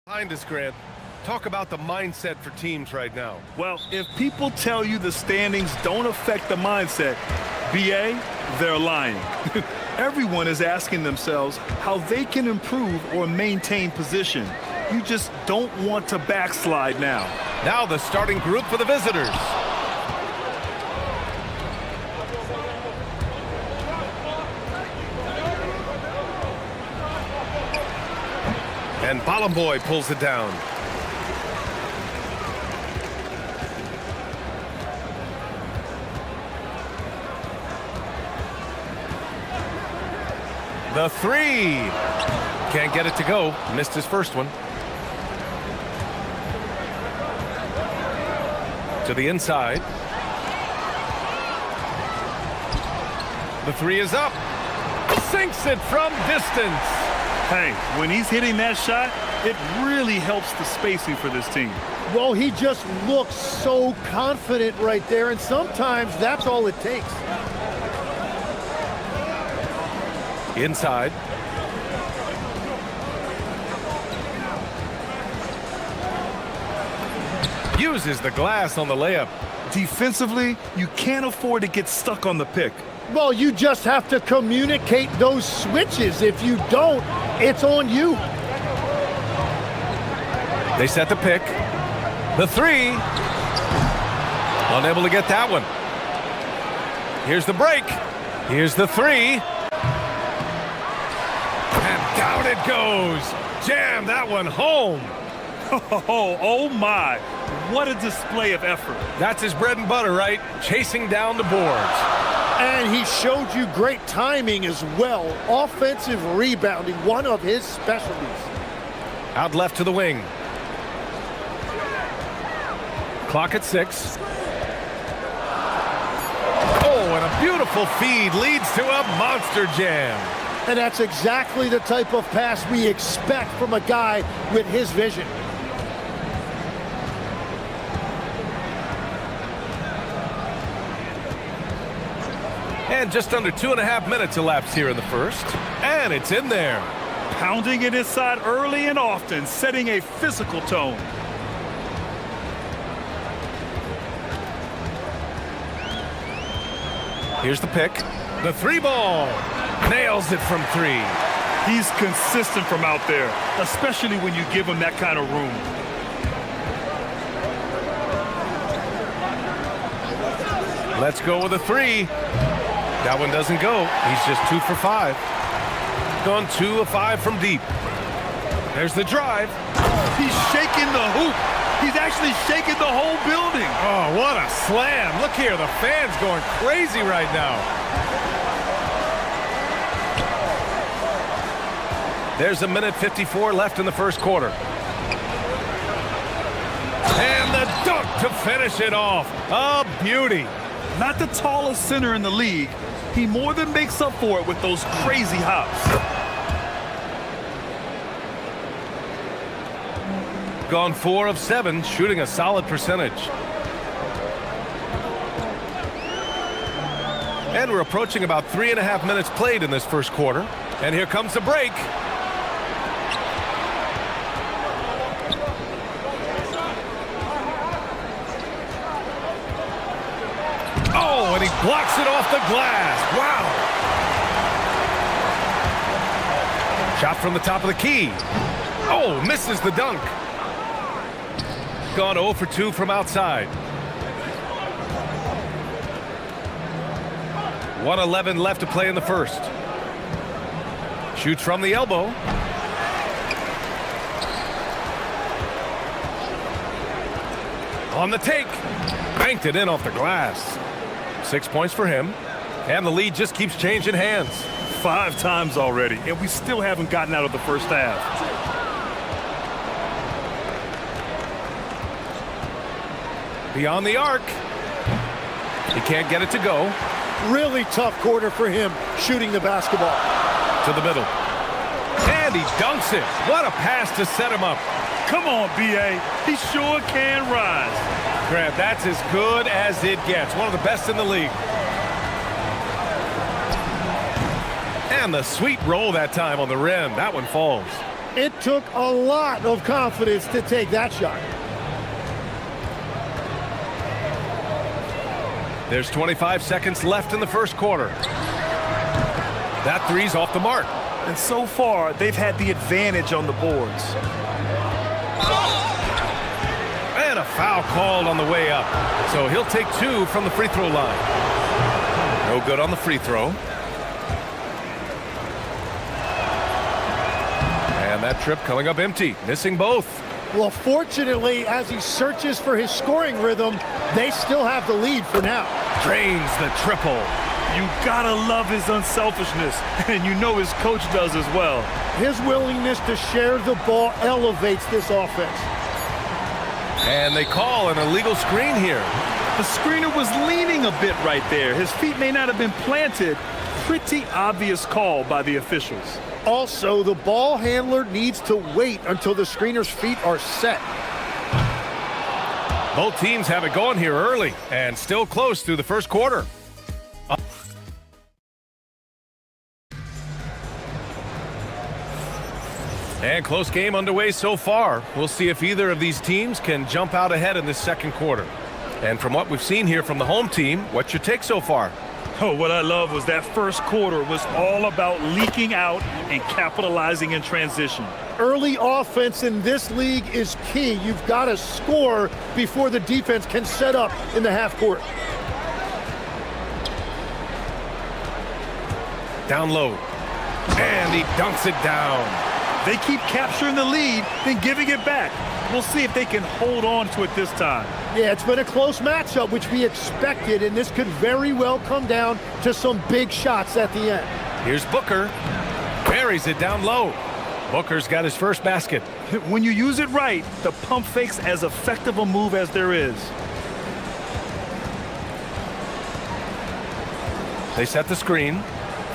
Behind us, Grant. Talk about the mindset for teams right now. Well, if people tell you the standings don't affect the mindset, BA, they're lying. Everyone is asking themselves how they can improve or maintain position. You just don't want to backslide now. Now the starting group for the visitors. And Boy pulls it down. The three. Can't get it to go. Missed his first one. To the inside. The three is up. Sinks it from distance. Hey, when he's hitting that shot, it really helps the spacing for this team. Well, he just looks so confident right there, and sometimes that's all it takes. Inside. Uses the glass on the layup. Defensively, you can't afford to get stuck on the pick. Well, you just have to communicate those switches. If you don't, it's on you. They set the pick. The three. Unable to get that one. Here's the break. Here's the three. And down it goes. Jam that one home. Oh my. What a display of effort. That's his bread and butter, right? Chasing down the boards. And he showed you great timing as well. Offensive rebounding, one of his specialties. Out left to the wing. Clock at 6. Oh, and a beautiful feed leads to a monster jam. And that's exactly the type of pass we expect from a guy with his vision. And just under 2.5 minutes elapsed here in the first. And it's in there. Pounding it inside early and often, setting a physical tone. Here's the pick. The three ball. Nails it from 3. He's consistent from out there, especially when you give him that kind of room. Let's go with a 3. That one doesn't go. He's just 2 for 5. Gone 2 of 5 from deep. There's the drive. He's shaking the hoop. He's actually shaking the whole building. Oh, what a slam. Look here, the fans going crazy right now. There's 1:54 left in the first quarter. And the dunk to finish it off. A beauty. Not the tallest center in the league. He more than makes up for it with those crazy hops. Gone 4 of 7, shooting a solid percentage. And we're approaching about 3.5 minutes played in this first quarter. And here comes the break. Oh, and he blocks it off the glass. Wow. Shot from the top of the key. Oh, misses the dunk. Gone 0 for 2 from outside. 1:11 left to play in the first. Shoots from the elbow. On the take. Banked it in off the glass. 6 points for him. And the lead just keeps changing hands. 5 times already, and we still haven't gotten out of the first half. Beyond the arc. He can't get it to go. Really tough quarter for him shooting the basketball. To the middle. And he dunks it. What a pass to set him up. Come on, BA. He sure can rise. Grant, that's as good as it gets. One of the best in the league. And the sweet roll that time on the rim. That one falls. It took a lot of confidence to take that shot. There's 25 seconds left in the first quarter. That three's off the mark. And so far, they've had the advantage on the boards. And a foul called on the way up. So he'll take 2 from the free throw line. No good on the free throw. And that trip coming up empty, missing both. Well, fortunately, as he searches for his scoring rhythm, they still have the lead for now. Drains the triple. You gotta love his unselfishness, and you know his coach does as well. His willingness to share the ball elevates this offense. And they call an illegal screen here. The screener was leaning a bit right there. His feet may not have been planted. Pretty obvious call by the officials. Also, the ball handler needs to wait until the screener's feet are set. Both teams have it going here early and still close through the first quarter. And close game underway so far. We'll see if either of these teams can jump out ahead in this second quarter. And from what we've seen here from the home team, what's your take so far? Oh, what I love was that first quarter was all about leaking out and capitalizing in transition. Early offense in this league is key. You've got to score before the defense can set up in the half court. Down low. And he dunks it down. They keep capturing the lead, then giving it back. We'll see if they can hold on to it this time. Yeah, it's been a close matchup, which we expected, and this could very well come down to some big shots at the end. Here's Booker. Buries it down low. Booker's got his first basket. When you use it right, the pump fake's as effective a move as there is. They set the screen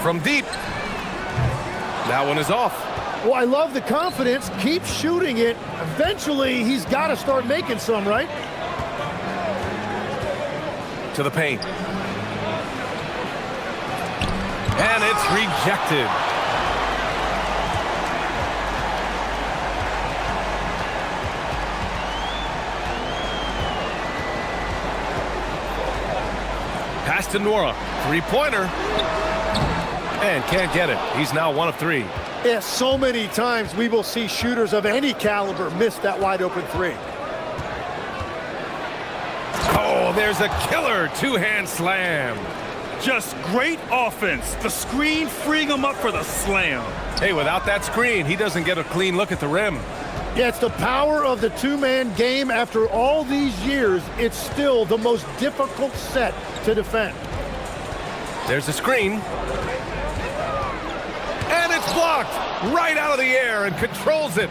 from deep. That one is off. Well, I love the confidence. Keep shooting it. Eventually, he's got to start making some, right? To the paint. And it's rejected. Pass to Nora. Three-pointer. And can't get it. He's now 1 of 3. Yeah, so many times we will see shooters of any caliber miss that wide-open three. Oh, there's a killer two-hand slam. Just great offense. The screen freeing him up for the slam. Hey, without that screen, he doesn't get a clean look at the rim. Yeah, it's the power of the two-man game. After all these years, it's still the most difficult set to defend. There's a screen. And it's blocked right out of the air and controls it.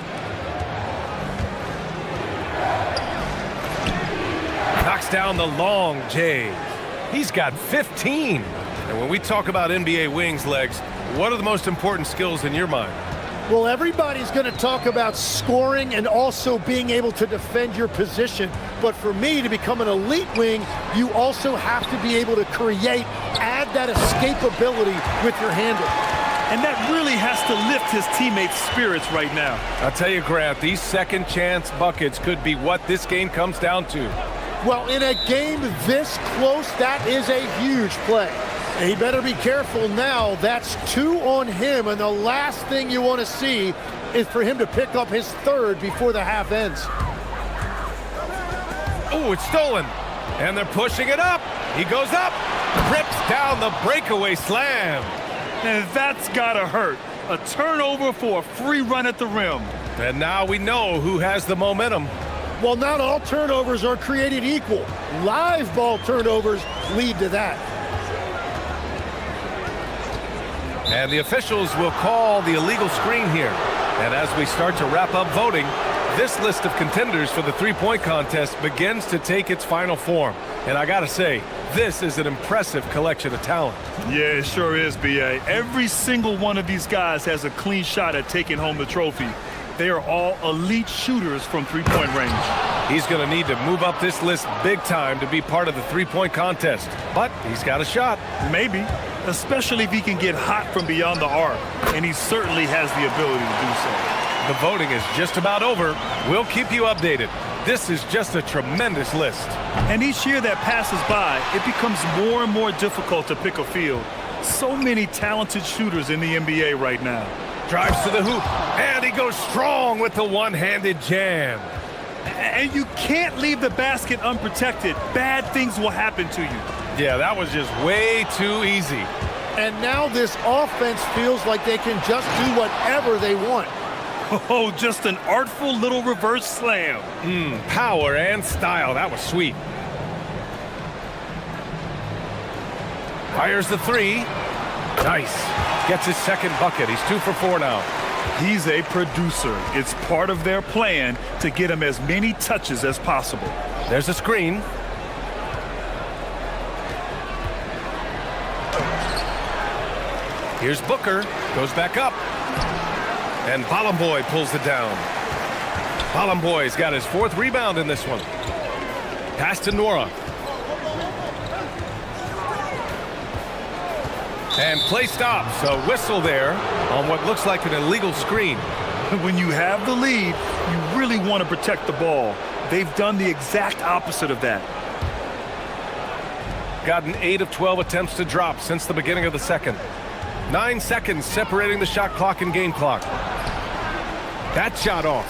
Knocks down the long J. He's got 15. And when we talk about NBA wings, Legs, what are the most important skills in your mind? Well, everybody's going to talk about scoring and also being able to defend your position. But for me, to become an elite wing, you also have to be able to create, add that escapability with your handle. And that really has to lift his teammates' spirits right now. I'll tell you, Grant, these second chance buckets could be what this game comes down to. Well, in a game this close, that is a huge play. And he better be careful now. That's 2 on him, and the last thing you want to see is for him to pick up his third before the half ends. Oh, it's stolen. And they're pushing it up. He goes up, rips down the breakaway slam. And that's gotta hurt. A turnover for a free run at the rim. And now we know who has the momentum. Well, not all turnovers are created equal. Live ball turnovers lead to that. And the officials will call the illegal screen here. And as we start to wrap up voting, this list of contenders for the three-point contest begins to take its final form. And I gotta say, this is an impressive collection of talent. Yeah, it sure is, B.A. Every single one of these guys has a clean shot at taking home the trophy. They are all elite shooters from three-point range. He's going to need to move up this list big time to be part of the three-point contest. But he's got a shot. Maybe, especially if he can get hot from beyond the arc. And he certainly has the ability to do so. The voting is just about over. We'll keep you updated. This is just a tremendous list. And each year that passes by, it becomes more and more difficult to pick a field. So many talented shooters in the NBA right now. Drives to the hoop, and he goes strong with the one-handed jam. And you can't leave the basket unprotected. Bad things will happen to you. Yeah, that was just way too easy. And now this offense feels like they can just do whatever they want. Oh, just an artful little reverse slam. Power and style. That was sweet. Fires the three. Nice. Gets his second bucket. He's 2 for 4 now. He's a producer. It's part of their plan to get him as many touches as possible. There's a screen. Here's Booker. Goes back up. And Bolomboy pulls it down. Bolomboy's got his 4th rebound in this one. Pass to Nora. And play stops. A whistle there on what looks like an illegal screen. When you have the lead, you really want to protect the ball. They've done the exact opposite of that. Gotten 8 of 12 attempts to drop since the beginning of the second. 9 seconds separating the shot clock and game clock. That shot off.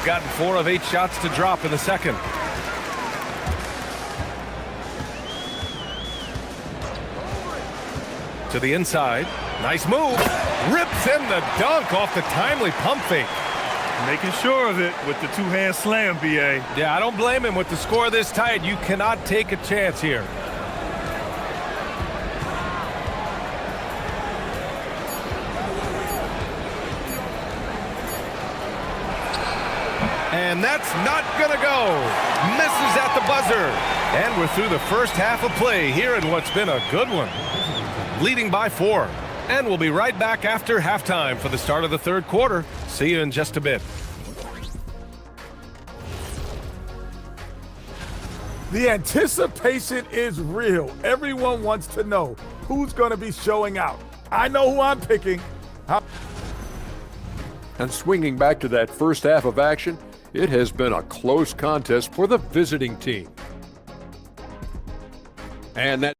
Gotten 4 of 8 shots to drop in the second. To the inside. Nice move. Rips in the dunk off the timely pump fake. Making sure of it with the two-hand slam, B.A. Yeah, I don't blame him. With the score this tight, you cannot take a chance here. And that's not gonna go. Misses at the buzzer. And we're through the first half of play here in what's been a good one. Leading by 4. And we'll be right back after halftime for the start of the third quarter. See you in just a bit. The anticipation is real. Everyone wants to know who's going to be showing out. I know who I'm picking. And swinging back to that first half of action, it has been a close contest for the visiting team. And that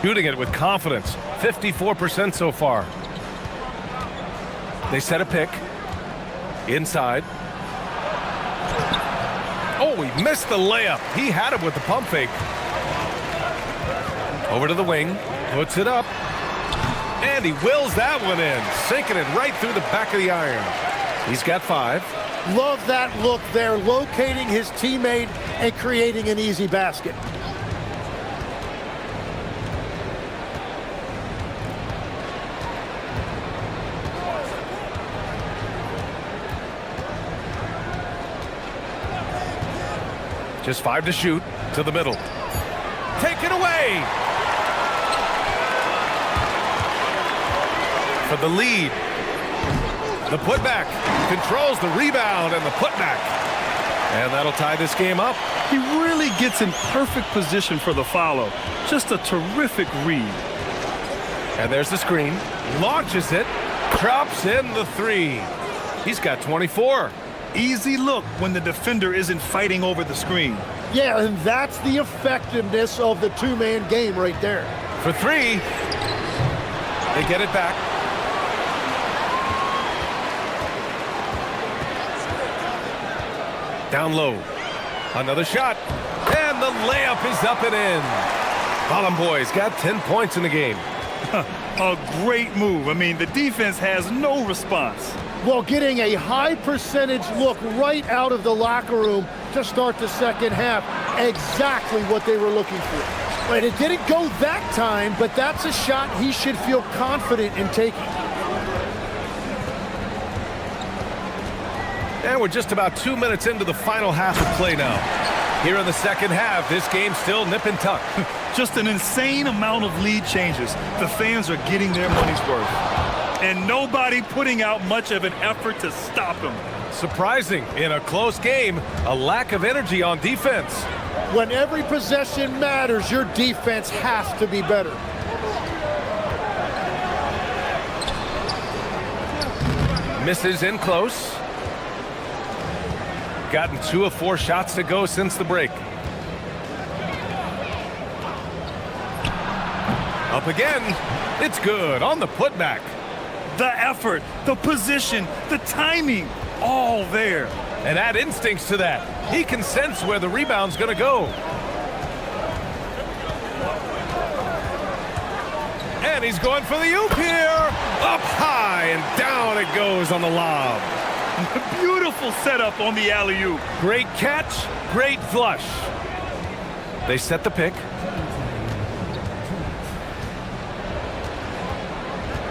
Shooting it with confidence. 54% so far. They set a pick. Inside. Oh, he missed the layup. He had it with the pump fake. Over to the wing. Puts it up. And he wills that one in. Sinking it right through the back of the iron. He's got 5. Love that look there, locating his teammate and creating an easy basket. Just 5 to shoot. To the middle. Taken away! For the lead. The putback. Controls the rebound and the putback. And that'll tie this game up. He really gets in perfect position for the follow. Just a terrific read. And there's the screen. Launches it. Drops in the 3. He's got 24. Easy look when the defender isn't fighting over the screen. Yeah, and that's the effectiveness of the two-man game right there. For 3. They get it back. Down low. Another shot. And the layup is up and in. Bottom boys got 10 points in the game. A great move. I mean, the defense has no response. Well, getting a high percentage look right out of the locker room to start the second half. Exactly what they were looking for. But it didn't go that time, but that's a shot he should feel confident in taking. And we're just about 2 minutes into the final half of play now. Here in the second half, this game's still nip and tuck. Just an insane amount of lead changes. The fans are getting their money's worth. And nobody putting out much of an effort to stop them. Surprising, in a close game, a lack of energy on defense. When every possession matters, your defense has to be better. Misses in close. Gotten 2 of 4 shots to go since the break. Up again. It's good on the putback. The effort, the position, the timing, all there. And add instincts to that. He can sense where the rebound's going to go. And he's going for the oop here. Up high and down it goes on the lob. Beautiful setup on the alley-oop. Great catch, great flush. They set the pick.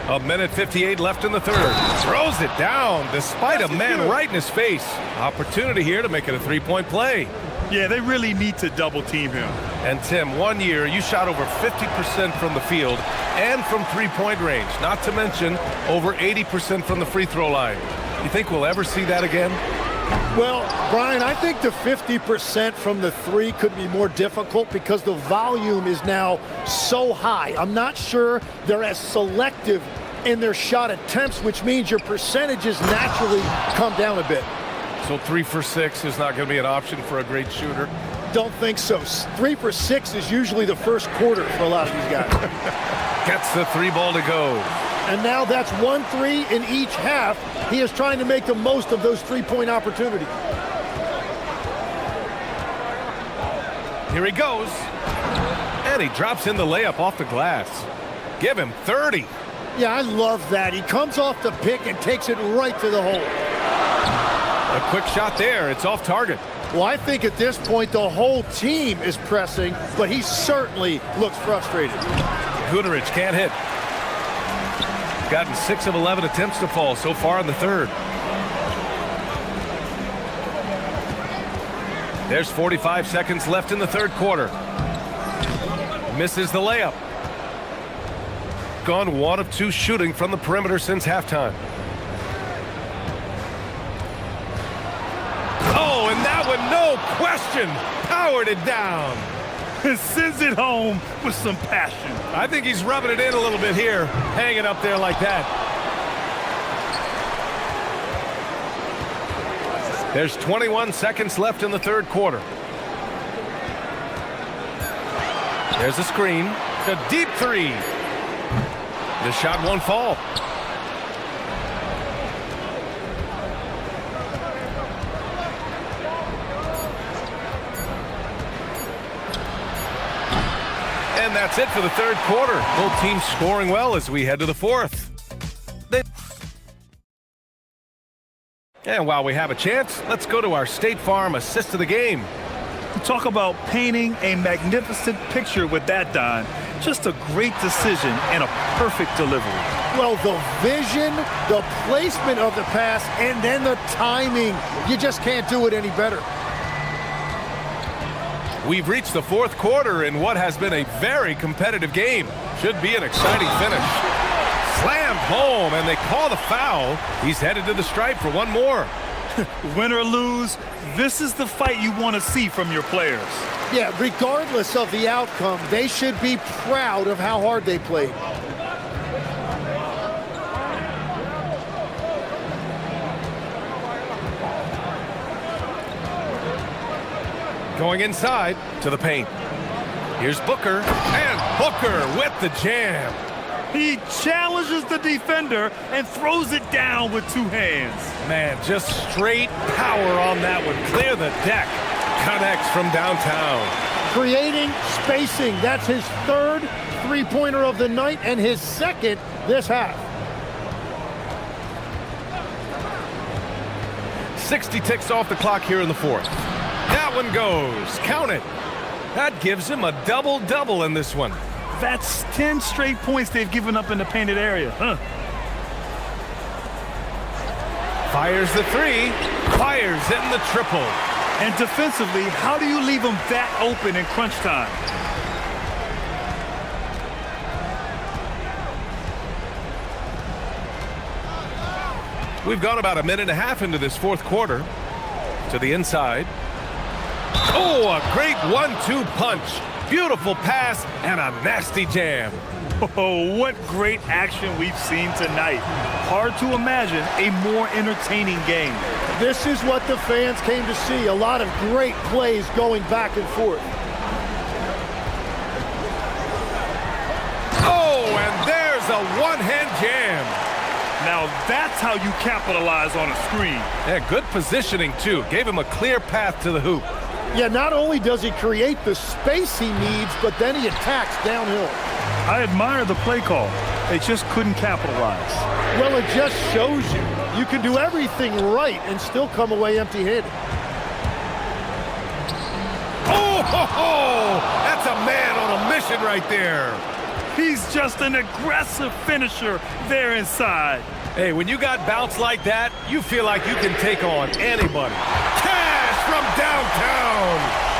A minute 58 left in the third. Throws it down despite a man right in his face. Opportunity here to make it a three-point play. Yeah, they really need to double team him. And Tim, 1 year you shot over 50% from the field and from three-point range. Not to mention over 80% from the free throw line. You think we'll ever see that again? Well, Brian, I think the 50% from the three could be more difficult because the volume is now so high. I'm not sure they're as selective in their shot attempts, which means your percentages naturally come down a bit. So 3 for 6 is not going to be an option for a great shooter? Don't think so. 3 for 6 is usually the first quarter for a lot of these guys. Gets the 3 ball to go. And now that's 1 3 in each half. He is trying to make the most of those three-point opportunities. Here he goes. And he drops in the layup off the glass. Give him 30. Yeah, I love that. He comes off the pick and takes it right to the hole. A quick shot there. It's off target. Well, I think at this point the whole team is pressing, but he certainly looks frustrated. Guterich can't hit. Gotten 6 of 11 attempts to fall so far in the third. There's 45 seconds left in the third quarter. Misses the layup. Gone 1 of 2 shooting from the perimeter since halftime. Oh, and that one, no question, powered it down. Sends it home with some passion. I think he's rubbing it in a little bit here, hanging up there like that. There's 21 seconds left in the third quarter. There's a screen. The deep 3. The shot won't fall. And that's it for the third quarter. Both teams scoring well as we head to the fourth. And while we have a chance, let's go to our State Farm assist of the game. Talk about painting a magnificent picture with that, Don. Just a great decision and a perfect delivery. Well, the vision, the placement of the pass, and then the timing. You just can't do it any better. We've reached the fourth quarter in what has been a very competitive game. Should be an exciting finish. Slammed home, and they call the foul. He's headed to the stripe for one more. Win or lose, this is the fight you want to see from your players. Yeah, regardless of the outcome, they should be proud of how hard they played. Going inside to the paint. Here's Booker, and Booker with the jam. He challenges the defender and throws it down with two hands. Man, just straight power on that one. Clear the deck. Connects from downtown. Creating spacing. That's his third three-pointer of the night and his second this half. 60 ticks off the clock here in the fourth. That one goes. Count it. That gives him a double-double in this one. That's 10 straight points they've given up in the painted area. Fires the three. Fires in the triple. And defensively, how do you leave them that open in crunch time? We've gone about a minute and a half into this fourth quarter. To the inside. Oh, a great 1-2 punch. Beautiful pass and a nasty jam. Oh, what great action we've seen tonight. Hard to imagine a more entertaining game. This is what the fans came to see. A lot of great plays going back and forth. Oh, and there's a one-hand jam. Now that's how you capitalize on a screen. Yeah, good positioning, too. Gave him a clear path to the hoop. Yeah, not only does he create the space he needs, but then he attacks downhill. I admire the play call. They just couldn't capitalize. Well, it just shows you. You can do everything right and still come away empty-handed. Oh, ho, ho! That's a man on a mission right there. He's just an aggressive finisher there inside. Hey, when you got bounce like that, you feel like you can take on anybody. Cash from downtown.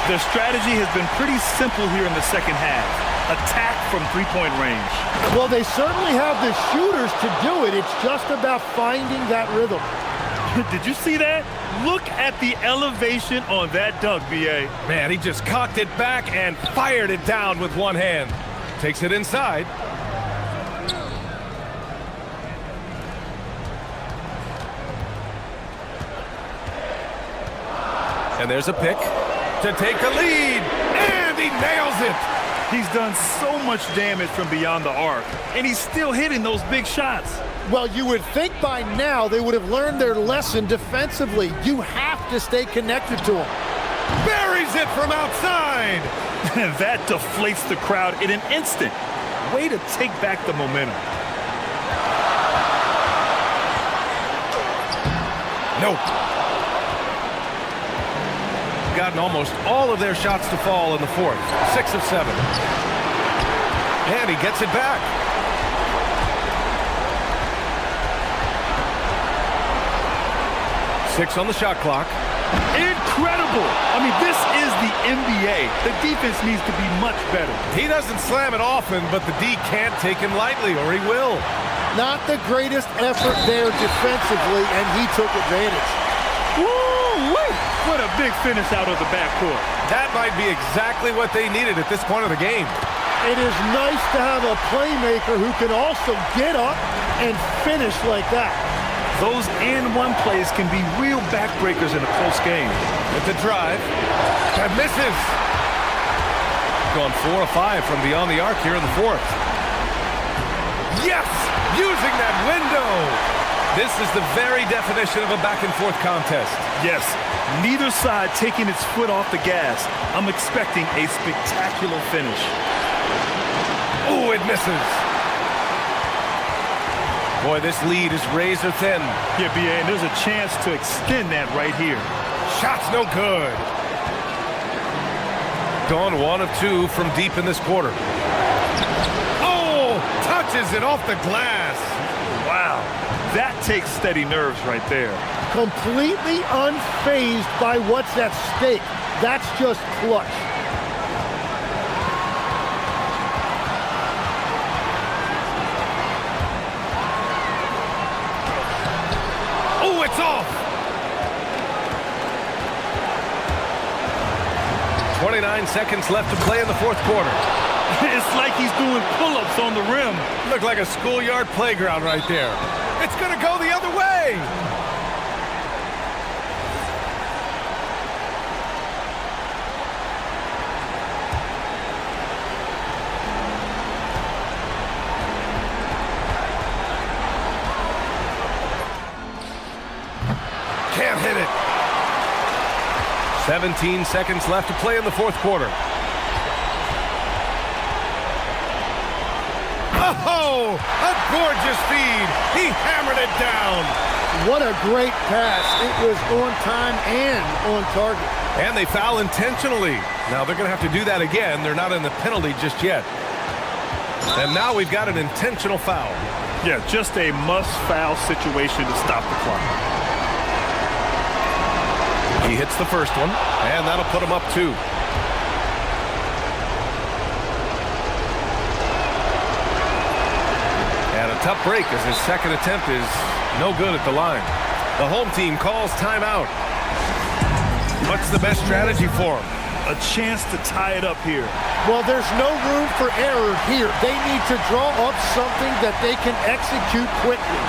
Their strategy has been pretty simple here in the second half. Attack from three-point range. Well, they certainly have the shooters to do it. It's just about finding that rhythm. Did you see that? Look at the elevation on that dunk, B.A. Man, he just cocked it back and fired it down with one hand. Takes it inside. And there's a pick to take the lead. And he nails it. He's done so much damage from beyond the arc, and he's still hitting those big shots. Well, you would think by now they would have learned their lesson defensively. You have to stay connected to him. Buries it from outside. That deflates the crowd in an instant. Way to take back the momentum. Nope. Gotten almost all of their shots to fall in the fourth. 6 of 7. And he gets it back. Six on the shot clock. Incredible! I mean, this is the NBA. The defense needs to be much better. He doesn't slam it often, but the D can't take him lightly, or he will. Not the greatest effort there defensively, and he took advantage. Woo-wee! What a big finish out of the backcourt. That might be exactly what they needed at this point of the game. It is nice to have a playmaker who can also get up and finish like that. Those and-one plays can be real backbreakers in a close game. With the drive. That misses. Gone 4 of 5 from beyond the arc here in the fourth. Yes! Using that window! This is the very definition of a back-and-forth contest. Yes, neither side taking its foot off the gas. I'm expecting a spectacular finish. Oh, it misses. Boy, this lead is razor thin. Yeah, B.A., and there's a chance to extend that right here. Shot's no good. Gone 1 of 2 from deep in this quarter. Oh, touches it off the glass. Wow, that takes steady nerves right there. Completely unfazed by what's at stake. That's just clutch. Oh, it's off. 29 seconds left to play in the fourth quarter. It's like he's doing pull-ups on the rim. Looked like a schoolyard playground right there. It's going to go the other way. Can't hit it. 17 seconds left to play in the fourth quarter. Oh, a gorgeous feed. He hammered it down. What a great pass. It was on time and on target. And they foul intentionally. Now they're going to have to do that again. They're not in the penalty just yet. And now we've got an intentional foul. Yeah, just a must-foul situation to stop the clock. He hits the first one, and that'll put him up 2. And a tough break as his second attempt is no good at the line. The home team calls timeout. What's the best strategy for him? A chance to tie it up here. Well, there's no room for error here. They need to draw up something that they can execute quickly.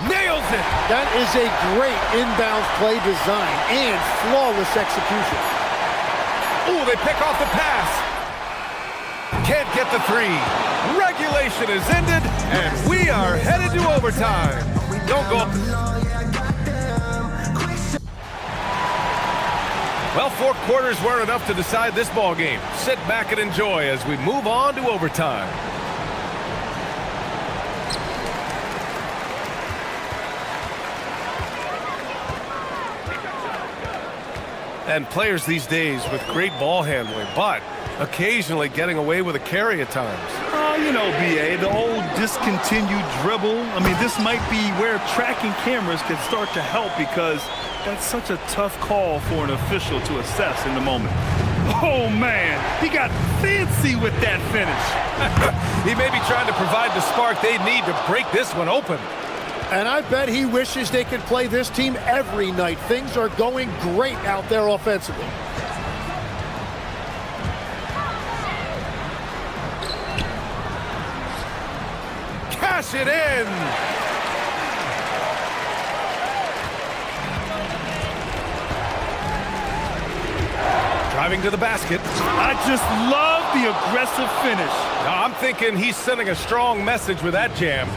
Nails it! That is a great inbounds play design and flawless execution. Ooh, they pick off the pass. Can't get the 3. Regulation is ended, and we are headed to overtime. Don't go. Well, 4 quarters weren't enough to decide this ball game. Sit back and enjoy as we move on to overtime. And players these days with great ball handling, but occasionally getting away with a carry at times. Oh, you know, BA, the old discontinued dribble. I mean, this might be where tracking cameras can start to help because that's such a tough call for an official to assess in the moment. Oh, man, he got fancy with that finish. He may be trying to provide the spark they need to break this one open. And I bet he wishes they could play this team every night. Things are going great out there offensively. Cash it in! Driving to the basket. I just love the aggressive finish. Now, I'm thinking he's sending a strong message with that jam.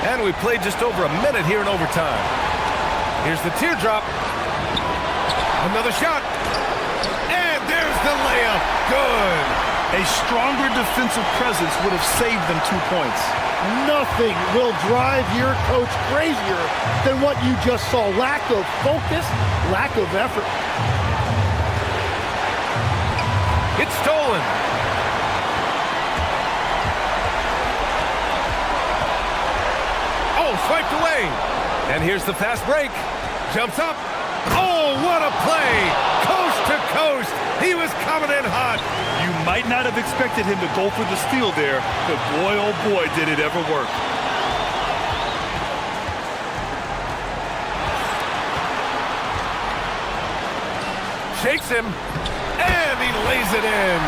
And we played just over a minute here in overtime. Here's the teardrop. Another shot. And there's the layup. Good. A stronger defensive presence would have saved them 2 points. Nothing will drive your coach crazier than what you just saw. Lack of focus, lack of effort. It's stolen. Oh, swiped away. And here's the fast break. Jumps up. Oh, what a play. Coast to coast. He was coming in hot. You might not have expected him to go for the steal there, but boy, oh boy, did it ever work. Shakes him, and he lays it in.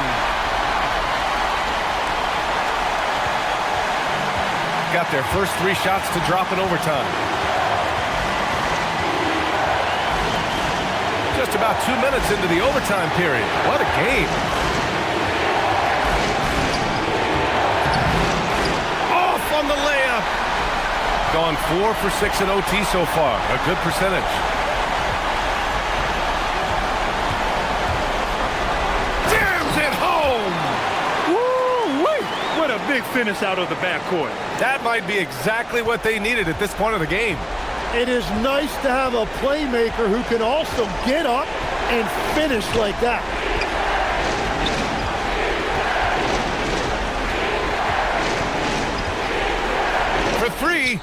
Got their first 3 shots to drop in overtime. Just about 2 minutes into the overtime period. What a game. Off on the layup. Gone 4 for 6 in OT so far. A good percentage. Jams it home. Woo-wee! What a big finish out of the backcourt. That might be exactly what they needed at this point of the game. It is nice to have a playmaker who can also get up and finish like that. For 3.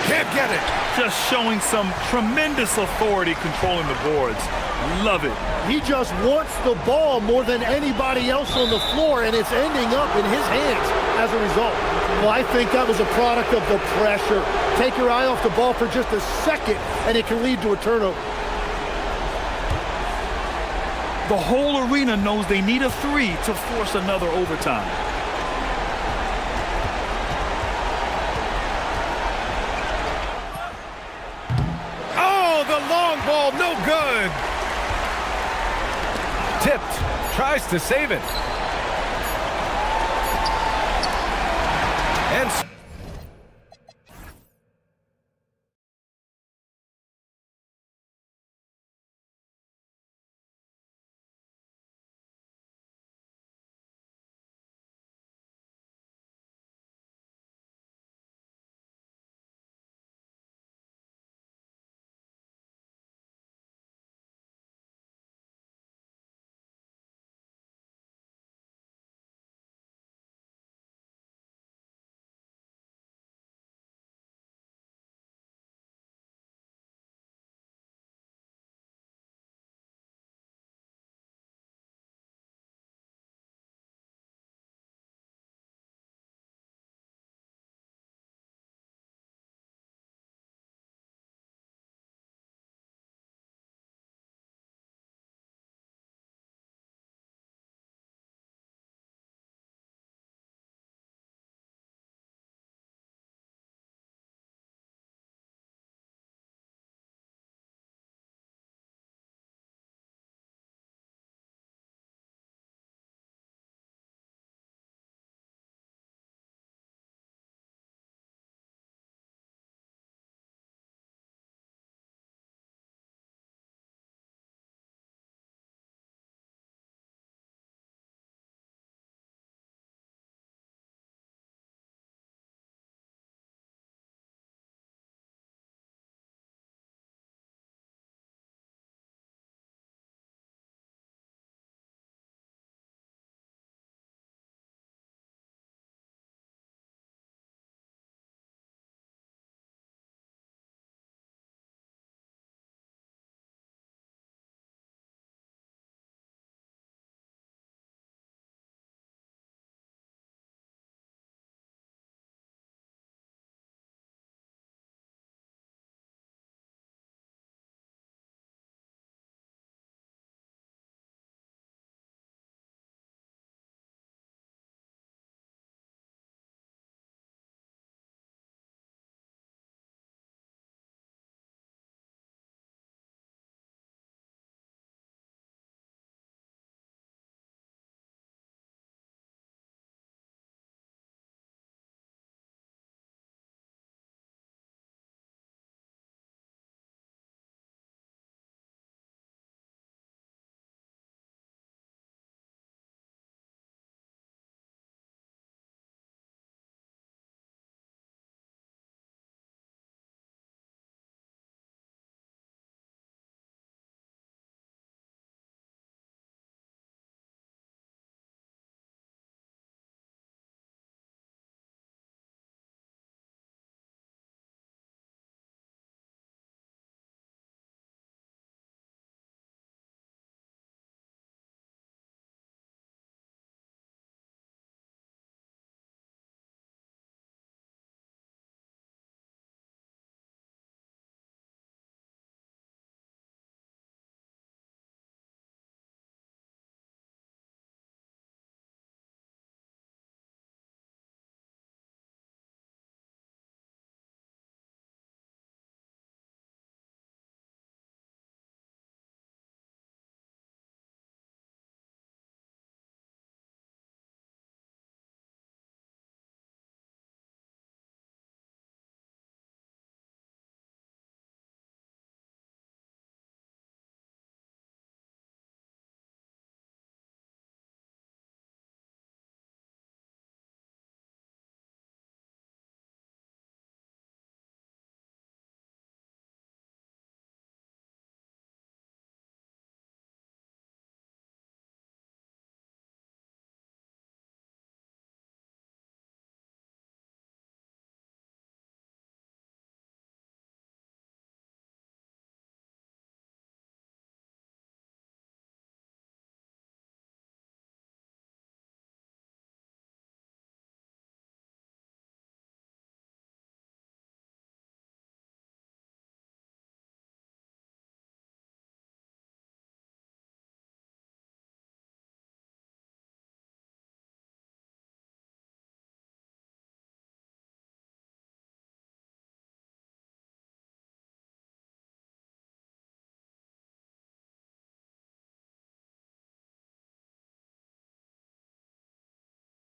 Can't get it. Just showing some tremendous authority controlling the boards. Love it. He just wants the ball more than anybody else on the floor, and it's ending up in his hands as a result. Well, I think that was a product of the pressure. Take your eye off the ball for just a second, and it can lead to a turnover. The whole arena knows they need a 3 to force another overtime. Oh, the long ball, no good. Tipped, tries to save it. And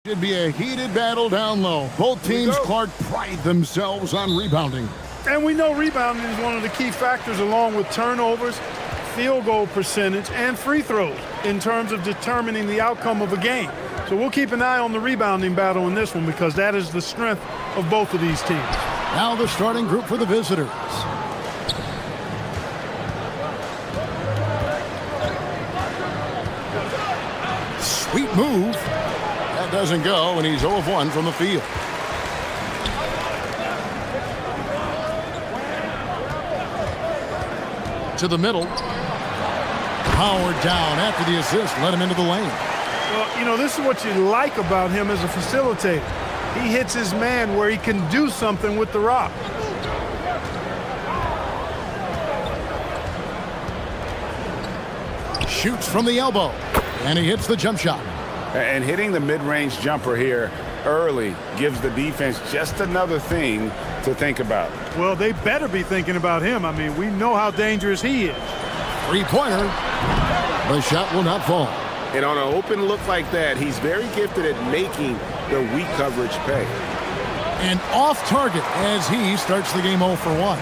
It'd be a heated battle down low. Both teams, Clark, pride themselves on rebounding. And we know rebounding is one of the key factors along with turnovers, field goal percentage, and free throws in terms of determining the outcome of a game. So we'll keep an eye on the rebounding battle in this one because that is the strength of both of these teams. Now the starting group for the visitors. Sweet move. That doesn't go, and he's 0 of 1 from the field. To the middle. Powered down after the assist. Let him into the lane. Well, you know, this is what you like about him as a facilitator. He hits his man where he can do something with the rock. Shoots from the elbow. And he hits the jump shot. And hitting the mid-range jumper here early gives the defense just another thing to think about. Well, they better be thinking about him. I mean, we know how dangerous he is. Three-pointer. The shot will not fall. And on an open look like that, he's very gifted at making the weak coverage pay. And off target as he starts the game 0 for 1.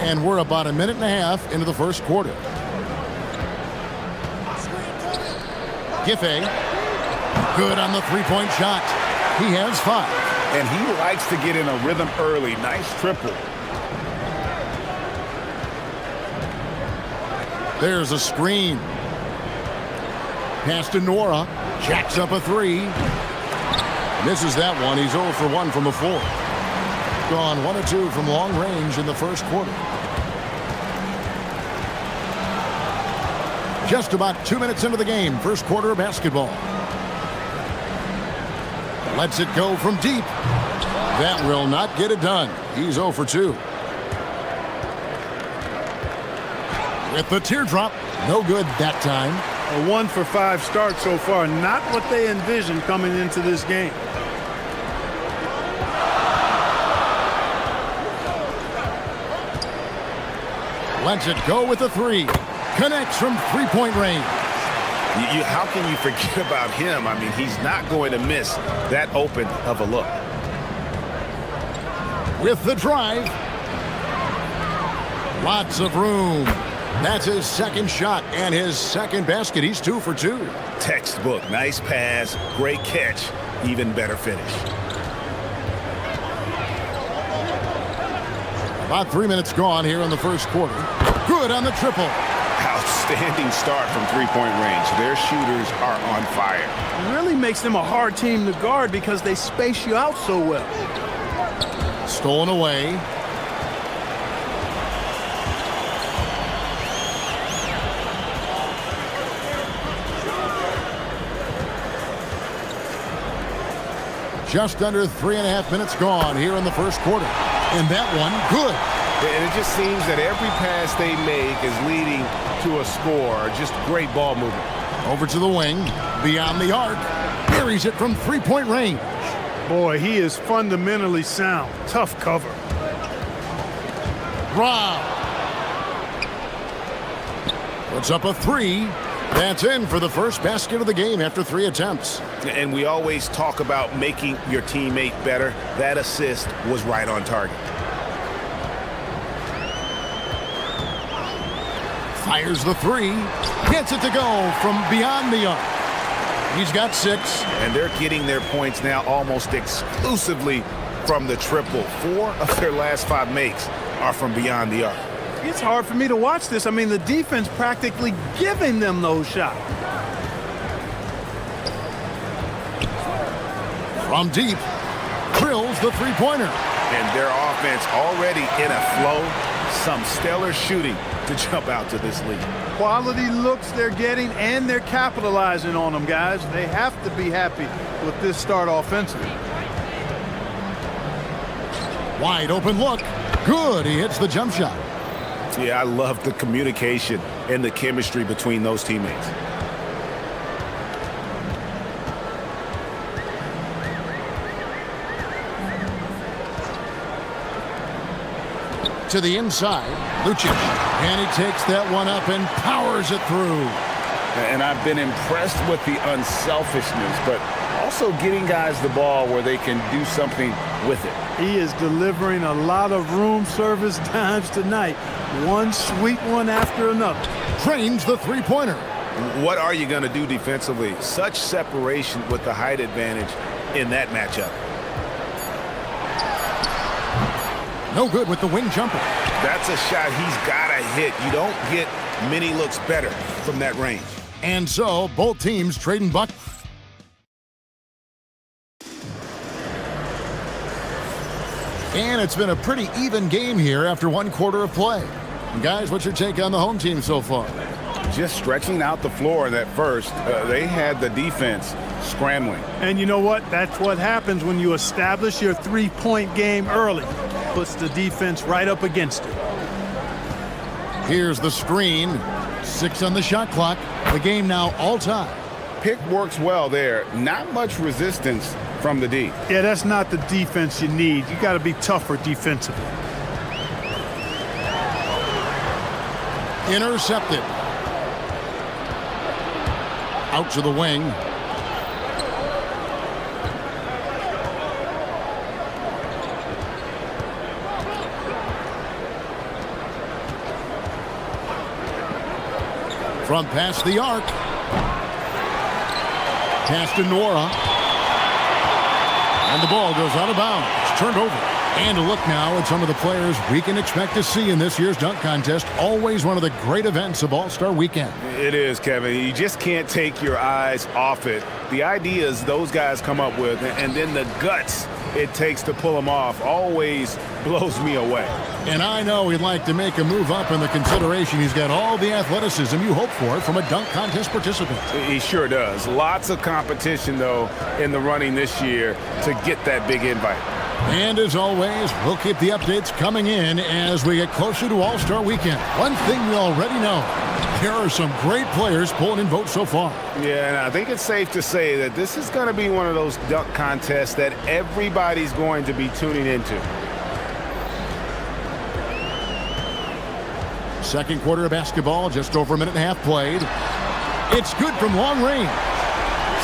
And we're about a minute and a half into the first quarter. Giffey, good on the three-point shot. He has 5. And he likes to get in a rhythm early. Nice triple. There's a screen. Pass to Nora. Jacks up a 3. Misses that one. He's 0 for 1 from the floor. Gone 1 of 2 from long range in the first quarter. Just about 2 minutes into the game, first quarter of basketball. Lets it go from deep. That will not get it done. He's 0 for 2. With the teardrop, no good that time. A 1 for 5 start so far. Not what they envisioned coming into this game. Lets it go with the 3. Connects from three-point range. How can you forget about him? I mean, he's not going to miss that open of a look. With the drive. Lots of room. That's his second shot and his second basket. He's 2 for 2. Textbook. Nice pass. Great catch. Even better finish. About 3 minutes gone here in the first quarter. Good on the triple. Outstanding start from three-point range. Their shooters are on fire. It really makes them a hard team to guard because they space you out so well. Stolen away. Just under 3.5 minutes gone here in the first quarter. And that one, good. And it just seems that every pass they make is leading to a score. Just great ball movement. Over to the wing. Beyond the arc. Buries it from three-point range. Boy, he is fundamentally sound. Tough cover. Rob. Puts up a 3. That's in for the first basket of the game after 3 attempts. And we always talk about making your teammate better. That assist was right on target. Fires the 3. Gets it to go from beyond the arc. He's got 6. And they're getting their points now almost exclusively from the triple. 4 of their last 5 makes are from beyond the arc. It's hard for me to watch this. I mean, the defense practically giving them those shots. From deep. Drills the three-pointer. And their offense already in a flow. Some stellar shooting to jump out to this lead. Quality looks they're getting, and they're capitalizing on them, guys. They have to be happy with this start offensively. Wide open look. Good. He hits the jump shot. Yeah, I love the communication and the chemistry between those teammates. to the inside. Lucic. And he takes that one up and powers it through. And I've been impressed with the unselfishness, but also getting guys the ball where they can do something with it. He is delivering a lot of room service times tonight. One sweet one after another. Drains the three-pointer. What are you going to do defensively? Such separation with the height advantage in that matchup. No good with the wing jumper. That's a shot he's got to hit. You don't get many looks better from that range. And so, both teams trading buck. And it's been a pretty even game here after one quarter of play. And guys, what's your take on the home team so far? Just stretching out the floor that first, they had the defense scrambling. And you know what? That's what happens when you establish your three-point game early. Puts the defense right up against it. Here's the screen. 6 on the shot clock. The game now all time. Pick works well there. Not much resistance from the D. Yeah, that's not the defense you need. You got to be tougher defensively. Intercepted. Out to the wing. From past the arc. Pass to Nora. And the ball goes out of bounds. It's turned over. And a look now at some of the players we can expect to see in this year's dunk contest. Always one of the great events of All-Star Weekend. It is, Kevin. You just can't take your eyes off it. The ideas those guys come up with, and then the guts it takes to pull them off, always blows me away. And I know he'd like to make a move up in the consideration. He's got all the athleticism you hope for from a dunk contest participant. He sure does. Lots of competition, though, in the running this year to get that big invite. And as always, we'll keep the updates coming in as we get closer to All-Star Weekend. One thing we already know, there are some great players pulling in votes so far. Yeah, and I think it's safe to say that this is going to be one of those dunk contests that everybody's going to be tuning into. Second quarter of basketball, just over a minute and a half played. It's good from long range.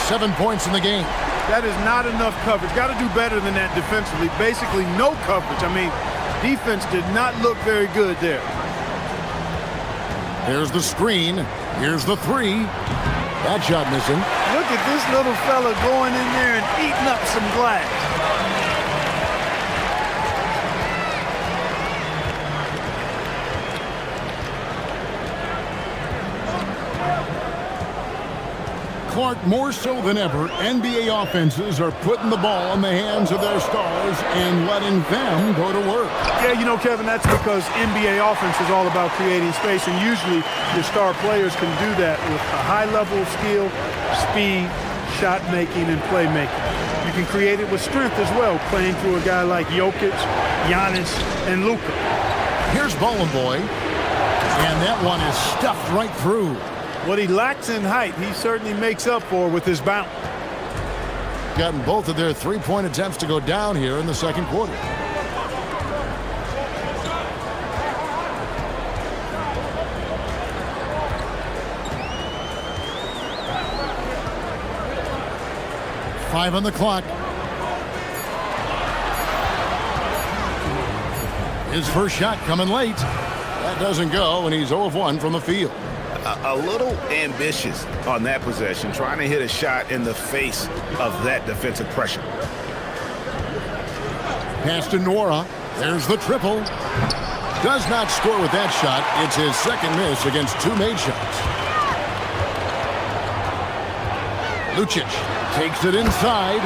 7 points in the game. That is not enough coverage. Got to do better than that defensively. Basically no coverage. I mean, defense did not look very good there. There's the screen. Here's the three. That shot missing. Look at this little fella going in there and eating up some glass. Clark, more so than ever, NBA offenses are putting the ball in the hands of their stars and letting them go to work. Yeah, you know, Kevin, that's because NBA offense is all about creating space, and usually your star players can do that with a high level of skill, speed, shot making, and playmaking. You can create it with strength as well, playing through a guy like Jokic, Giannis, and Luka. Here's Ballin' Boy, and that one is stuffed right through. What he lacks in height, he certainly makes up for with his bounce. Gotten both of their three-point attempts to go down here in the second quarter. Five on the clock. His first shot coming late. That doesn't go, and he's 0 of 1 from the field. A little ambitious on that possession, trying to hit a shot in the face of that defensive pressure. Pass to Nora. There's the triple. Does not score with that shot. It's his second miss against 2 made shots. Lucic takes it inside.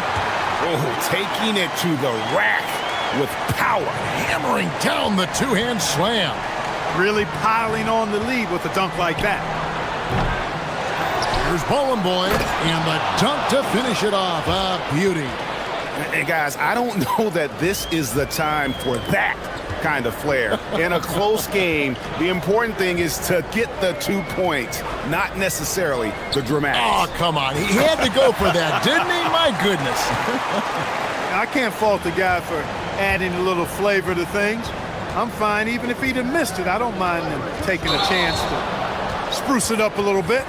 Oh, taking it to the rack with power. Hammering down the two-hand slam. Really piling on the lead with a dunk like that. Here's Ballin' Boy, and the dunk to finish it off. A beauty. And guys, I don't know that this is the time for that kind of flair. In a close game, the important thing is to get the 2 points, not necessarily the dramatics. Oh, come on. He had to go for that, didn't he? My goodness. I can't fault the guy for adding a little flavor to things. I'm fine. Even if he'd have missed it, I don't mind him taking a chance to spruce it up a little bit.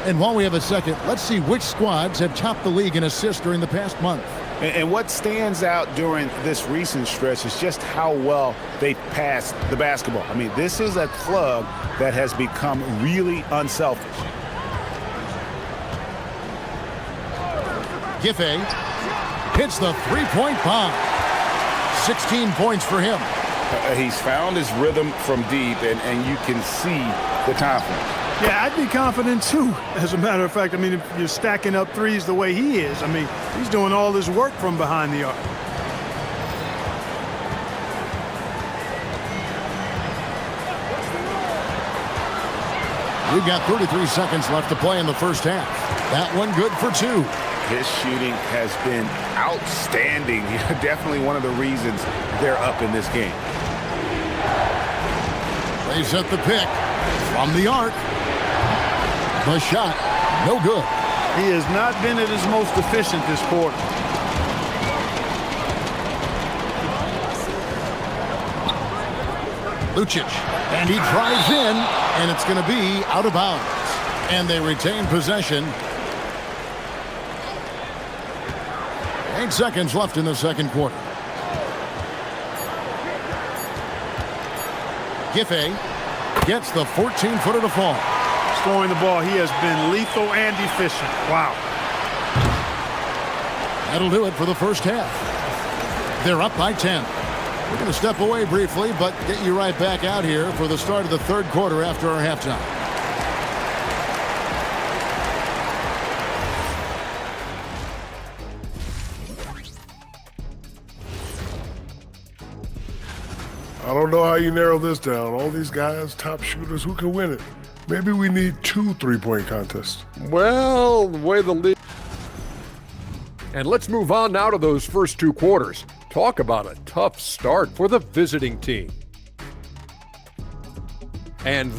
And while we have a second, let's see which squads have topped the league in assists during the past month. And what stands out during this recent stretch is just how well they passed the basketball. I mean, this is a club that has become really unselfish. Giffey hits the three-point bomb. 16 points for him. He's found his rhythm from deep, and you can see the confidence. Yeah, I'd be confident too. As a matter of fact, I mean, if you're stacking up threes the way he is, I mean, he's doing all his work from behind the arc. We've got 33 seconds left to play in the first half. That one good for 2. His shooting has been outstanding. Definitely one of the reasons they're up in this game. They set the pick from the arc. The shot, no good. He has not been at his most efficient this quarter. Lucic, and he drives in, and it's going to be out of bounds. And they retain possession. 8 seconds left in the second quarter. Giffey gets the 14-footer to fall. Scoring the ball, he has been lethal and efficient. Wow. That'll do it for the first half. They're up by 10. We're going to step away briefly, but get you right back out here for the start of the third quarter after our halftime. I don't know how you narrow this down. All these guys, top shooters, who can win it? Maybe we need 2 3-point contests. Well, the way the league... And let's move on now to those first 2 quarters. Talk about a tough start for the visiting team. And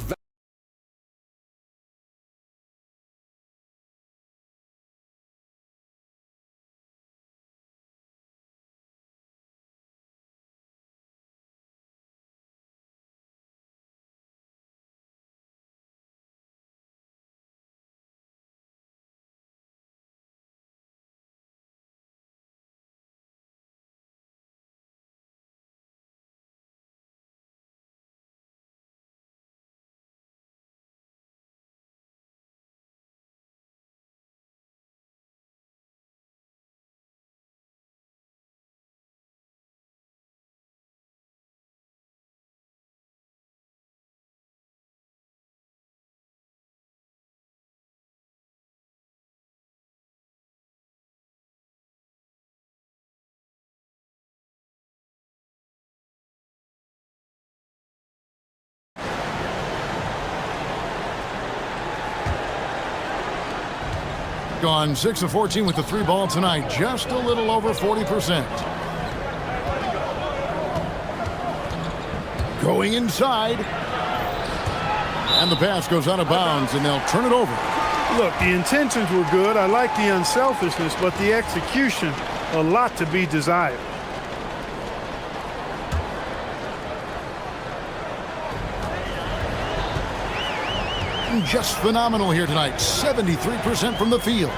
Gone 6 of 14 with the 3 ball tonight, just a little over 40%. Going inside. And the pass goes out of bounds, and they'll turn it over. Look, the intentions were good. I like the unselfishness, but the execution, a lot to be desired. Just phenomenal here tonight. 73% from the field.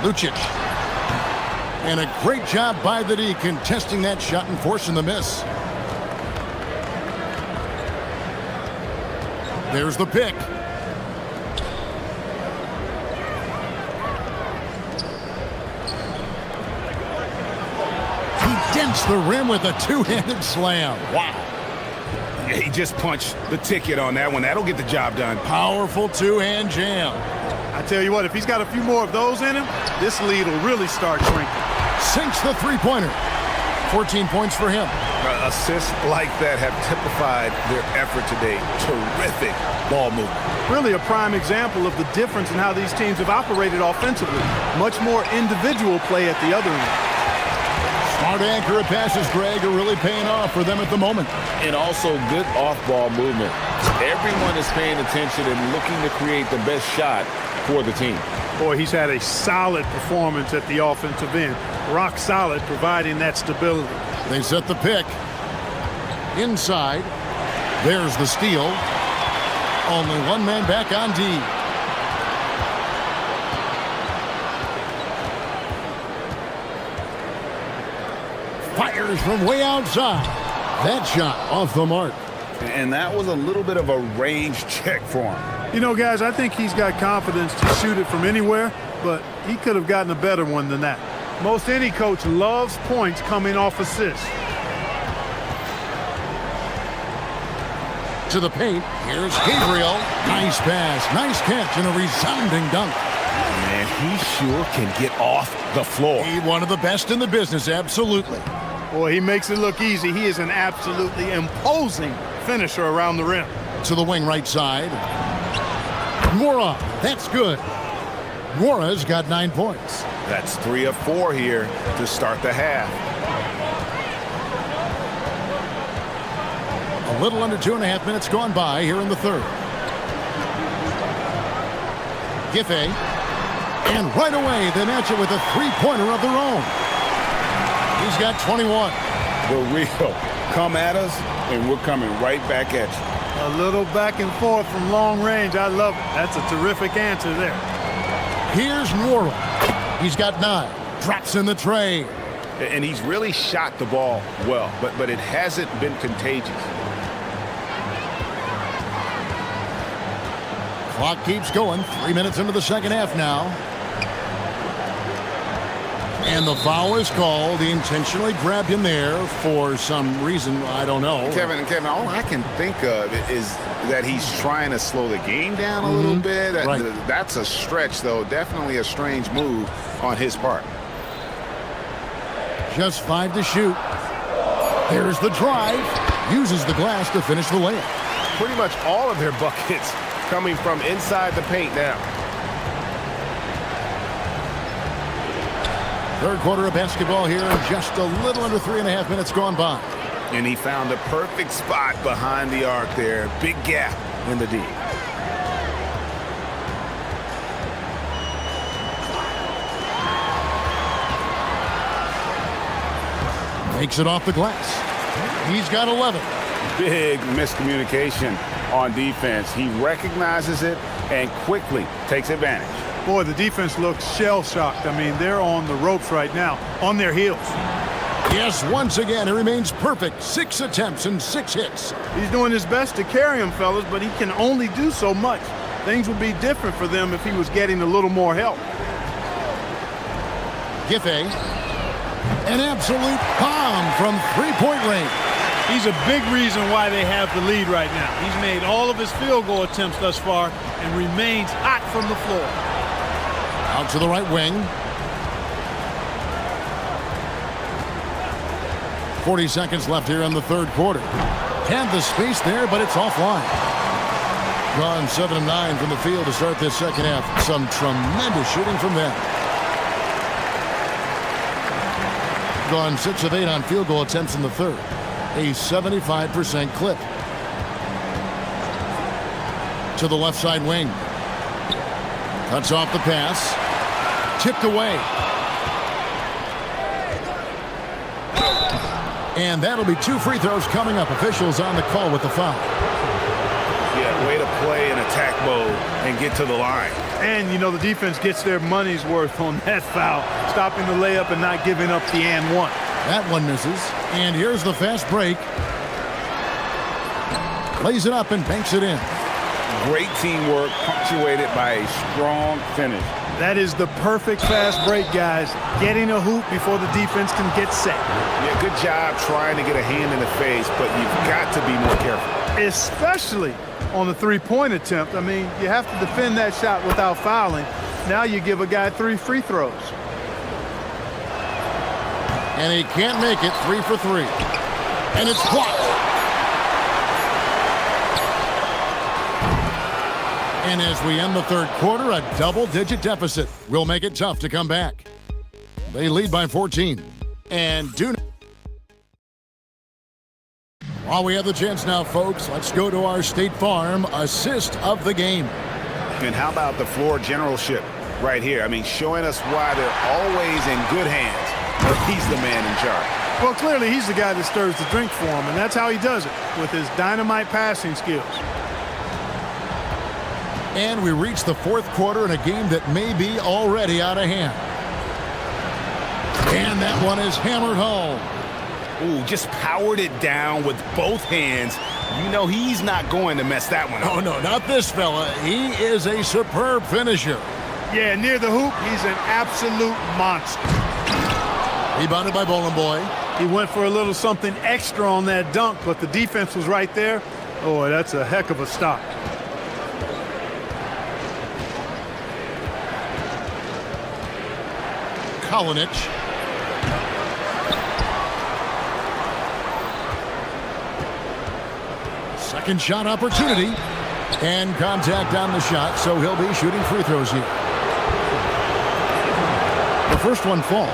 Lucic. And a great job by the D contesting that shot and forcing the miss. There's the pick. Dents the rim with a 2-handed slam. Wow. Yeah, he just punched the ticket on that one. That'll get the job done. Powerful 2-hand jam. I tell you what, if he's got a few more of those in him, this lead will really start shrinking. Sinks the 3-pointer. 14 points for him. Assists like that have typified their effort today. Terrific ball movement. Really a prime example of the difference in how these teams have operated offensively. Much more individual play at the other end. Smart accurate passes, Greg, are really paying off for them at the moment. And also good off-ball movement. Everyone is paying attention and looking to create the best shot for the team. Boy, he's had a solid performance at the offensive end. Rock solid, providing that stability. They set the pick. Inside. There's the steal. Only one man back on D. Fires from way outside. That shot off the mark. And that was a little bit of a range check for him. You know, guys, I think he's got confidence to shoot it from anywhere, but he could have gotten a better one than that. Most any coach loves points coming off assists. To the paint. Here's Gabriel. Nice pass. Nice catch and a resounding dunk. Man, he sure can get off the floor. He one of the best in the business, absolutely. Boy, he makes it look easy. He is an absolutely imposing finisher around the rim. To the wing right side. Mora. That's good. Mora's got 9 points. That's 3 of 4 here to start the half. A little under 2.5 minutes gone by here in the third. Giffey. And right away, they match it with a three-pointer of their own. He's got 21. The real come at us, and we're coming right back at you. A little back and forth from long range. I love it. That's a terrific answer there. Here's Nora. He's got 9. Drops in the tray. And he's really shot the ball well, but it hasn't been contagious. Clock keeps going. 3 minutes into the second half now. And the foul is called. He intentionally grabbed him there for some reason. I don't know. Kevin, all I can think of is that he's trying to slow the game down a little bit. Right. That's a stretch, though. Definitely a strange move on his part. Just 5 to shoot. There's the drive. Uses the glass to finish the layup. Pretty much all of their buckets coming from inside the paint now. Third quarter of basketball here, and just a little under 3.5 minutes gone by. And he found the perfect spot behind the arc there. Big gap in the D. Makes it off the glass. He's got 11. Big miscommunication on defense. He recognizes it and quickly takes advantage. Boy, the defense looks shell-shocked. I mean, they're on the ropes right now, on their heels. Yes, once again, he remains perfect. 6 attempts and 6 hits. He's doing his best to carry him, fellas, but he can only do so much. Things would be different for them if he was getting a little more help. Giffey. An absolute bomb from three-point range. He's a big reason why they have the lead right now. He's made all of his field goal attempts thus far and remains hot from the floor. Out to the right wing. 40 seconds left here in the third quarter. Had the space there, but it's offline. Gone 7 of 9 from the field to start this second half. Some tremendous shooting from them. Gone 6 of 8 on field goal attempts in the third. A 75% clip. To the left side wing. Cuts off the pass. Tipped away. And that'll be 2 free throws coming up. Officials on the call with the foul. Yeah, way to play in attack mode and get to the line. And, you know, the defense gets their money's worth on that foul, stopping the layup and not giving up the and one. That one misses. And here's the fast break. Lays it up and banks it in. Great teamwork punctuated by a strong finish. That is the perfect fast break, guys. Getting a hoop before the defense can get set. Yeah, good job trying to get a hand in the face, but you've got to be more careful. Especially on the three-point attempt. I mean, you have to defend that shot without fouling. Now you give a guy 3 free throws. And he can't make it. 3 for 3. And it's blocked. And as we end the third quarter, a double-digit deficit will make it tough to come back. They lead by 14. And do. While we have the chance now, folks, let's go to our State Farm assist of the game. And how about the floor generalship right here? I mean, showing us why they're always in good hands. But he's the man in charge. Well, clearly he's the guy that stirs the drink for him, and that's how he does it, with his dynamite passing skills. And we reach the fourth quarter in a game that may be already out of hand. And that one is hammered home. Ooh, just powered it down with both hands. You know he's not going to mess that one up. Oh, no, not this fella. He is a superb finisher. Yeah, near the hoop, he's an absolute monster. Rebounded by Bowling Boy. He went for a little something extra on that dunk, but the defense was right there. Oh, that's a heck of a stop. Kalinic. Second shot opportunity. And contact on the shot, so he'll be shooting free throws here. The first one falls.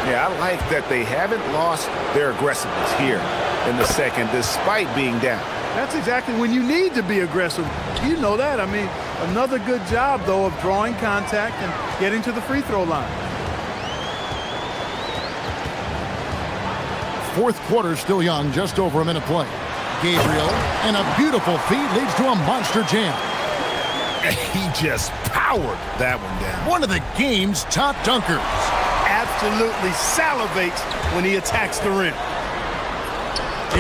Yeah, I like that they haven't lost their aggressiveness here in the second, despite being down. That's exactly when you need to be aggressive. You know that. I mean, another good job, though, of drawing contact and getting to the free throw line. Fourth quarter still young, just over a minute play. Gabriel, and a beautiful feed leads to a monster jam. He just powered that one down. One of the game's top dunkers. Absolutely salivates when he attacks the rim.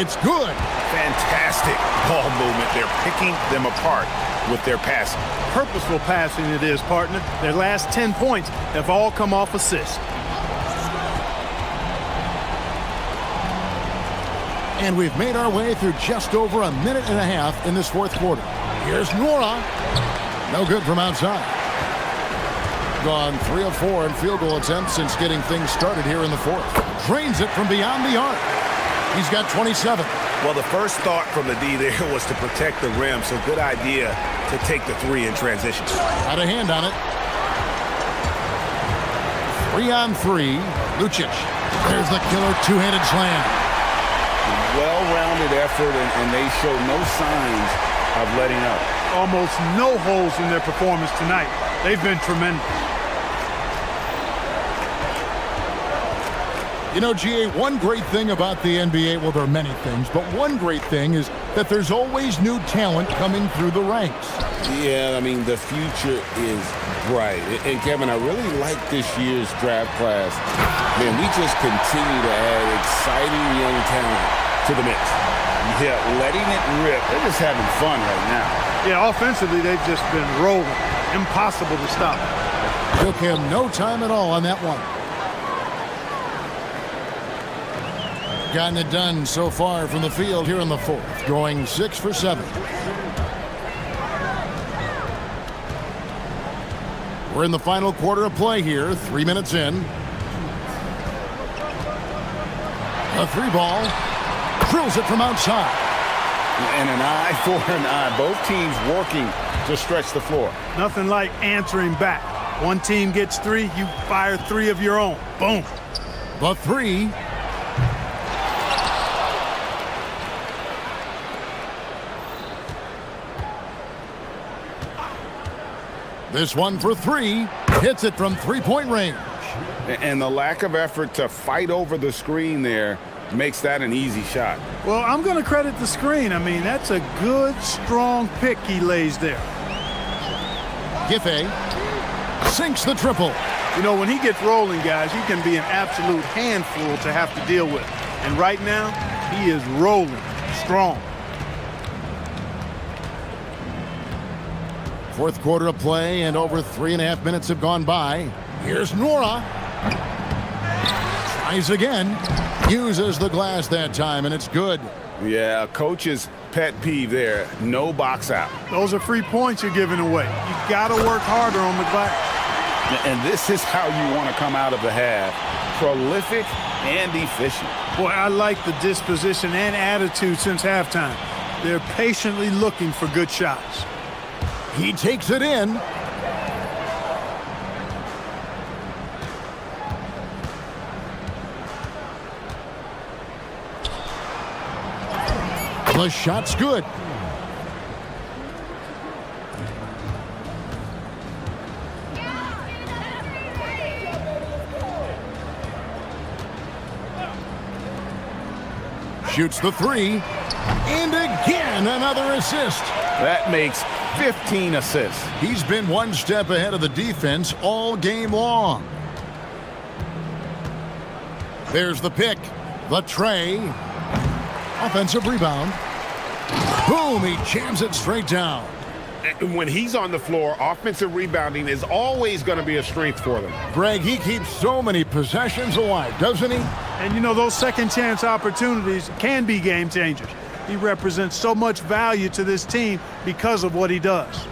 It's good. Fantastic ball movement. They're picking them apart with their passing. Purposeful passing it is, partner. Their last 10 points have all come off assists. And we've made our way through just over a minute and a half in this fourth quarter. Here's Nora. No good from outside. Gone 3 of 4 in field goal attempts since getting things started here in the fourth. Drains it from beyond the arc. He's got 27. Well, the first thought from the D there was to protect the rim, so good idea to take the 3 in transition. Got a hand on it. 3 on 3. Lucic. There's the killer two-handed slam. Well-rounded effort, and they show no signs of letting up. Almost no holes in their performance tonight. They've been tremendous. You know, GA, one great thing about the NBA, well, there are many things, but one great thing is that there's always new talent coming through the ranks. Yeah, I mean, the future is bright. And Kevin, I really like this year's draft class. Man, we just continue to add exciting young talent to the mix. Yeah, letting it rip. They're just having fun right now. Yeah, offensively, they've just been rolling. Impossible to stop. Took him no time at all on that one. Gotten it done so far from the field here in the fourth, going 6 for 7. We're in the final quarter of play here, 3 minutes in. A 3-ball. Drills it from outside. And an eye for an eye. Both teams working to stretch the floor. Nothing like answering back. One team gets 3, you fire 3 of your own. Boom. The 3. This one for 3. Hits it from 3-point range. And the lack of effort to fight over the screen there makes that an easy shot. Well, I'm going to credit the screen. I mean, that's a good, strong pick he lays there. Giffey sinks the triple. You know, when he gets rolling, guys, he can be an absolute handful to have to deal with. And right now, he is rolling strong. Fourth quarter of play, and over 3.5 minutes have gone by. Here's Nora. Tries again. Uses the glass that time, and it's good. Yeah, coach's pet peeve there. No box out. Those are free points you're giving away. You got to work harder on the glass. And this is how you want to come out of the half. Prolific and efficient. Boy, I like the disposition and attitude since halftime. They're patiently looking for good shots. He takes it in. The shot's good. Shoots the three. And again, another assist. That makes 15 assists. He's been one step ahead of the defense all game long. There's the pick. The tray. Offensive rebound. Boom, he jams it straight down. And when he's on the floor, offensive rebounding is always going to be a strength for them. Greg, he keeps so many possessions alive, doesn't he? And you know, those second chance opportunities can be game changers. He represents so much value to this team because of what he does.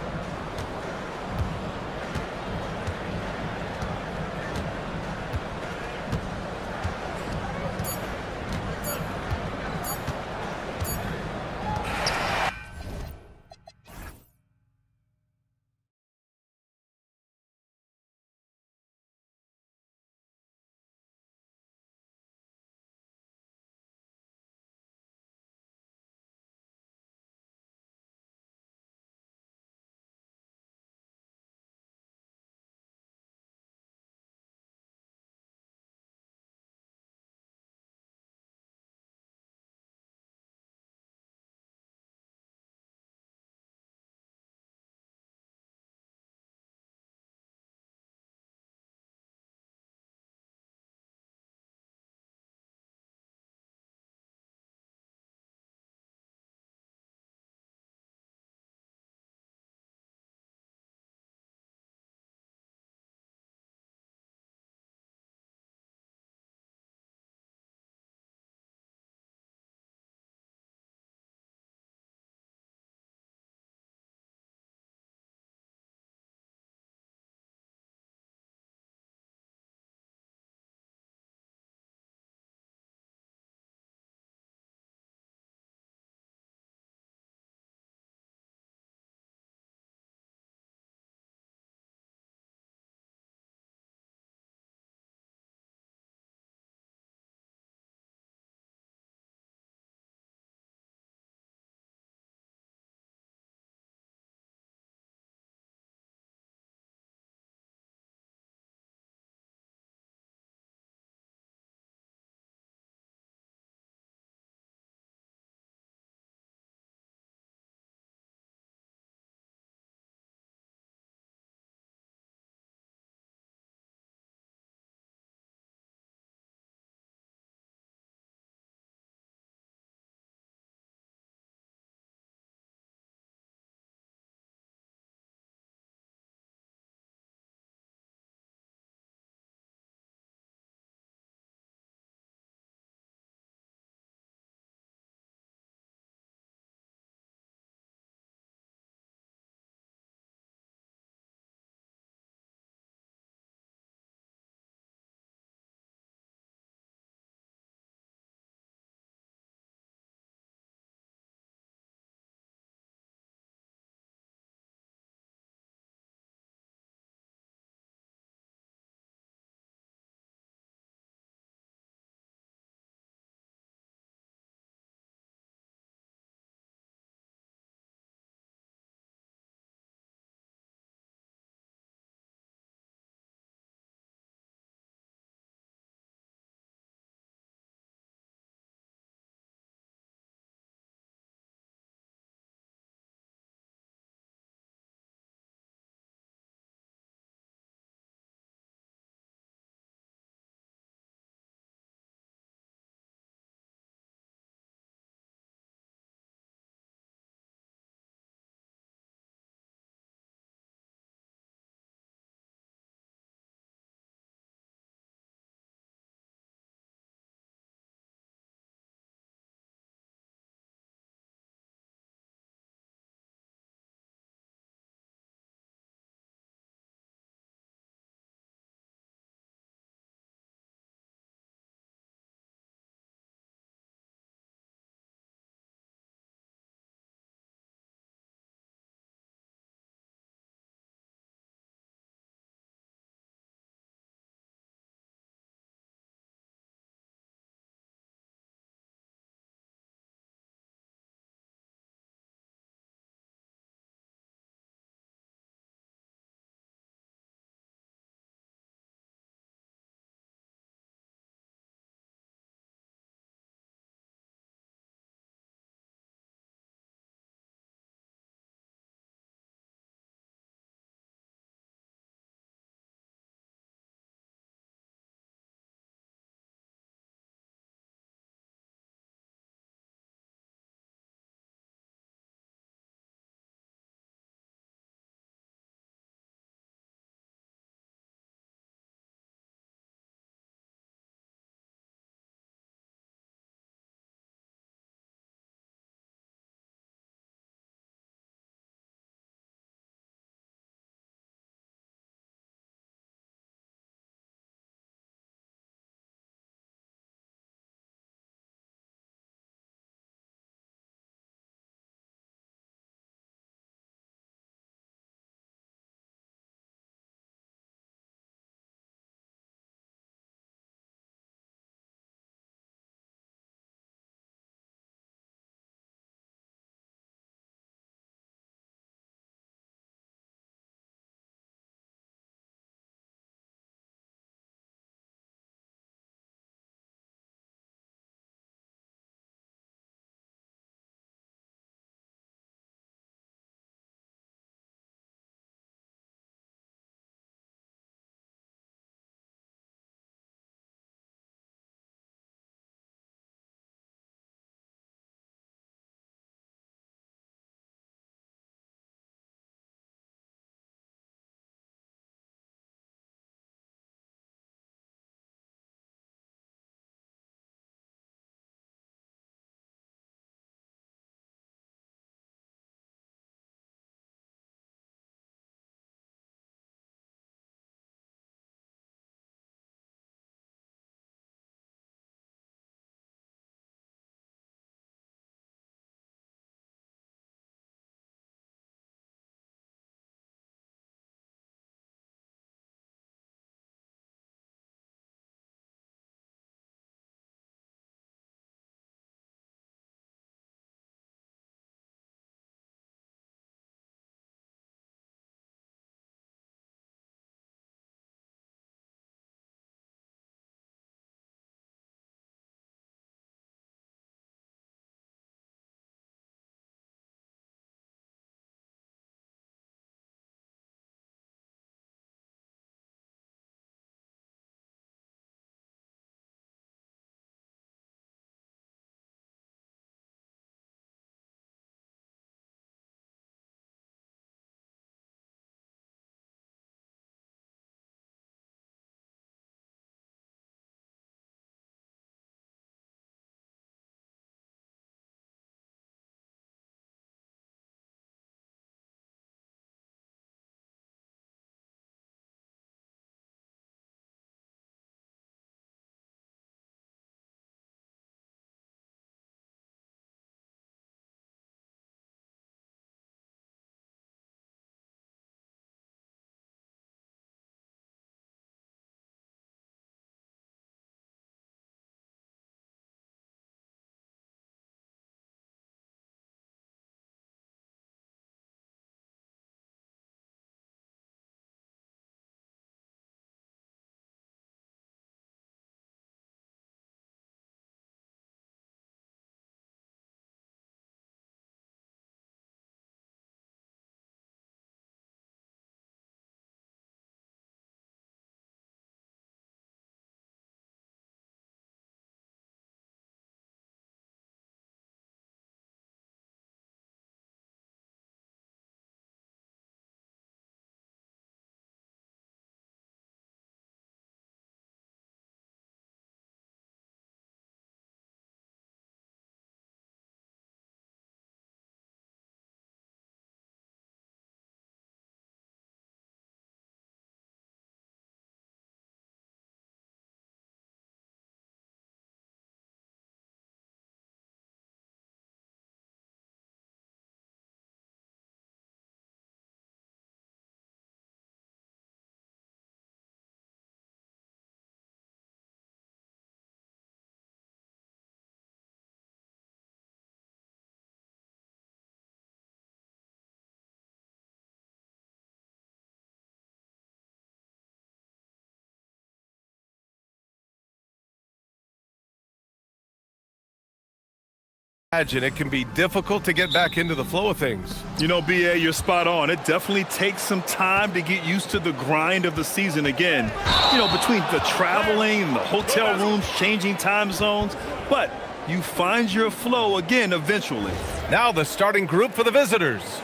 Imagine it can be difficult to get back into the flow of things. You know, BA, you're spot on. It definitely takes some time to get used to the grind of the season again. You know, between the traveling, the hotel rooms, changing time zones. But you find your flow again eventually. Now the starting group for the visitors.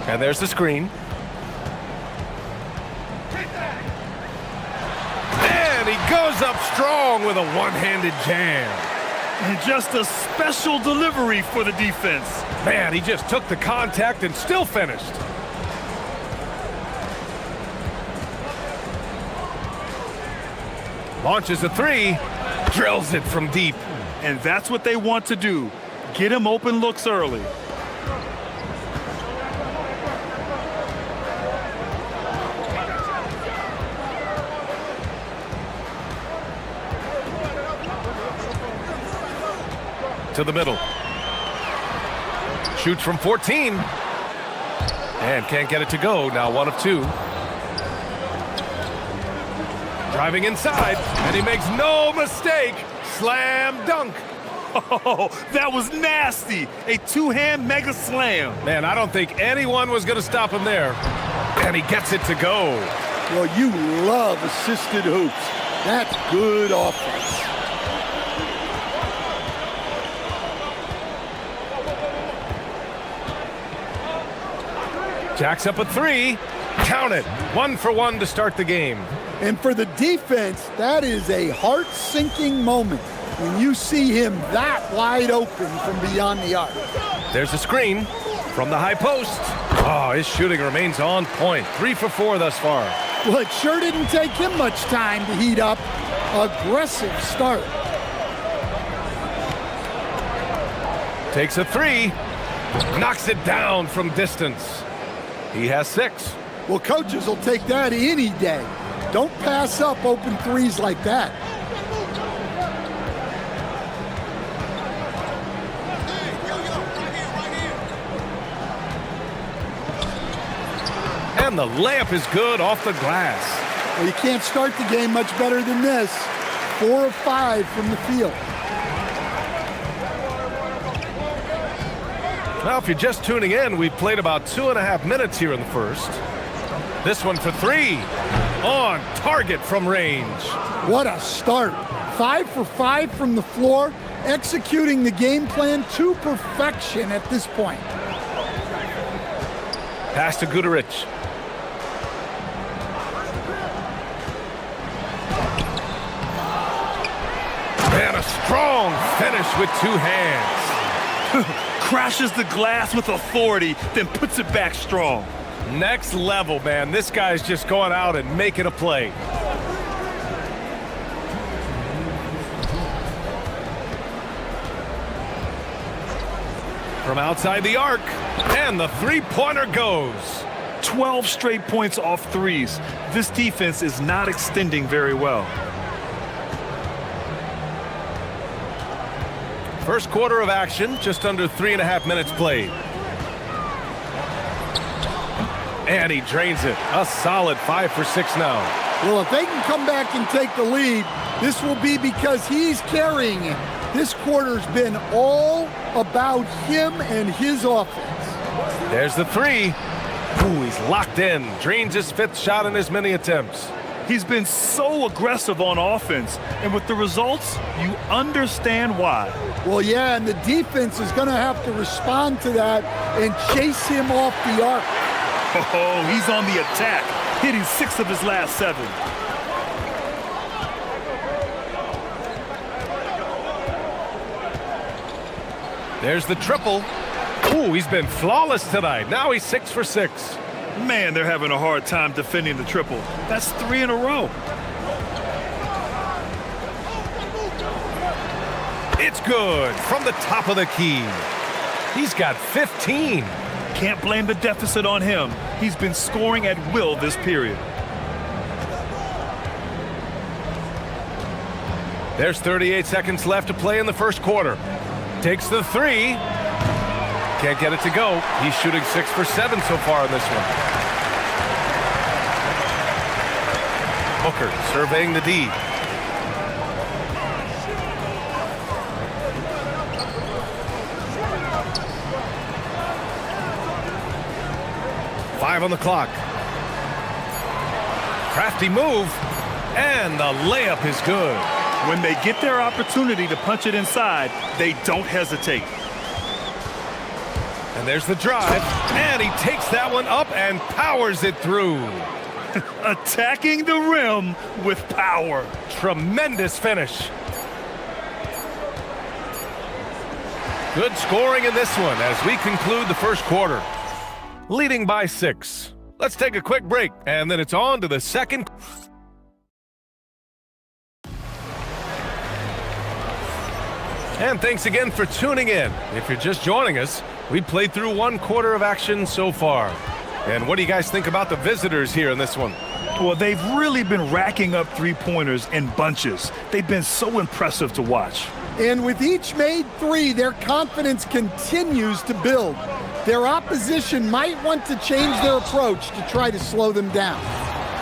And there's the screen. And he goes up strong with a one-handed jam. And just a special delivery for the defense. Man, he just took the contact and still finished. Launches a three, drills it from deep. And that's what they want to do. Get him open looks early. To the middle. Shoots from 14. And can't get it to go. Now 1 of 2. Driving inside, and he makes no mistake. Slam dunk. Oh, that was nasty. A two-hand mega slam. Man, I don't think anyone was going to stop him there. And he gets it to go. Well, you love assisted hoops. That's good offense. Jacks up a 3. Count it. 1 for 1 to start the game. And for the defense, that is a heart-sinking moment when you see him that wide open from beyond the arc. There's a screen from the high post. Oh, his shooting remains on point. 3 for 4 thus far. Well, it sure didn't take him much time to heat up. Aggressive start. Takes a 3. Knocks it down from distance. He has 6. Well, coaches will take that any day. Don't pass up open threes like that. And the layup is good off the glass. Well, you can't start the game much better than this. 4 of 5 from the field. Well, if you're just tuning in, we've played about 2.5 minutes here in the first. This one for 3. On target from range. What a start. 5 for 5 from the floor, executing the game plan to perfection at this point. Pass to Guterich. And a strong finish with 2 hands. Crashes the glass with authority, then puts it back strong. Next level, man. This guy's just going out and making a play. From outside the arc, and the three-pointer goes. 12 straight points off threes. This defense is not extending very well. First quarter of action, just under 3.5 minutes played. And he drains it. A solid 5 for 6 now. Well, if they can come back and take the lead, this will be because he's carrying it. This quarter's been all about him and his offense. There's the 3. Ooh, he's locked in. Drains his 5th shot in as many attempts. He's been so aggressive on offense, and with the results, you understand why. Well, yeah, and the defense is going to have to respond to that and chase him off the arc. Oh, he's on the attack, hitting 6 of his last 7. There's the triple. Ooh, he's been flawless tonight. Now he's 6 for 6. Man, they're having a hard time defending the triple. That's 3 in a row. It's good from the top of the key. He's got 15. Can't blame the deficit on him. He's been scoring at will this period. There's 38 seconds left to play in the first quarter. Takes the 3. Can't get it to go. He's shooting 6 for 7 so far in this one. Booker surveying the D. Five on the clock. Crafty move, and the layup is good. When they get their opportunity to punch it inside, they don't hesitate. And there's the drive, and he takes that one up and powers it through. Attacking the rim with power. Tremendous finish. Good scoring in this one as we conclude the first quarter. Leading by 6. Let's take a quick break, and then it's on to the second. And thanks again for tuning in. If you're just joining us, we played through one quarter of action so far. And what do you guys think about the visitors here in this one? Well, they've really been racking up three-pointers in bunches. They've been so impressive to watch. And with each made three, their confidence continues to build. Their opposition might want to change their approach to try to slow them down.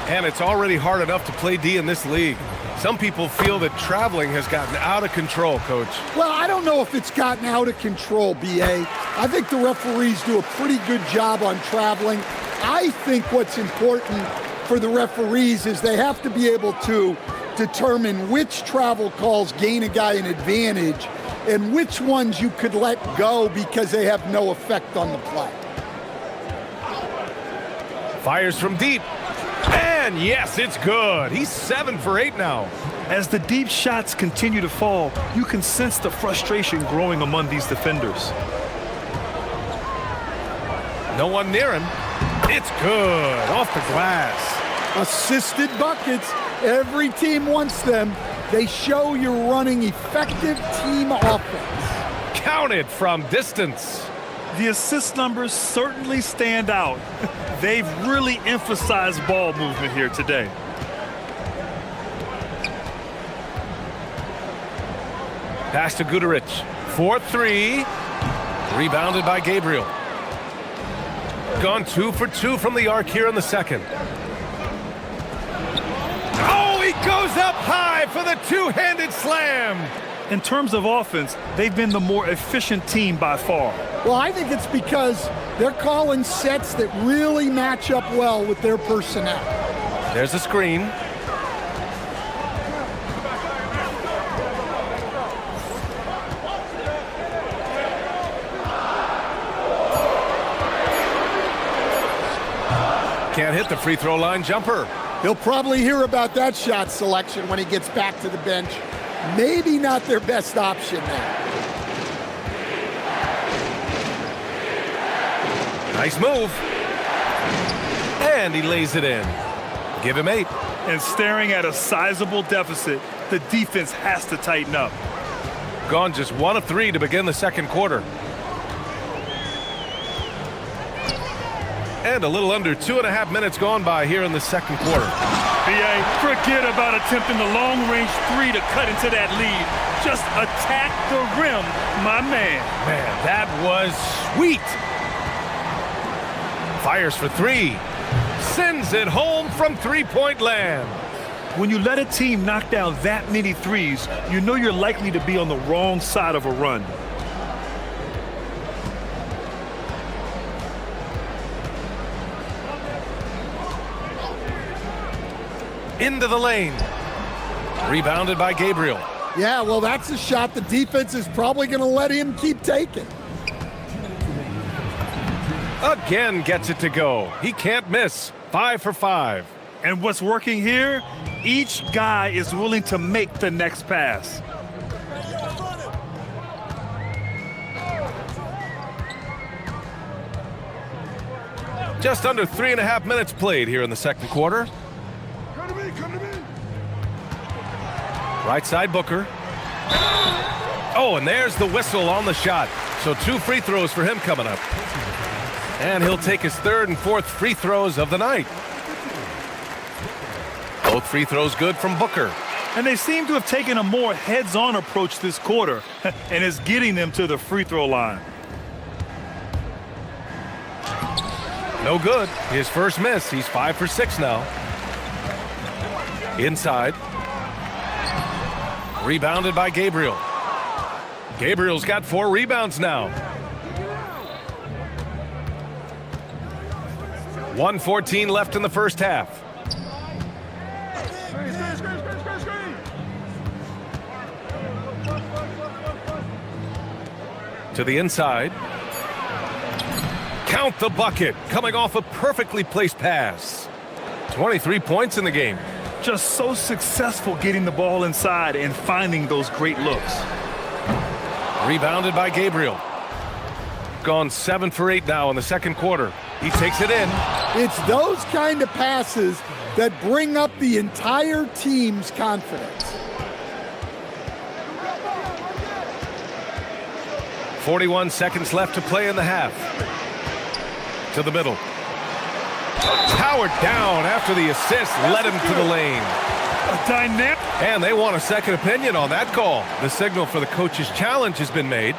And it's already hard enough to play D in this league. Some people feel that traveling has gotten out of control, Coach. Well, I don't know if it's gotten out of control, B.A. I think the referees do a pretty good job on traveling. I think what's important for the referees is they have to be able to determine which travel calls gain a guy an advantage and which ones you could let go because they have no effect on the play. Fires from deep. And yes, it's good. He's 7 for 8 now. As the deep shots continue to fall, you can sense the frustration growing among these defenders. No one near him. It's good. Off the glass. Assisted buckets. Every team wants them. They show you're running effective team offense. Counted from distance. The assist numbers certainly stand out. They've really emphasized ball movement here today. Pass to Guduric. 4-3. Rebounded by Gabriel. Gone 2 for 2 from the arc here in the second. Oh, he goes up high for the two-handed slam. In terms of offense, they've been the more efficient team by far. Well, I think it's because they're calling sets that really match up well with their personnel. There's a screen. Can't hit the free throw line jumper. He'll probably hear about that shot selection when he gets back to the bench. Maybe not their best option there. Nice move. And he lays it in. Give him 8. And staring at a sizable deficit, the defense has to tighten up. Gone just 1 of 3 to begin the second quarter. And a little under 2.5 minutes gone by here in the second quarter. B.A., forget about attempting the long-range 3 to cut into that lead. Just attack the rim, my man. Man, that was sweet. Fires for 3. Sends it home from three-point land. When you let a team knock down that many threes, you know you're likely to be on the wrong side of a run. Into the lane. Rebounded by Gabriel. Yeah, well, that's a shot the defense is probably going to let him keep taking. Again gets it to go. He can't miss. 5 for 5. And what's working here? Each guy is willing to make the next pass. Just under 3.5 minutes played here in the second quarter. Right side Booker. Oh, and there's the whistle on the shot. So 2 free throws for him coming up. And he'll take his 3rd and 4th free throws of the night. Both free throws good from Booker. And they seem to have taken a more heads-on approach this quarter, and is getting them to the free throw line. No good. His first miss. He's 5 for 6 now. Inside. Rebounded by Gabriel. Gabriel's got 4 rebounds now. 1:14 left in the first half. To the inside. Count the bucket, coming off a perfectly placed pass. 23 points in the game. Just so successful getting the ball inside and finding those great looks. Rebounded by Gabriel. Gone 7 for 8 now in the second quarter. He takes it in. It's those kind of passes that bring up the entire team's confidence. 41 seconds left to play in the half. To the middle. Powered down after the assist led him to the lane. A dynamic. And they want a second opinion on that call. The signal for the coach's challenge has been made.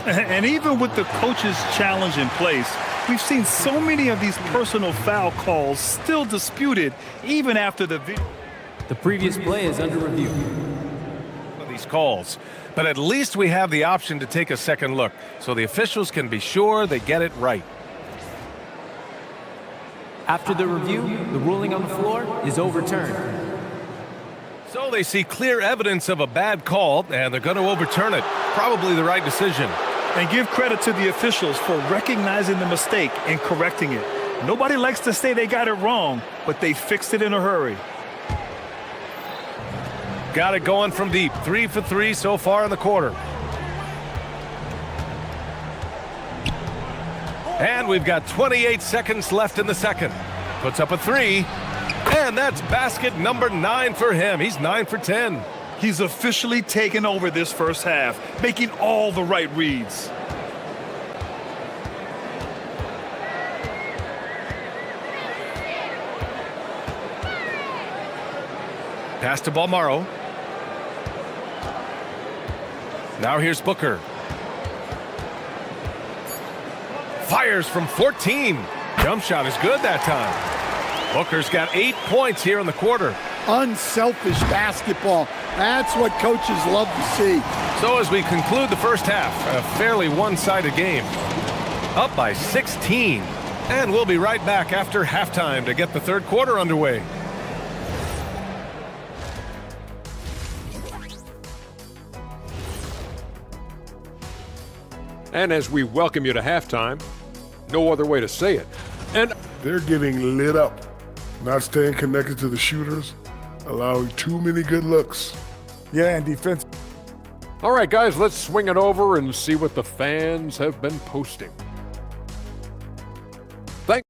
And even with the coach's challenge in place, we've seen so many of these personal foul calls still disputed even after the video. The previous play is under review. These calls, but at least we have the option to take a second look so the officials can be sure they get it right. After the review, the ruling on the floor is overturned. So they see clear evidence of a bad call and they're going to overturn it. Probably the right decision. And give credit to the officials for recognizing the mistake and correcting it. Nobody likes to say they got it wrong, but they fixed it in a hurry. Got it going from deep. 3 for 3 so far in the quarter. And we've got 28 seconds left in the second. Puts up a 3. And that's basket number 9 for him. He's 9 for 10. He's officially taken over this first half, making all the right reads. Pass to Balmaro. Now here's Booker. Fires from 14. Jump shot is good that time. Booker's got 8 points here in the quarter. Unselfish basketball. That's what coaches love to see. So as we conclude the first half, a fairly one-sided game. Up by 16. And we'll be right back after halftime to get the third quarter underway. And as we welcome you to halftime, no other way to say it. And they're getting lit up, not staying connected to the shooters, allowing too many good looks. Yeah, and defense. All right, guys, let's swing it over and see what the fans have been posting. Thank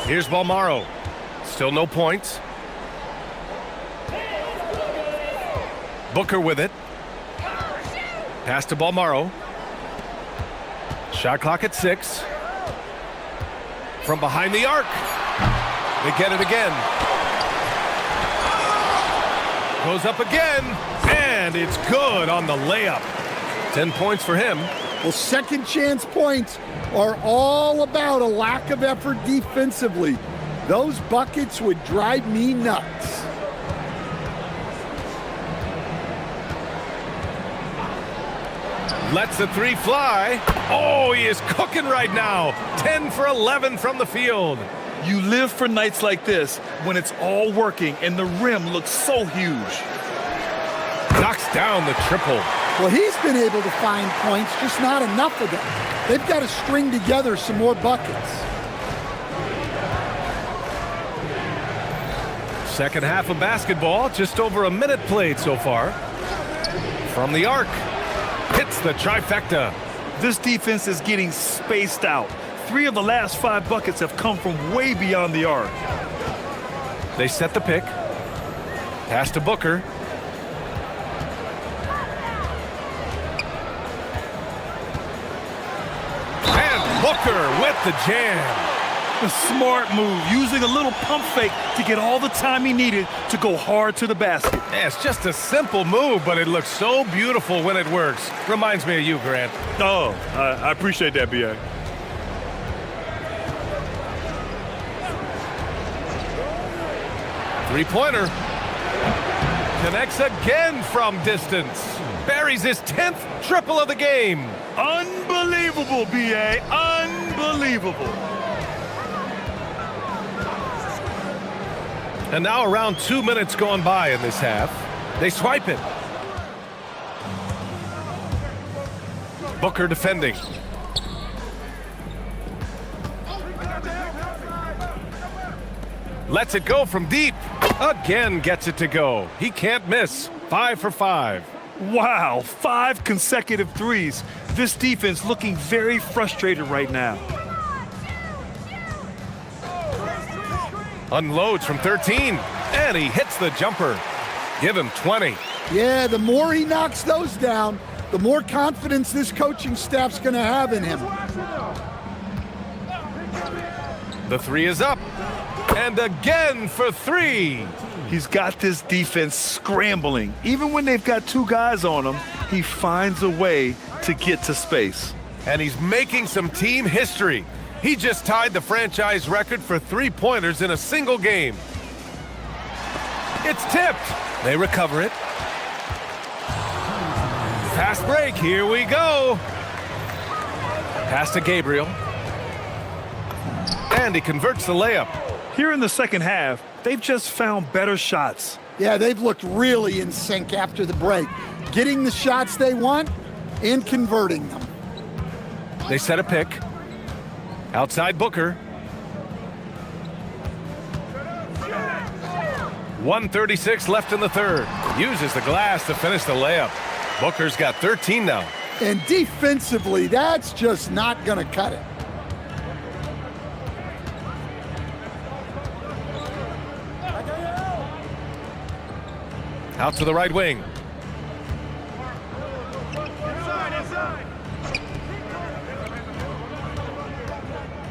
Here's Balmaro. Still no points. Booker with it. Pass to Balmaro. Shot clock at 6. From behind the arc. They get it again. Goes up again. And it's good on the layup. 10 points for him. Well, second chance points are all about a lack of effort defensively. Those buckets would drive me nuts. Lets the three fly. Oh, he is cooking right now. 10 for 11 from the field. You live for nights like this when it's all working and the rim looks so huge. Knocks down the triple. Well, he's been able to find points, just not enough of them. They've got to string together some more buckets. Second half of basketball, just over a minute played so far. From the arc, hits the trifecta. This defense is getting spaced out. 3 of the last 5 buckets have come from way beyond the arc. They set the pick. Pass to Booker. And Booker with the jam. A smart move, using a little pump fake to get all the time he needed to go hard to the basket. Yeah, it's just a simple move, but it looks so beautiful when it works. Reminds me of you, Grant. Oh, I appreciate that, B.A. Three-pointer. Connects again from distance. Buries his 10th triple of the game. Unbelievable, B.A. Unbelievable. And now around 2 minutes gone by in this half. They swipe it. Booker defending. Lets it go from deep. Again gets it to go. He can't miss. 5 for 5. Wow, 5 consecutive threes. This defense looking very frustrated right now. Unloads from 13, and he hits the jumper. Give him 20. Yeah, the more he knocks those down, the more confidence this coaching staff's going to have in him. The three is up, and again for 3. He's got this defense scrambling. Even when they've got 2 guys on him, he finds a way to get to space. And he's making some team history. He just tied the franchise record for 3-pointers in a single game. It's tipped. They recover it. Fast break. Here we go. Pass to Gabriel. And he converts the layup. Here in the second half, they've just found better shots. Yeah, they've looked really in sync after the break. Getting the shots they want and converting them. They set a pick. Outside Booker. 1:36 left in the third. Uses the glass to finish the layup. Booker's got 13 now. And defensively, that's just not going to cut it. Out to the right wing.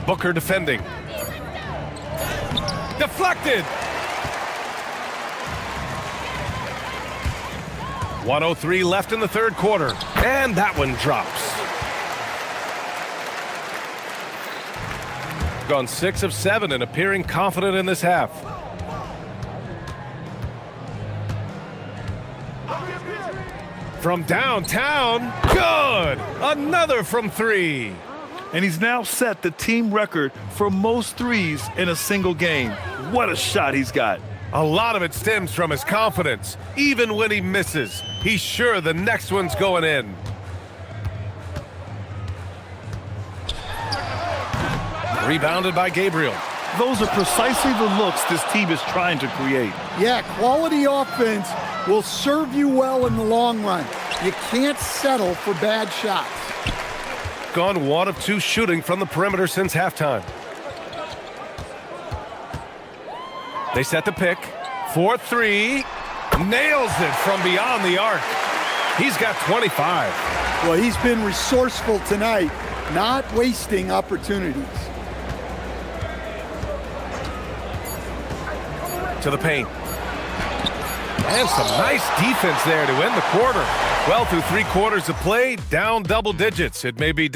Booker defending. Deflected. 1:03 left in the third quarter. And that one drops. Gone 6 of 7 and appearing confident in this half. From downtown, good! Another from 3. And he's now set the team record for most threes in a single game. What a shot he's got. A lot of it stems from his confidence. Even when he misses, he's sure the next one's going in. Rebounded by Gabriel. Those are precisely the looks this team is trying to create. Yeah, quality offense will serve you well in the long run. You can't settle for bad shots. Gone 1 of 2 shooting from the perimeter since halftime. They set the pick. 4-3. Nails it from beyond the arc. He's got 25. Well, he's been resourceful tonight, not wasting opportunities. To the paint. And some nice defense there to end the quarter. Well, through 3 quarters of play, down double digits. It may be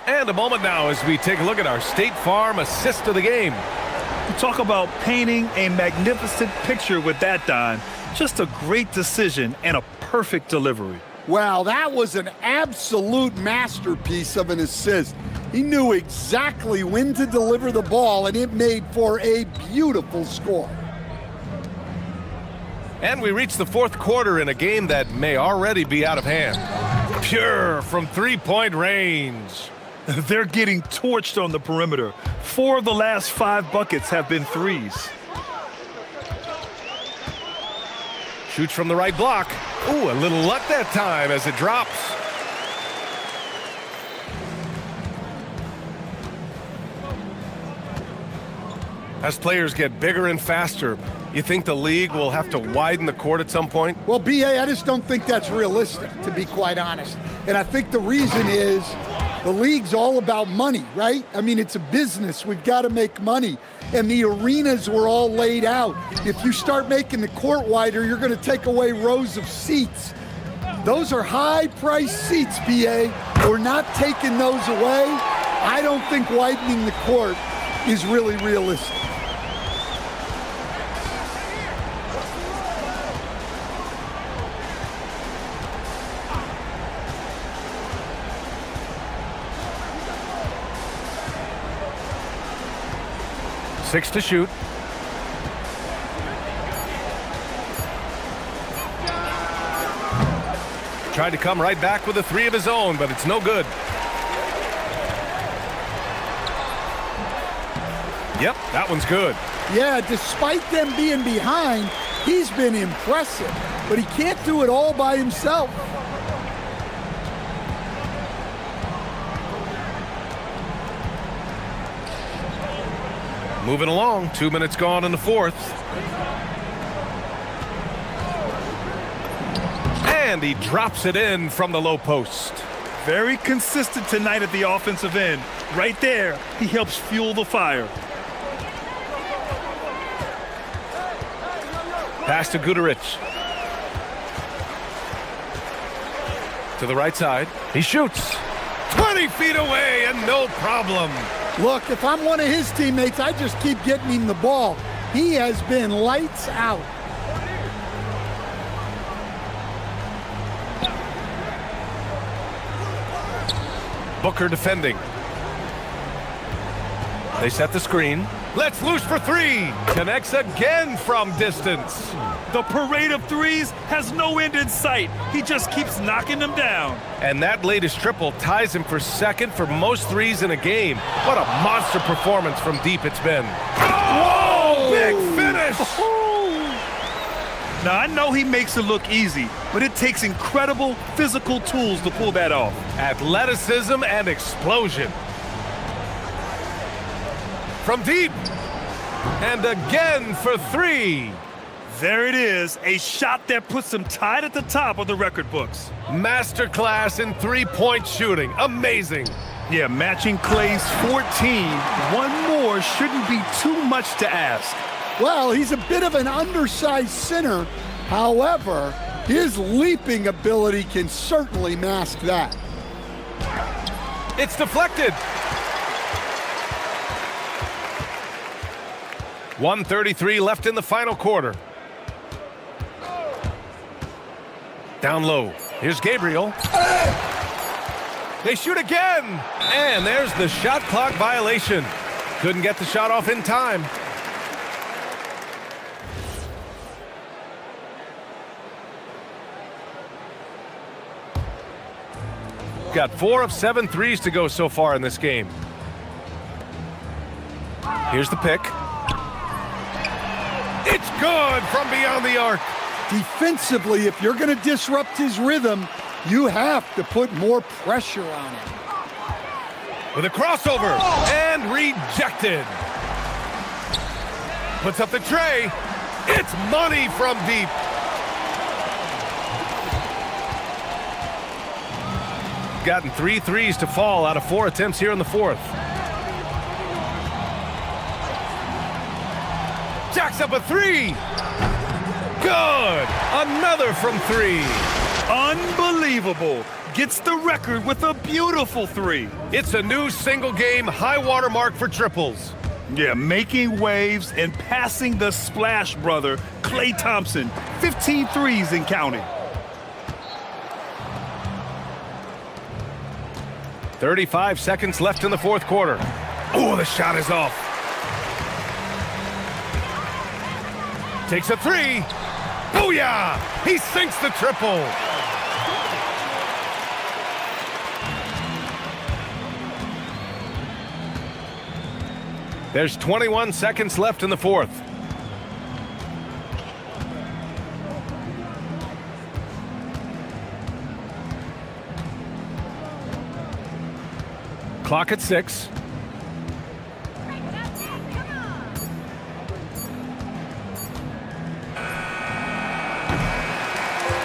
And a moment now as we take a look at our State Farm assist of the game. You talk about painting a magnificent picture with that, Don. Just a great decision and a perfect delivery. Wow, that was an absolute masterpiece of an assist. He knew exactly when to deliver the ball, and it made for a beautiful score. And we reach the fourth quarter in a game that may already be out of hand. Pure from three-point range. They're getting torched on the perimeter. 4 of the last 5 buckets have been threes. Shoots from the right block. Ooh, a little luck that time as it drops. As players get bigger and faster, you think the league will have to widen the court at some point? Well, B.A., I just don't think that's realistic, to be quite honest. And I think the reason is the league's all about money, right? I mean, it's a business. We've got to make money. And the arenas were all laid out. If you start making the court wider, you're going to take away rows of seats. Those are high-priced seats, B.A. We're not taking those away. I don't think widening the court is really realistic. Six to shoot. Tried to come right back with a 3 of his own, but it's no good. Yep, that one's good. Yeah, despite them being behind, he's been impressive, but he can't do it all by himself. Moving along, 2 minutes gone in the fourth. And he drops it in from the low post. Very consistent tonight at the offensive end. Right there, he helps fuel the fire. Pass to Guduric. To the right side. He shoots. 20 feet away and no problem. Look, if I'm one of his teammates, I just keep getting him the ball. He has been lights out. Booker defending. They set the screen. Let's loose for 3. Connects again from distance. The parade of threes has no end in sight. He just keeps knocking them down. And that latest triple ties him for second for most threes in a game. What a monster performance from deep it's been. Whoa! Big finish! Now, I know he makes it look easy, but it takes incredible physical tools to pull that off. Athleticism and explosion. From deep. And again for 3. There it is, a shot that puts him tied at the top of the record books. Masterclass in three-point shooting. Amazing. Yeah, matching Clay's 14. One more shouldn't be too much to ask. Well, he's a bit of an undersized center. However, his leaping ability can certainly mask that. It's deflected. 1:33 left in the final quarter. Down low. Here's Gabriel. They shoot again. And there's the shot clock violation. Couldn't get the shot off in time. Got 4 of 7 threes to go so far in this game. Here's the pick. It's good from beyond the arc. Defensively, if you're going to disrupt his rhythm, you have to put more pressure on him. With a crossover and rejected. Puts up the tray. It's money from deep. Gotten 3 threes to fall out of 4 attempts here in the fourth. Jacks up a 3. Good. Another from 3. Unbelievable. Gets the record with a beautiful 3. It's a new single-game high water mark for triples. Yeah, making waves and passing the splash brother, Klay Thompson. 15 threes and counting. 35 seconds left in the fourth quarter. Oh, the shot is off. Takes a three. Booyah! He sinks the triple. There's 21 seconds left in the fourth. Clock at 6.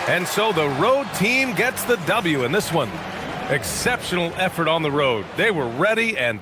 And so the road team gets the W in this one. Exceptional effort on the road. They were ready and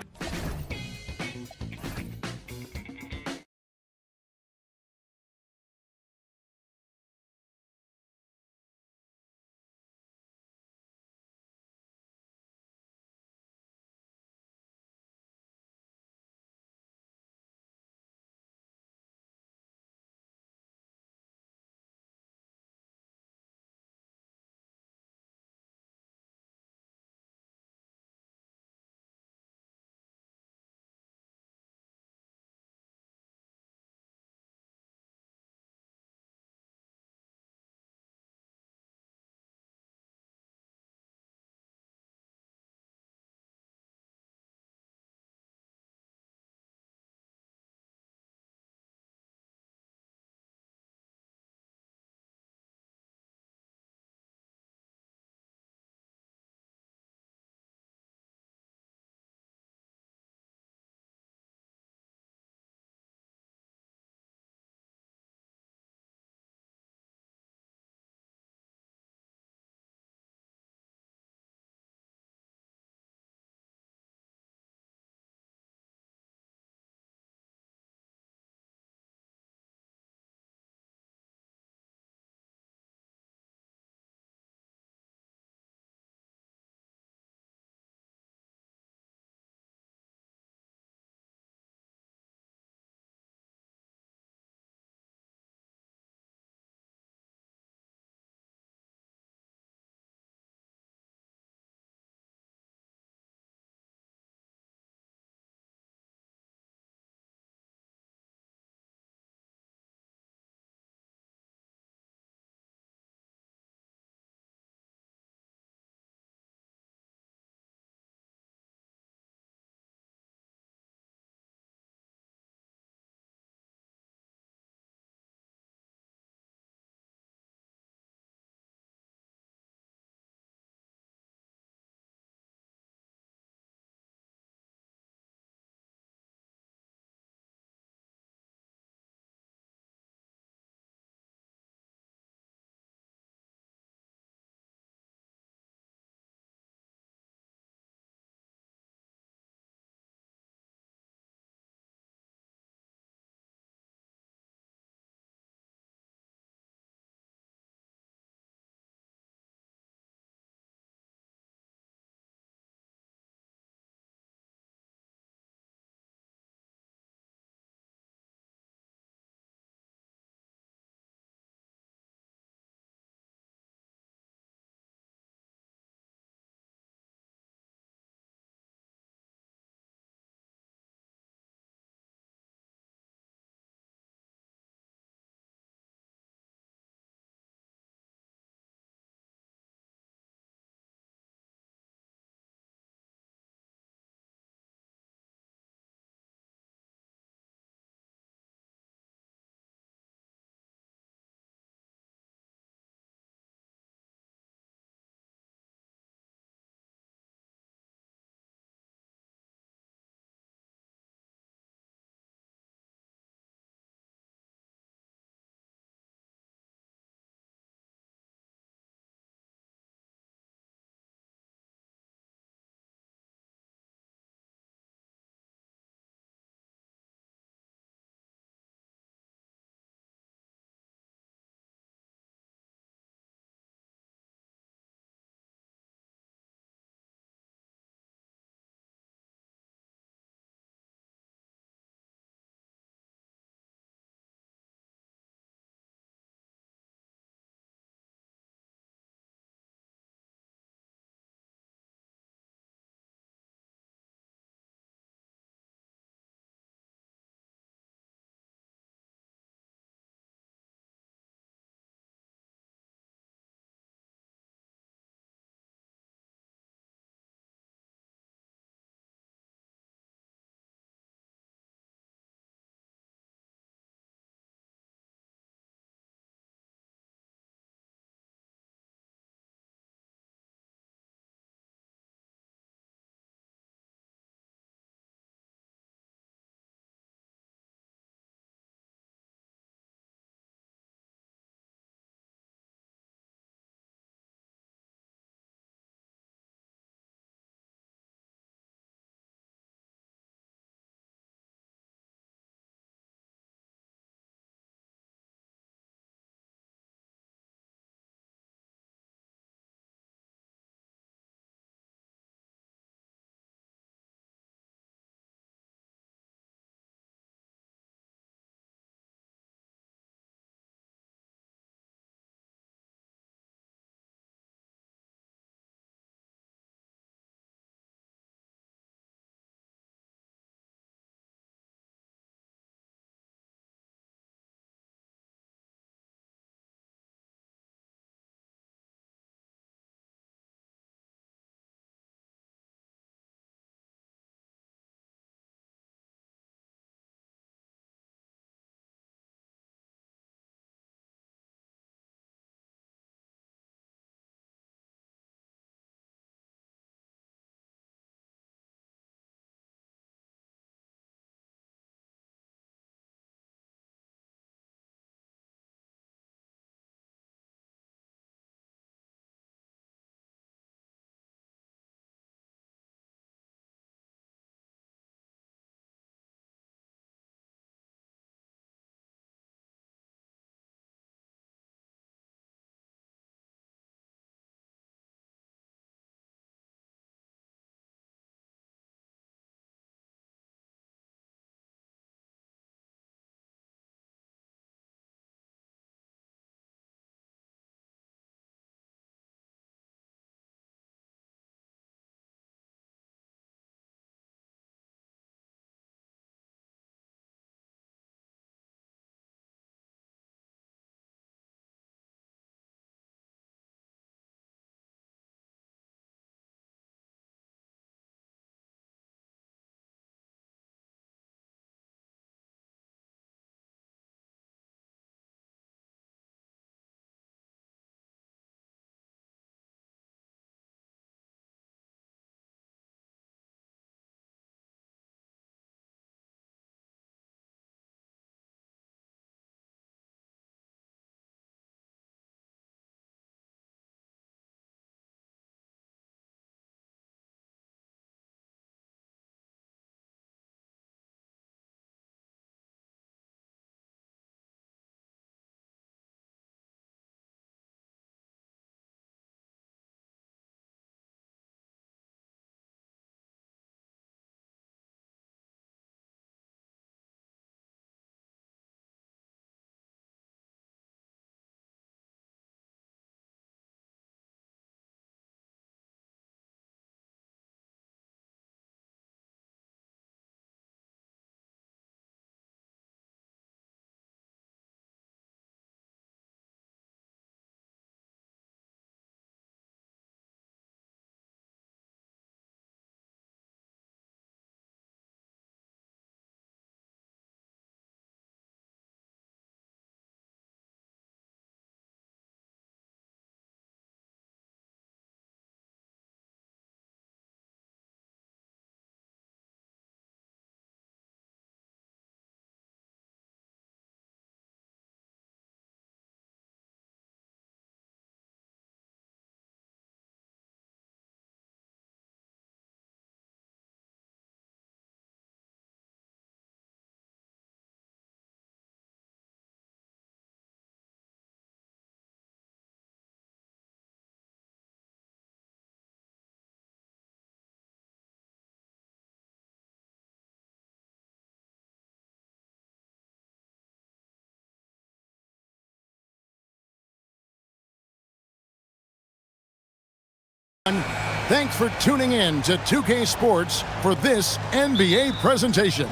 Thanks for tuning in to 2K Sports for this NBA presentation.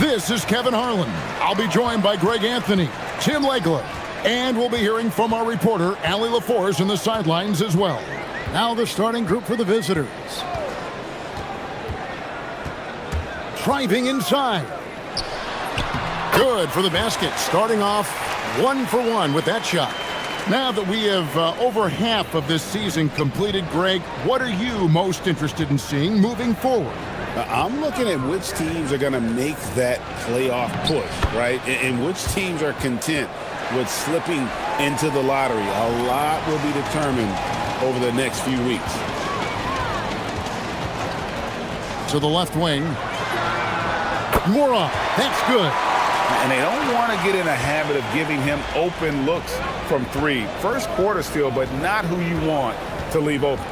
This is Kevin Harlan. I'll be joined by Greg Anthony, Tim Legler, and we'll be hearing from our reporter, Allie LaForce, in the sidelines as well. Now the starting group for the visitors. Driving inside. Good for the basket. Starting off 1 for 1 with that shot. Now that we have over half of this season completed, Greg, what are you most interested in seeing moving forward? I'm looking at which teams are going to make that playoff push, right? And which teams are content with slipping into the lottery. A lot will be determined over the next few weeks. To the left wing. Mora, that's good. And they don't want to get in a habit of giving him open looks from three. First quarter still, but not who you want to leave open.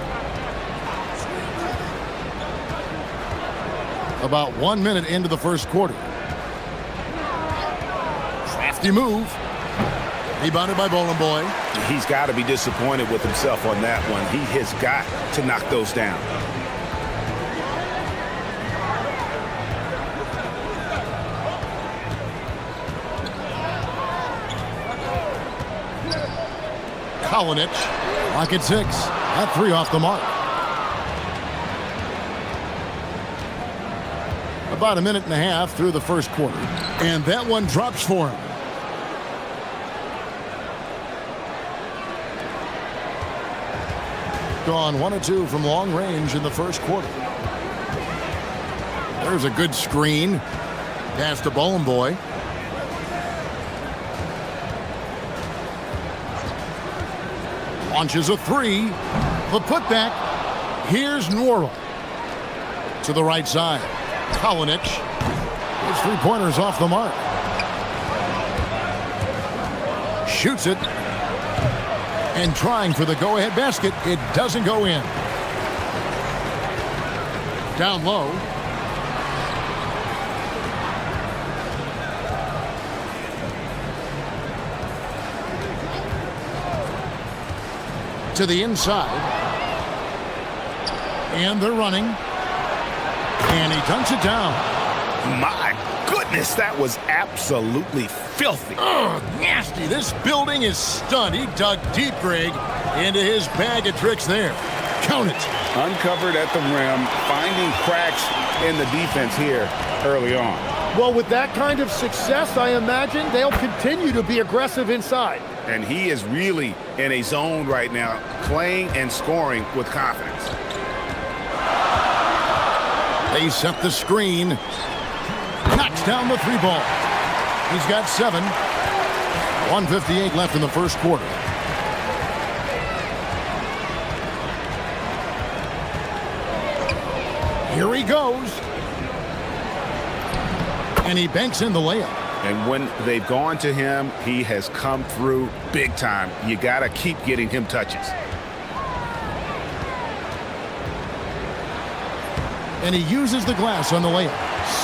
About 1 minute into the first quarter. Crafty move. Rebounded by Bowling Boy. He's got to be disappointed with himself on that one. He has got to knock those down. Kalinic, pocket 6. That 3 off the mark. About a minute and a half through the first quarter. And that one drops for him. Gone 1 of 2 from long range in the first quarter. There's a good screen. Pass to Bowling Boy. Launches a 3. The putback. Here's Nora. To the right side. Kalinic. His 3-pointers off the mark. Shoots it. And trying for the go-ahead basket. It doesn't go in. Down low. To the inside. And they're running. And he dunks it down. My goodness, that was absolutely filthy. Oh, nasty. This building is stunned. He dug deep, Greg, into his bag of tricks there. Count it. Uncovered at the rim, finding cracks in the defense here early on. Well, with that kind of success, I imagine they'll continue to be aggressive inside. And he is really in a zone right now, playing and scoring with confidence. They set the screen. Knocks down the 3 ball. He's got 7. 1:58 left in the first quarter. Here he goes. And he banks in the layup. And when they've gone to him, he has come through big time. You got to keep getting him touches. And he uses the glass on the layup.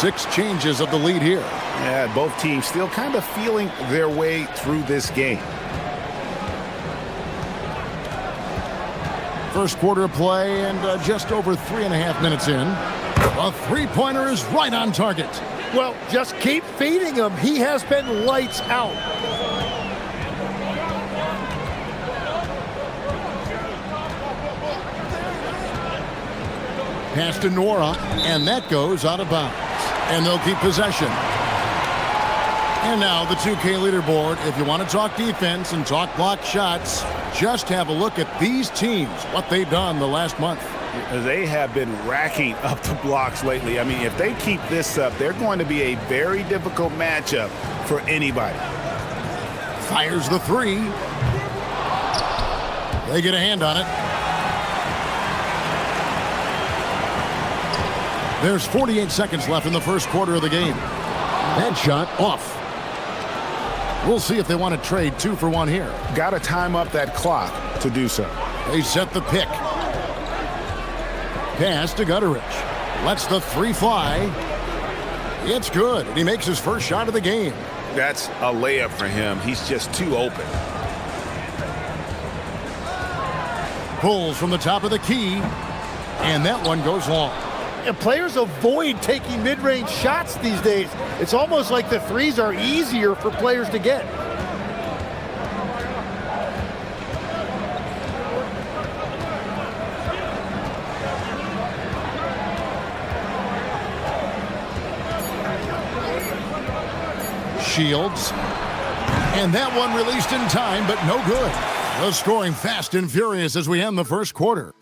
6 changes of the lead here. Yeah, both teams still kind of feeling their way through this game. First quarter of play and just over 3.5 minutes in. A 3-pointer is right on target. Well, just keep feeding him. He has been lights out. Pass to Nora, and that goes out of bounds. And they'll keep possession. And now the 2K leaderboard. If you want to talk defense and talk block shots, just have a look at these teams, what they've done the last month. They have been racking up the blocks lately. I mean, if they keep this up, they're going to be a very difficult matchup for anybody. Fires the 3. They get a hand on it. There's 48 seconds left in the first quarter of the game. That shot off. We'll see if they want to trade 2 for 1 here. Got to time up that clock to do so. They set the pick. Pass to Gutteridge. Lets the 3 fly. It's good, and he makes his first shot of the game. That's a layup for him. He's just too open. Pulls from the top of the key, and that one goes long. And players avoid taking mid-range shots these days. It's almost like the threes are easier for players to get. Shields. And that one released in time, but no good. The scoring fast and furious as we end the first quarter.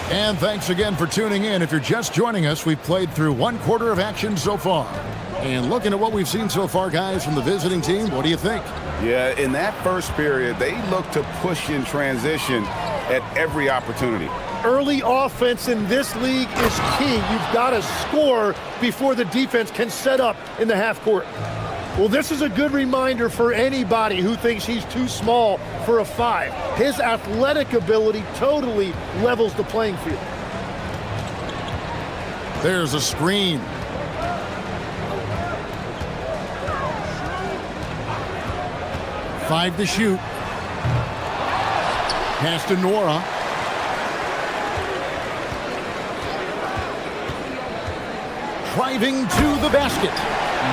And thanks again for tuning in. If you're just joining us, we've played through one quarter of action so far. And looking at what we've seen so far, guys, from the visiting team, what do you think? Yeah, in that first period, they looked to push in transition at every opportunity. Early offense in this league is key. You've got to score before the defense can set up in the half court. Well, this is a good reminder for anybody who thinks he's too small for a 5. His athletic ability totally levels the playing field. There's a screen. Five to shoot. Pass to Nora. Driving to the basket.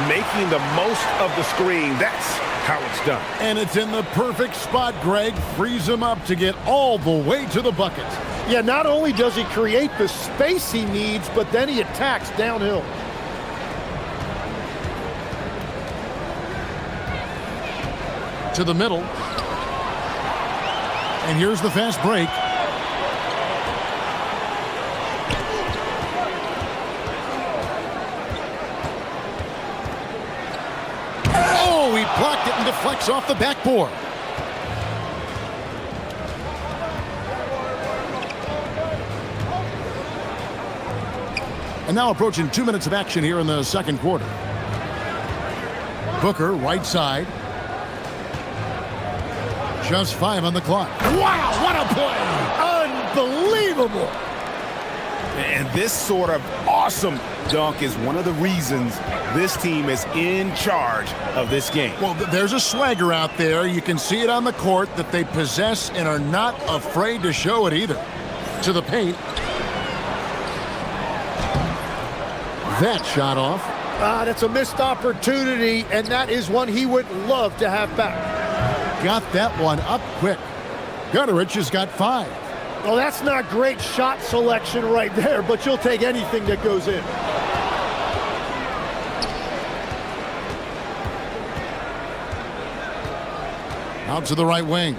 Making the most of the screen. That's how it's done. And it's in the perfect spot, Greg. Frees him up to get all the way to the bucket. Yeah, not only does he create the space he needs, but then he attacks downhill. To the middle. And here's the fast break. Oh, he blocked it and deflects off the backboard. And now approaching 2 minutes of action here in the second quarter. Booker, right side. Just 5 on the clock. Wow, what a play! Unbelievable! And this sort of awesome dunk is one of the reasons this team is in charge of this game. Well, there's a swagger out there. You can see it on the court that they possess and are not afraid to show it either. To the paint. That shot off. That's a missed opportunity, and that is one he would love to have back. Got that one up quick. Gutterich has got 5. Well, that's not great shot selection right there, but you'll take anything that goes in. Out to the right wing.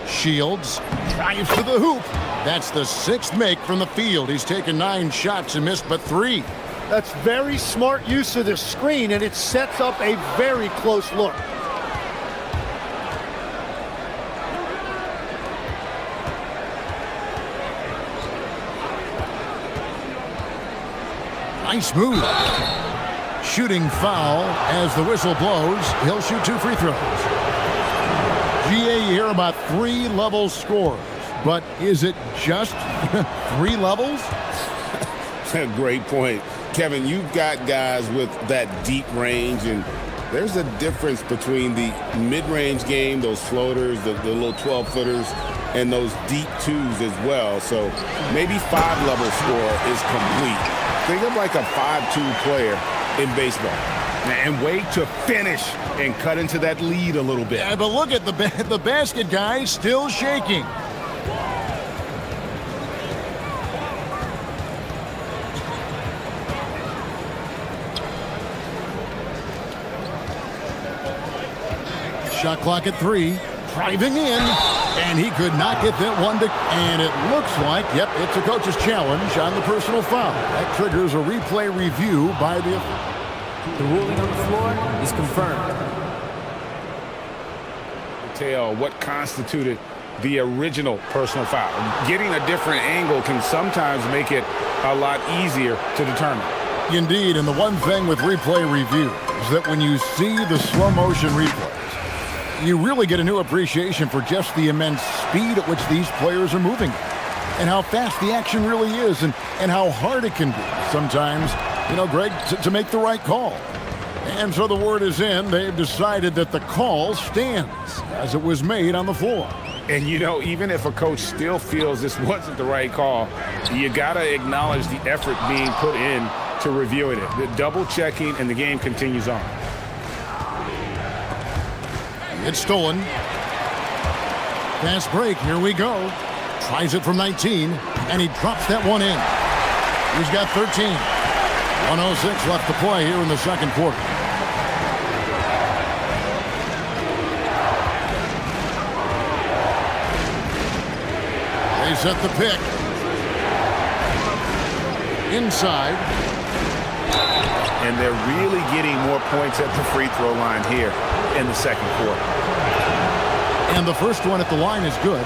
Shields drives to the hoop. That's the 6th make from the field. He's taken 9 shots and missed but 3. That's very smart use of the screen, and it sets up a very close look. Nice move. Shooting foul as the whistle blows. He'll shoot 2 free throws. GA, you hear about 3 level scores, but is it just 3 levels? Great point. Kevin, you've got guys with that deep range, and there's a difference between the mid-range game, those floaters, the little 12-footers, and those deep 2s as well. So maybe 5-level score is complete. Think of like a 5-2 player in baseball. And wait to finish and cut into that lead a little bit. Yeah, but look at the basket guy still shaking. Shot clock at 3. Driving in. And he could not get that one to... And it looks like, yep, it's a coach's challenge on the personal foul. That triggers a replay review by the... The ruling on the floor is confirmed. Tell what constituted the original personal foul. Getting a different angle can sometimes make it a lot easier to determine. Indeed, and the one thing with replay review is that when you see the slow motion replays, you really get a new appreciation for just the immense speed at which these players are moving and how fast the action really is and how hard it can be sometimes you know, Greg, to make the right call. And so the word is in. They've decided that the call stands as it was made on the floor. And, you know, even if a coach still feels this wasn't the right call, you got to acknowledge the effort being put in to reviewing it. The double checking, and the game continues on. It's stolen. Fast break. Here we go. Tries it from 19, and he drops that one in. He's got 13. 1:06 left to play here in the second quarter. They set the pick. Inside. And they're really getting more points at the free throw line here in the second quarter. And the first one at the line is good.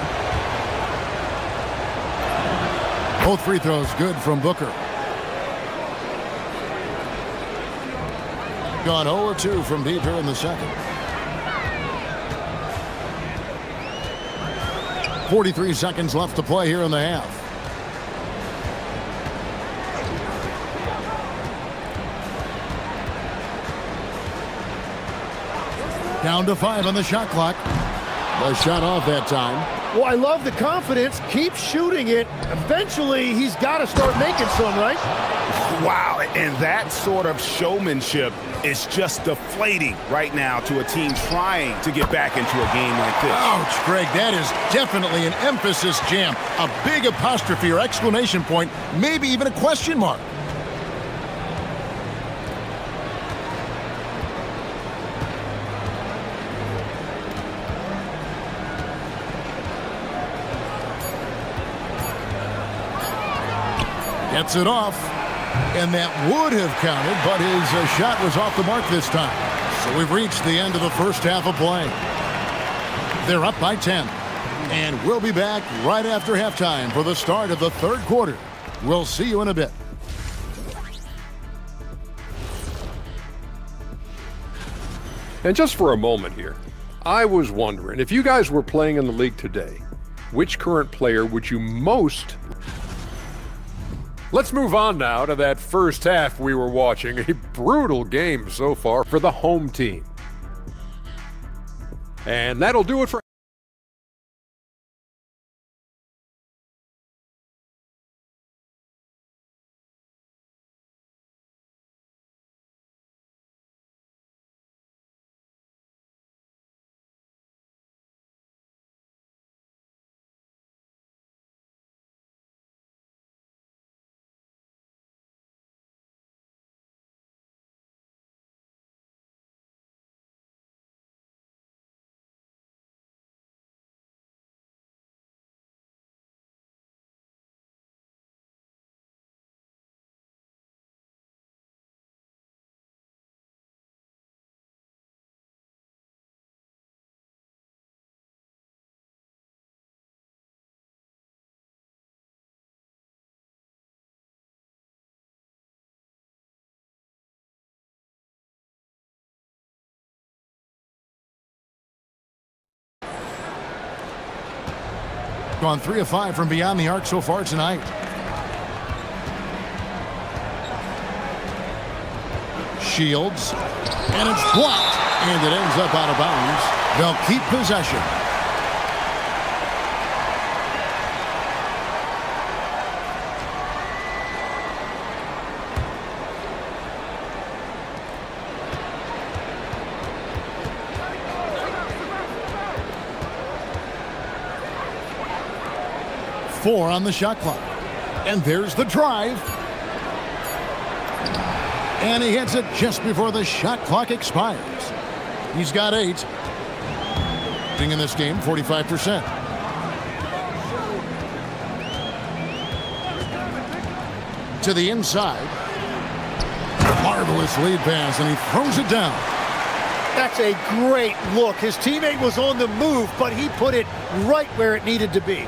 Both free throws good from Booker. Gone 0-2 from deep here in the second. 43 seconds left to play here in the half. Down to 5 on the shot clock. The shot off that time. Well, I love the confidence. Keep shooting it. Eventually, he's got to start making some, right? Wow, and that sort of showmanship is just deflating right now to a team trying to get back into a game like this. Ouch, Greg, that is definitely an emphasis jam. A big apostrophe or exclamation point, maybe even a question mark. Gets it off, and that would have counted, but his shot was off the mark this time. So we've reached the end of the first half of play. They're up by 10, and we'll be back right after halftime for the start of the third quarter. We'll see you in a bit. And just for a moment here, I was wondering, if you guys were playing in the league today, which current player would you most... Let's move on now to that first half we were watching. A brutal game so far for the home team. And that'll do it for... Gone 3 of 5 from beyond the arc so far tonight. Shields, and it's blocked, and it ends up out of bounds. They'll keep possession. Four on the shot clock. And there's the drive. And he hits it just before the shot clock expires. He's got 8. Being in this game, 45%. To the inside. Marvelous lead pass, and he throws it down. That's a great look. His teammate was on the move, but he put it right where it needed to be.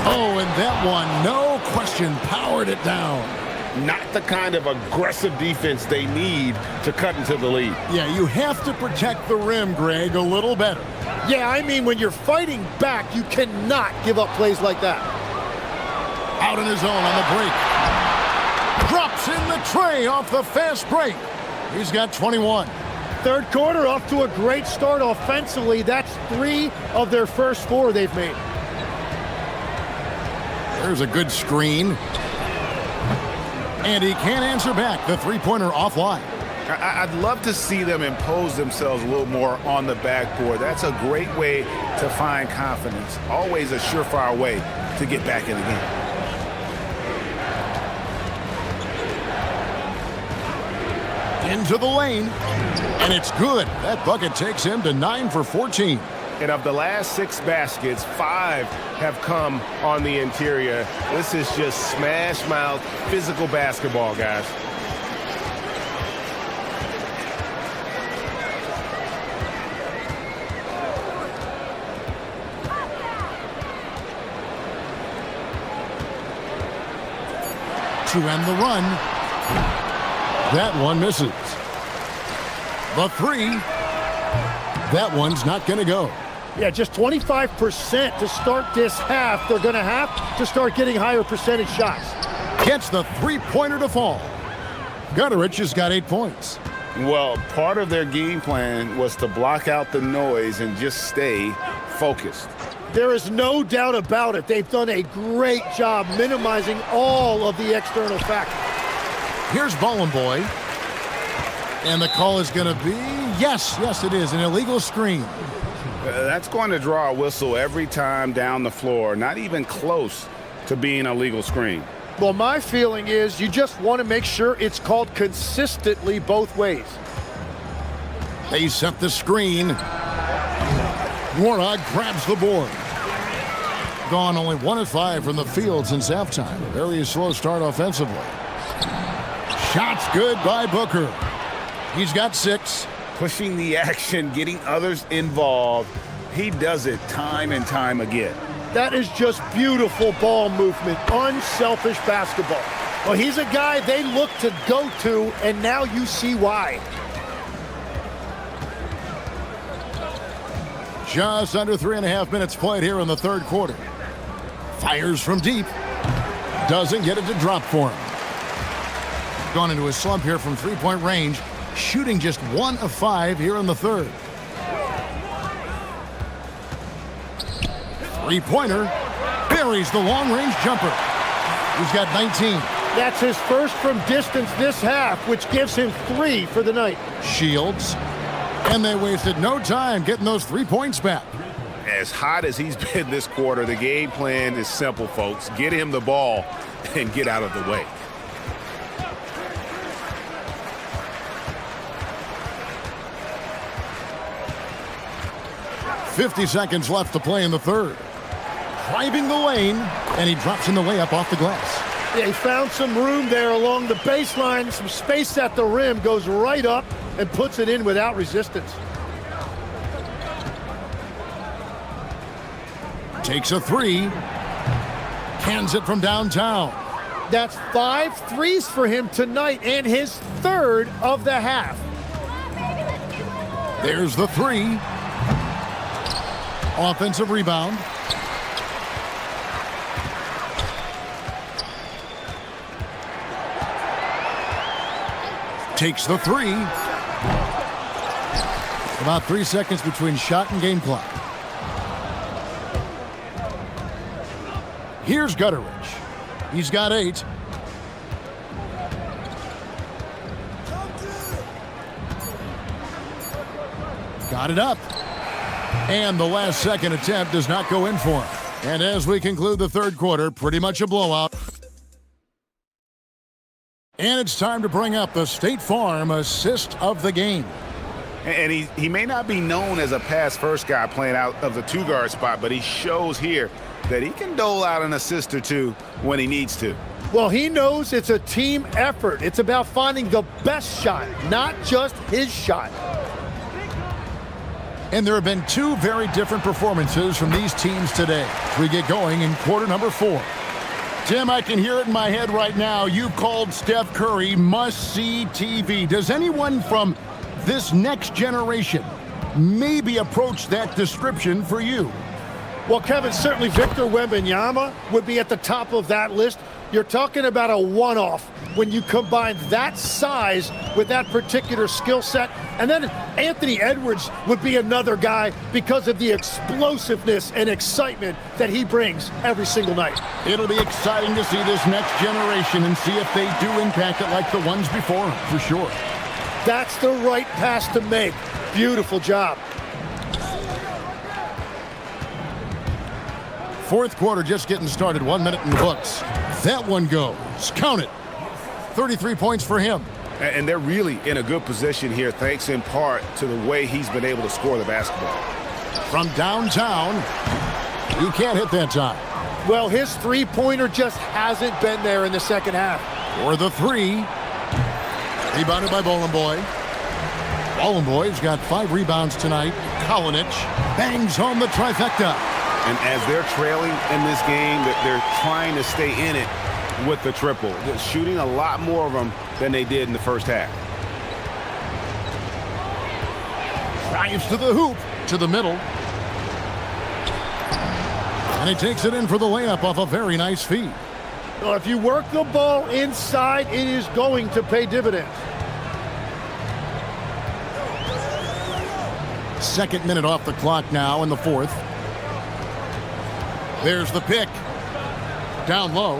Oh, and that one, no question, powered it down. Not the kind of aggressive defense they need to cut into the lead. Yeah, you have to protect the rim, Greg, a little better. Yeah, I mean, when you're fighting back, you cannot give up plays like that. Out in his own on the break. Drops in the tray off the fast break. He's got 21. Third quarter off to a great start offensively. That's 3 of their first 4 they've made. There's a good screen. And he can't answer back. The three-pointer offline. I'd love to see them impose themselves a little more on the backboard. That's a great way to find confidence. Always a surefire way to get back in the game. Into the lane. And it's good. That bucket takes him to 9 for 14. And of the last 6 baskets, 5 have come on the interior. This is just smash mouth physical basketball, guys. To end the run. That one misses. The 3. That one's not going to go. Yeah, just 25% to start this half. They're going to have to start getting higher percentage shots. Gets the three-pointer to fall. Gutterich has got 8 points. Well, part of their game plan was to block out the noise and just stay focused. There is no doubt about it. They've done a great job minimizing all of the external factors. Here's Boy. And the call is going to be, yes, it is, an illegal screen. That's going to draw a whistle every time down the floor, not even close to being a legal screen. Well, my feeling is you just want to make sure it's called consistently both ways. They set the screen. Warnock grabs the board. Gone only 1 of 5 from the field since halftime. A very slow start offensively. Shots good by Booker. He's got 6. Pushing the action, getting others involved. He does it time and time again. That is just beautiful ball movement, unselfish basketball. Well, he's a guy they look to go to, and now you see why. Just under 3.5 minutes played here in the third quarter. Fires from deep. Doesn't get it to drop for him. Gone into a slump here from three-point range. Shooting just 1 of 5 here in the third. Three-pointer. Buries the long-range jumper. He's got 19. That's his first from distance this half, which gives him 3 for the night. Shields. And they wasted no time getting those 3 points back. As hot as he's been this quarter, the game plan is simple, folks. Get him the ball and get out of the way. .50 seconds left to play in the third. Driving the lane, and he drops in the layup off the glass. Yeah, he found some room there along the baseline, some space at the rim, goes right up and puts it in without resistance. Takes a 3. Cans it from downtown. That's 5 threes for him tonight and his third of the half. There's the 3. Offensive rebound. Takes the 3. About 3 seconds between shot and game clock. Here's Gutterich. He's got 8. Got it up. And the last second attempt does not go in for him. And as we conclude the third quarter, pretty much a blowout. And it's time to bring up the State Farm assist of the game. And he may not be known as a pass-first guy playing out of the two-guard spot, but he shows here that he can dole out an assist or two when he needs to. Well, he knows it's a team effort. It's about finding the best shot, not just his shot. And there have been 2 very different performances from these teams today. We get going in quarter number 4. Tim, I can hear it in my head right now. You called Steph Curry must-see TV. Does anyone from this next generation maybe approach that description for you? Well, Kevin, certainly Victor Wembanyama would be at the top of that list. You're talking about a one-off when you combine that size with that particular skill set. And then Anthony Edwards would be another guy because of the explosiveness and excitement that he brings every single night. It'll be exciting to see this next generation and see if they do impact it like the ones before, for sure. That's the right pass to make. Beautiful job. Fourth quarter just getting started. 1 minute in the books. That one goes. Count it. 33 points for him. And they're really in a good position here, thanks in part to the way he's been able to score the basketball. From downtown, you can't hit that time. Well, his three-pointer just hasn't been there in the second half. For the three. Rebounded by Boy. Boy's got 5 rebounds tonight. Kalinic bangs home the trifecta. And as they're trailing in this game, they're trying to stay in it with the triple. They're shooting a lot more of them than they did in the first half. Drives to the hoop, to the middle. And he takes it in for the layup off a very nice feed. Well, if you work the ball inside, it is going to pay dividends. Second minute off the clock now in the fourth. There's the pick. Down low.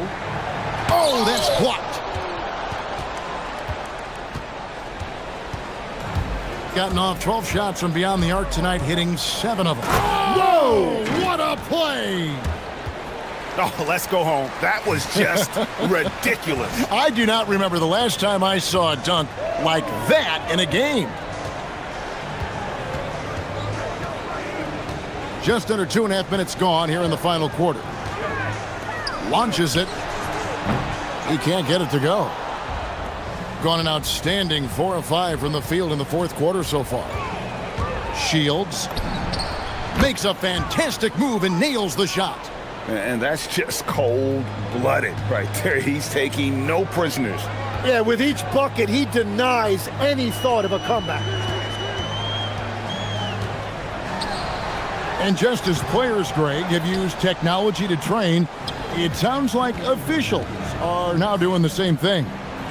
Oh, that's blocked. Gotten off 12 shots from beyond the arc tonight, hitting 7 of them. Whoa, what a play. Oh, let's go home. That was just ridiculous. I do not remember the last time I saw a dunk like that in a game. Just under 2.5 minutes gone here in the final quarter. Launches it. He can't get it to go. Gone an outstanding 4 of 5 from the field in the fourth quarter so far. Shields makes a fantastic move and nails the shot. And that's just cold-blooded right there. He's taking no prisoners. Yeah, with each bucket, he denies any thought of a comeback. And just as players, Greg, have used technology to train, it sounds like officials are now doing the same thing.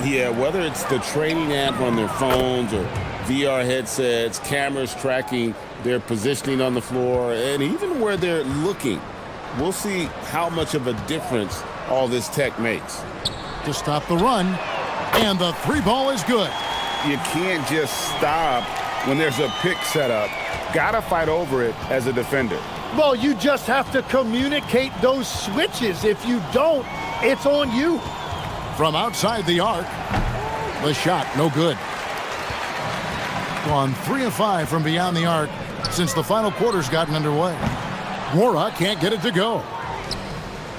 Yeah, whether it's the training app on their phones or VR headsets, cameras tracking their positioning on the floor, and even where they're looking, we'll see how much of a difference all this tech makes. To stop the run, and the 3 ball is good. You can't just stop when there's a pick set up. Gotta fight over it as a defender. Well, you just have to communicate those switches. If you don't, it's on you. From outside the arc, the shot no good. Gone 3 of 5 from beyond the arc since the final quarter's gotten underway. Mora can't get it to go.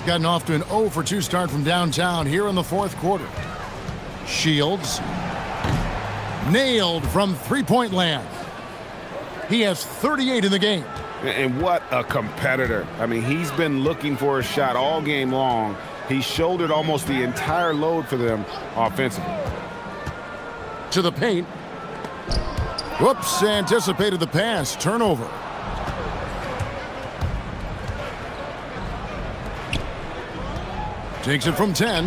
Gotten off to an 0 for 2 start from downtown here in the fourth quarter. Shields nailed from 3-point land. He has 38 in the game. And what a competitor. I mean, he's been looking for a shot all game long. He shouldered almost the entire load for them offensively. To the paint. Whoops, anticipated the pass. Turnover. Takes it from 10.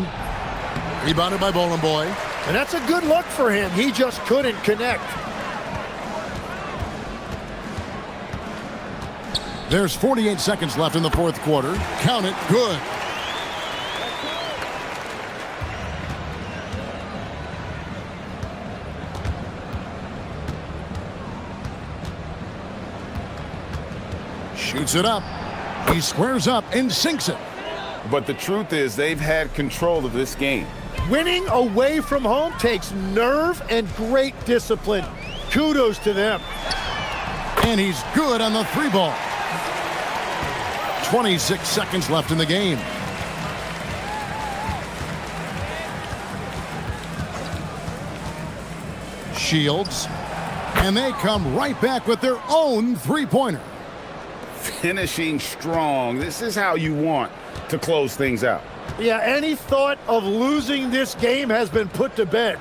Rebounded by Boy. And that's a good look for him. He just couldn't connect. There's 48 seconds left in the fourth quarter. Count it. Good. Shoots it up. He squares up and sinks it. But the truth is they've had control of this game. Winning away from home takes nerve and great discipline. Kudos to them. And he's good on the 3 ball. 26 seconds left in the game. Shields. And they come right back with their own 3-pointer. Finishing strong. This is how you want to close things out. Yeah, any thought of losing this game has been put to bed.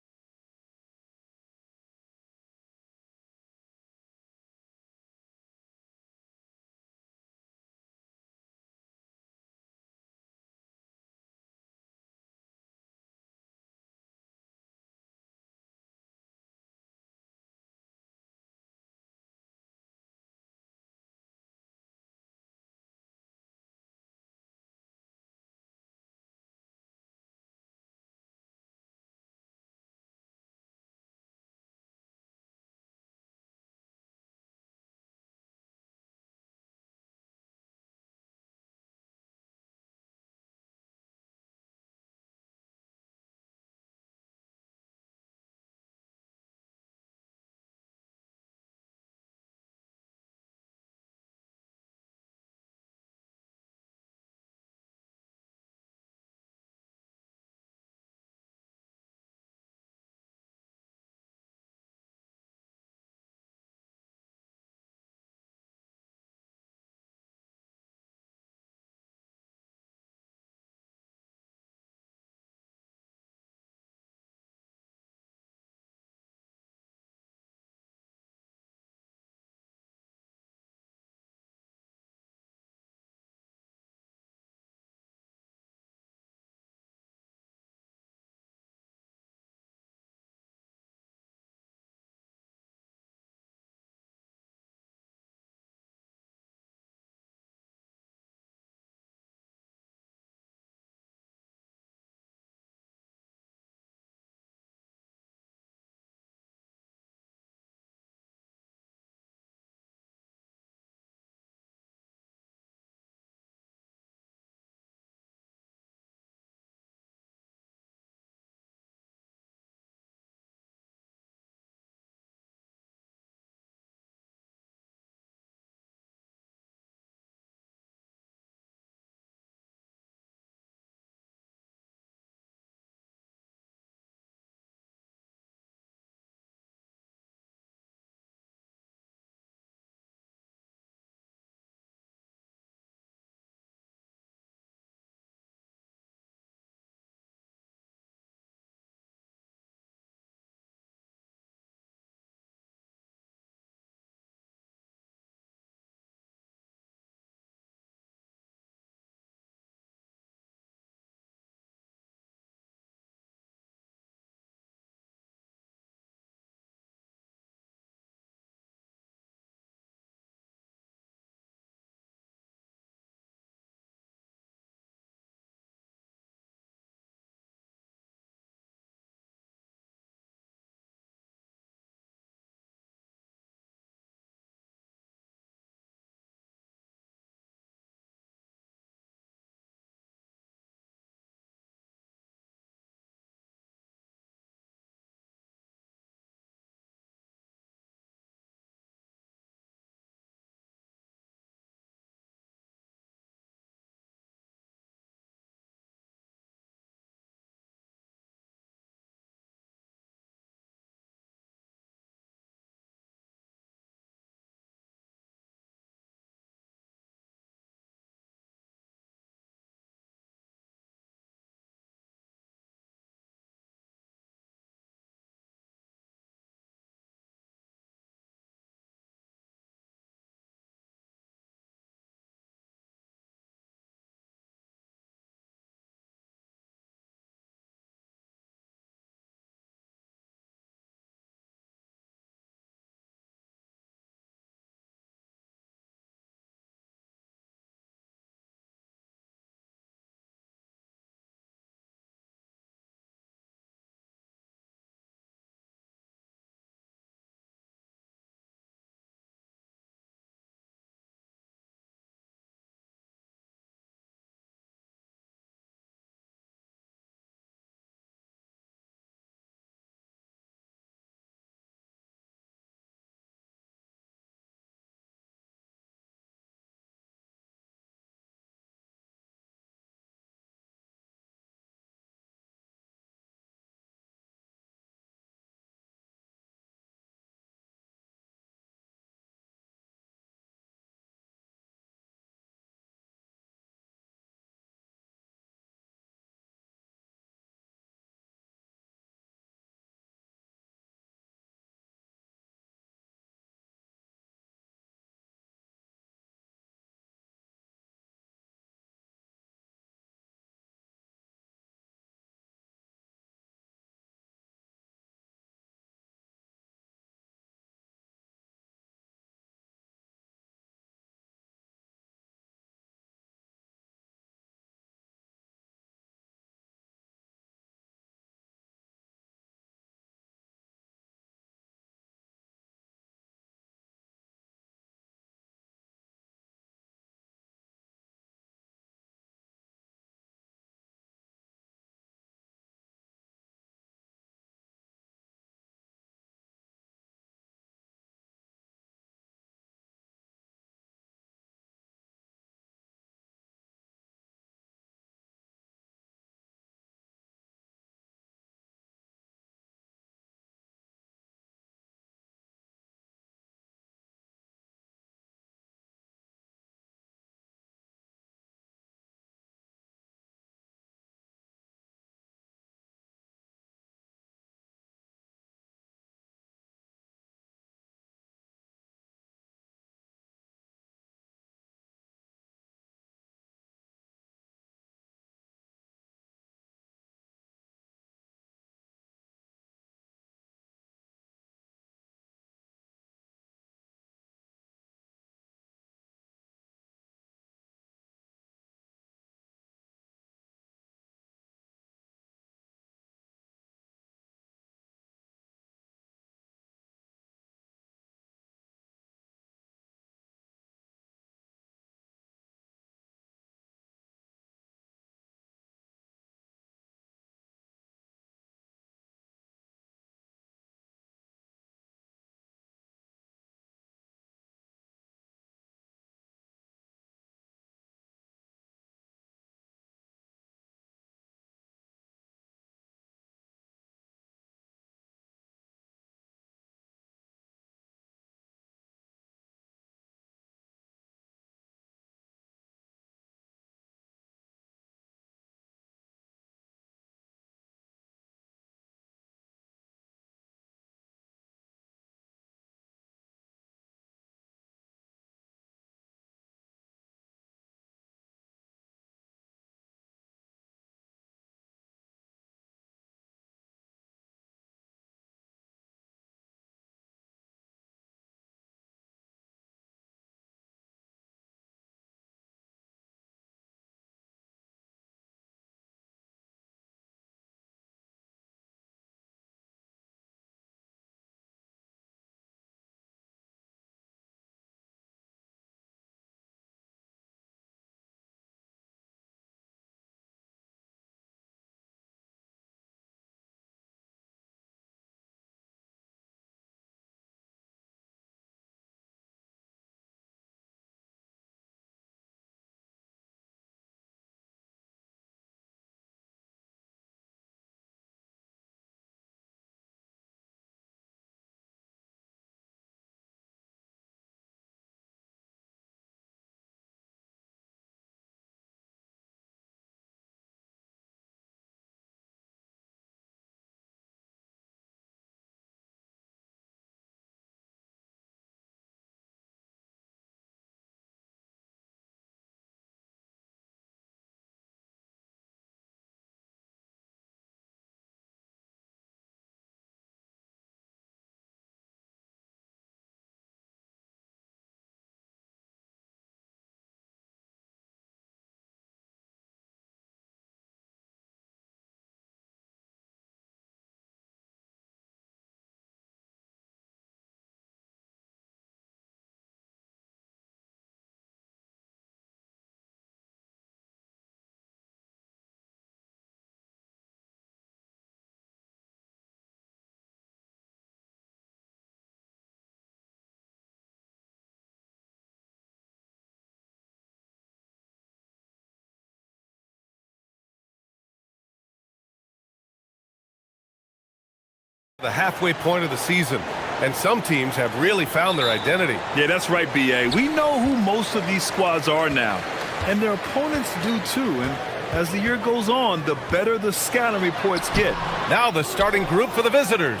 The halfway point of the season, and some teams have really found their identity. Yeah, that's right, B.A. We know who most of these squads are now, and their opponents do too. And as the year goes on, the better the scouting reports get. Now the starting group for the visitors.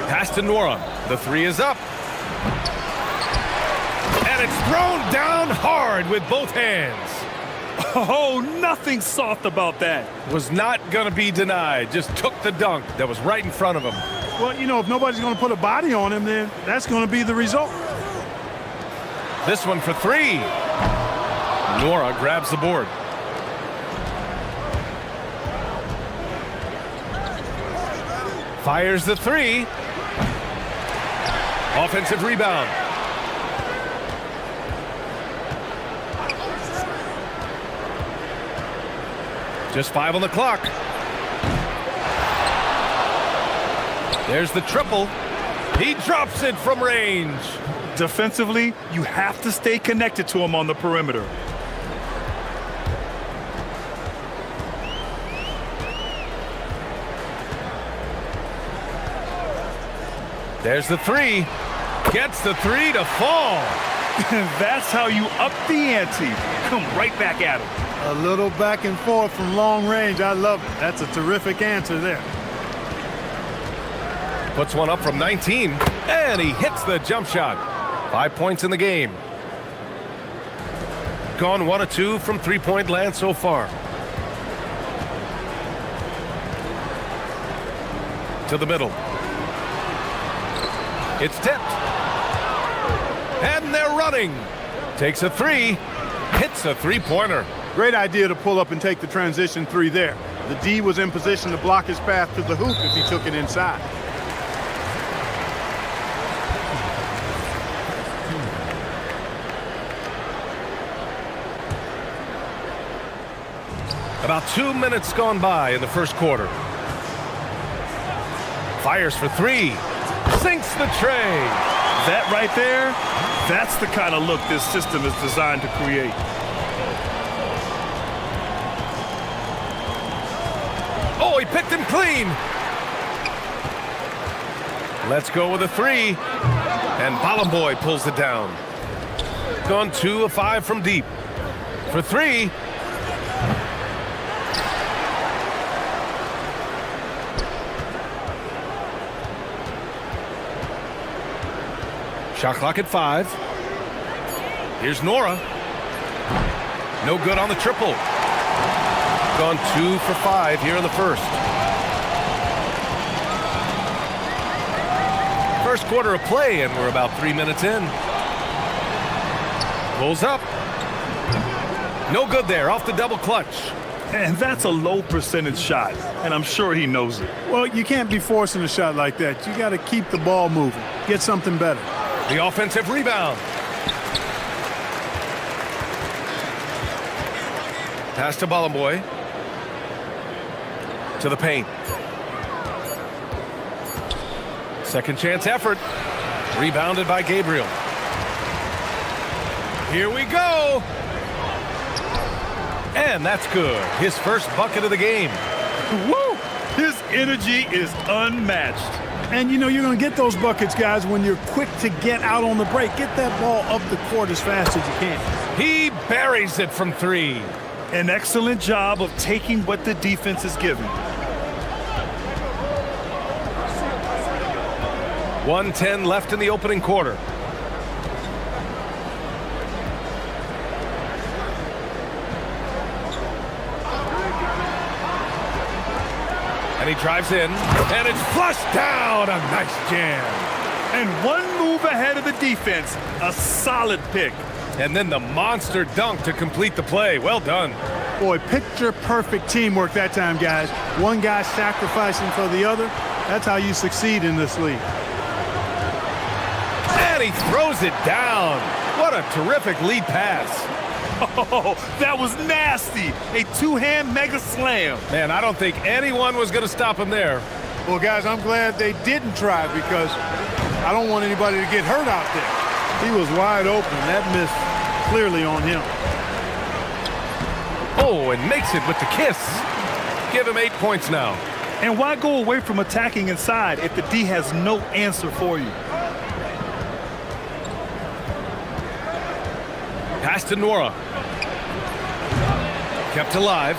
Pass to Nora. The three is up. And it's thrown down hard with both hands. Oh, nothing soft about that. Was not going to be denied. Just took the dunk that was right in front of him. Well, you know, if nobody's going to put a body on him, then that's going to be the result. This one for three. Nora grabs the board. Fires the three. Offensive rebound. Just 5 on the clock. There's the triple. He drops it from range. Defensively, you have to stay connected to him on the perimeter. There's the three. Gets the three to fall. That's how you up the ante. Come right back at him. A little back and forth from long range. I love it. That's a terrific answer there. Puts one up from 19, and he hits the jump shot. 5 points in the game. Gone 1 of 2 from three-point land so far. To the middle. It's tipped. And they're running. Takes a three. Hits a three-pointer. Great idea to pull up and take the transition three there. The D was in position to block his path to the hoop if he took it inside. About 2 minutes gone by in the first quarter. Fires for three. Sinks the tray. That right there, that's the kind of look this system is designed to create. Oh, he picked him clean. Let's go with a three. And Ballenboy pulls it down. Gone 2 of 5 from deep. For three. Shot clock at 5. Here's Nora. No good on the triple. Gone 2 for 5 here in the first. First quarter of play, and we're about 3 minutes in. Pulls up. No good there, off the double clutch. And that's a low percentage shot, and I'm sure he knows it. Well, you can't be forcing a shot like that. You got to keep the ball moving. Get something better. The offensive rebound. Pass to Ballenboy. To the paint. Second chance effort. Rebounded by Gabriel. Here we go. And that's good. His first bucket of the game. Woo! His energy is unmatched. And, you know, you're going to get those buckets, guys, when you're quick to get out on the break. Get that ball up the court as fast as you can. He buries it from three. An excellent job of taking what the defense is giving. 1:10 left in the opening quarter. And he drives in, and it's flushed down. A nice jam. And one move ahead of the defense. A solid pick. And then the monster dunk to complete the play. Well done. Boy, picture-perfect teamwork that time, guys. One guy sacrificing for the other. That's how you succeed in this league. And he throws it down. What a terrific lead pass. Oh, that was nasty. A two-hand mega slam. Man, I don't think anyone was going to stop him there. Well, guys, I'm glad they didn't try because I don't want anybody to get hurt out there. He was wide open. That missed clearly on him. Oh, and makes it with the kiss. Give him 8 points now. And why go away from attacking inside if the D has no answer for you? Pass to Nora. Kept alive.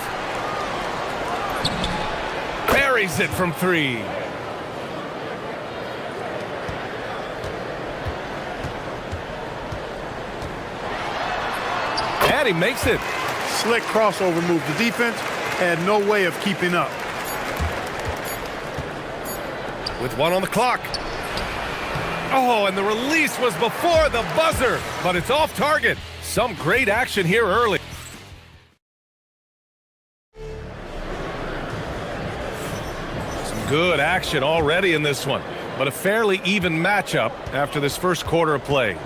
Buries it from 3. And he makes it. Slick crossover move. The defense had no way of keeping up. With 1 on the clock. Oh, and the release was before the buzzer, but it's off target. Some great action here early. Some good action already in this one, but a fairly even matchup after this first quarter of play.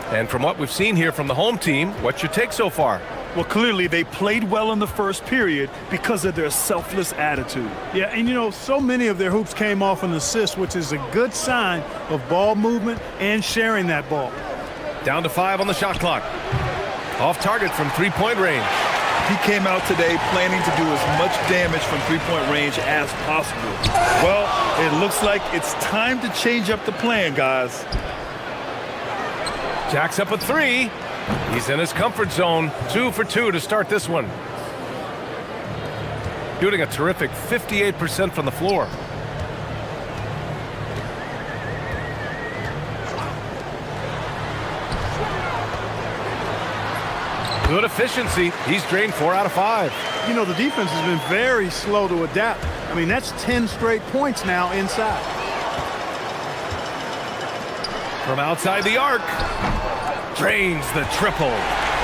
And from what we've seen here from the home team, what's your take so far? Well, clearly they played well in the first period because of their selfless attitude. Yeah, and you know, so many of their hoops came off an assist, which is a good sign of ball movement and sharing that ball. Down to 5 on the shot clock. Off target from 3-point range. He came out today planning to do as much damage from 3-point range as possible. Well, it looks like it's time to change up the plan, guys. Jacks up a 3. He's in his comfort zone. 2 for 2 to start this one. Shooting a terrific 58% from the floor. Good efficiency. He's drained 4 out of 5. You know, the defense has been very slow to adapt. I mean, that's 10 straight points now inside. From outside the arc. Drains the triple.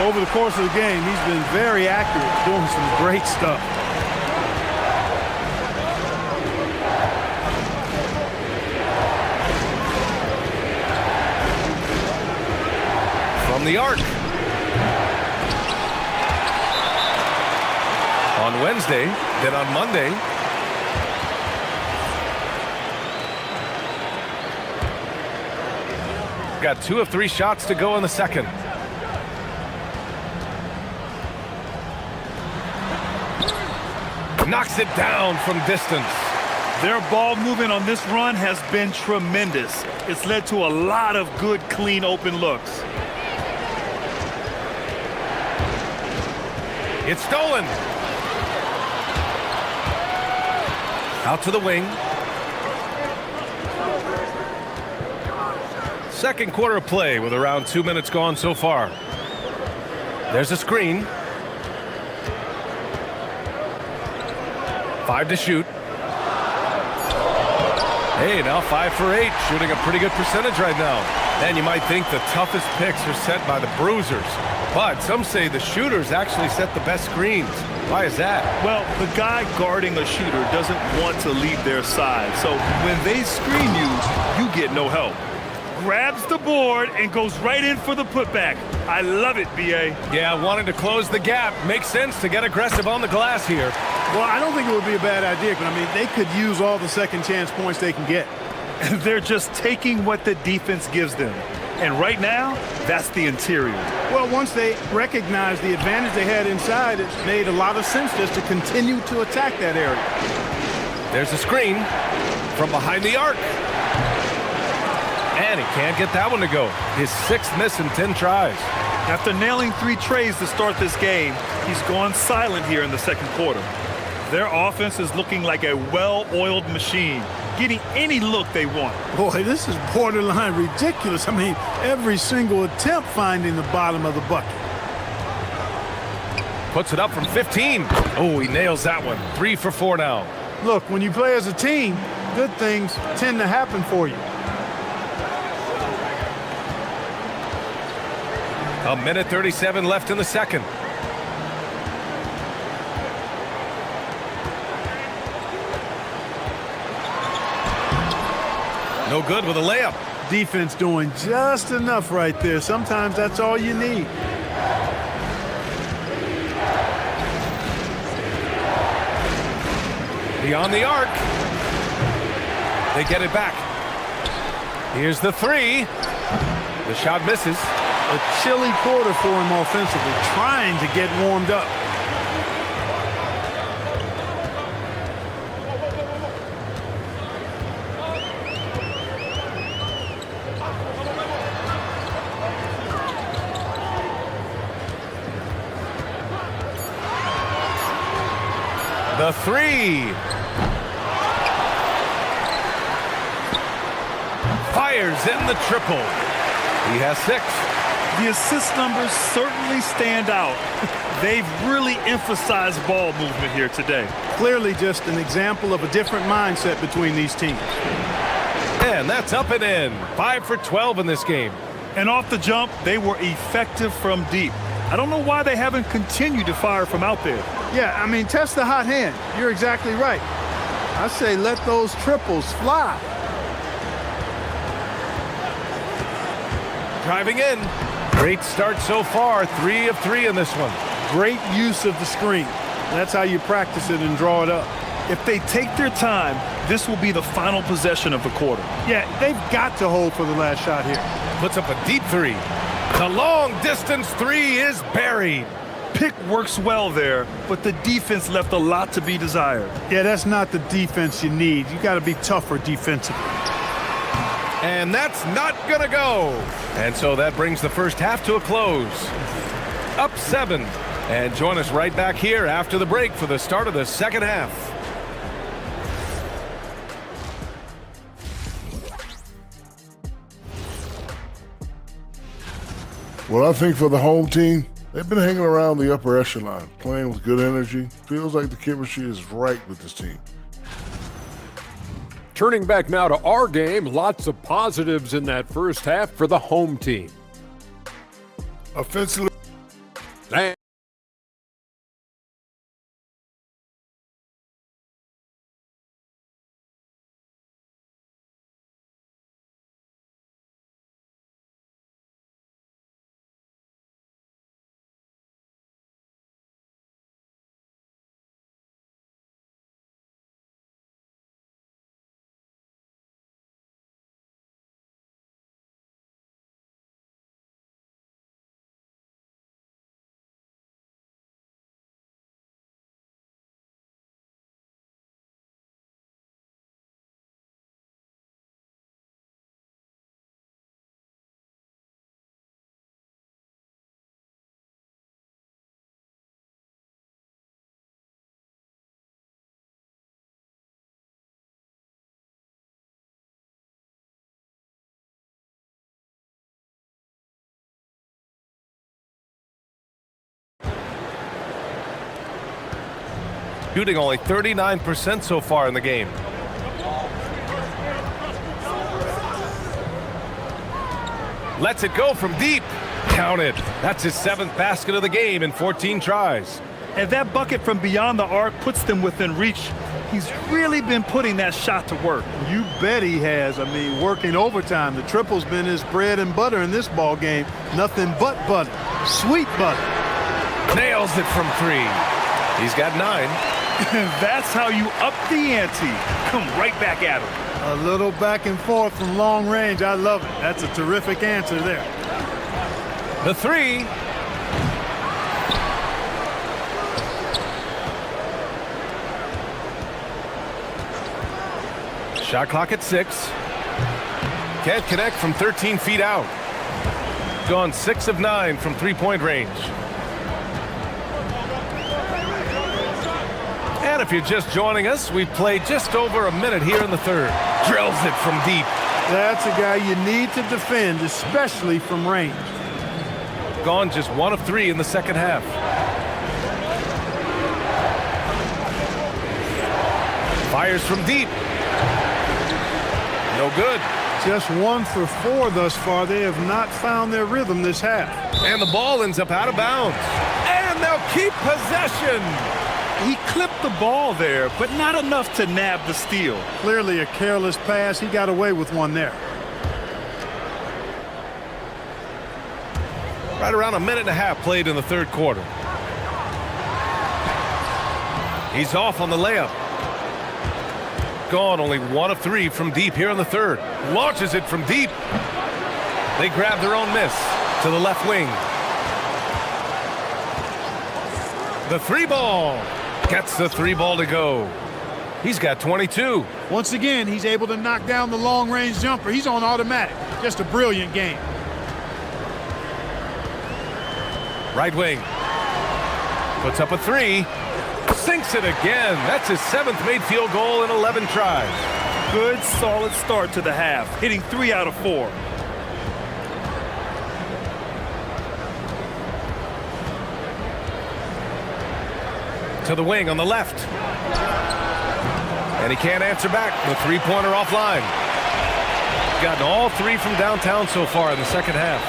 Over the course of the game, he's been very accurate, doing some great stuff. From the arc. On Wednesday, then on Monday. Got 2 of 3 shots to go in the second. Knocks it down from distance. Their ball movement on this run has been tremendous. It's led to a lot of good, clean, open looks. It's stolen. Out to the wing. Second quarter of play with around 2 minutes gone so far. There's a screen. 5 to shoot. Hey, now 5 for 8, shooting a pretty good percentage right now. And you might think the toughest picks are set by the bruisers, but some say the shooters actually set the best screens. Why is that? Well, the guy guarding a shooter doesn't want to leave their side, so when they screen you, you get no help. Grabs the board and goes right in for the putback. I love it, B.A. Yeah, wanting to close the gap. Makes sense to get aggressive on the glass here. Well, I don't think it would be a bad idea, but I mean, they could use all the second chance points they can get. They're just taking what the defense gives them. And right now, that's the interior. Well, once they recognized the advantage they had inside, it made a lot of sense just to continue to attack that area. There's a screen from behind the arc. And he can't get that one to go. His 6th miss in 10 tries. After nailing 3 trays to start this game, he's gone silent here in the second quarter. Their offense is looking like a well-oiled machine, getting any look they want. Boy, this is borderline ridiculous. I mean, every single attempt finding the bottom of the bucket. Puts it up from 15. Oh, he nails that one. 3 for 4 now. Look, when you play as a team, good things tend to happen for you. A minute 37 left in the second. No good with a layup. Defense doing just enough right there. Sometimes that's all you need. Beyond the arc. They get it back. Here's the 3. The shot misses. A chilly quarter for him offensively, trying to get warmed up. The three. Fires in the triple. He has 6. The assist numbers certainly stand out. They've really emphasized ball movement here today. Clearly just an example of a different mindset between these teams. And that's up and in. 5 for 12 in this game. And off the jump, they were effective from deep. I don't know why they haven't continued to fire from out there. Yeah, I mean, test the hot hand. You're exactly right. I say let those triples fly. Driving in. Great start so far. 3 of 3 in this one. Great use of the screen. That's how you practice it and draw it up. If they take their time, this will be the final possession of the quarter. Yeah, they've got to hold for the last shot here. Puts up a deep 3. The long distance 3 is buried. Pick works well there, but the defense left a lot to be desired. Yeah, that's not the defense you need. You got to be tougher defensively. And that's not going to go. And so that brings the first half to a close. Up 7. And join us right back here after the break for the start of the second half. Well, I think for the home team, they've been hanging around the upper echelon, playing with good energy. Feels like the chemistry is right with this team. Turning back now to our game, lots of positives in that first half for the home team. Offensively, shooting only 39% so far in the game. Lets it go from deep. Counted. That's his 7th basket of the game in 14 tries. And that bucket from beyond the arc puts them within reach. He's really been putting that shot to work. You bet he has. I mean, working overtime. The triple's been his bread and butter in this ball game. Nothing but butter. Sweet butter. Nails it from 3. He's got 9. That's how you up the ante. Come right back at him. A little back and forth from long range. I love it. That's a terrific answer there. The 3. Shot clock at 6. Can't connect from 13 feet out. Gone 6 of 9 from 3-point range. And if you're just joining us, we've played just over a minute here in the third. Drills it from deep. That's a guy you need to defend, especially from range. Gone just 1 of 3 in the second half. Fires from deep. No good. Just 1 for 4 thus far. They have not found their rhythm this half. And the ball ends up out of bounds. And they'll keep possession. He clipped the ball there, but not enough to nab the steal. Clearly a careless pass. He got away with one there. Right around a minute and a half played in the third quarter. He's off on the layup. Gone only 1 of 3 from deep here in the third. Launches it from deep. They grab their own miss to the left wing. The 3 ball. Gets the 3 ball to go. He's got 22. Once again, he's able to knock down the long-range jumper. He's on automatic. Just a brilliant game. Right wing. Puts up a 3. Sinks it again. That's his 7th made field goal in 11 tries. Good, solid start to the half, hitting 3 out of 4. To the wing on the left. And he can't answer back. The three-pointer offline. Gotten all 3 from downtown so far in the second half.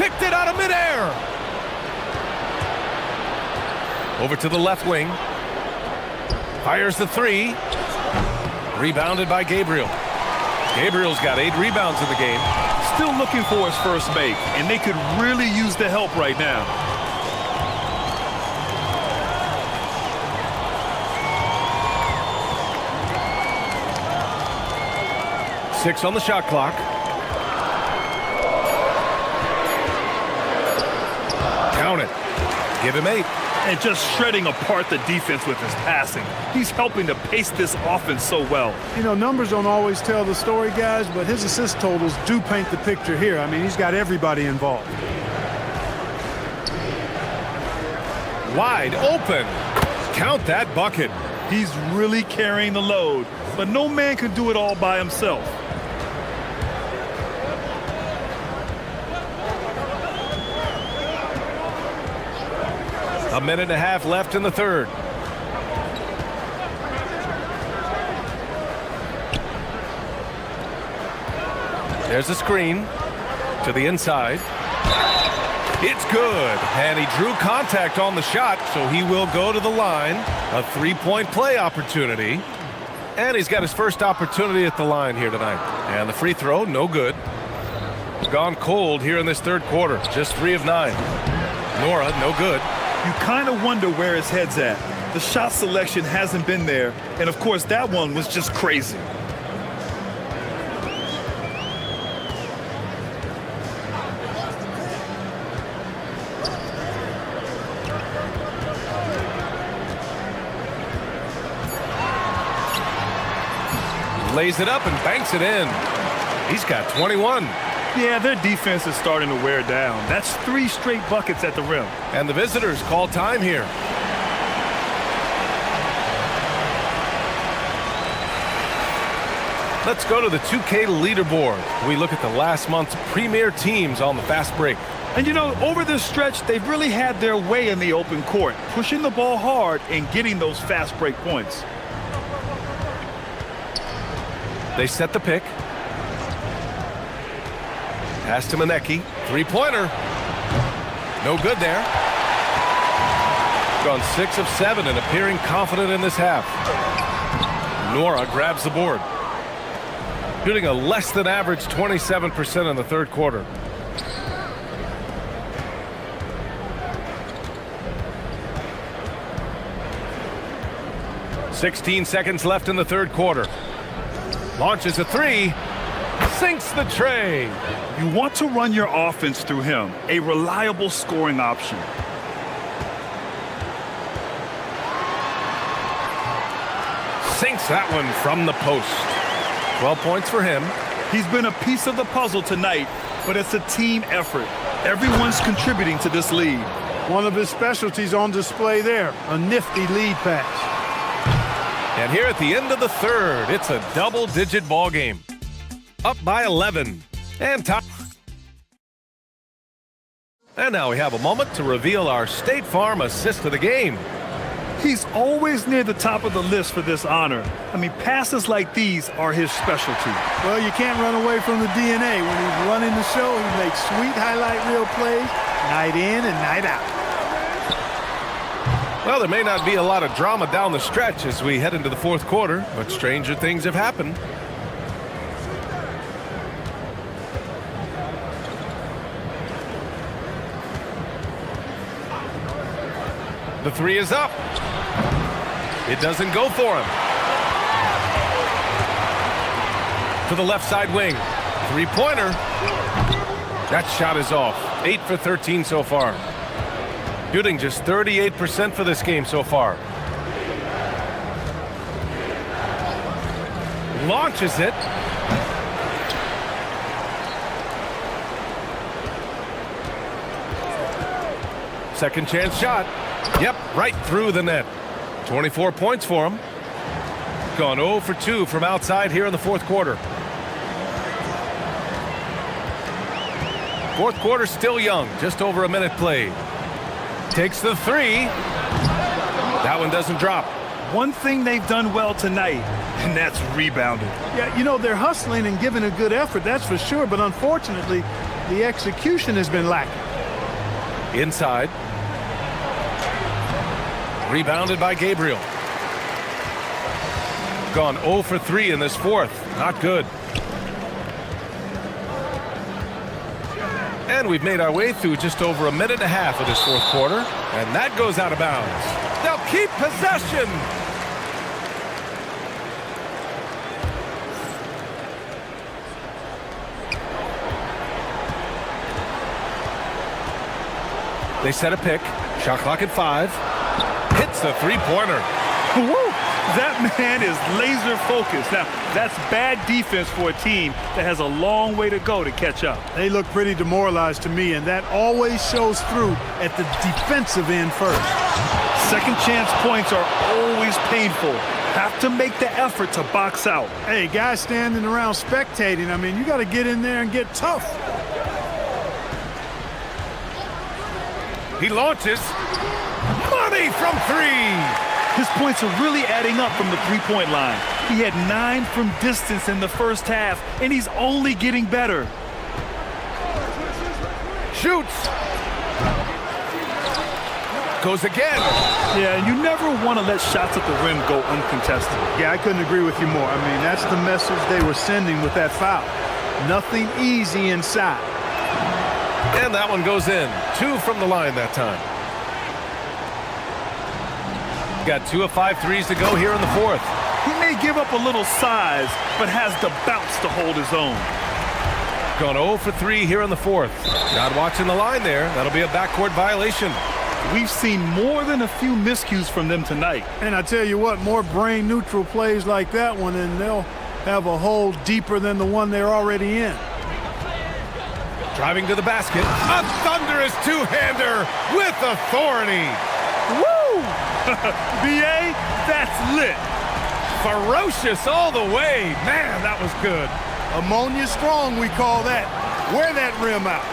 Picked it out of midair. Over to the left wing. Fires the 3. Rebounded by Gabriel. Gabriel's got 8 rebounds in the game. Still looking for his first make, and they could really use the help right now. Six on the shot clock. Count it. Give him 8. And just shredding apart the defense with his passing. He's helping to pace this offense so well. You know, numbers don't always tell the story, guys, but his assist totals do paint the picture here. I mean, he's got everybody involved. Wide open. Count that bucket. He's really carrying the load, but no man can do it all by himself. A minute and a half left in the third. There's a screen to the inside. It's good. And he drew contact on the shot, so he will go to the line. A 3-point play opportunity. And he's got his first opportunity at the line here tonight. And the free throw, no good. Gone cold here in this third quarter. Just 3 of 9. Nora, no good. You kind of wonder where his head's at. The shot selection hasn't been there, and of course that one was just crazy. Lays it up and banks it in. He's got 21. Yeah, their defense is starting to wear down. That's 3 straight buckets at the rim. And the visitors call time here. Let's go to the 2K leaderboard. We look at the last month's premier teams on the fast break. And you know, over this stretch, they've really had their way in the open court, pushing the ball hard and getting those fast break points. They set the pick. Pass to Manecki. 3-pointer. No good there. Gone 6 of 7 and appearing confident in this half. Nora grabs the board. Shooting a less than average 27% in the third quarter. "16 seconds left in the third quarter. Launches a 3. Sinks the tray. You want to run your offense through him, a reliable scoring option. Sinks that one from the post. 12 points for him. He's been a piece of the puzzle tonight, but it's a team effort. Everyone's contributing to this lead. One of his specialties on display there, a nifty lead pass. And here at the end of the third, it's a double-digit ball game. Up by 11. And top. And now we have a moment to reveal our State Farm assist of the game. He's always near the top of the list for this honor. I mean, passes like these are his specialty. Well, you can't run away from the DNA. When he's running the show, he makes sweet highlight reel plays, night in and night out. Well, there may not be a lot of drama down the stretch as we head into the fourth quarter, but stranger things have happened. The 3 is up. It doesn't go for him. To the left side wing. 3-pointer. That shot is off. 8 for 13 so far. Shooting just 38% for this game so far. Launches it. Second chance shot. Yep, right through the net. 24 points for him. Gone 0 for 2 from outside here in the fourth quarter. Fourth quarter still young, just over a minute played. Takes the three. That one doesn't drop. One thing they've done well tonight, and that's rebounded. Yeah, you know, they're hustling and giving a good effort, that's for sure, but unfortunately, the execution has been lacking. Inside. Rebounded by Gabriel. Gone 0 for 3 in this fourth. Not good. And we've made our way through just over a minute and a half of this fourth quarter, and that goes out of bounds. They'll keep possession. They set a pick. Shot clock at 5. Hits the three-pointer. Woo! That man is laser focused. Now, that's bad defense for a team that has a long way to go to catch up. They look pretty demoralized to me, and that always shows through at the defensive end first. Second chance points are always painful. Have to make the effort to box out. Hey, guys standing around spectating, I mean, you got to get in there and get tough. He launches. Money from 3. His points are really adding up from the three-point line. He had 9 from distance in the first half, and he's only getting better. Shoots. Goes again. Yeah, you never want to let shots at the rim go uncontested. Yeah, I couldn't agree with you more. I mean, that's the message they were sending with that foul. Nothing easy inside. And that one goes in. 2 from the line that time. Got 2 of 5 threes to go here in the fourth. He may give up a little size, but has the bounce to hold his own. Gone 0 for 3 here in the fourth. Not watching the line there. That'll be a backcourt violation. We've seen more than a few miscues from them tonight. And I tell you what, more brain-neutral plays like that one, and they'll have a hole deeper than the one they're already in. Driving to the basket. A thunderous two-hander with authority. Woo! BA, that's lit. Ferocious all the way. Man, that was good. Ammonia strong, we call that. Wear that rim out.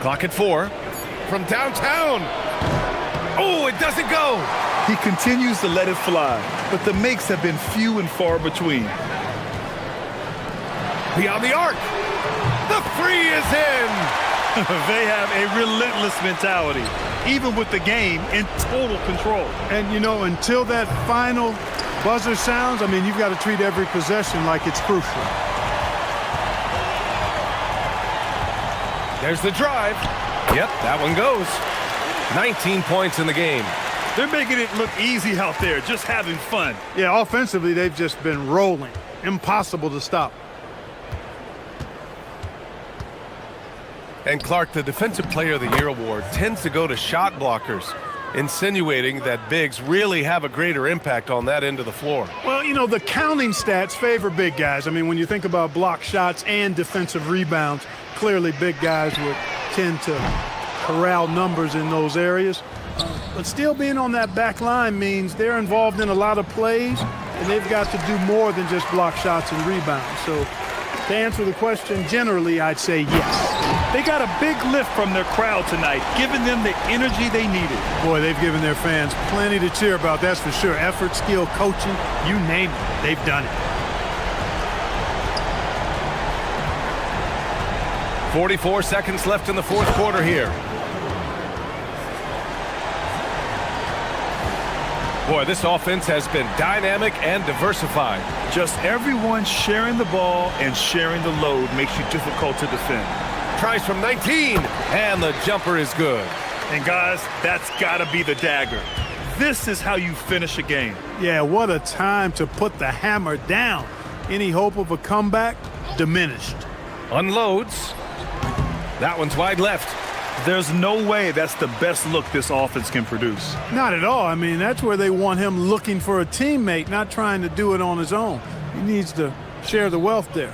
Clock at 4. From downtown. Oh, it doesn't go. He continues to let it fly, but the makes have been few and far between. Beyond the arc. The 3 is in. They have a relentless mentality, even with the game in total control. And, you know, until that final buzzer sounds, I mean, you've got to treat every possession like it's crucial. There's the drive. Yep, that one goes. 19 points in the game. They're making it look easy out there, just having fun. Yeah, offensively, they've just been rolling. Impossible to stop. And Clark, the Defensive Player of the Year award tends to go to shot blockers, insinuating that bigs really have a greater impact on that end of the floor. Well, you know, the counting stats favor big guys. I mean, when you think about block shots and defensive rebounds, clearly big guys would tend to corral numbers in those areas. But still being on that back line means they're involved in a lot of plays, and they've got to do more than just block shots and rebounds. So to answer the question, generally, I'd say yes. They got a big lift from their crowd tonight, giving them the energy they needed. Boy, they've given their fans plenty to cheer about, that's for sure. Effort, skill, coaching, you name it, they've done it. 44 seconds left in the fourth quarter here. Boy, this offense has been dynamic and diversified. Just everyone sharing the ball and sharing the load makes you difficult to defend. Tries from 19, and the jumper is good. And guys, that's got to be the dagger. This is how you finish a game. Yeah, what a time to put the hammer down. Any hope of a comeback? Diminished. Unloads. That one's wide left. There's no way that's the best look this offense can produce. Not at all. I mean, that's where they want him looking for a teammate, not trying to do it on his own. He needs to share the wealth there.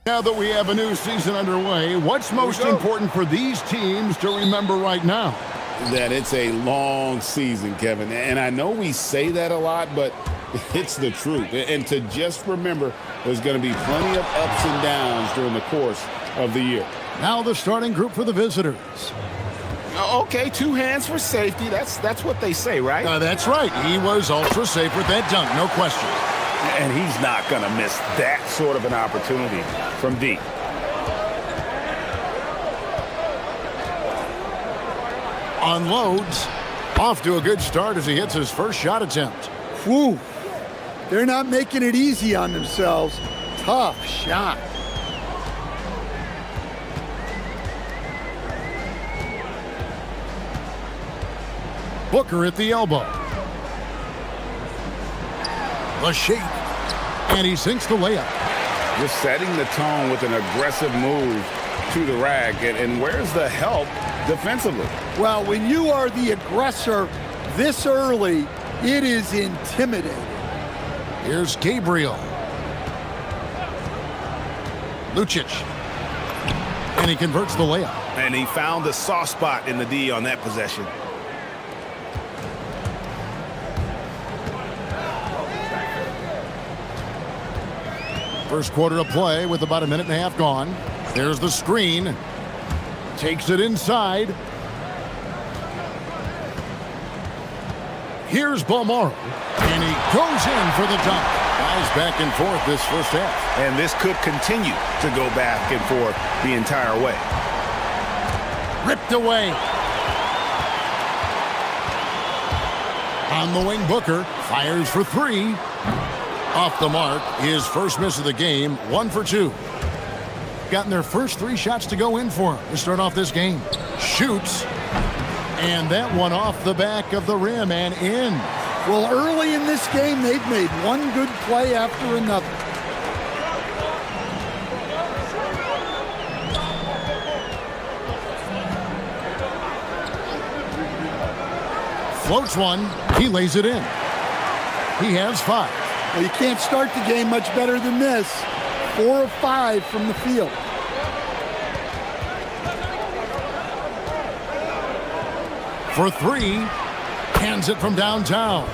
Now that we have a new season underway, what's most important for these teams to remember right now? That it's a long season, Kevin. And I know we say that a lot, but it's the truth. And to just remember, there's going to be plenty of ups and downs during the course of the year. Now the starting group for the visitors. Okay, 2 hands for safety. That's what they say, right? That's right. He was ultra safe with that dunk, no question. And he's not going to miss that sort of an opportunity from deep. Unloads. Off to a good start as he hits his first shot attempt. Whew. They're not making it easy on themselves. Tough shot. Booker at the elbow. The shake. And he sinks the layup. Just setting the tone with an aggressive move to the rack. And where's the help defensively? Well, when you are the aggressor this early, it is intimidating. Here's Gabriel. Lucic. And he converts the layup. And he found the soft spot in the D on that possession. First quarter of play with about a minute and a half gone. There's the screen. Takes it inside. Here's Balmoro. And he goes in for the dunk. Guys back and forth this first half. And this could continue to go back and forth the entire way. Ripped away. On the wing, Booker fires for 3. Off the mark, his first miss of the game, 1 for 2. Gotten their first 3 shots to go in for him to start off this game. Shoots. And that one off the back of the rim and in. Well, early in this game, they've made one good play after another. Floats one. He lays it in. He has 5. Well, you can't start the game much better than this. 4 of 5 from the field. For 3, hands it from downtown.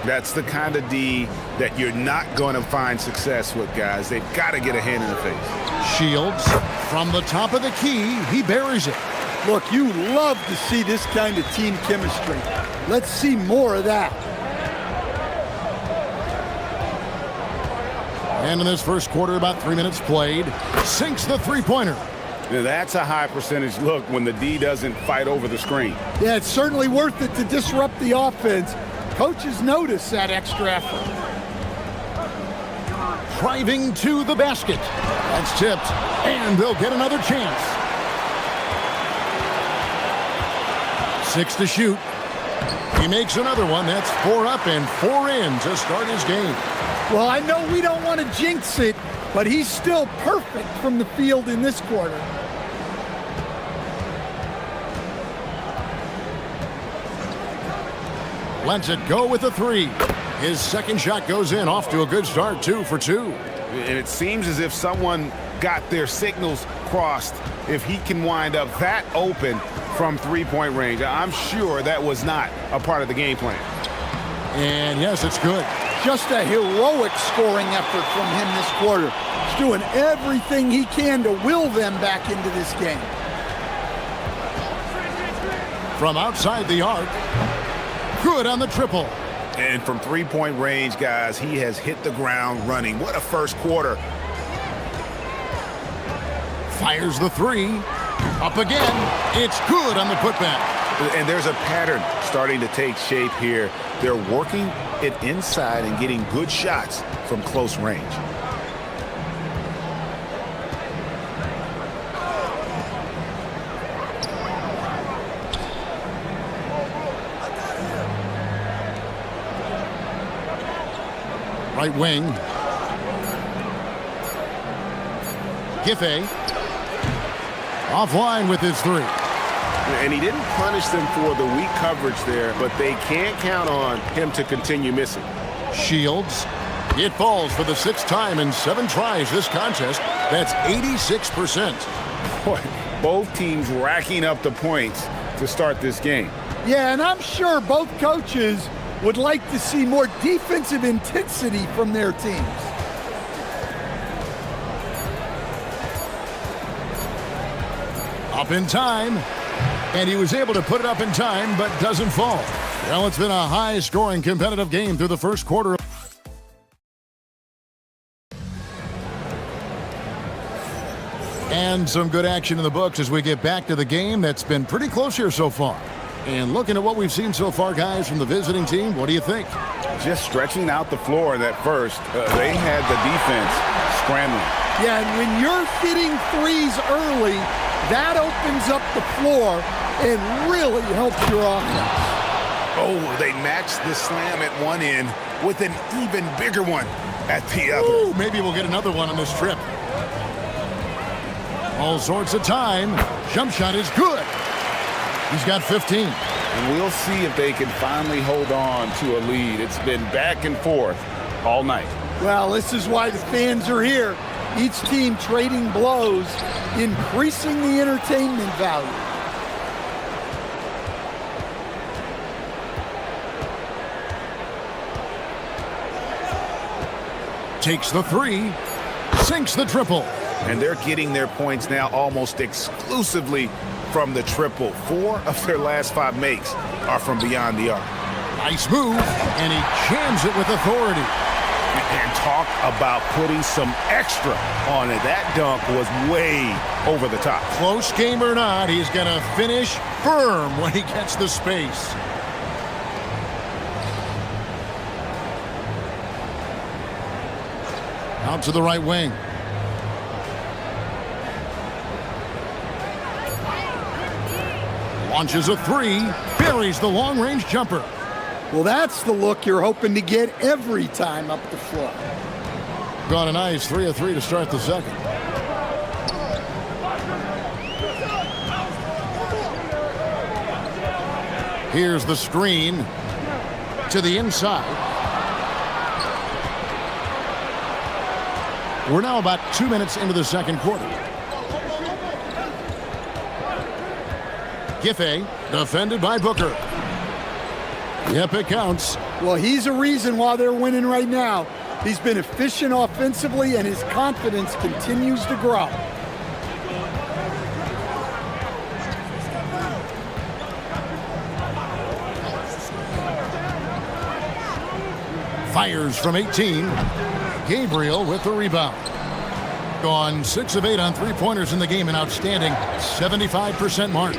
That's the kind of D that you're not going to find success with, guys. They've got to get a hand in the face. Shields from the top of the key. He buries it. Look, you love to see this kind of team chemistry. Let's see more of that. And in this first quarter, about 3 minutes played, sinks the three-pointer. Now that's a high percentage look when the D doesn't fight over the screen. Yeah, it's certainly worth it to disrupt the offense. Coaches notice that extra effort. Driving to the basket. That's tipped, and they'll get another chance. 6 to shoot. He makes another one. That's 4 up and 4 in to start his game. Well, I know we don't want to jinx it, but he's still perfect from the field in this quarter. Lets it go with a 3. His second shot goes in, off to a good start, 2 for 2. And it seems as if someone got their signals crossed. If he can wind up that open from three-point range, I'm sure that was not a part of the game plan. And yes, it's good. Just a heroic scoring effort from him this quarter. He's doing everything he can to will them back into this game. From outside the arc, good on the triple. And from three-point range, guys, he has hit the ground running. What a first quarter. Fires the 3. Up again. It's good on the putback. And there's a pattern starting to take shape here. They're working it inside and getting good shots from close range. Right wing. Giffey. Offline with his 3. And he didn't punish them for the weak coverage there, but they can't count on him to continue missing. Shields. It falls for the 6th time in 7 tries this contest. That's 86%. Boy, both teams racking up the points to start this game. Yeah, and I'm sure both coaches would like to see more defensive intensity from their teams. Up in time, and he was able to put it up in time, but doesn't fall. Well, it's been a high-scoring competitive game through the first quarter. And some good action in the books as we get back to the game that's been pretty close here so far. And looking at what we've seen so far, guys, from the visiting team, what do you think? Just stretching out the floor in that first. They had the defense scrambling. Yeah, and when you're hitting threes early, that opens up the floor and really helps your offense. Oh, they matched the slam at one end with an even bigger one at the other. Ooh, maybe we'll get another one on this trip. All sorts of time. Jump shot is good. He's got 15. And we'll see if they can finally hold on to a lead. It's been back and forth all night. Well, this is why the fans are here. Each team trading blows, increasing the entertainment value. Takes the 3, sinks the triple. And they're getting their points now almost exclusively from the triple. 4 of their last 5 makes are from beyond the arc. Nice move, and he jams it with authority. And talk about putting some extra on it. That dunk was way over the top. Close game or not, he's going to finish firm when he gets the space. Out to the right wing. Launches a 3, buries the long-range jumper. Well, that's the look you're hoping to get every time up the floor. Gone a nice 3 of 3 to start the second. Here's the screen to the inside. We're now about 2 minutes into the second quarter. Giffey, defended by Booker. Yep, it counts. Well, he's a reason why they're winning right now. He's been efficient offensively, and his confidence continues to grow. Fires from 18. Gabriel with the rebound. Gone 6 of 8 on three-pointers in the game, an outstanding 75% mark.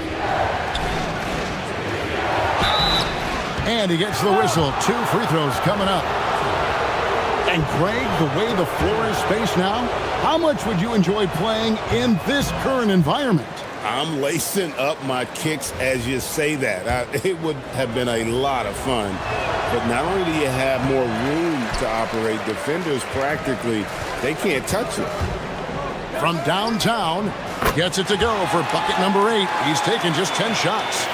And he gets the whistle. 2 free throws coming up. And Greg, the way the floor is spaced now, how much would you enjoy playing in this current environment? I'm lacing up my kicks as you say that. It would have been a lot of fun. But not only do you have more room to operate, defenders practically, they can't touch it. From downtown, gets it to go for bucket number 8. He's taken just 10 shots.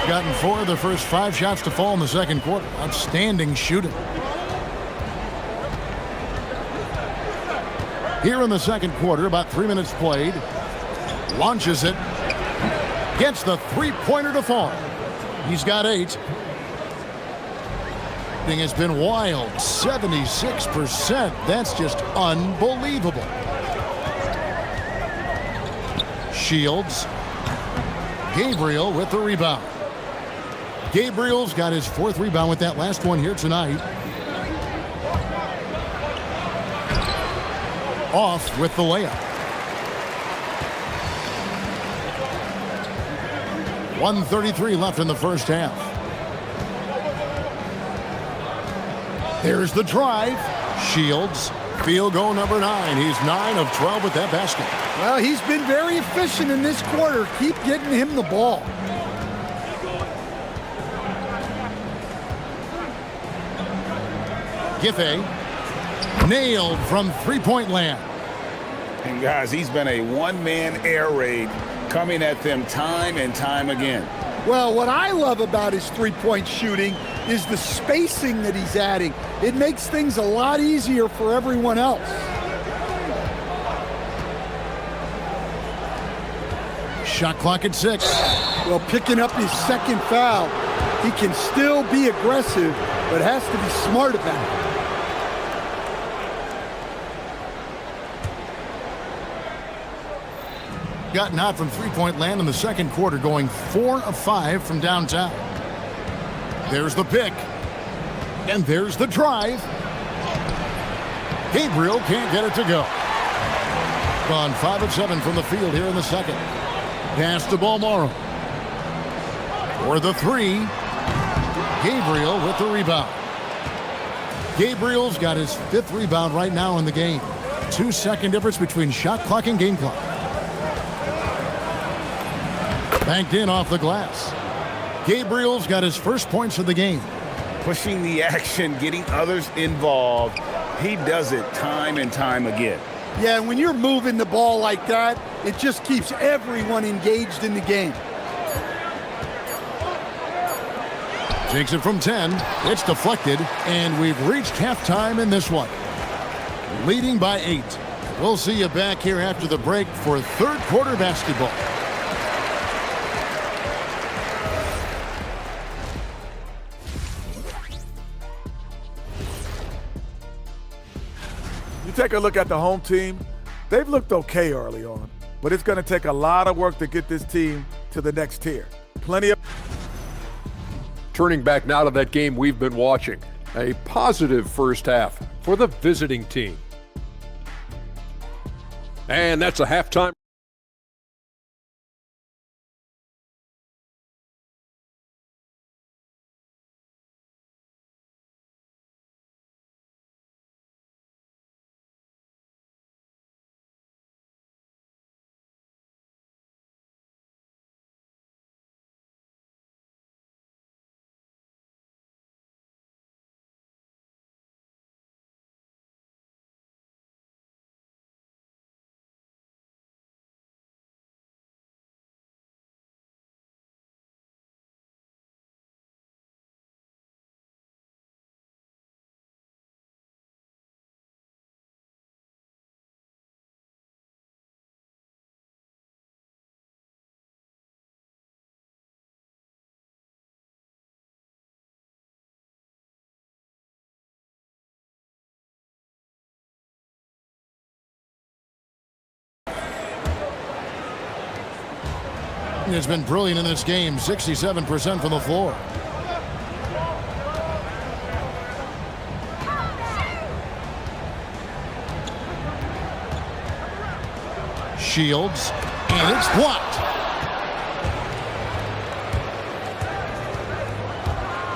Gotten 4 of the first 5 shots to fall in the second quarter. Outstanding shooting. Here in the second quarter, about 3 minutes played. Launches it. Gets the three-pointer to fall. He's got 8. Thing has been wild. 76%. That's just unbelievable. Shields. Gabriel with the rebound. Gabriel's got his 4th rebound with that last one here tonight. Off with the layup. 1:33 left in the first half. There's the drive. Shields. Field goal number 9. He's 9 of 12 with that basket. Well, he's been very efficient in this quarter. Keep getting him the ball. Giffey. Nailed from three-point land. And guys, he's been a one-man air raid coming at them time and time again. Well, what I love about his three-point shooting is the spacing that he's adding. It makes things a lot easier for everyone else. Shot clock at 6. Well, picking up his second foul, he can still be aggressive, but has to be smart about it. Gotten hot from three-point land in the second quarter, going 4 of 5 from downtown. There's the pick. And there's the drive. Gabriel can't get it to go. Gone 5 of 7 from the field here in the second. Pass to Balmoro. For the three. Gabriel with the rebound. Gabriel's got his 5th rebound right now in the game. 2-second difference between shot clock and game clock. Banked in off the glass. Gabriel's got his first points of the game. Pushing the action, getting others involved. He does it time and time again. Yeah, and when you're moving the ball like that, it just keeps everyone engaged in the game. Takes it from 10. It's deflected, and we've reached halftime in this one. Leading by 8. We'll see you back here after the break for third quarter basketball. You take a look at the home team, they've looked okay early on, but it's going to take a lot of work to get this team to the next tier. Plenty of... Turning back now to that game we've been watching. A positive first half for the visiting team. And that's a halftime. Has been brilliant in this game, 67% from the floor. Shields, and it's blocked.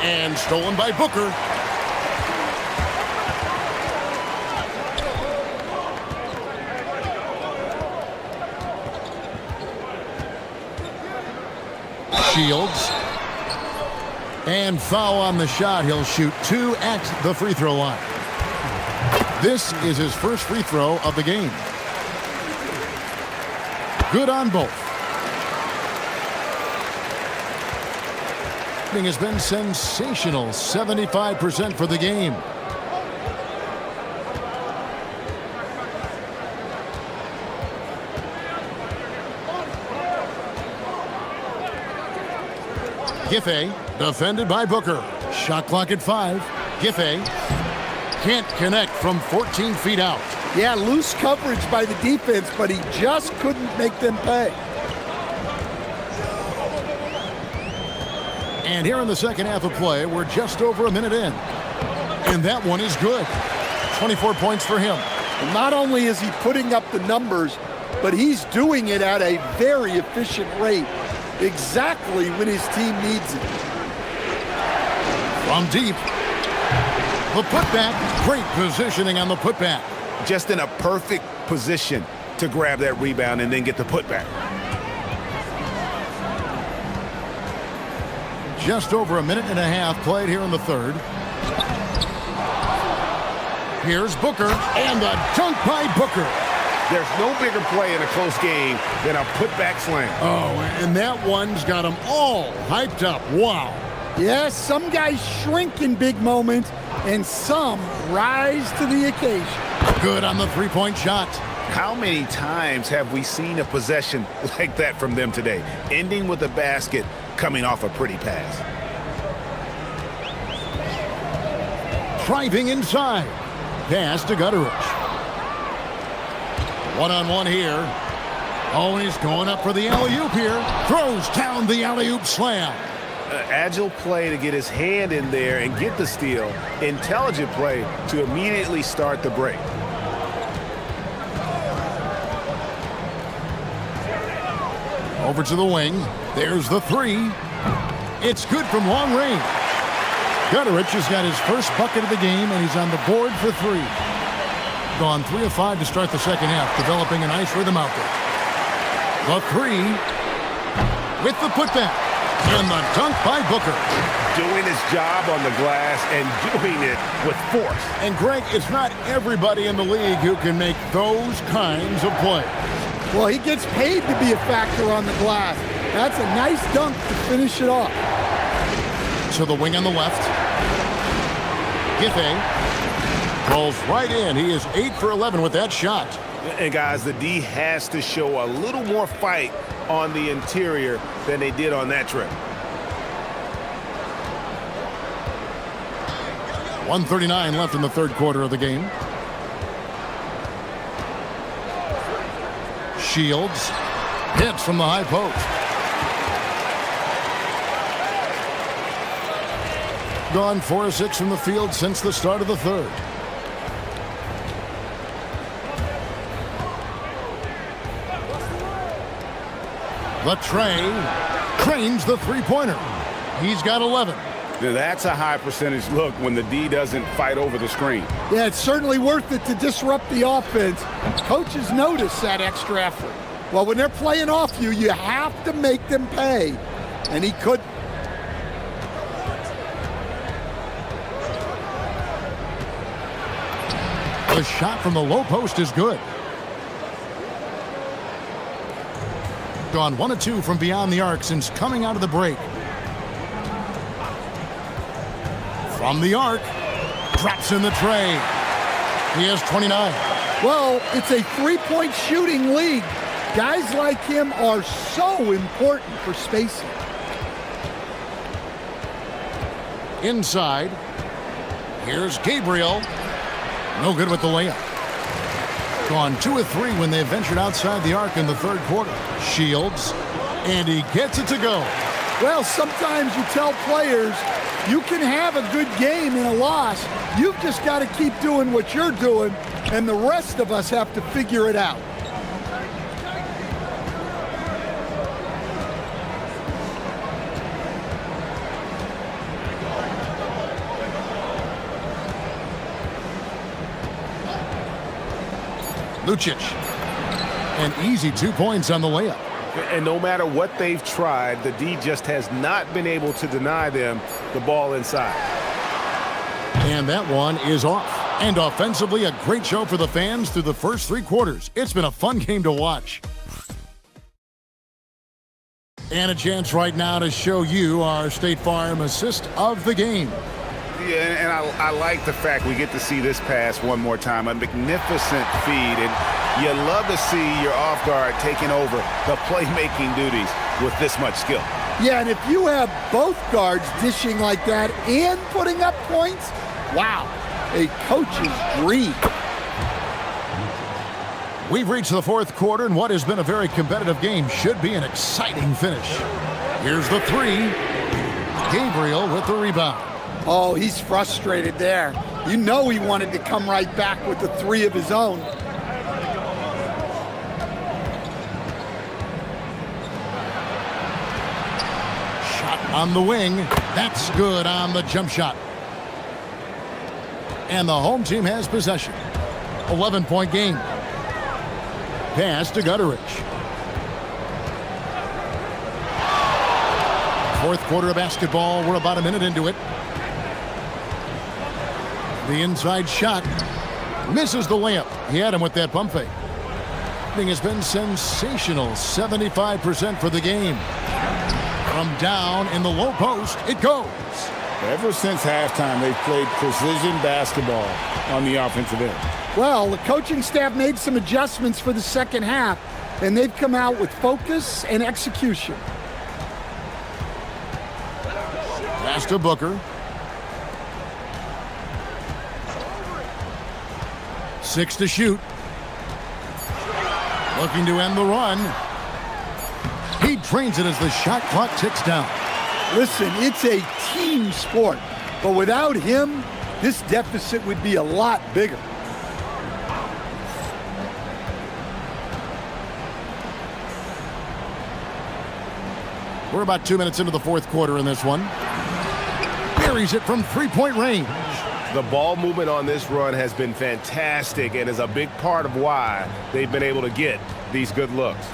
And stolen by Booker. Shields. And foul on the shot. He'll shoot 2 at the free throw line. This is his first free throw of the game. Good on both. Shooting has been sensational. 75% for the game. Giffey, defended by Booker. Shot clock at 5. Giffey can't connect from 14 feet out. Yeah, loose coverage by the defense, but he just couldn't make them pay. And here in the second half of play, we're just over a minute in. And that one is good. 24 points for him. And not only is he putting up the numbers, but he's doing it at a very efficient rate. Exactly when his team needs it. From deep. The putback. Great positioning on the putback. Just in a perfect position to grab that rebound and then get the putback. Just over a minute and a half played here in the third. Here's Booker, and the dunk by Booker. There's no bigger play in a close game than a putback slam. Oh, and that one's got them all hyped up. Wow. Yes, some guys shrink in big moments, and some rise to the occasion. Good on the three-point shot. How many times have we seen a possession like that from them today, ending with a basket coming off a pretty pass? Driving inside. Pass to Gutterich. One-on-one here. Oh, he's going up for the alley-oop here. Throws down the alley-oop slam. Agile play to get his hand in there and get the steal. Intelligent play to immediately start the break. Over to the wing. There's the three. It's good from long range. Gutterich has got his first bucket of the game, and he's on the board for three. Gone 3 of 5 to start the second half, developing a nice rhythm out there. The three with the putback. And the dunk by Booker. Doing his job on the glass and doing it with force. And Greg, it's not everybody in the league who can make those kinds of plays. Well, he gets paid to be a factor on the glass. That's a nice dunk to finish it off. To the wing on the left. Giffey rolls right in. He is 8 for 11 with that shot. And guys, the D has to show a little more fight on the interior than they did on that trip. 1:39 left in the third quarter of the game. Shields hits from the high post. Gone 4 of 6 from the field since the start of the third. The tray trains the three-pointer. He's got 11. Now that's a high percentage look when the D doesn't fight over the screen. Yeah, it's certainly worth it to disrupt the offense. Coaches notice that extra effort. Well, when they're playing off you, you have to make them pay. And he couldn't. The shot from the low post is good. Gone 1 of 2 from beyond the arc since coming out of the break. From the arc, drops in the tray. He has 29. Well, it's a three-point shooting league. Guys like him are so important for spacing. Inside. Here's Gabriel. No good with the layup. Gone 2 of 3 when they ventured outside the arc in the third quarter. Shields, and he gets it to go. Well, sometimes you tell players you can have a good game in a loss. You've just got to keep doing what you're doing, and the rest of us have to figure it out. Lucic. An easy 2 points on the layup. And no matter what they've tried, the D just has not been able to deny them the ball inside. And that one is off. And offensively, a great show for the fans through the first 3 quarters. It's been a fun game to watch. And a chance right now to show you our State Farm assist of the game. Yeah, and I like the fact we get to see this pass one more time. A magnificent feed, and you love to see your off guard taking over the playmaking duties with this much skill. Yeah, and if you have both guards dishing like that and putting up points, wow, a coach's dream. We've reached the fourth quarter, and what has been a very competitive game should be an exciting finish. Here's the three. Gabriel with the rebound. Oh, he's frustrated there. You know he wanted to come right back with the three of his own. Shot on the wing. That's good on the jump shot. And the home team has possession. 11-point game. Pass to Gutterich. Fourth quarter of basketball. We're about a minute into it. The inside shot. Misses the layup. He had him with that pump fake. opening has been sensational. 75% for the game. From down in the low post, it goes. Ever since halftime, they've played precision basketball on the offensive end. Well, the coaching staff made some adjustments for the second half, and they've come out with focus and execution. Pass to Booker. 6 to shoot. Looking to end the run. He drains it as the shot clock ticks down. Listen, it's a team sport, but without him, this deficit would be a lot bigger. We're about 2 minutes into the fourth quarter in this one. Buries it from three-point range. The ball movement on this run has been fantastic and is a big part of why they've been able to get these good looks.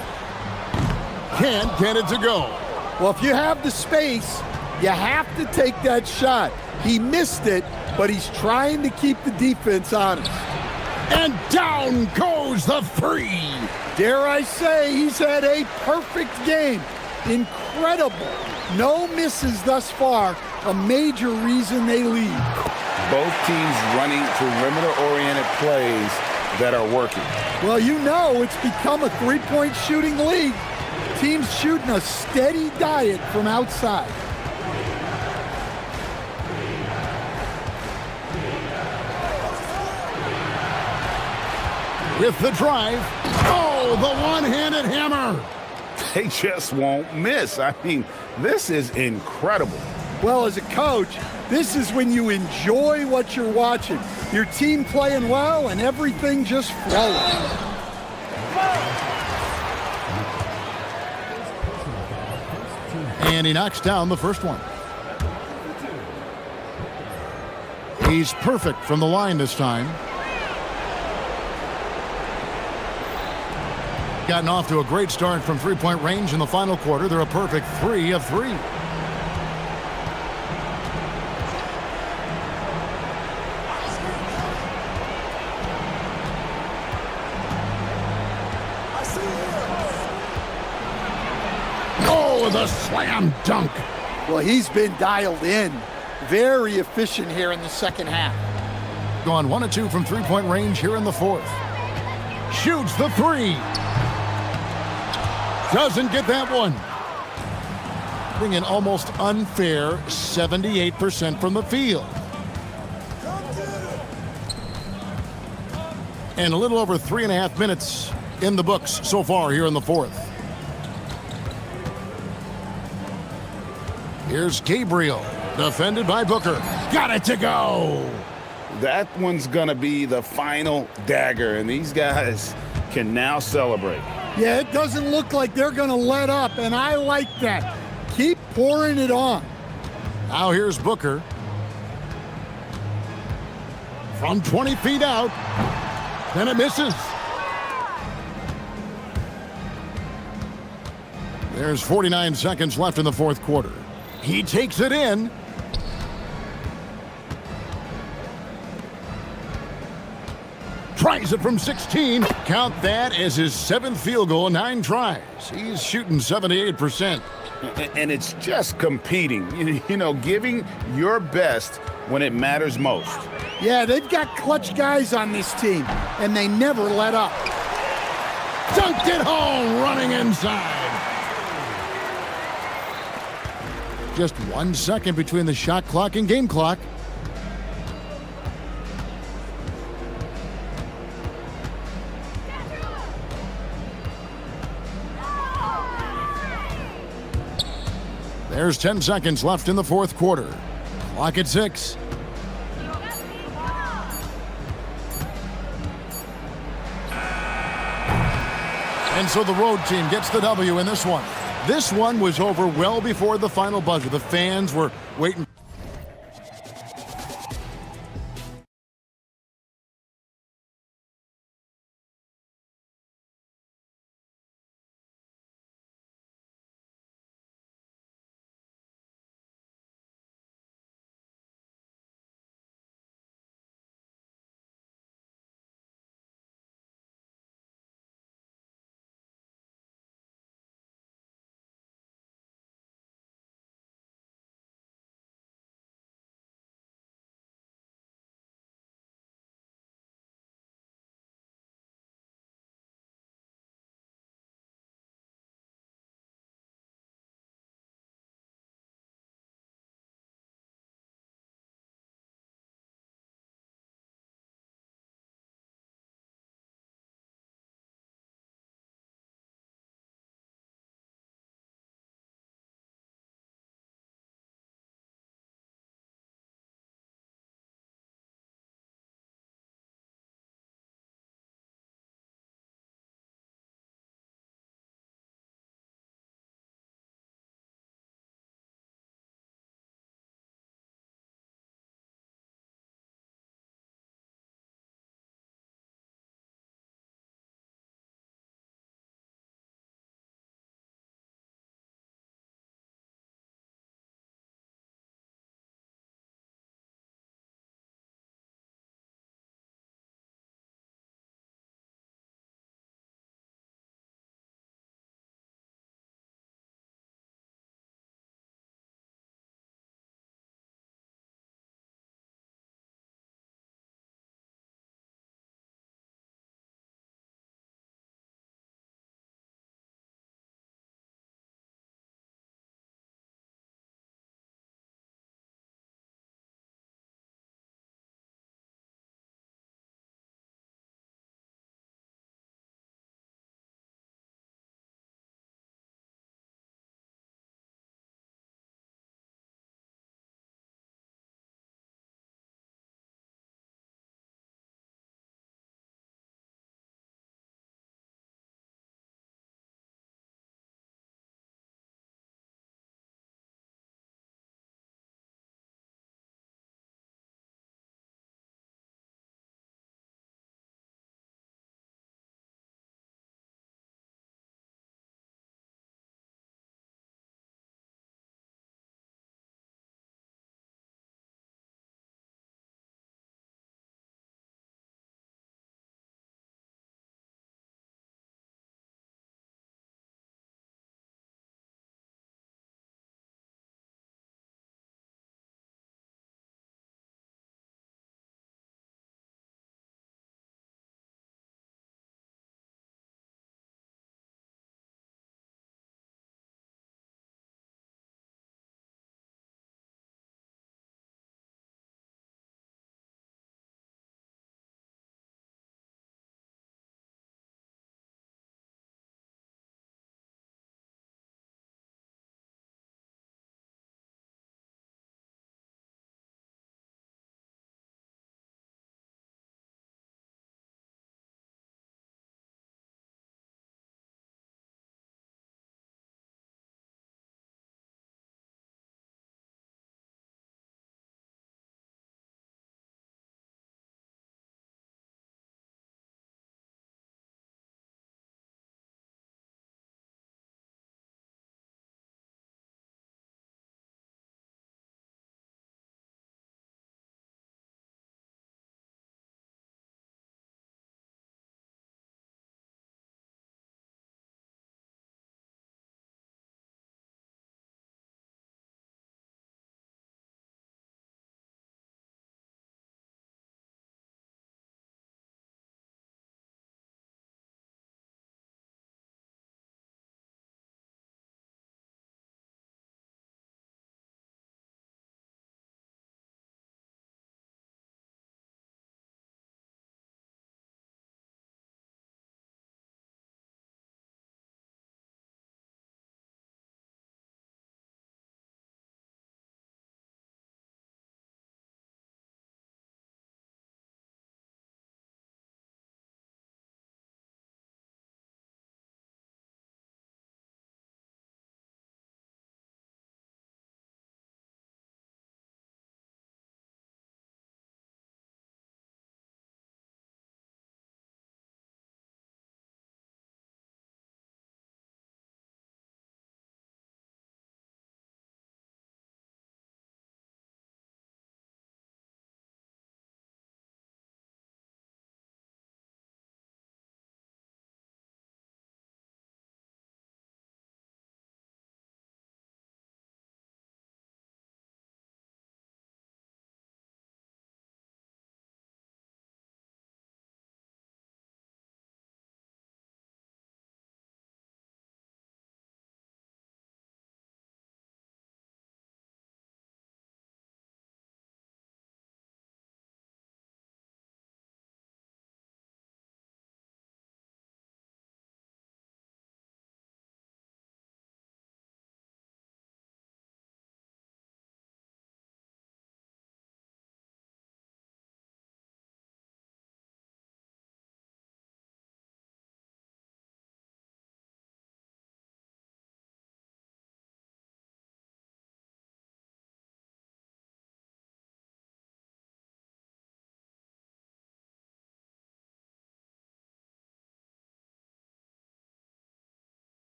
Can't get it to go. Well, if you have the space, you have to take that shot. He missed it, but he's trying to keep the defense honest. And down goes the three. Dare I say, he's had a perfect game. Incredible. No misses thus far, a major reason they lead. Both teams running perimeter-oriented plays that are working. Well, you know it's become a three-point shooting league. Teams shooting a steady diet from outside. With the drive. Oh, the one-handed hammer. They just won't miss. I mean, this is incredible. Well, as a coach, this is when you enjoy what you're watching. Your team playing well and everything just flowing. And he knocks down the first one. He's perfect from the line this time. Gotten off to a great start from three-point range in the final quarter. They're a perfect 3 of 3. Oh, the slam dunk. Well, he's been dialed in. Very efficient here in the second half. Gone 1 of 2 from three-point range here in the fourth. Shoots the three. Doesn't get that one. Bring an almost unfair 78% from the field. And a little over 3.5 minutes in the books so far here in the fourth. Here's Gabriel, defended by Booker. Got it to go. That one's going to be the final dagger, and these guys can now celebrate. Yeah, it doesn't look like they're going to let up, and I like that. Keep pouring it on. Now here's Booker. From 20 feet out. Then it misses. There's 49 seconds left in the fourth quarter. He takes it in. Tries it from 16. Count that as his 7th field goal in 9 tries. He's shooting 78%. And it's just competing, you know, giving your best when it matters most. Yeah, they've got clutch guys on this team, and they never let up. Dunked it home, running inside. Just 1 second between the shot clock and game clock. There's 10 seconds left in the fourth quarter. Clock at 6. And so the road team gets the W in this one. This one was over well before the final buzzer. The fans were waiting.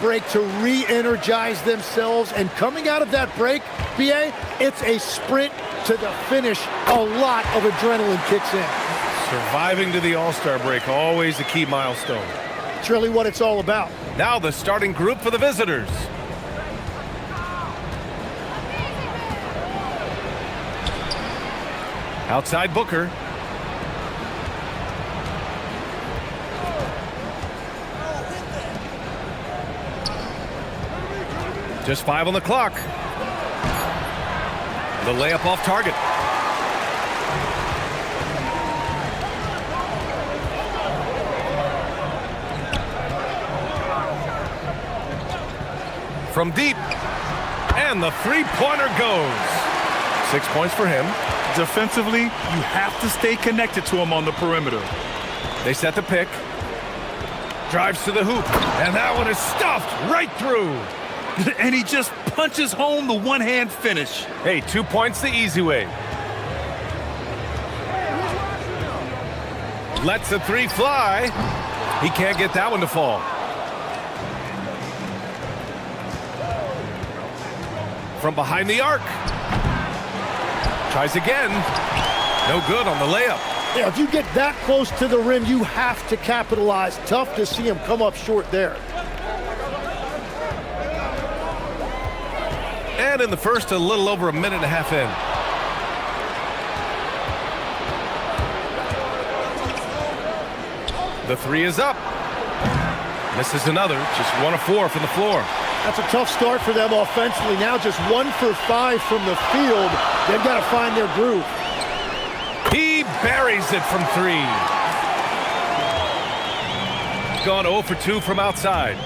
break to re-energize themselves. And coming out of that break, BA, it's a sprint to the finish. A lot of adrenaline kicks in. Surviving to the All-Star break, always a key milestone. It's really what it's all about. Now the starting group for the visitors. Outside Booker. Just 5 on the clock. The layup off target. From deep. And the three-pointer goes. 6 points for him. Defensively, you have to stay connected to him on the perimeter. They set the pick. Drives to the hoop. And that one is stuffed right through. And he just punches home the one-hand finish. Hey, 2 points the easy way. Lets the three fly. He can't get that one to fall. From behind the arc. Tries again. No good on the layup. Yeah, if you get that close to the rim, you have to capitalize. Tough to see him come up short there. And in the first, a little over a minute and a half in. The three is up. Misses another. Just 1 of 4 from the floor. That's a tough start for them offensively. Now just 1 for 5 from the field. They've got to find their groove. He buries it from 3. Gone 0 for 2 from outside.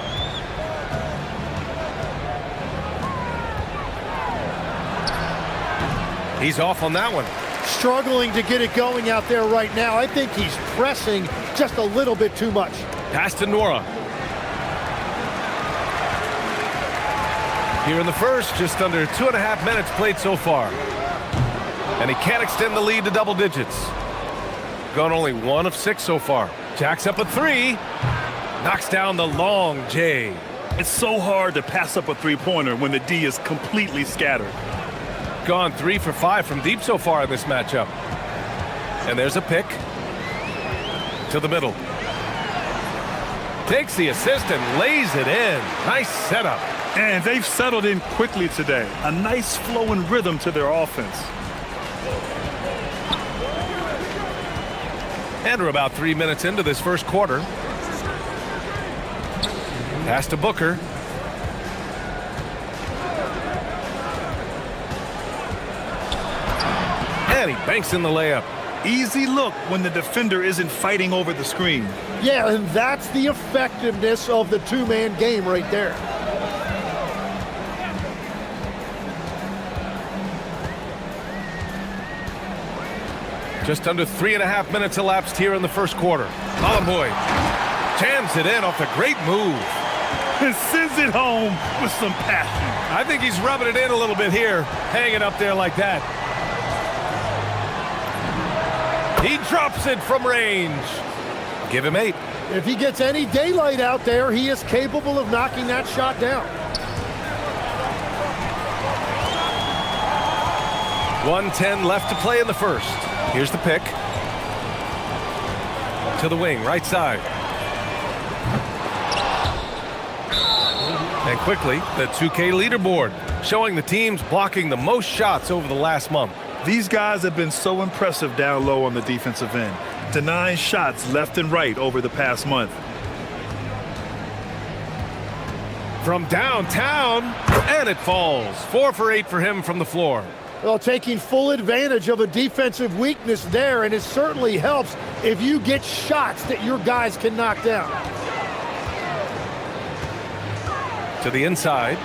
He's off on that one. Struggling to get it going out there right now. I think he's pressing just a little bit too much. Pass to Nora. Here in the first, just under 2.5 minutes played so far. And he can't extend the lead to double digits. Gone only 1 of 6 so far. Jacks up a 3. Knocks down the long J. It's so hard to pass up a three-pointer when the D is completely scattered. Gone 3 for 5 from deep so far in this matchup. And there's a pick. To the middle. Takes the assist and lays it in. Nice setup. And they've settled in quickly today. A nice flow and rhythm to their offense. And we're about 3 minutes into this first quarter. Pass to Booker. And he banks in the layup. Easy look when the defender isn't fighting over the screen. Yeah, and that's the effectiveness of the two-man game right there. Just under 3.5 minutes elapsed here in the first quarter. Hollenboy jams it in off a great move. And sends it home with some passion. I think he's rubbing it in a little bit here, hanging up there like that. He drops it from range. Give him 8. If he gets any daylight out there, he is capable of knocking that shot down. 1:10 left to play in the first. Here's the pick. To the wing, right side. And quickly, the 2K leaderboard, showing the teams blocking the most shots over the last month. These guys have been so impressive down low on the defensive end, denying shots left and right over the past month. From downtown, and it falls. 4 for 8 for him from the floor. Well, taking full advantage of a defensive weakness there, and it certainly helps if you get shots that your guys can knock down. To the inside,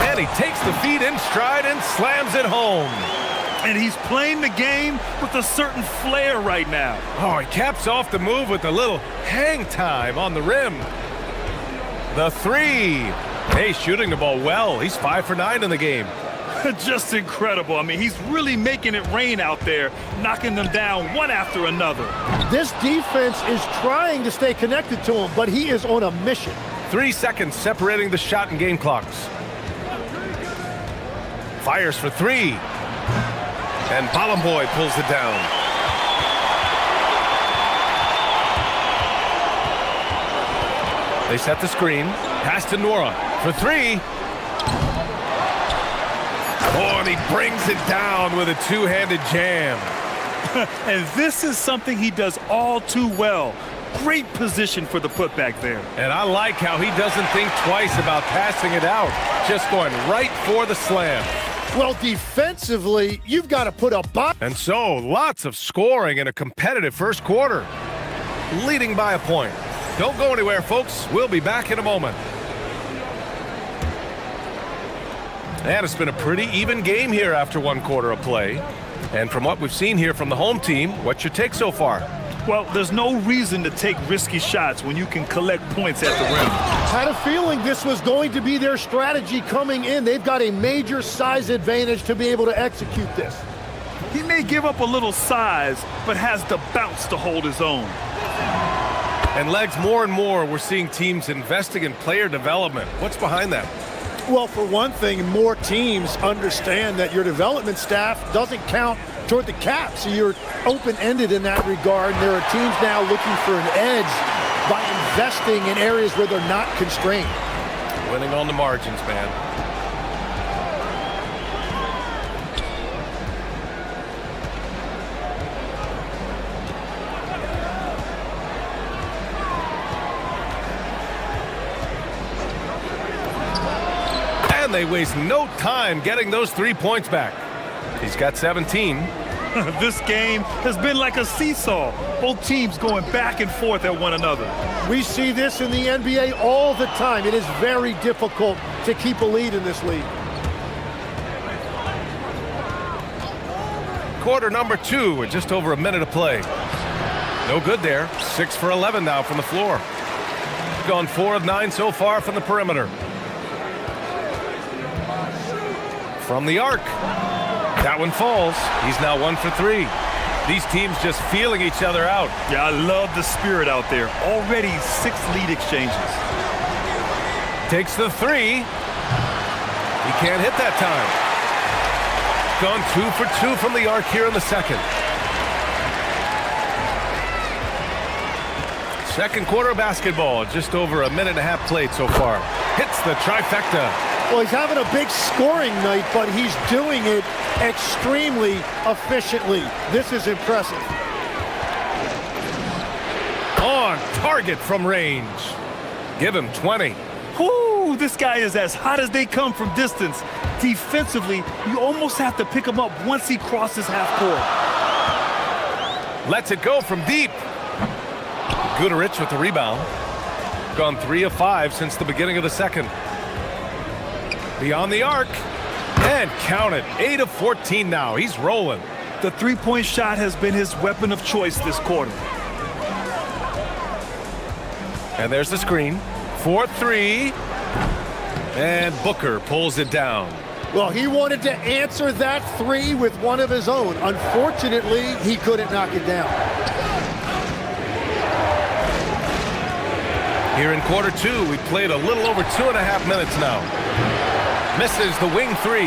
and he takes the feed in stride and slams it home. And he's playing the game with a certain flair right now. Oh, he caps off the move with a little hang time on the rim. The 3. Hey, shooting the ball well. He's 5 for 9 in the game. Just incredible. I mean, he's really making it rain out there, knocking them down one after another. This defense is trying to stay connected to him, but he is on a mission. 3 seconds separating the shot and game clocks. Fires for three. And Balamboy pulls it down. They set the screen. Pass to Nora for three. Oh, and he brings it down with a two-handed jam. And this is something he does all too well. Great position for the putback there. And I like how he doesn't think twice about passing it out. Just going right for the slam. Well, defensively, you've got to put a box. And so, lots of scoring in a competitive first quarter. Leading by a point. Don't go anywhere, folks. We'll be back in a moment. And it's been a pretty even game here after one quarter of play. And from what we've seen here from the home team, what's your take so far? Well, there's no reason to take risky shots when you can collect points at the rim. Had a feeling this was going to be their strategy coming in. They've got a major size advantage to be able to execute this. He may give up a little size, but has the bounce to hold his own. And Legs, more and more, we're seeing teams investing in player development. What's behind that? Well, for one thing, more teams understand that your development staff doesn't count toward the cap, so you're open-ended in that regard. And there are teams now looking for an edge by investing in areas where they're not constrained. Winning on the margins, man. And they waste no time getting those 3 points back. He's got 17. This game has been like a seesaw. Both teams going back and forth at one another. We see this in the NBA all the time. It is very difficult to keep a lead in this league. Quarter number 2 with just over a minute of play. No good there. 6 for 11 now from the floor. Gone 4 of 9 so far from the perimeter. From the arc. That one falls. He's now 1 for 3. These teams just feeling each other out. Yeah, I love the spirit out there. Already 6 lead exchanges. Takes the 3. He can't hit that time. Gone 2 for 2 from the arc here in the second. Second quarter of basketball. Just over a minute and a half played so far. Hits the trifecta. Well, he's having a big scoring night, but he's doing it extremely efficiently. This is impressive. On target from range. Give him 20. Whoo, this guy is as hot as they come from distance. Defensively, you almost have to pick him up once he crosses half court. Lets it go from deep. Guterich with the rebound. Gone 3 of 5 since the beginning of the second. Beyond the arc. And count it. 8 of 14 now. He's rolling. The three-point shot has been his weapon of choice this quarter. And there's the screen. 4-3. And Booker pulls it down. Well, he wanted to answer that 3 with one of his own. Unfortunately, he couldn't knock it down. Here in quarter 2, we played a little over 2.5 minutes now. Misses the wing 3.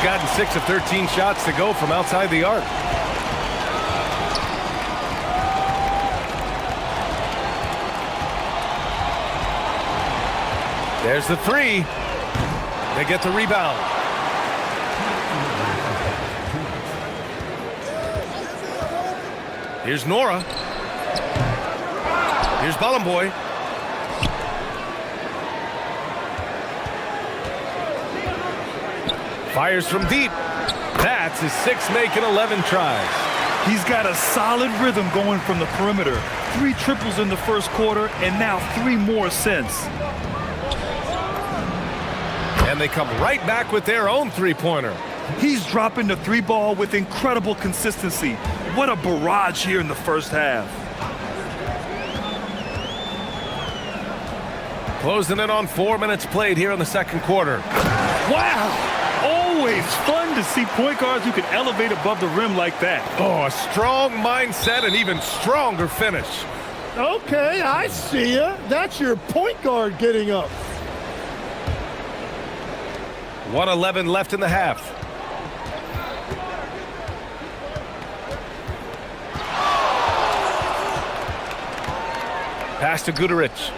Gotten 6 of 13 shots to go from outside the arc. There's the 3. They get the rebound. Here's Nora. Here's Balamboy. Fires from deep. That's his 6th make in 11 tries. He's got a solid rhythm going from the perimeter. 3 triples in the first quarter, and now 3 more since. And they come right back with their own three-pointer. He's dropping the 3 ball with incredible consistency. What a barrage here in the first half. Closing in on 4 minutes played here in the second quarter. Wow! Always fun to see point guards who can elevate above the rim like that. Oh, a strong mindset and even stronger finish. Okay, I see ya. That's your point guard getting up. 1:11 left in the half. Pass to Guterich.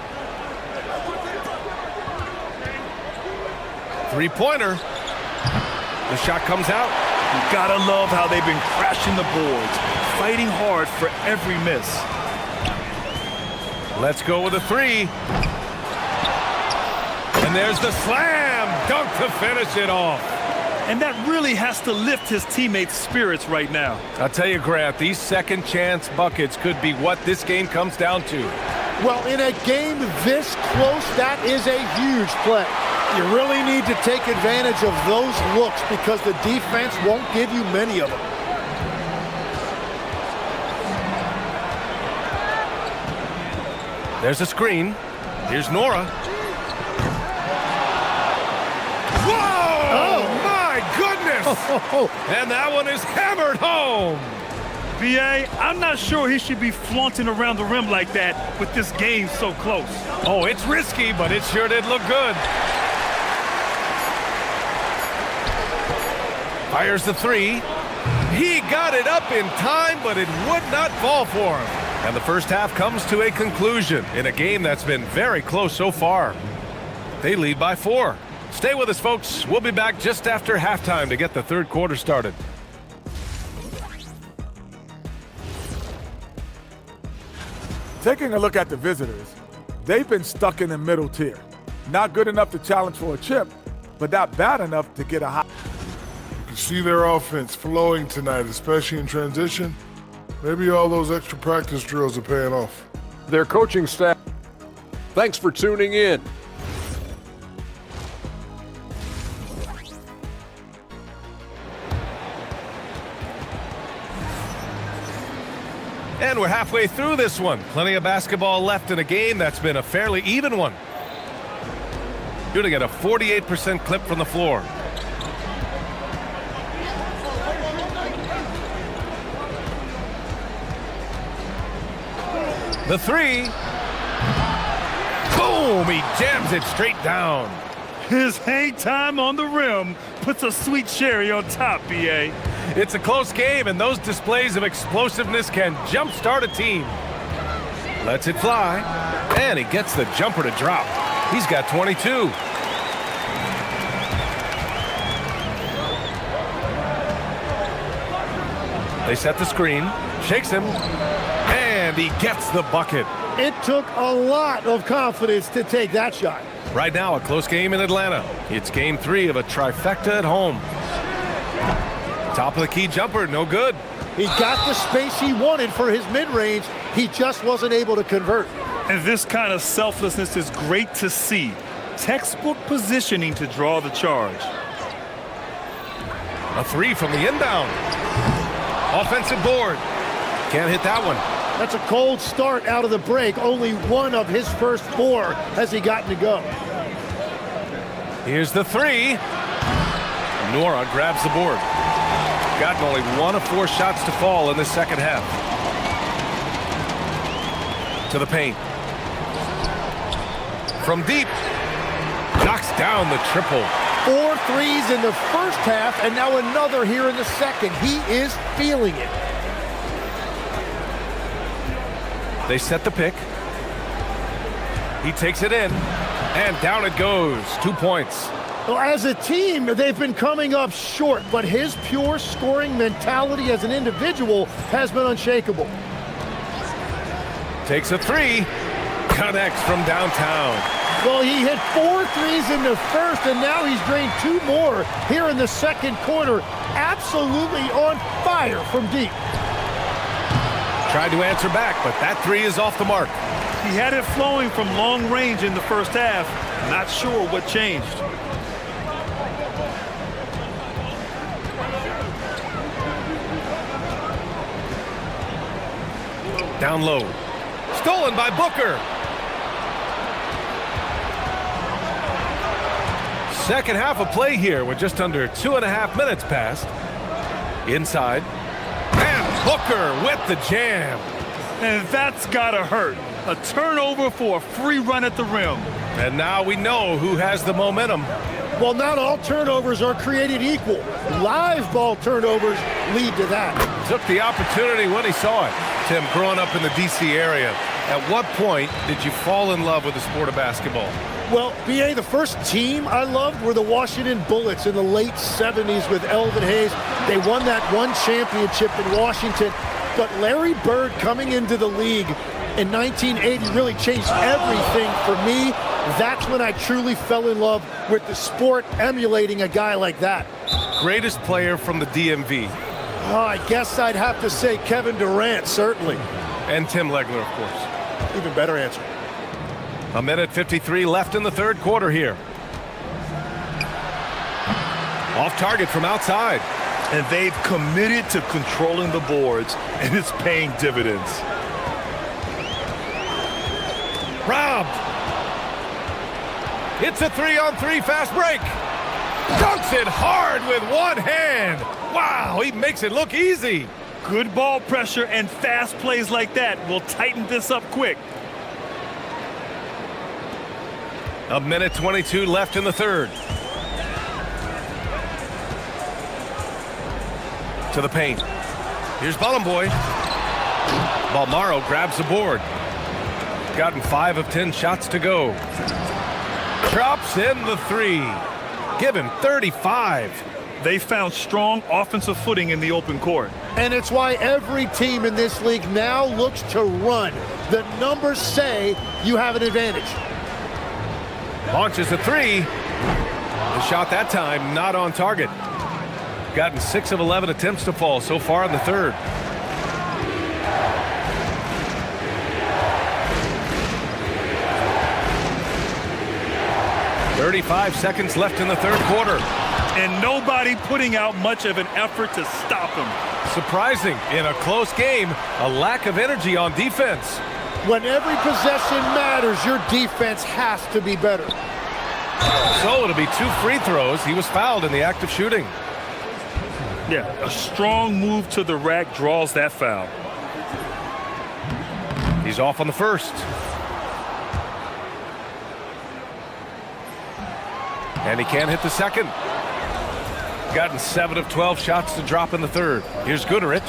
Three-pointer. The shot comes out. You gotta love how they've been crashing the boards, fighting hard for every miss. Let's go with a three. And there's the slam dunk to finish it off. And that really has to lift his teammates' spirits right now. I'll tell you, Grant, these second chance buckets could be what this game comes down to. Well, in a game this close, that is a huge play. You really need to take advantage of those looks because the defense won't give you many of them. There's a screen. Here's Nora. Whoa! Oh, my goodness! And that one is hammered home. B.A., I'm not sure he should be flaunting around the rim like that with this game so close. Oh, it's risky, but it sure did look good. Fires the three. He got it up in time, but it would not fall for him. And the first half comes to a conclusion in a game that's been very close so far. They lead by 4. Stay with us, folks. We'll be back just after halftime to get the third quarter started. Taking a look at the visitors, they've been stuck in the middle tier. Not good enough to challenge for a chip, but not bad enough to get a high. You can see their offense flowing tonight, especially in transition. Maybe all those extra practice drills are paying off. Their coaching staff, thanks for tuning in. And we're halfway through this one. Plenty of basketball left in a game that's been a fairly even one. You're going to get a 48% clip from the floor. The three. Boom! He jams it straight down. His hang time on the rim puts a sweet cherry on top, B.A. It's a close game, and those displays of explosiveness can jumpstart a team. Lets it fly, and he gets the jumper to drop. He's got 22. They set the screen, shakes him, and he gets the bucket. It took a lot of confidence to take that shot. Right now, a close game in Atlanta. It's game 3 of a trifecta at home. Top of the key jumper, no good. He got the space he wanted for his mid-range. He just wasn't able to convert. And this kind of selflessness is great to see. Textbook positioning to draw the charge. A three from the inbound. Offensive board. Can't hit that one. That's a cold start out of the break. Only one of his first 4 has he gotten to go. Here's the three. Nora grabs the board. Gotten only 1 of 4 shots to fall in the second half. To the paint. From deep. Knocks down the triple. 4 threes in the first half, and now another here in the second. He is feeling it. They set the pick. He takes it in, and down it goes. 2 points. Well, as a team, they've been coming up short, but his pure scoring mentality as an individual has been unshakable. Takes a three. Connects from downtown. Well, he hit 4 threes in the first, and now he's drained 2 more here in the second quarter. Absolutely on fire from deep. Tried to answer back, but that three is off the mark. He had it flowing from long range in the first half. Not sure what changed. Down low. Stolen by Booker. Second half of play here with just under 2.5 minutes passed. Inside. And Booker with the jam. And that's gotta hurt. A turnover for a free run at the rim. And now we know who has the momentum. Well, not all turnovers are created equal. Live ball turnovers lead to that. Took the opportunity when he saw it. Tim, growing up in the D.C. area, at what point did you fall in love with the sport of basketball? Well, BA, the first team I loved were the Washington Bullets in the late 70s with Elvin Hayes. They won that one championship in Washington. But Larry Bird coming into the league in 1980 really changed everything for me. That's when I truly fell in love with the sport, emulating a guy like that. Greatest player from the DMV. Oh, I guess I'd have to say Kevin Durant, certainly. And Tim Legler, of course. Even better answer. A minute 53 left in the third quarter here. Off target from outside. And they've committed to controlling the boards, and it's paying dividends. Robbed. It's a 3-on-3 fast break. Dunks it hard with one hand. Wow, he makes it look easy. Good ball pressure and fast plays like that will tighten this up quick. A minute 22 left in the third. To the paint. Here's Ballin' Boy. Balmaro grabs the board. Gotten 5 of 10 shots to go. Drops in the 3. Given 35. They found strong offensive footing in the open court. And it's why every team in this league now looks to run. The numbers say you have an advantage. Launches a 3. The shot that time not on target. Gotten 6 of 11 attempts to fall so far in the third. .35 seconds left in the third quarter. And nobody putting out much of an effort to stop him. Surprising, in a close game, a lack of energy on defense. When every possession matters, your defense has to be better. So it'll be 2 free throws. He was fouled in the act of shooting. Yeah, a strong move to the rack draws that foul. He's off on the first. And he can't hit the second. Gotten 7 of 12 shots to drop in the third. Here's Goodrich.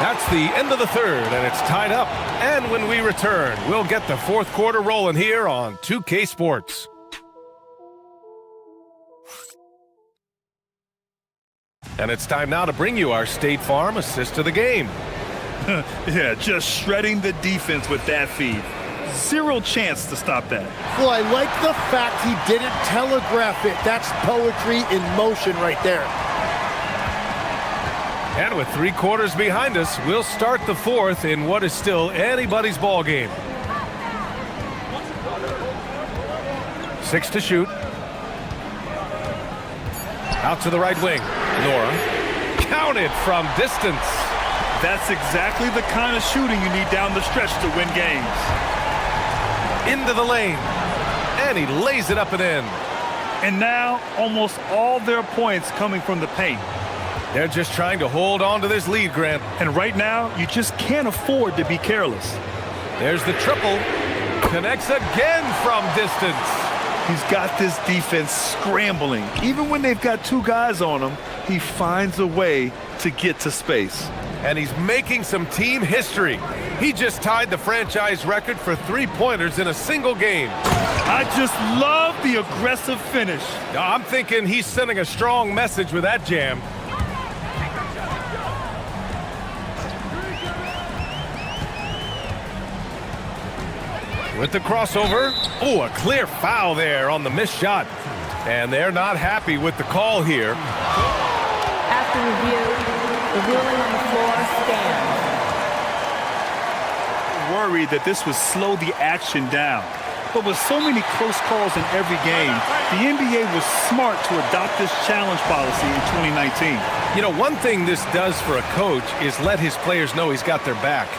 That's the end of the third, and it's tied up. And when we return, we'll get the fourth quarter rolling here on 2K Sports. And it's time now to bring you our State Farm assist of the game. Yeah, just shredding the defense with that feed. Zero chance to stop that. Well, I like the fact he didn't telegraph it. That's poetry in motion right there. And with 3 quarters behind us, we'll start the fourth in what is still anybody's ball game. 6 to shoot. Out to the right wing. Nora. Counted from distance. That's exactly the kind of shooting you need down the stretch to win games. Into the lane. And he lays it up and in. And now, almost all their points coming from the paint. They're just trying to hold on to this lead, Grant. And right now, you just can't afford to be careless. There's the triple. Connects again from distance. He's got this defense scrambling. Even when they've got 2 guys on him, he finds a way to get to space. And he's making some team history. He just tied the franchise record for 3-pointers in a single game. I just love the aggressive finish. I'm thinking he's sending a strong message with that jam. With the crossover. Oh, a clear foul there on the missed shot. And they're not happy with the call here. After review, the ruling on the floor stands. Worried that this would slow the action down. But with so many close calls in every game, the NBA was smart to adopt this challenge policy in 2019. You know, one thing this does for a coach is let his players know he's got their back.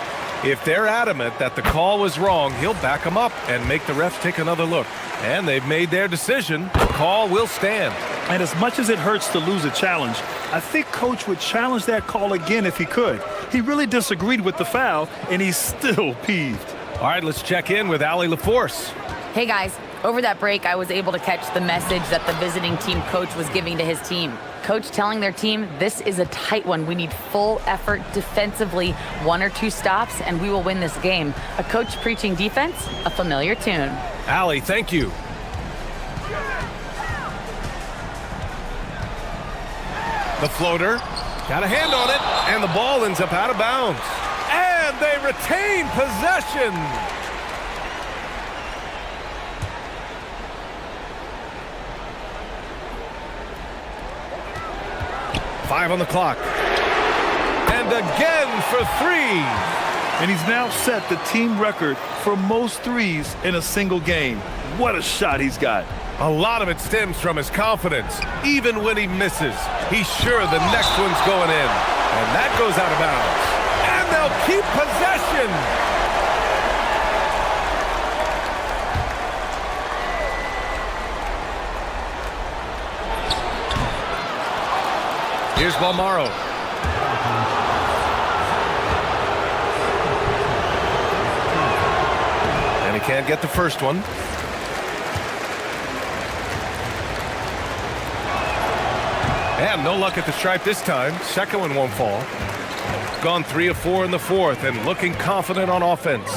If they're adamant that the call was wrong, he'll back them up and make the refs take another look. And they've made their decision. The call will stand. And as much as it hurts to lose a challenge, I think Coach would challenge that call again if he could. He really disagreed with the foul, and he's still peeved. All right, let's check in with Allie LaForce. Hey guys, over that break, I was able to catch the message that the visiting team coach was giving to his team. Coach telling their team, this is a tight one. We need full effort defensively, 1 or 2 stops, and we will win this game. A coach preaching defense, a familiar tune. Allie, thank you. The floater, got a hand on it, and the ball ends up out of bounds. And they retain possession. Five on the clock. And again for 3. And he's now set the team record for most threes in a single game. What a shot he's got. A lot of it stems from his confidence. Even when he misses, he's sure the next one's going in. And that goes out of bounds. And they'll keep possession. Here's Balmaro. And he can't get the first one. And no luck at the stripe this time. Second one won't fall. Gone 3 of 4 in the fourth and looking confident on offense.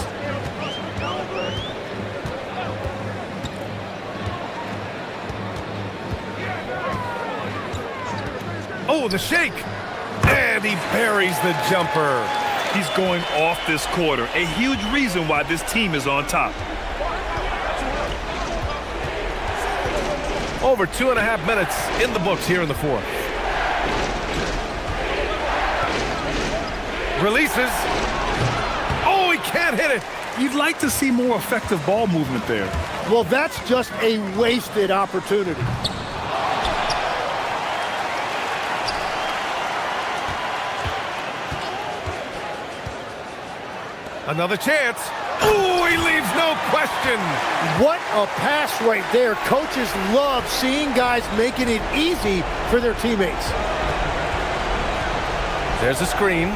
Oh, the shake. And he buries the jumper. He's going off this quarter. A huge reason why this team is on top. Over 2.5 minutes in the books here in the fourth. Releases. Oh, he can't hit it. You'd like to see more effective ball movement there. Well, that's just a wasted opportunity. Another chance. Ooh, he leaves no question. What a pass right there. Coaches love seeing guys making it easy for their teammates. There's a screen.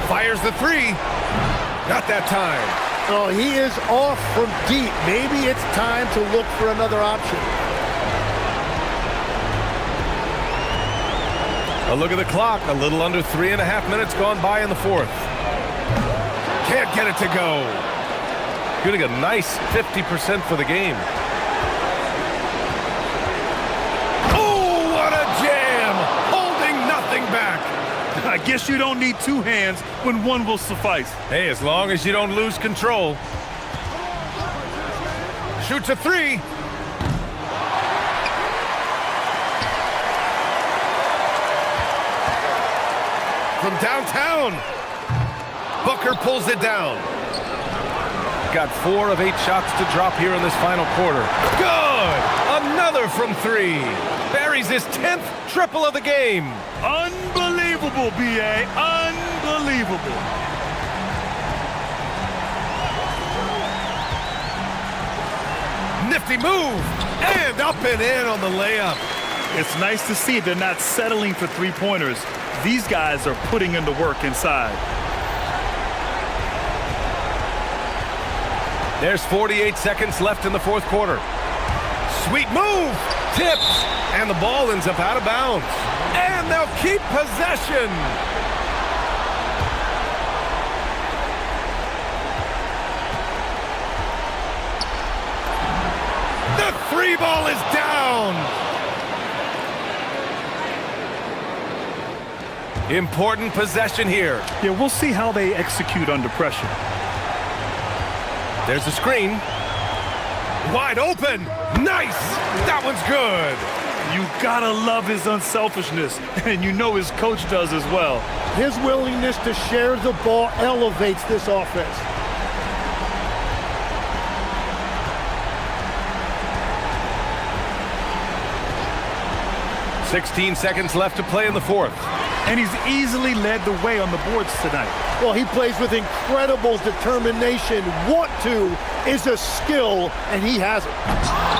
Fires the 3. Not that time. Oh, he is off from deep. Maybe it's time to look for another option. A look at the clock. A little under 3.5 minutes gone by in the fourth. Can't get it to go. Getting a nice 50% for the game. Oh, what a jam! Holding nothing back. I guess you don't need 2 hands when one will suffice. Hey, as long as you don't lose control. Shoots a 3. From downtown. Booker pulls it down. Got 4 of 8 shots to drop here in this final quarter. Good! Another from 3. Buries his 10th triple of the game. Unbelievable, B.A. Unbelievable. Nifty move. And up and in on the layup. It's nice to see they're not settling for 3-pointers. These guys are putting in the work inside. There's 48 seconds left in the fourth quarter. Sweet move. Tipped. And the ball ends up out of bounds. And they'll keep possession. The 3 ball is down. Important possession here. Yeah, we'll see how they execute under pressure. There's a screen. Wide open. Nice. That one's good. You gotta love his unselfishness, and you know his coach does as well. His willingness to share the ball elevates this offense. 16 seconds left to play in the fourth. And he's easily led the way on the boards tonight. Well, he plays with incredible determination. Want to is a skill, and he has it.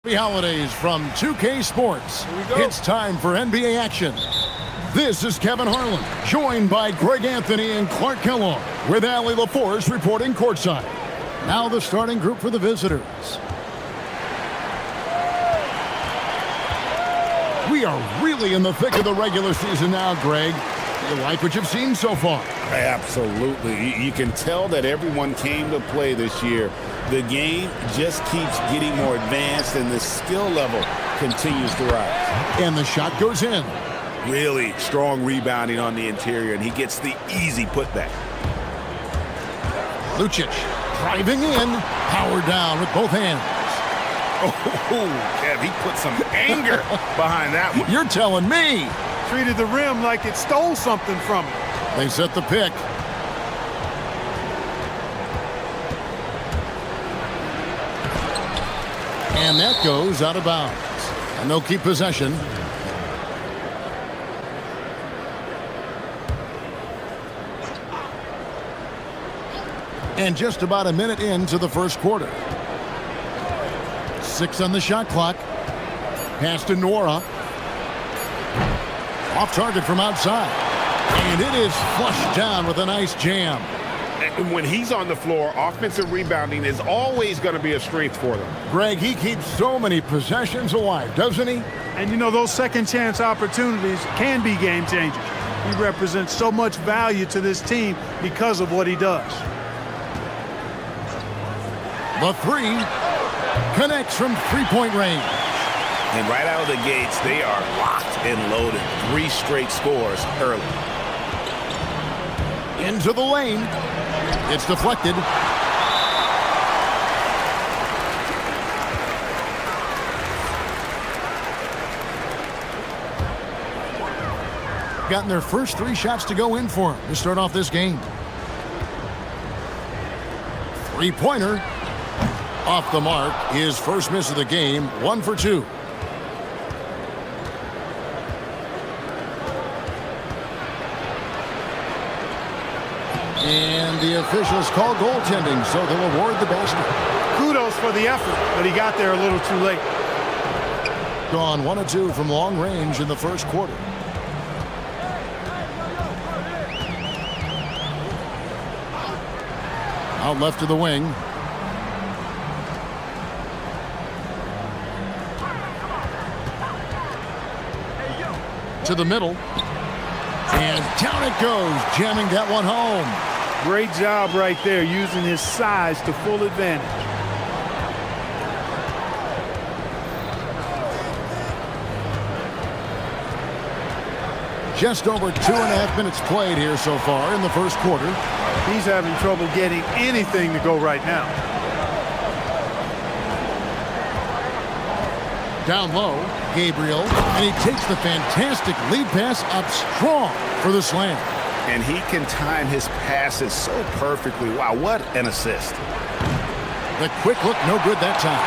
Happy holidays from 2K Sports. It's time for NBA action. This is Kevin Harlan, joined by Greg Anthony and Clark Kellogg, with Allie LaForce reporting courtside. Now the starting group for the visitors. We are really in the thick of the regular season now, Greg. You like what you've seen so far? Absolutely. You can tell that everyone came to play this year. The game just keeps getting more advanced, and the skill level continues to rise. And the shot goes in. Really strong rebounding on the interior, and he gets the easy putback. Lucic driving in, power down with both hands. Oh, Kev, he put some anger behind that one. You're telling me. Treated the rim like it stole something from him. They set the pick. And that goes out of bounds. And they'll keep possession. And just about a minute into the first quarter. 6 on the shot clock. Pass to Nora. Off target from outside. And it is flushed down with a nice jam. And when he's on the floor, offensive rebounding is always going to be a strength for them. Greg, he keeps so many possessions alive, doesn't he? And you know, those second chance opportunities can be game changers. He represents so much value to this team because of what he does. The three connects from three-point range. And right out of the gates, they are locked and loaded. 3 straight scores early. Into the lane. It's deflected. Gotten their first 3 shots to go in for him to start off this game. 3-pointer. Off the mark. His first miss of the game. 1 for 2. And the officials call goaltending, so they'll award the basket. Kudos for the effort, but he got there a little too late. Gone 1 of 2 from long range in the first quarter. Out left to the wing. To the middle. And down it goes, jamming that one home. Great job right there, using his size to full advantage. Just over 2.5 minutes played here so far in the first quarter. He's having trouble getting anything to go right now. Down low, Gabriel, and he takes the fantastic lead pass up strong for the slam. And he can time his passes so perfectly. Wow, what an assist. The quick look, no good that time.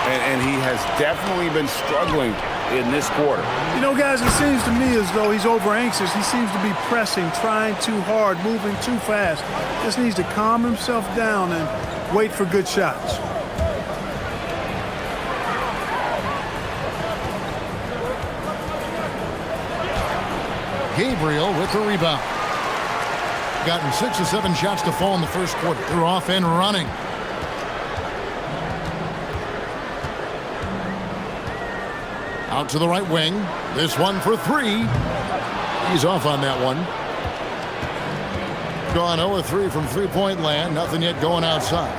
And he has definitely been struggling in this quarter. You know, guys, it seems to me as though he's over anxious. He seems to be pressing, trying too hard, moving too fast. Just needs to calm himself down and wait for good shots. Gabriel with the rebound. Gotten 6 or 7 shots to fall in the first quarter. They're off and running. Out to the right wing. This one for 3. He's off on that one. Gone 0 of 3 from three-point land. Nothing yet going outside.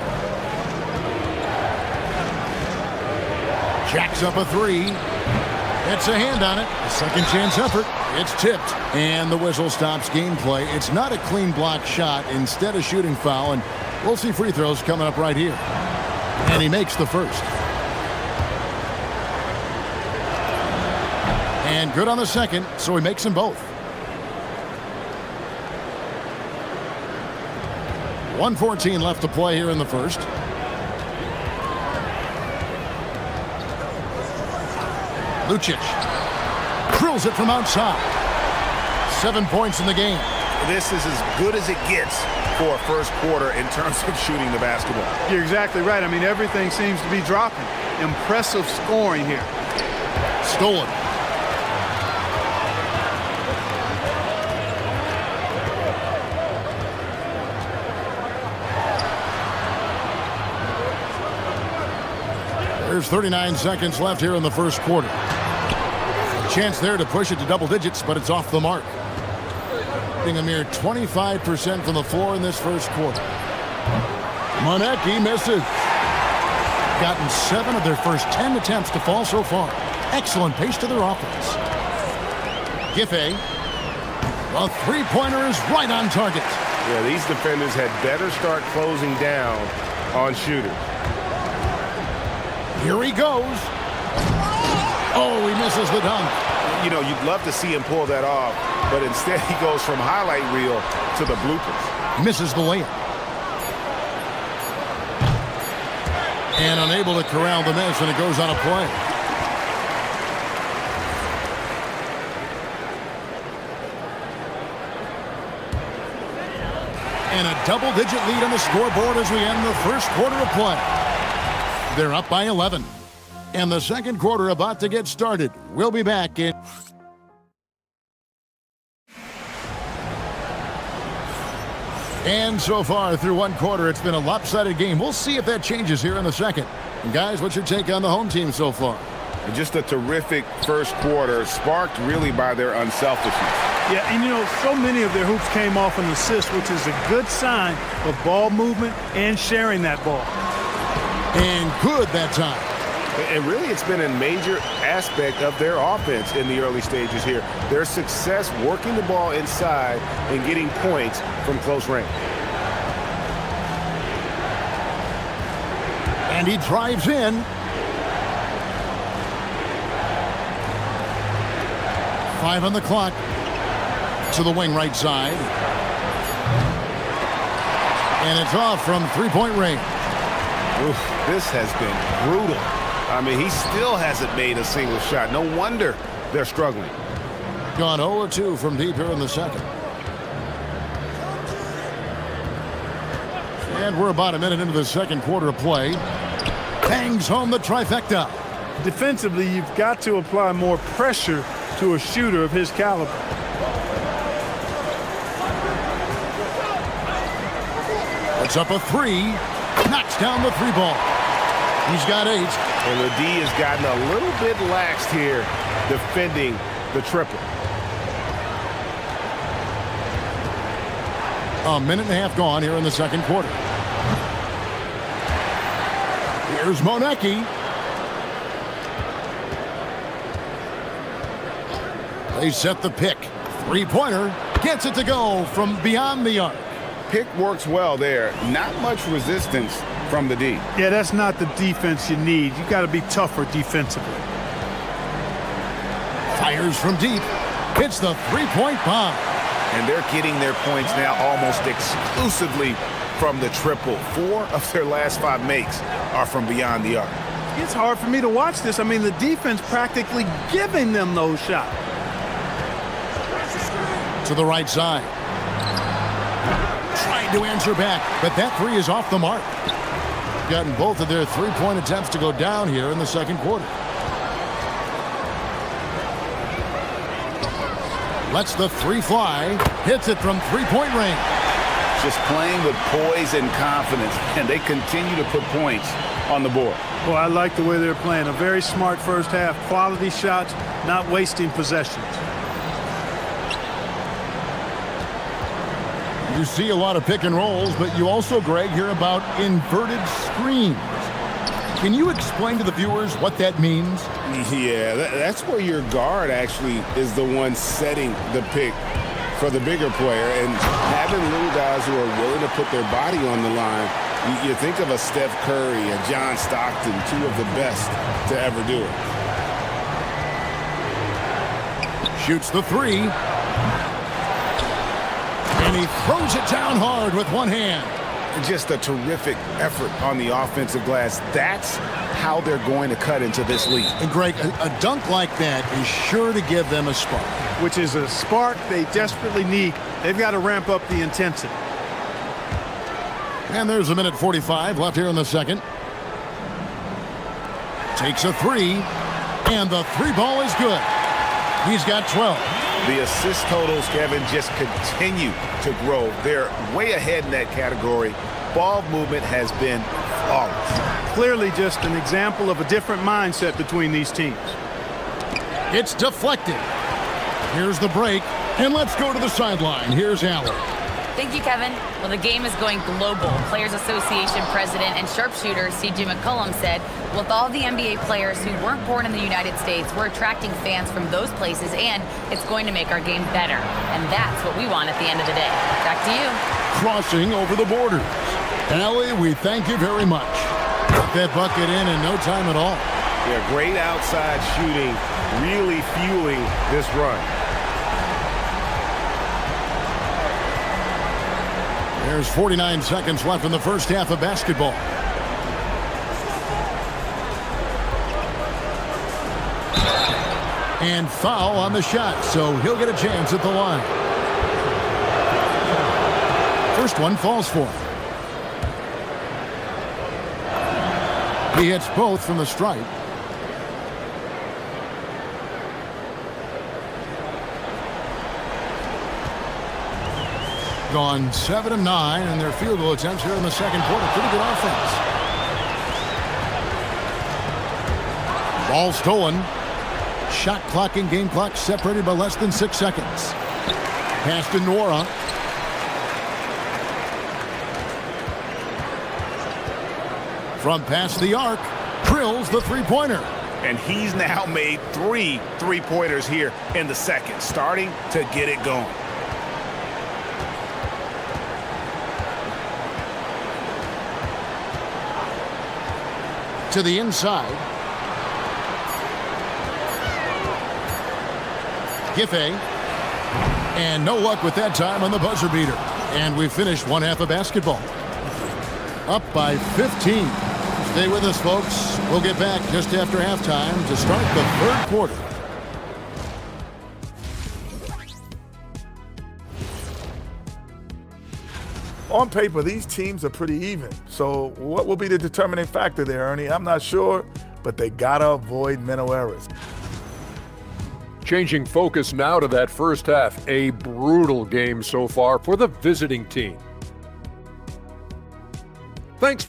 Jacks up a 3. It's a hand on it. A second chance effort. It's tipped. And the whistle stops gameplay. It's not a clean block shot. Instead, a shooting foul. And we'll see free throws coming up right here. And he makes the first. And good on the second, so he makes them both. 1:14 left to play here in the first. Lucic drills it from outside. 7 points in the game. This is as good as it gets for a first quarter in terms of shooting the basketball. You're exactly right. I mean, everything seems to be dropping. Impressive scoring here. Stolen. There's 39 seconds left here in the first quarter. Chance there to push it to double digits, but it's off the mark. Being a mere 25% from the floor in this first quarter. Monecki misses. Gotten 7 of their first 10 attempts to fall so far. Excellent pace to their offense. Giffey. A three-pointer is right on target. Yeah, these defenders had better start closing down on shooters. Here he goes. Oh, he misses the dunk. You know, you'd love to see him pull that off, but instead he goes from highlight reel to the bloopers. Misses the layup. And unable to corral the miss, and it goes on a play. And a double-digit lead on the scoreboard as we end the first quarter of play. They're up by 11. And the second quarter about to get started. We'll be back in... And so far through one quarter, it's been a lopsided game. We'll see if that changes here in the second. And guys, what's your take on the home team so far? Just a terrific first quarter, sparked really by their unselfishness. Yeah, and you know, so many of their hoops came off an assist, which is a good sign of ball movement and sharing that ball. And good that time. And really, it's been a major aspect of their offense in the early stages here. Their success working the ball inside and getting points from close range. And he drives in. Five on the clock. To the wing right side. And it's off from three-point range. Oof, this has been brutal. I mean, he still hasn't made a single shot. No wonder they're struggling. Gone 0-2 from deep here in the second. And we're about a minute into the second quarter of play. Bangs home the trifecta. Defensively, you've got to apply more pressure to a shooter of his caliber. It's up a three. Knocks down the three ball. He's got 8. And the D has gotten a little bit laxed here defending the triple. A minute and a half gone here in the second quarter. Here's Monecki. They set the pick. Three-pointer. Gets it to go from beyond the arc. Pick works well there. Not much resistance from the D. Yeah, that's not the defense you need. You got to be tougher defensively. Fires from deep. Hits the three-point bomb. And they're getting their points now almost exclusively from the triple. 4 of their last 5 makes are from beyond the arc. It's hard for me to watch this. I mean, the defense practically giving them those shots. To the right side. Trying to answer back, but that three is off the mark. Gotten both of their three-point attempts to go down here in the second quarter. Lets the three fly. Hits it from three-point range. Just playing with poise and confidence, and they continue to put points on the board. Well, I like the way they're playing. A very smart first half. Quality shots, not wasting possessions. You see a lot of pick and rolls, but you also, Greg, hear about inverted screens. Can you explain to the viewers what that means? Yeah, that's where your guard actually is the one setting the pick for the bigger player. And having little guys who are willing to put their body on the line, you think of a Steph Curry, a John Stockton, 2 of the best to ever do it. Shoots the three. And he throws it down hard with one hand. Just a terrific effort on the offensive glass. That's how they're going to cut into this lead. And Greg, a dunk like that is sure to give them a spark. Which is a spark they desperately need. They've got to ramp up the intensity. And there's a minute 45 left here in the second. Takes a three, and the three ball is good. He's got 12. The assist totals, Kevin, just continue to grow. They're way ahead in that category. Ball movement has been flawless. Clearly just an example of a different mindset between these teams. It's deflected. Here's the break, and let's go to the sideline. Here's Allen. Thank you, Kevin. Well, the game is going global. Players Association President and sharpshooter C.J. McCollum said, with all the NBA players who weren't born in the United States, we're attracting fans from those places, and it's going to make our game better. And that's what we want at the end of the day. Back to you. Crossing over the borders. Allie, we thank you very much. Got that bucket in no time at all. Yeah, great outside shooting, really fueling this run. There's 49 seconds left in the first half of basketball. And foul on the shot, so he'll get a chance at the line. First one falls for him. He hits both from the stripe. Gone 7 of 9 in their field goal attempts here in the second quarter. Pretty good offense. Ball stolen. Shot clock and game clock separated by less than 6 seconds. Pass to Nora. From past the arc, drills the three-pointer. And he's now made 3 three-pointers here in the second, starting to get it going. To the inside. Giffey. And no luck with that time on the buzzer beater. And we finished one half of basketball. Up by 15. Stay with us, folks. We'll get back just after halftime to start the third quarter. On paper, these teams are pretty even. So what will be the determining factor there, Ernie? I'm not sure, but they gotta avoid mental errors. Changing focus now to that first half. A brutal game so far for the visiting team. Thanks.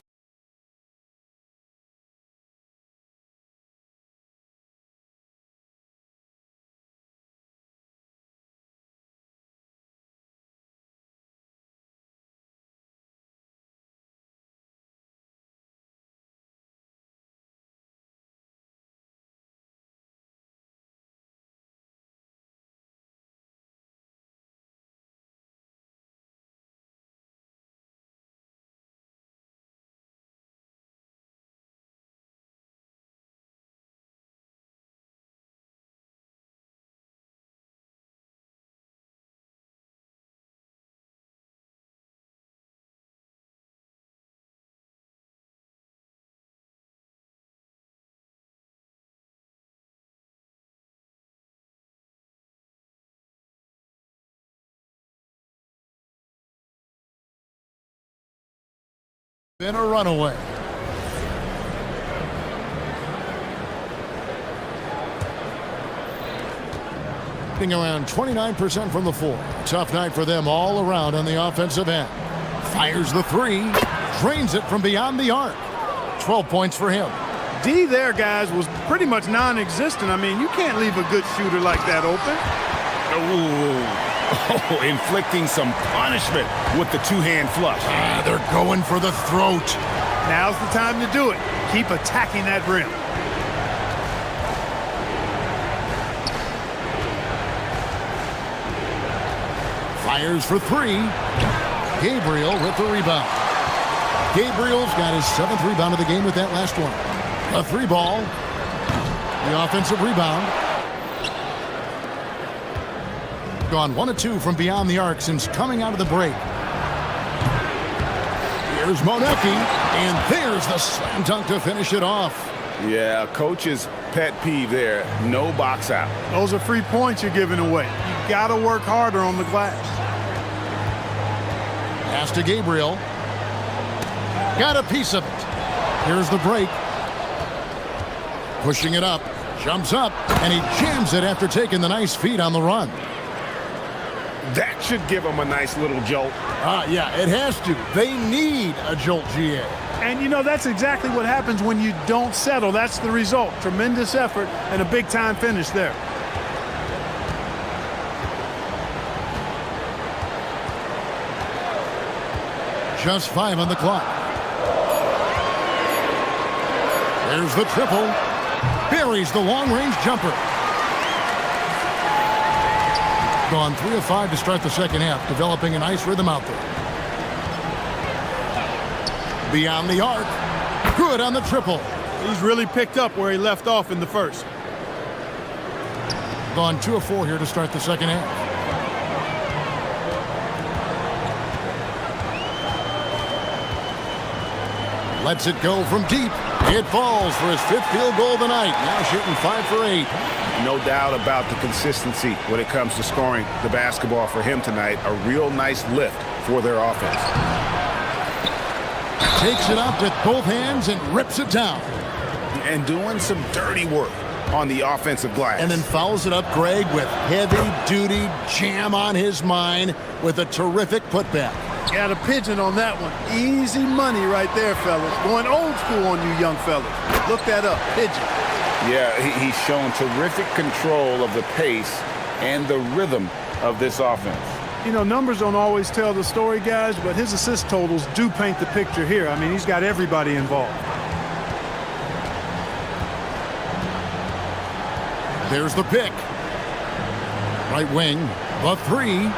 Been a runaway. Hitting around 29% from the floor. Tough night for them all around on the offensive end. Fires the three. Drains it from beyond the arc. 12 points for him. D there, guys, was pretty much non-existent. I mean, you can't leave a good shooter like that open. Ooh. Oh, inflicting some punishment with the two-hand flush. They're going for the throat. Now's the time to do it. Keep attacking that rim. Fires for three. Gabriel with the rebound. Gabriel's got his 7th rebound of the game with that last one. A three ball. The offensive rebound. Gone 1 of 2 from beyond the arc since coming out of the break. Here's Monecki, and there's the slam dunk to finish it off. Yeah, coach's pet peeve there. No box out. Those are free points you're giving away. You got to work harder on the glass. Pass to Gabriel. Got a piece of it. Here's the break. Pushing it up, jumps up, and he jams it after taking the nice feed on the run. That should give him a nice little jolt. Yeah, it has to. They need a jolt, GA. And, you know, that's exactly what happens when you don't settle. That's the result. Tremendous effort and a big-time finish there. Just 5 on the clock. There's the triple. Buries the long-range jumper. Gone 3 of 5 to start the second half, developing a nice rhythm out there. Beyond the arc. Good on the triple. He's really picked up where he left off in the first. Gone 2 of 4 here to start the second half. Lets it go from deep. It falls for his 5th field goal of the night. Now shooting 5 for 8. No doubt about the consistency when it comes to scoring the basketball for him tonight. A real nice lift for their offense. Takes it up with both hands and rips it down. And doing some dirty work on the offensive glass. And then fouls it up, Greg, with heavy-duty jam on his mind with a terrific putback. Got a pigeon on that one. Easy money right there, fellas. Going old school on you young fellas. Look that up. Pigeon. Yeah, he's shown terrific control of the pace and the rhythm of this offense. You know, numbers don't always tell the story, guys, but his assist totals do paint the picture here. I mean, he's got everybody involved. There's the pick. Right wing, the 3.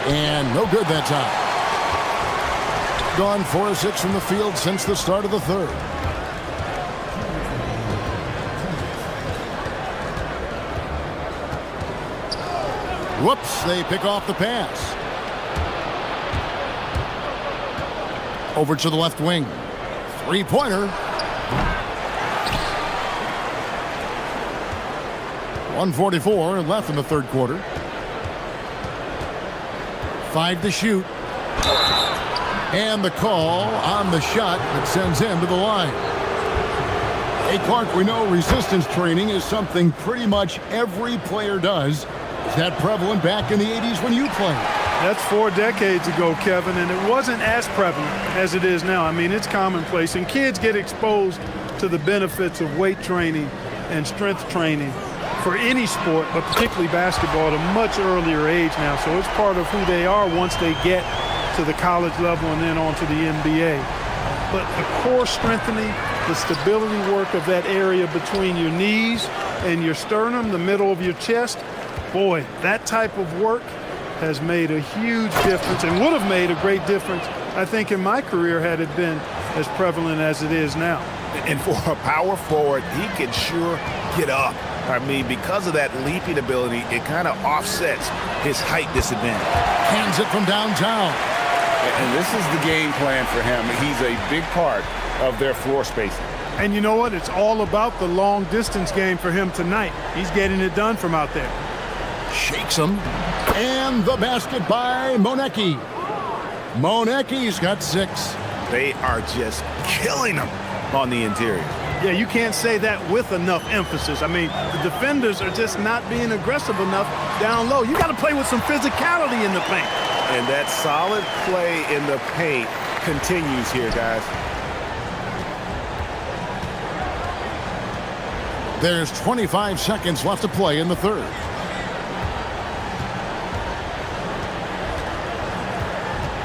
And no good that time. Gone 4 of 6 from the field since the start of the third. Whoops, they pick off the pass. Over to the left wing. 3-pointer. 1:44 left in the third quarter. 5 to shoot. And the call on the shot that sends him to the line. Hey, Clark, we know resistance training is something pretty much every player does. Is that prevalent back in the 80s when you played? That's 4 decades ago, Kevin, and it wasn't as prevalent as it is now. I mean, it's commonplace, and kids get exposed to the benefits of weight training and strength training for any sport, but particularly basketball, at a much earlier age now. So it's part of who they are once they get to the college level and then on to the NBA. But the core strengthening, the stability work of that area between your knees and your sternum, the middle of your chest, boy, that type of work has made a huge difference and would have made a great difference, I think, in my career had it been as prevalent as it is now. And for a power forward, he can sure get up. I mean, because of that leaping ability, it kind of offsets his height disadvantage. Hands it from downtown. And this is the game plan for him. He's a big part of their floor spacing. And you know what? It's all about the long distance game for him tonight. He's getting it done from out there. Shakes him. And the basket by Monecki. Monecki's got 6. They are just killing him on the interior. Yeah, you can't say that with enough emphasis. I mean, the defenders are just not being aggressive enough down low. You got to play with some physicality in the paint. And that solid play in the paint continues here, guys. There's 25 seconds left to play in the third.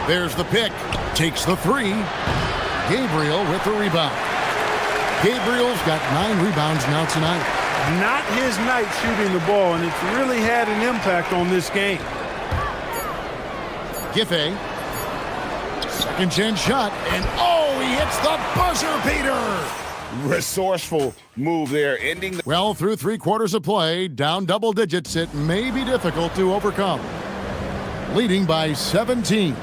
There's the pick. Takes the 3. Gabriel with the rebound. Gabriel's got 9 rebounds now tonight. Not his night shooting the ball, and it's really had an impact on this game. Giffey. Second chance shot, and oh, he hits the buzzer beater. Resourceful move there, ending the... Well, through 3 quarters of play, down double digits, it may be difficult to overcome. Leading by 17.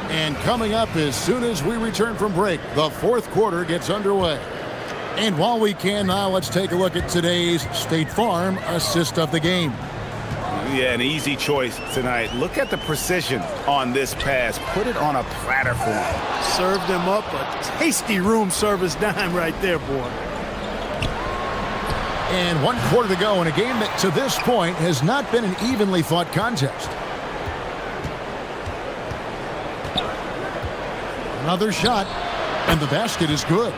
And coming up as soon as we return from break, the fourth quarter gets underway. And while we can now, let's take a look at today's State Farm assist of the game. Yeah, an easy choice tonight. Look at the precision on this pass. Put it on a platter for him. Served him up a tasty room service dime right there, boy. And 1 quarter to go in a game that to this point has not been an evenly fought contest. Another shot, and the basket is good.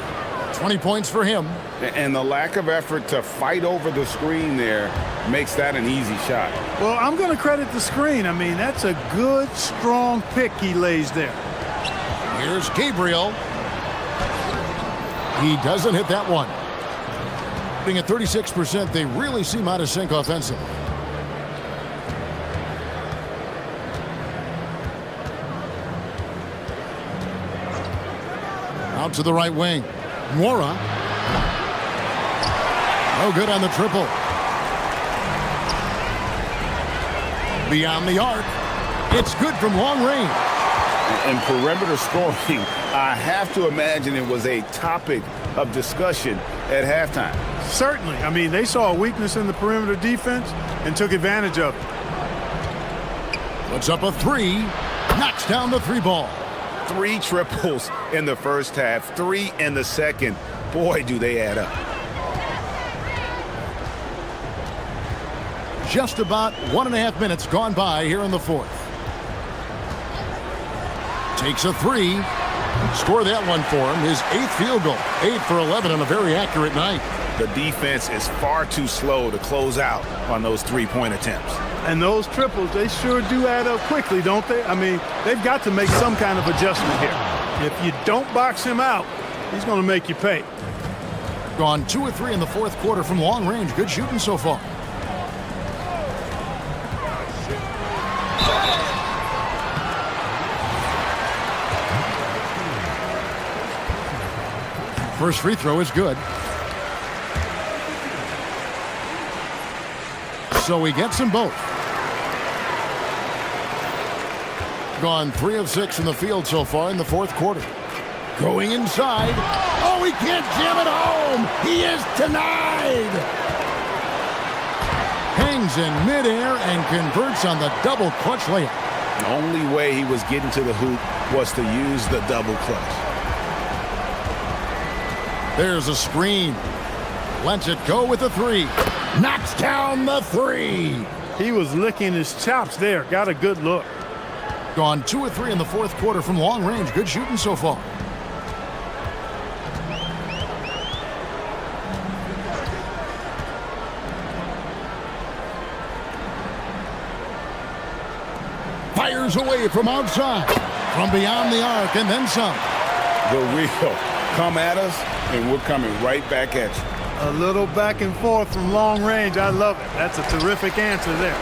20 points for him. And the lack of effort to fight over the screen there makes that an easy shot. Well, I'm going to credit the screen. I mean, that's a good, strong pick he lays there. Here's Gabriel. He doesn't hit that one. Being at 36%, they really seem out of sync offensively. Out to the right wing. Nwora. No good on the triple. Beyond the arc. It's good from long range. And perimeter scoring, I have to imagine it was a topic of discussion at halftime. Certainly. I mean, they saw a weakness in the perimeter defense and took advantage of it. Puts up a three. Knocks down the three ball. 3 triples in the first half, 3 in the second. Boy, do they add up. Just about 1.5 minutes gone by here in the fourth. Takes a three. Score that one for him. His 8th field goal. 8 for 11 on a very accurate night. The defense is far too slow to close out on those 3-point attempts. And those triples, they sure do add up quickly, don't they? I mean, they've got to make some kind of adjustment here. If you don't box him out, he's going to make you pay. Gone 2 or 3 in the fourth quarter from long range. Good shooting so far. First free throw is good. So he gets them both. Gone 3 of 6 in the field so far in the fourth quarter. Going inside. Oh, he can't jam it home. He is denied. Hangs in midair and converts on the double clutch layup. The only way he was getting to the hoop was to use the double clutch. There's a screen. Lets it go with the three. Knocks down the three. He was licking his chops there. Got a good look. Gone 2 or 3 in the fourth quarter from long range. Good shooting so far. Fires away from outside. From beyond the arc and then some. The real. Come at us, and we're coming right back at you. A little back and forth from long range. I love it. That's a terrific answer there.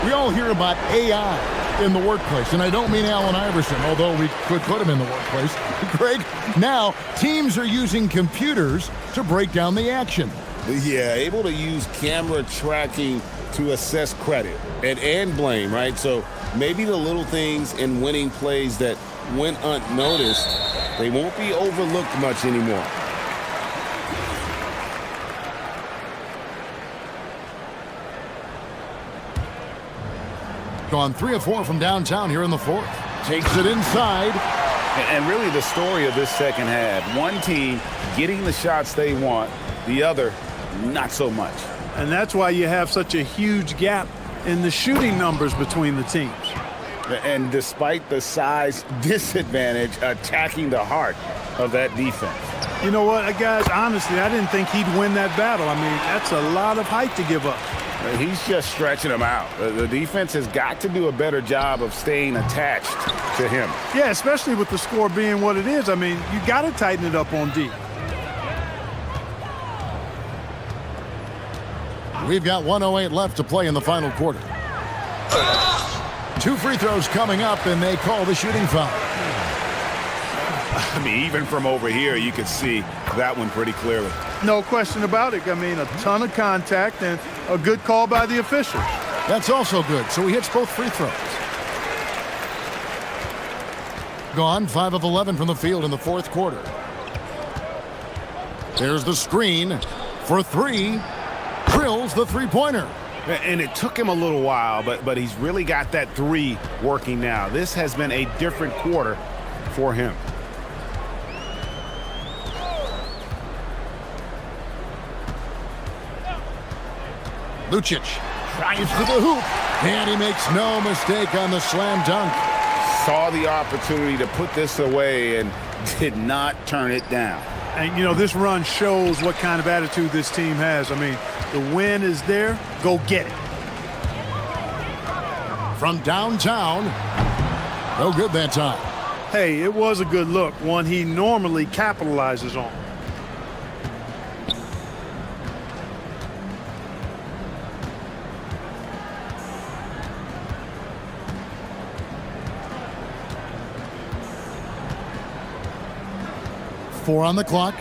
We all hear about AI in the workplace, and I don't mean Allen Iverson, although we could put him in the workplace. Greg, now teams are using computers to break down the action. Yeah, able to use camera tracking to assess credit and blame, right? So maybe the little things in winning plays that went unnoticed, they won't be overlooked much anymore. Gone 3 of 4 from downtown here in the fourth. Takes it inside. And really the story of this second half, one team getting the shots they want, the other not so much. And that's why you have such a huge gap in the shooting numbers between the teams. And despite the size disadvantage, attacking the heart of that defense. You know what, guys, honestly, I didn't think he'd win that battle. I mean, that's a lot of height to give up. He's just stretching them out. The defense has got to do a better job of staying attached to him. Yeah, especially with the score being what it is. I mean, you got to tighten it up on D. We've got 1:08 left to play in the final quarter. 2 free throws coming up, and they call the shooting foul. I mean, even from over here, you could see that one pretty clearly. No question about it. I mean, a ton of contact and a good call by the officials. That's also good. So he hits both free throws. Gone 5 of 11 from the field in the fourth quarter. There's the screen for 3. Drills the three-pointer. And it took him a little while, but he's really got that 3 working now. This has been a different quarter for him. Lucic drives to the hoop, and he makes no mistake on the slam dunk. Saw the opportunity to put this away and did not turn it down. And, you know, this run shows what kind of attitude this team has. I mean, the win is there. Go get it. From downtown, no good that time. Hey, it was a good look, one he normally capitalizes on. Four on the clock.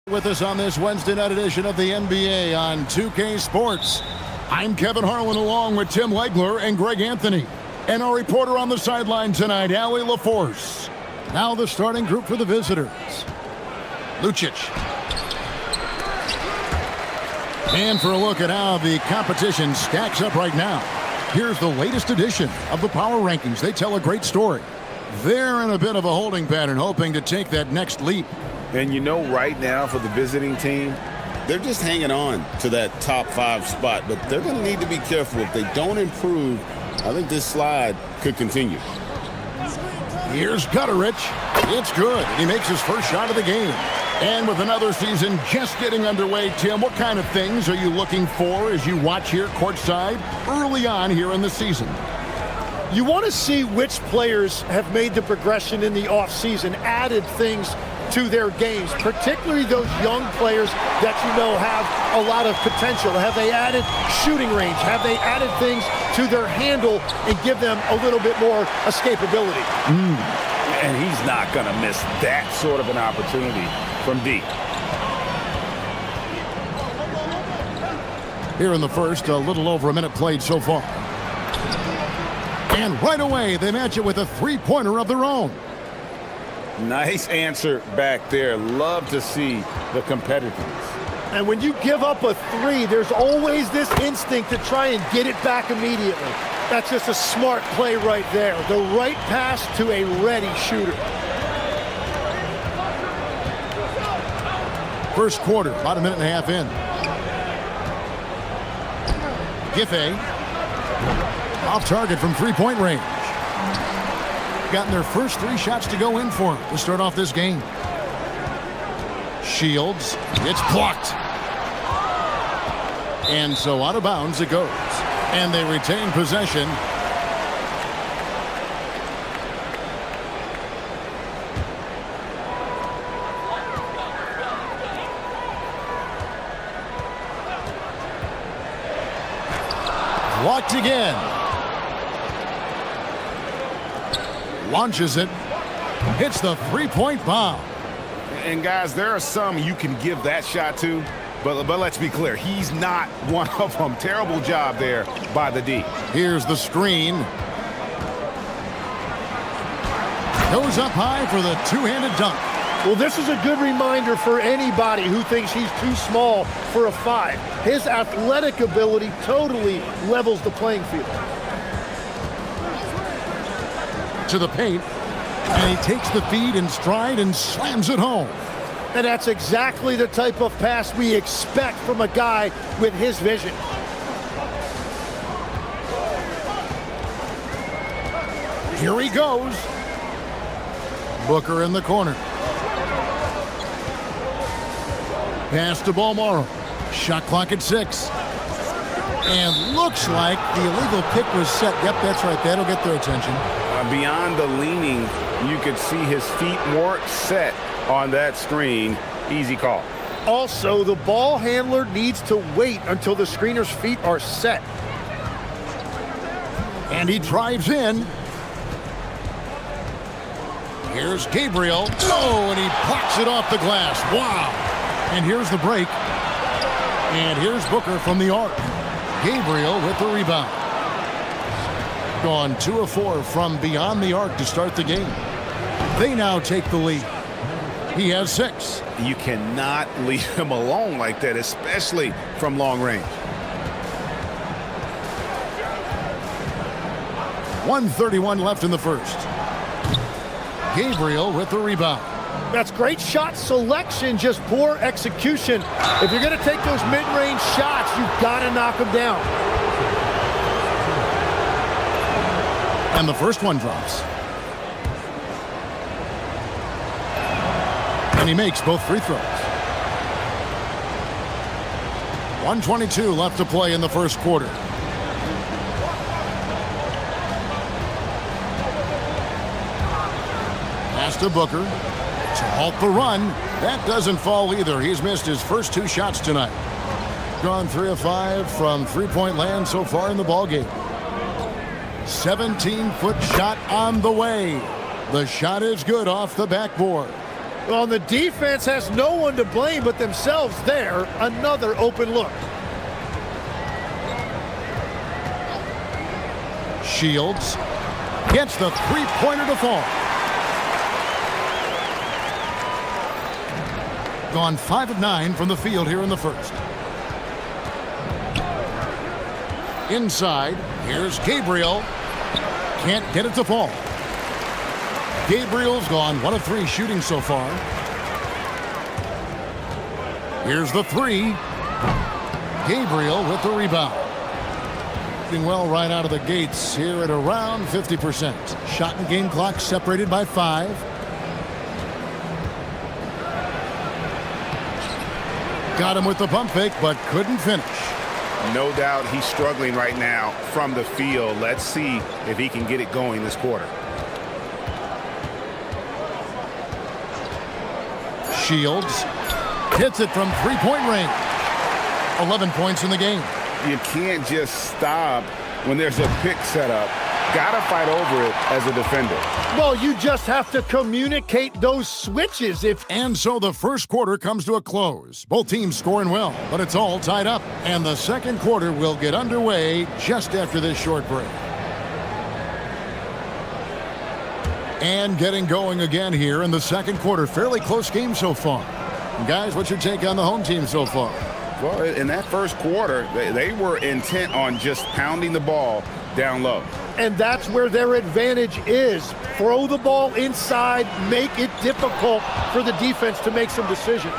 With us on this Wednesday night edition of the NBA on 2K Sports. I'm Kevin Harlan along with Tim Legler and Greg Anthony. And our reporter on the sideline tonight, Allie LaForce. Now the starting group for the visitors. Lucic. And for a look at how the competition stacks up right now, here's the latest edition of the Power Rankings. They tell a great story. They're in a bit of a holding pattern, hoping to take that next leap. And you know, right now for the visiting team, they're just hanging on to that top 5 spot, but they're going to need to be careful. If they don't improve, I think this slide could continue. Here's Gutterich. It's good. He makes his first shot of the game. And with another season just getting underway, Tim, what kind of things are you looking for as you watch here courtside early on here in the season? You want to see which players have made the progression in the offseason, added things to their games, particularly those young players that you know have a lot of potential. Have they added shooting range? Have they added things to their handle and give them a little bit more escapability? And he's not going to miss that sort of an opportunity from deep. Here in the first, a little over a minute played so far. And right away, they match it with a three-pointer of their own. Nice answer back there. Love to see the competitiveness. And when you give up a 3, there's always this instinct to try and get it back immediately. That's just a smart play right there. The right pass to a ready shooter. First quarter, about a minute and a half in. Giffey. Off target from three-point range. Gotten their first 3 shots to go in for him to start off this game. Shields. It's blocked. And so out of bounds it goes. And they retain possession. Blocked again. Launches it. Hits the three-point bomb. And guys, there are some you can give that shot to, but let's be clear, he's not one of them. Terrible job there by the D. Here's the screen. Goes up high for the two-handed dunk. Well, this is a good reminder for anybody who thinks he's too small for a 5. His athletic ability totally levels the playing field. To the paint, and he takes the feed in stride and slams it home. And that's exactly the type of pass we expect from a guy with his vision. Here he goes. Booker in the corner. Pass to Balmoro. Shot clock at 6. And looks like the illegal pick was set. Yep, that's right. That'll get their attention. Beyond the leaning, you could see his feet more set on that screen. Easy call. Also, the ball handler needs to wait until the screener's feet are set. And he drives in. Here's Gabriel. Oh, and he blocks it off the glass. Wow. And here's the break. And here's Booker from the arc. Gabriel with the rebound. Gone 2 of 4 from beyond the arc to start the game. They now take the lead. He has 6. You cannot leave him alone like that, especially from long range. 1:31 left in the first. Gabriel with the rebound. That's great shot selection, just poor execution. If you're going to take those mid-range shots, you've got to knock them down. And the first one drops. And he makes both free throws. 1:22 left to play in the first quarter. Pass to Booker to halt the run. That doesn't fall either. He's missed his first 2 shots tonight. Gone 3 of 5 from three-point land so far in the ballgame. 17-foot shot on the way. The shot is good off the backboard. Well, the defense has no one to blame but themselves there. Another open look. Shields gets the three-pointer to fall. Gone 5 of 9 from the field here in the first. Inside, here's Gabriel. Can't get it to fall. Gabriel's gone 1 of 3 shooting so far. Here's the 3. Gabriel with the rebound. Doing well right out of the gates here at around 50%. Shot and game clock separated by 5. Got him with the pump fake, but couldn't finish. No doubt he's struggling right now from the field. Let's see if he can get it going this quarter. Shields hits it from three-point range. 11 points in the game. You can't just stop when there's a pick set up. Gotta fight over it as a defender. Well, you just have to communicate those switches. And so the first quarter comes to a close. Both teams scoring well, but it's all tied up. And the second quarter will get underway just after this short break. And getting going again here in the second quarter. Fairly close game so far. Guys, what's your take on the home team so far? Well, in that first quarter, they were intent on just pounding the ball down low. And that's where their advantage is. Throw the ball inside, make it difficult for the defense to make some decisions.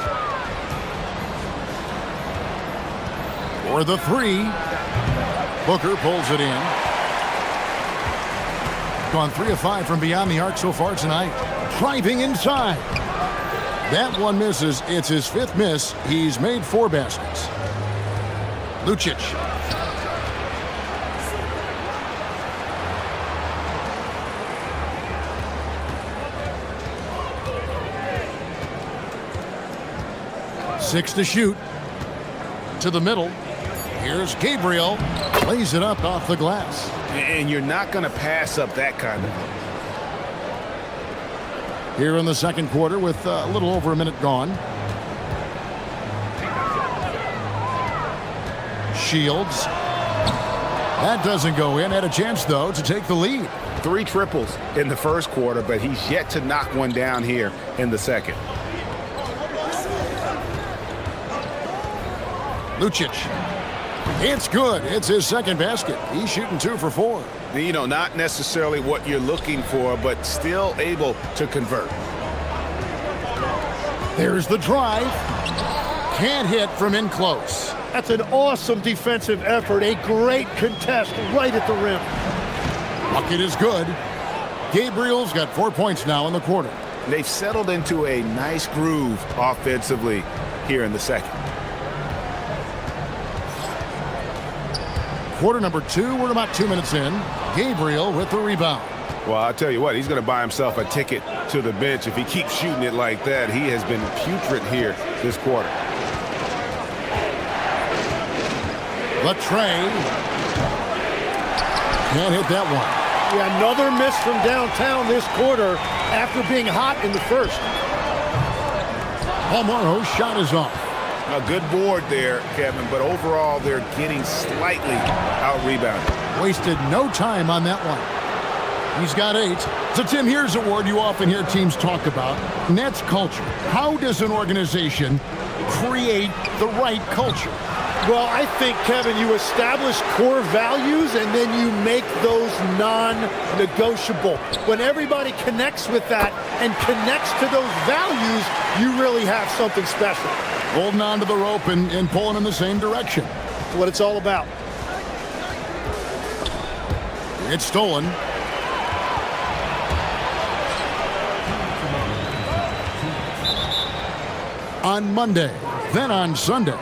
For the 3, Booker pulls it in. Gone 3 of 5 from beyond the arc so far tonight. Driving inside. That one misses. It's his 5th miss. He's made 4 baskets. Lucic. Six to shoot. To the middle. Here's Gabriel. Lays it up off the glass. And you're not going to pass up that kind of thing. Here in the second quarter with a little over a minute gone. Shields. That doesn't go in. Had a chance, though, to take the lead. 3 triples in the first quarter, but he's yet to knock one down here in the second. Lucic. It's good. It's his second basket. He's shooting 2 for 4. You know, not necessarily what you're looking for, but still able to convert. There's the drive. Can't hit from in close. That's an awesome defensive effort. A great contest right at the rim. Bucket is good. Gabriel's got 4 points now in the quarter. They've settled into a nice groove offensively here in the second. Quarter number 2, we're about 2 minutes in. Gabriel with the rebound. Well, I'll tell you what, he's going to buy himself a ticket to the bench. If he keeps shooting it like that, he has been putrid here this quarter. Latre. Can't hit that one. Yeah, another miss from downtown this quarter after being hot in the first. Palmaro's shot is off. A good board there, Kevin, but overall they're getting slightly out-rebounded. Wasted no time on that one. He's got 8. So, Tim, here's a word you often hear teams talk about. And that's culture. How does an organization create the right culture? Well, I think, Kevin, you establish core values and then you make those non-negotiable. When everybody connects with that and connects to those values, you really have something special. Holding on to the rope and pulling in the same direction. That's what it's all about. It's stolen. On Monday, then on Sunday.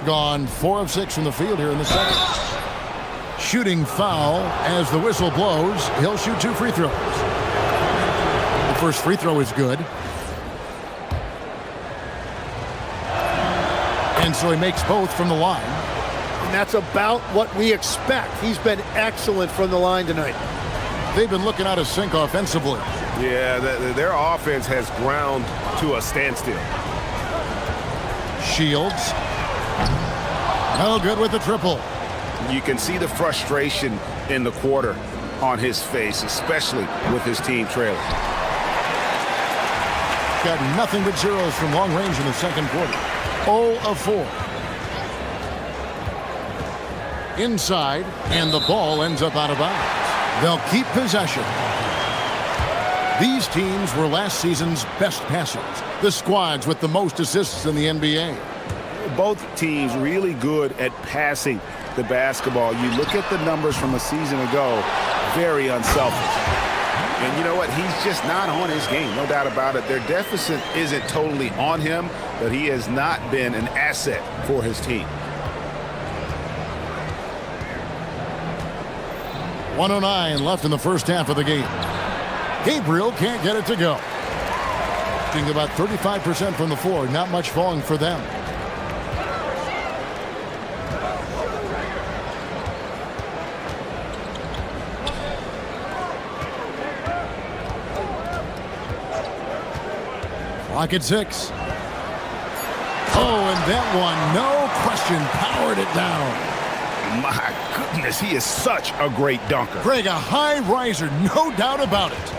Gone 4 of 6 from the field here in the second. Shooting foul as the whistle blows. He'll shoot 2 free throws. The first free throw is good. And so he makes both from the line. that's about what we expect. He's been excellent from the line tonight. They've been looking out of sync offensively. Yeah, their offense has ground to a standstill. Shields. No good with the triple. You can see the frustration in the quarter on his face, especially with his team trailing. Got nothing but zeros from long range in the second quarter. 0 of 4. Inside, and the ball ends up out of bounds. They'll keep possession. These teams were last season's best passers, the squads with the most assists in the NBA. Both teams really good at passing the basketball. You look at the numbers from a season ago, very unselfish. And you know what? He's just not on his game, no doubt about it. Their deficit isn't totally on him, but he has not been an asset for his team. 1:09 left in the first half of the game. Gabriel can't get it to go. Shooting about 35% from the floor. Not much falling for them. Clock at 6. Oh, and that one, no question, powered it down. My goodness, he is such a great dunker. Craig, a high riser, no doubt about it.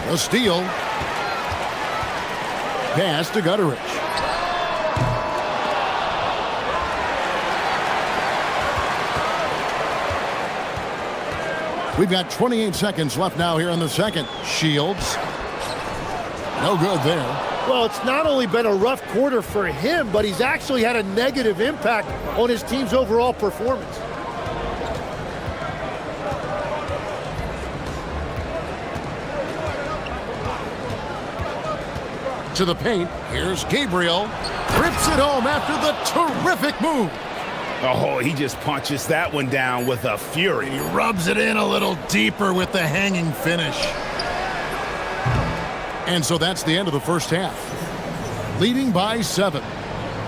A steal. Pass to Gutterich. We've got 28 seconds left now here in the second. Shields. No good there. Well, it's not only been a rough quarter for him, but he's actually had a negative impact on his team's overall performance. To the paint. Here's Gabriel. Rips it home after the terrific move. Oh, he just punches that one down with a fury. He rubs it in a little deeper with the hanging finish. And so that's the end of the first half. Leading by 7.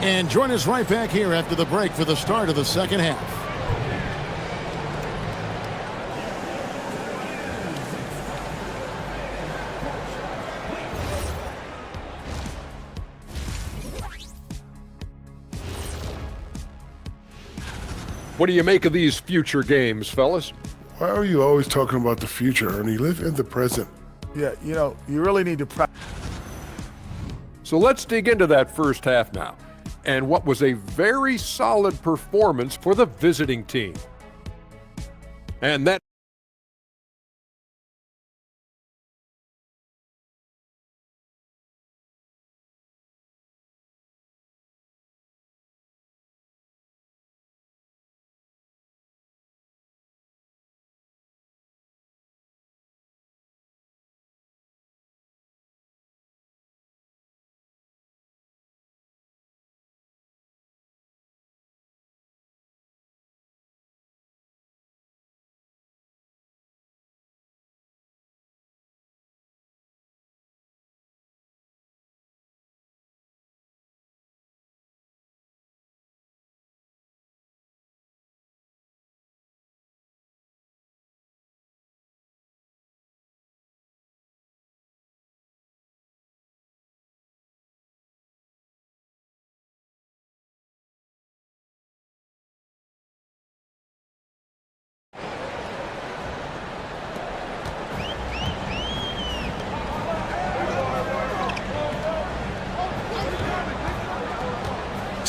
And join us right back here after the break for the start of the second half. What do you make of these future games, fellas? Why are you always talking about the future, Ernie? Live in the present. Yeah, you know, you really need to practice. So let's dig into that first half now, and what was a very solid performance for the visiting team. And that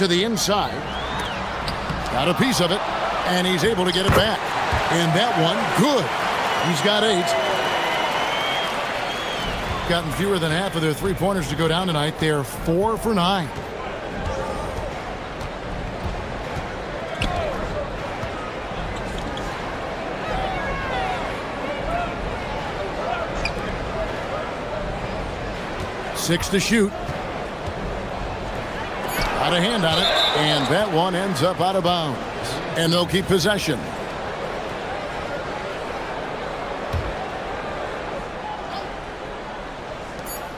to the inside. Got a piece of it, and he's able to get it back. And that one, good. He's got 8. Gotten fewer than half of their three-pointers to go down tonight. They're 4 for 9. Six to shoot. Got a hand on it, and that one ends up out of bounds. And they'll keep possession.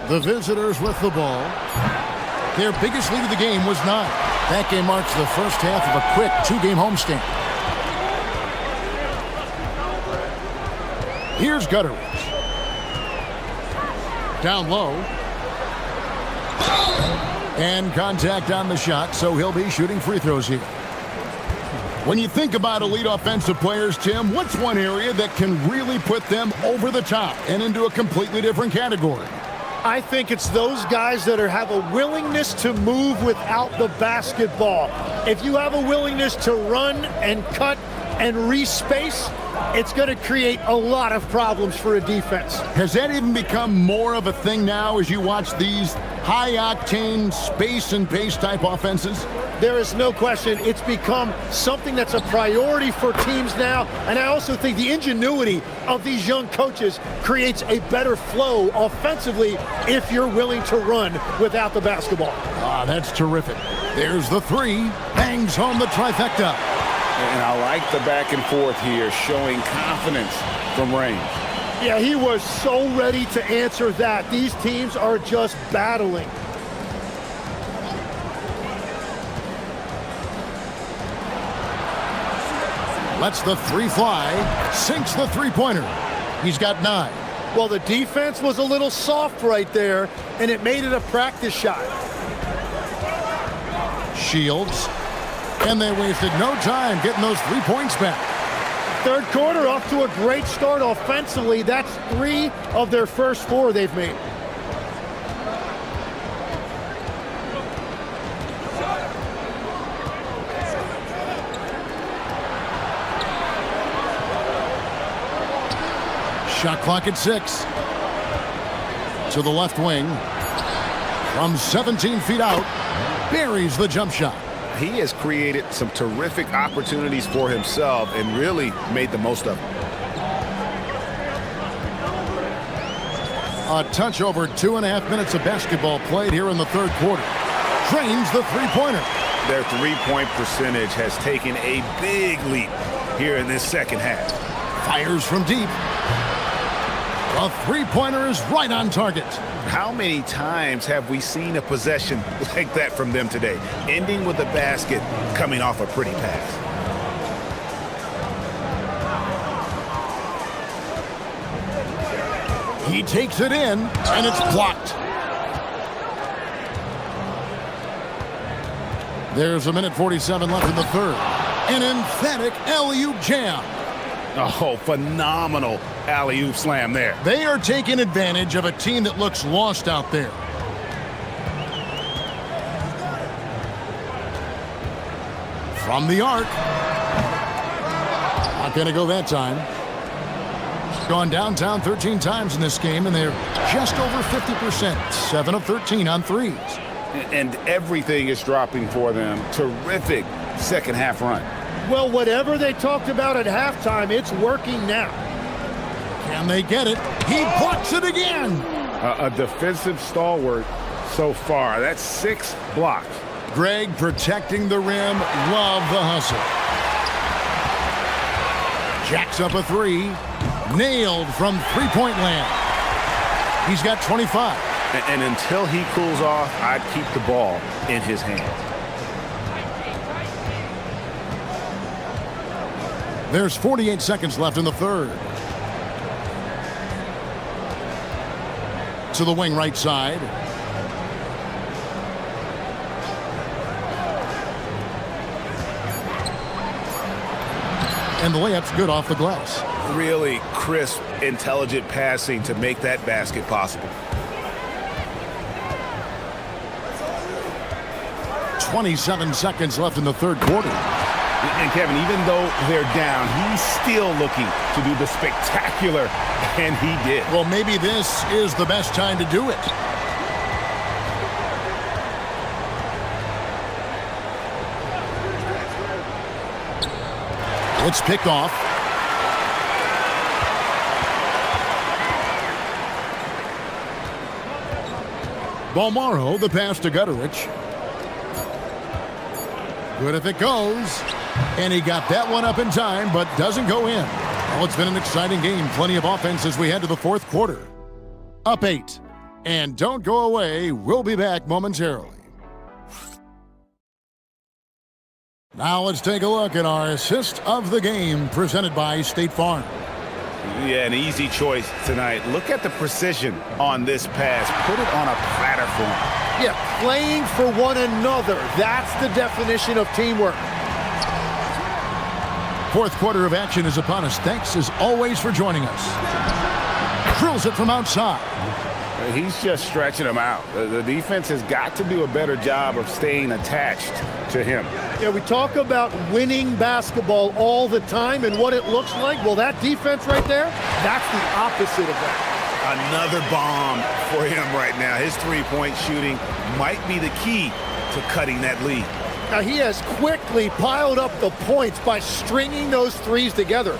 The visitors with the ball. Their biggest lead of the game was 9. That game marks the first half of a quick two-game homestand. Here's Gutteridge. Down low. And contact on the shot, so he'll be shooting free throws here. When you think about elite offensive players, Tim, what's one area that can really put them over the top and into a completely different category? I think it's those guys that have a willingness to move without the basketball. If you have a willingness to run and cut and respace, it's going to create a lot of problems for a defense. Has that even become more of a thing now as you watch these high-octane space and pace type offenses? There is no question. It's become something that's a priority for teams now. And I also think the ingenuity of these young coaches creates a better flow offensively if you're willing to run without the basketball. That's terrific. There's the three. Bangs home the trifecta. And I like the back and forth here, showing confidence from range. Yeah, he was so ready to answer that. These teams are just battling. Lets the three fly, sinks the three-pointer. He's got 9. Well, the defense was a little soft right there, and it made it a practice shot. Shields, and they wasted no time getting those 3 points back. Third quarter off to a great start offensively. That's 3 of their first 4 they've made. Shot clock at 6. To the left wing. From 17 feet out. Buries the jump shot. He has created some terrific opportunities for himself and really made the most of them. A touch over 2.5 minutes of basketball played here in the third quarter. Drains the three-pointer. Their three-point percentage has taken a big leap here in this second half. Fires from deep. The three-pointer is right on target. How many times have we seen a possession like that from them today, ending with a basket coming off a pretty pass? He takes it in, and it's blocked. There's 1:47 left in the third. An emphatic alley-oop jam. Oh, phenomenal alley-oop slam there. They are taking advantage of a team that looks lost out there. From the arc. Not going to go that time. Gone downtown 13 times in this game, and they're just over 50%. 7 of 13 on threes. And everything is dropping for them. Terrific second half run. Well, whatever they talked about at halftime, it's working now. Can they get it? He blocks it again. A defensive stalwart so far. That's 6 blocks. Greg protecting the rim. Love the hustle. Jacks up a 3. Nailed from three-point land. He's got 25. And until he cools off, I'd keep the ball in his hands. There's 48 seconds left in the third. To the wing right side. And the layup's good off the glass. Really crisp, intelligent passing to make that basket possible. 27 seconds left in the third quarter. And Kevin, even though they're down, he's still looking to do the spectacular, and he did. Well, maybe this is the best time to do it. It's picked off. Balmaro, the pass to Gutteridge. Good if it goes. And he got that one up in time, but doesn't go in. Well, it's been an exciting game. Plenty of offense as we head to the fourth quarter. Up 8. And don't go away. We'll be back momentarily. Now let's take a look at our assist of the game presented by State Farm. Yeah, an easy choice tonight. Look at the precision on this pass. Put it on a platter for him. Yeah, playing for one another. That's the definition of teamwork. Fourth quarter of action is upon us. Thanks as always for joining us. Drills it from outside. He's just stretching him out. The defense has got to do a better job of staying attached to him. Yeah, we talk about winning basketball all the time and what it looks like. Well, that defense right there, that's the opposite of that. Another bomb for him right now. His three-point shooting might be the key to cutting that lead. Now, he has quickly piled up the points by stringing those threes together.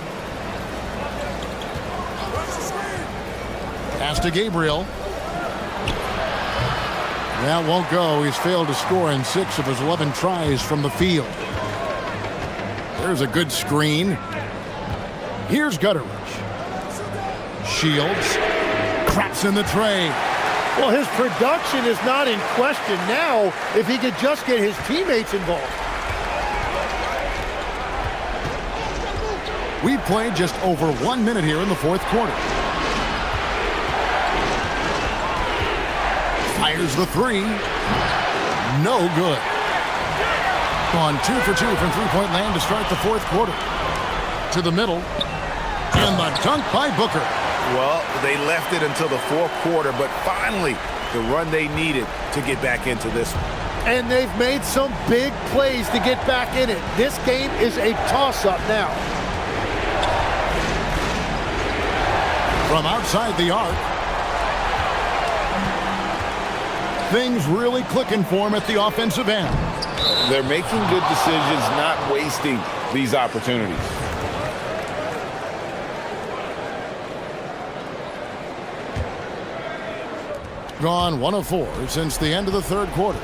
Pass to Gabriel. That won't go. He's failed to score in 6 of his 11 tries from the field. There's a good screen. Here's Gutteridge. Shields. Traps in the tray. Well, his production is not in question now if he could just get his teammates involved. We played just over 1 minute here in the fourth quarter. Fires the three. No good. Gone 2 for 2 from three-point land to start the fourth quarter. To the middle. And the dunk by Booker. Well, they left it until the fourth quarter, but finally the run they needed to get back into this one. And they've made some big plays to get back in it. This game is a toss-up now. From outside the arc. Things really clicking for him at the offensive end. They're making good decisions, not wasting these opportunities. Gone 1 of 4 since the end of the third quarter.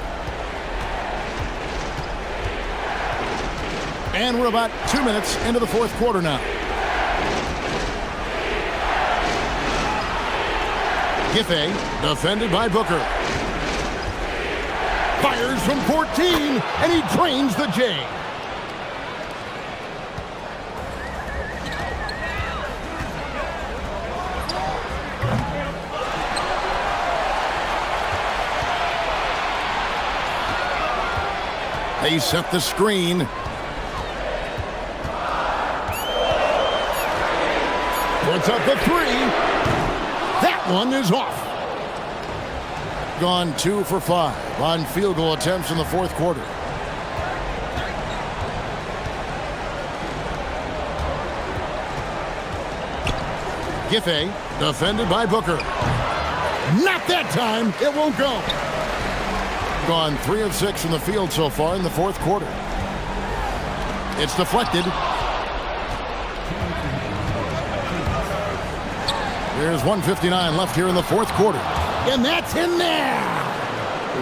And we're about 2 minutes into the fourth quarter now. Giffey, defended by Booker. Fires from 14, and he drains the J. They set the screen. Puts up the three. That one is off. Gone 2 for 5 on field goal attempts in the fourth quarter. Giffey, defended by Booker. Not that time. It won't go. Gone 3 of 6 from the field so far in the fourth quarter. It's deflected. There's 1:59 left here in the fourth quarter. And that's in there.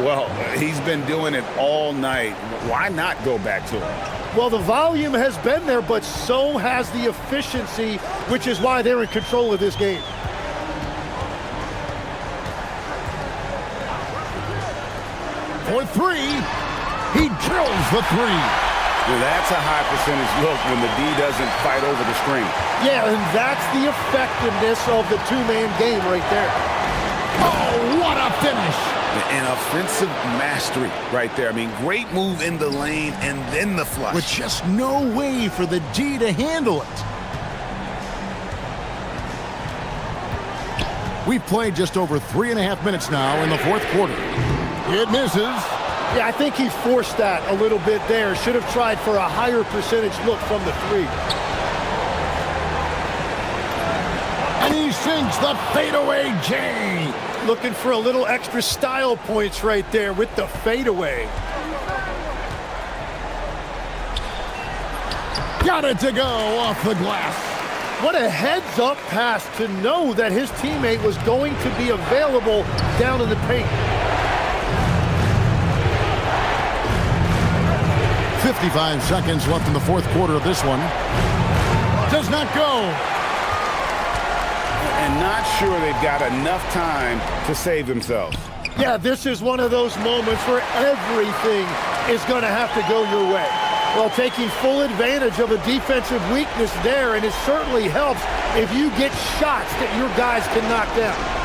Well, he's been doing it all night. Why not go back to it? Well, the volume has been there, but so has the efficiency, which is why they're in control of this game. For 3, he drills the 3. Well, that's a high percentage look when the D doesn't fight over the screen. Yeah, and that's the effectiveness of the two-man game right there. Oh, what a finish! An offensive mastery right there. I mean, great move in the lane and then the flush. With just no way for the D to handle it. We've played just over 3.5 minutes now in the fourth quarter. It misses. Yeah, I think he forced that a little bit there. Should have tried for a higher percentage look from the 3. And he sinks the fadeaway J. Looking for a little extra style points right there with the fadeaway. Got it to go off the glass. What a heads-up pass to know that his teammate was going to be available down in the paint. 55 seconds left in the fourth quarter of this one. Does not go. And not sure they've got enough time to save themselves. Yeah, this is one of those moments where everything is going to have to go your way. Well, taking full advantage of a defensive weakness there, and it certainly helps if you get shots that your guys can knock down.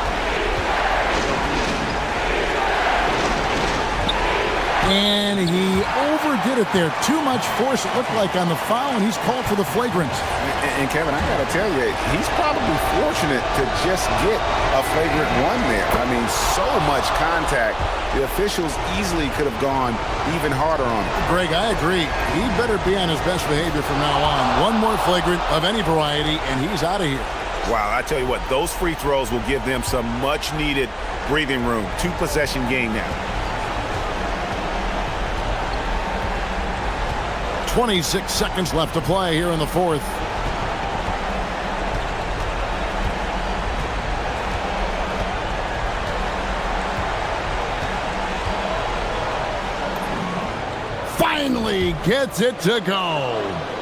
And he overdid it there. Too much force, it looked like, on the foul, and he's called for the flagrant. And Kevin, I got to tell you, he's probably fortunate to just get a flagrant one there. I mean, so much contact. The officials easily could have gone even harder on him. Greg, I agree. He better be on his best behavior from now on. One more flagrant of any variety, and he's out of here. Wow, I tell you what, those free throws will give them some much-needed breathing room. 2-possession game now. 26 seconds left to play here in the fourth. Finally gets it to go.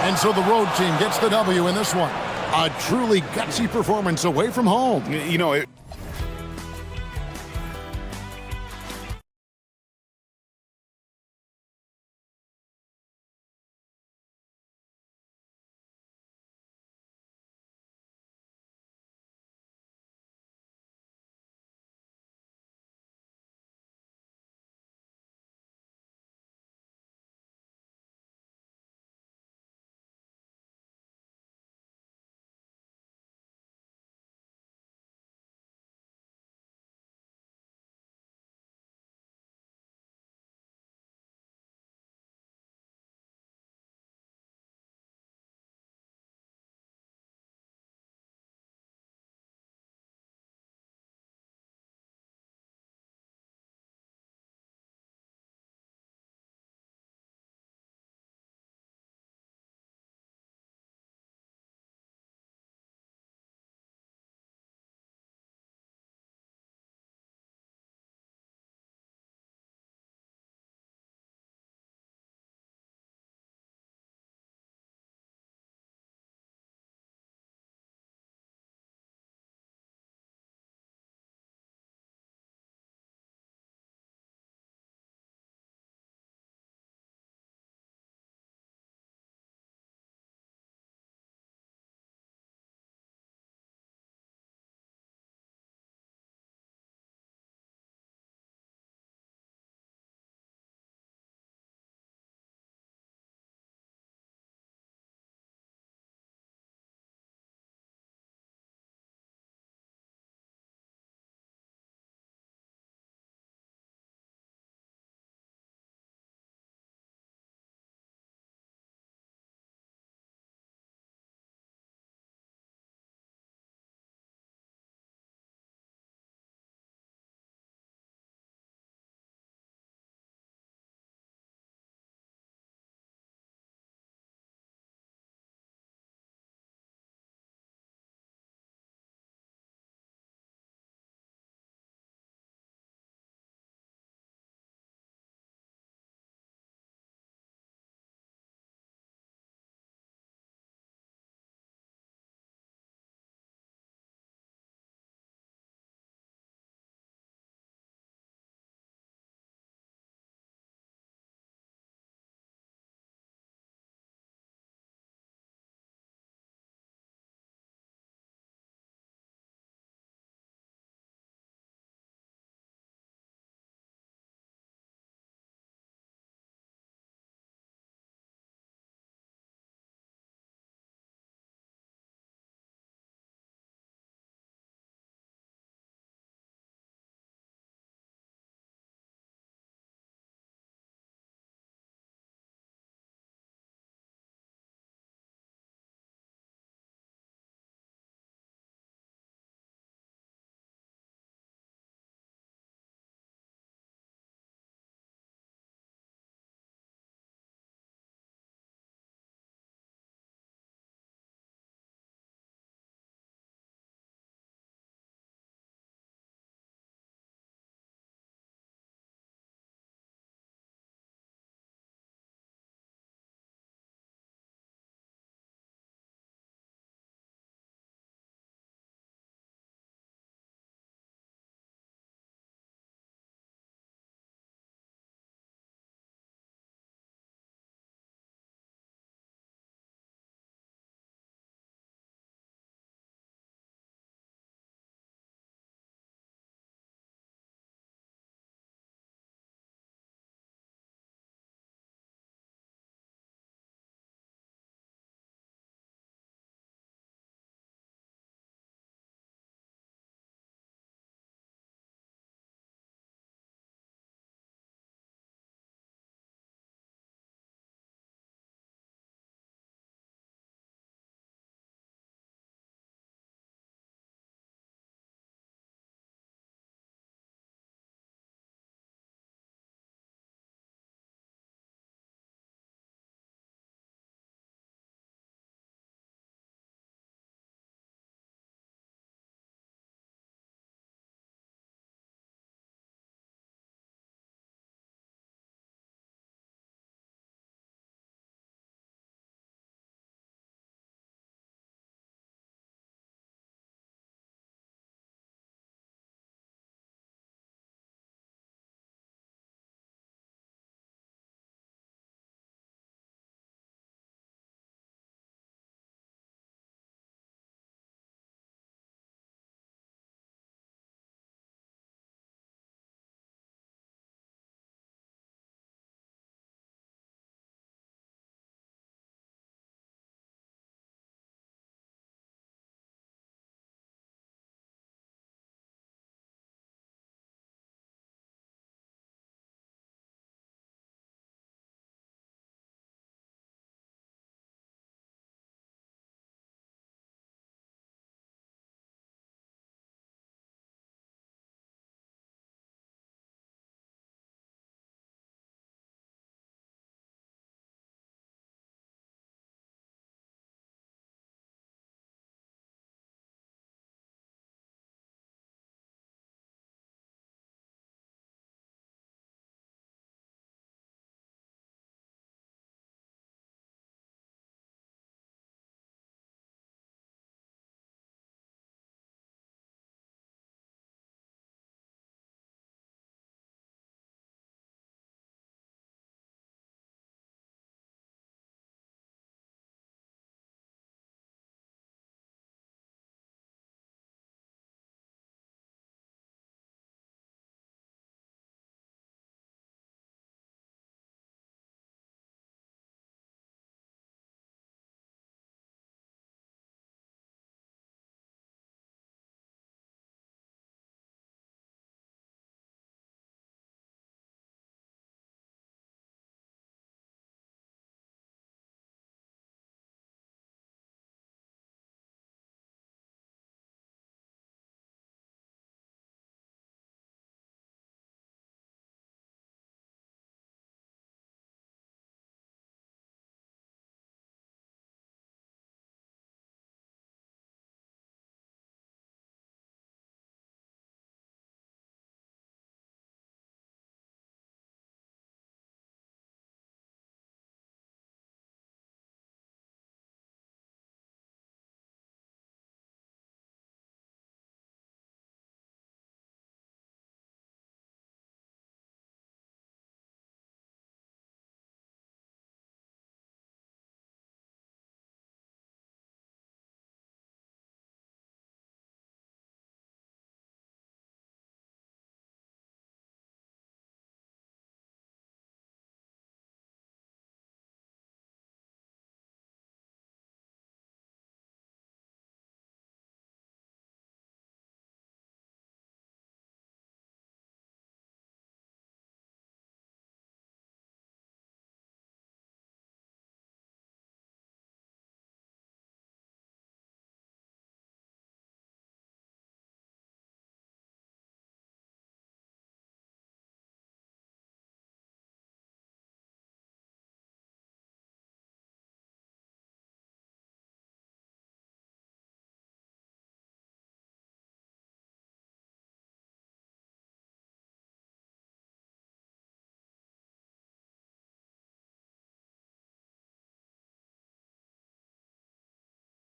And so the road team gets the W in this one. A truly gutsy performance away from home. You know,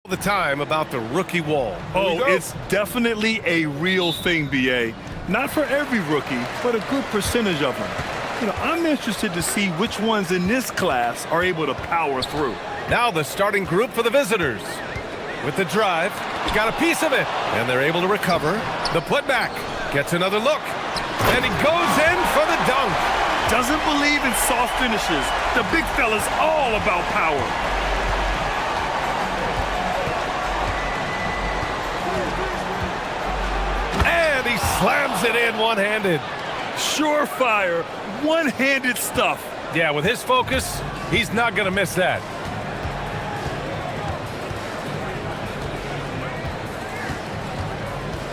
The time about the rookie wall. Oh, it's definitely a real thing, BA. Not for every rookie, but a good percentage of them. You know, I'm interested to see which ones in this class are able to power through. Now the starting group for the visitors. With the drive, got a piece of it, and they're able to recover. The putback gets another look, and he goes in for the dunk. Doesn't believe in soft finishes. The big fella's all about power. And he slams it in one-handed. Surefire, one-handed stuff. Yeah, with his focus, he's not going to miss that.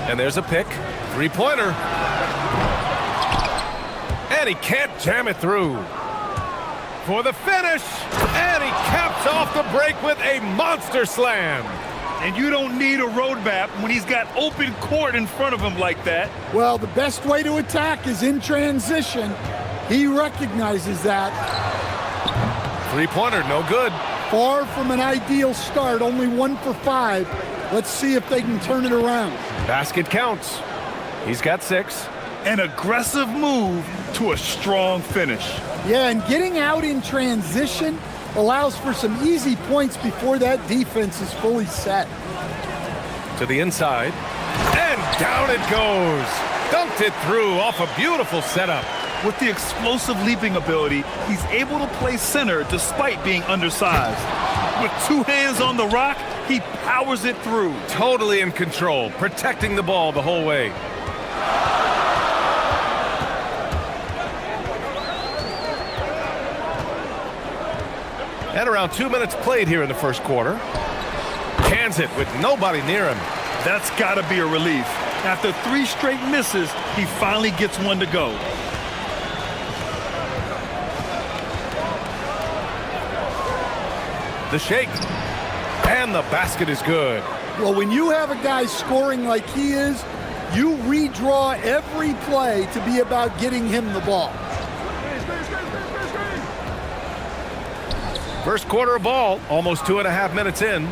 And there's a pick. Three-pointer. And he can't jam it through. For the finish. And he caps off the break with a monster slam. And you don't need a roadmap when he's got open court in front of him like that. Well, the best way to attack is in transition. He recognizes that. Three-pointer, no good. Far from an ideal start, only 1 for 5. Let's see if they can turn it around. Basket counts. He's got 6. An aggressive move to a strong finish. Yeah, and getting out in transition allows for some easy points before that defense is fully set. To the inside. And down it goes. Dunked it through off a beautiful setup. With the explosive leaping ability, he's able to play center despite being undersized. With 2 hands on the rock, he powers it through. Totally in control, protecting the ball the whole way. And around 2 minutes played here in the first quarter. Cans it with nobody near him. That's got to be a relief. After 3 straight misses, he finally gets one to go. The shake. And the basket is good. Well, when you have a guy scoring like he is, you redraw every play to be about getting him the ball. First quarter of ball, almost 2.5 minutes in.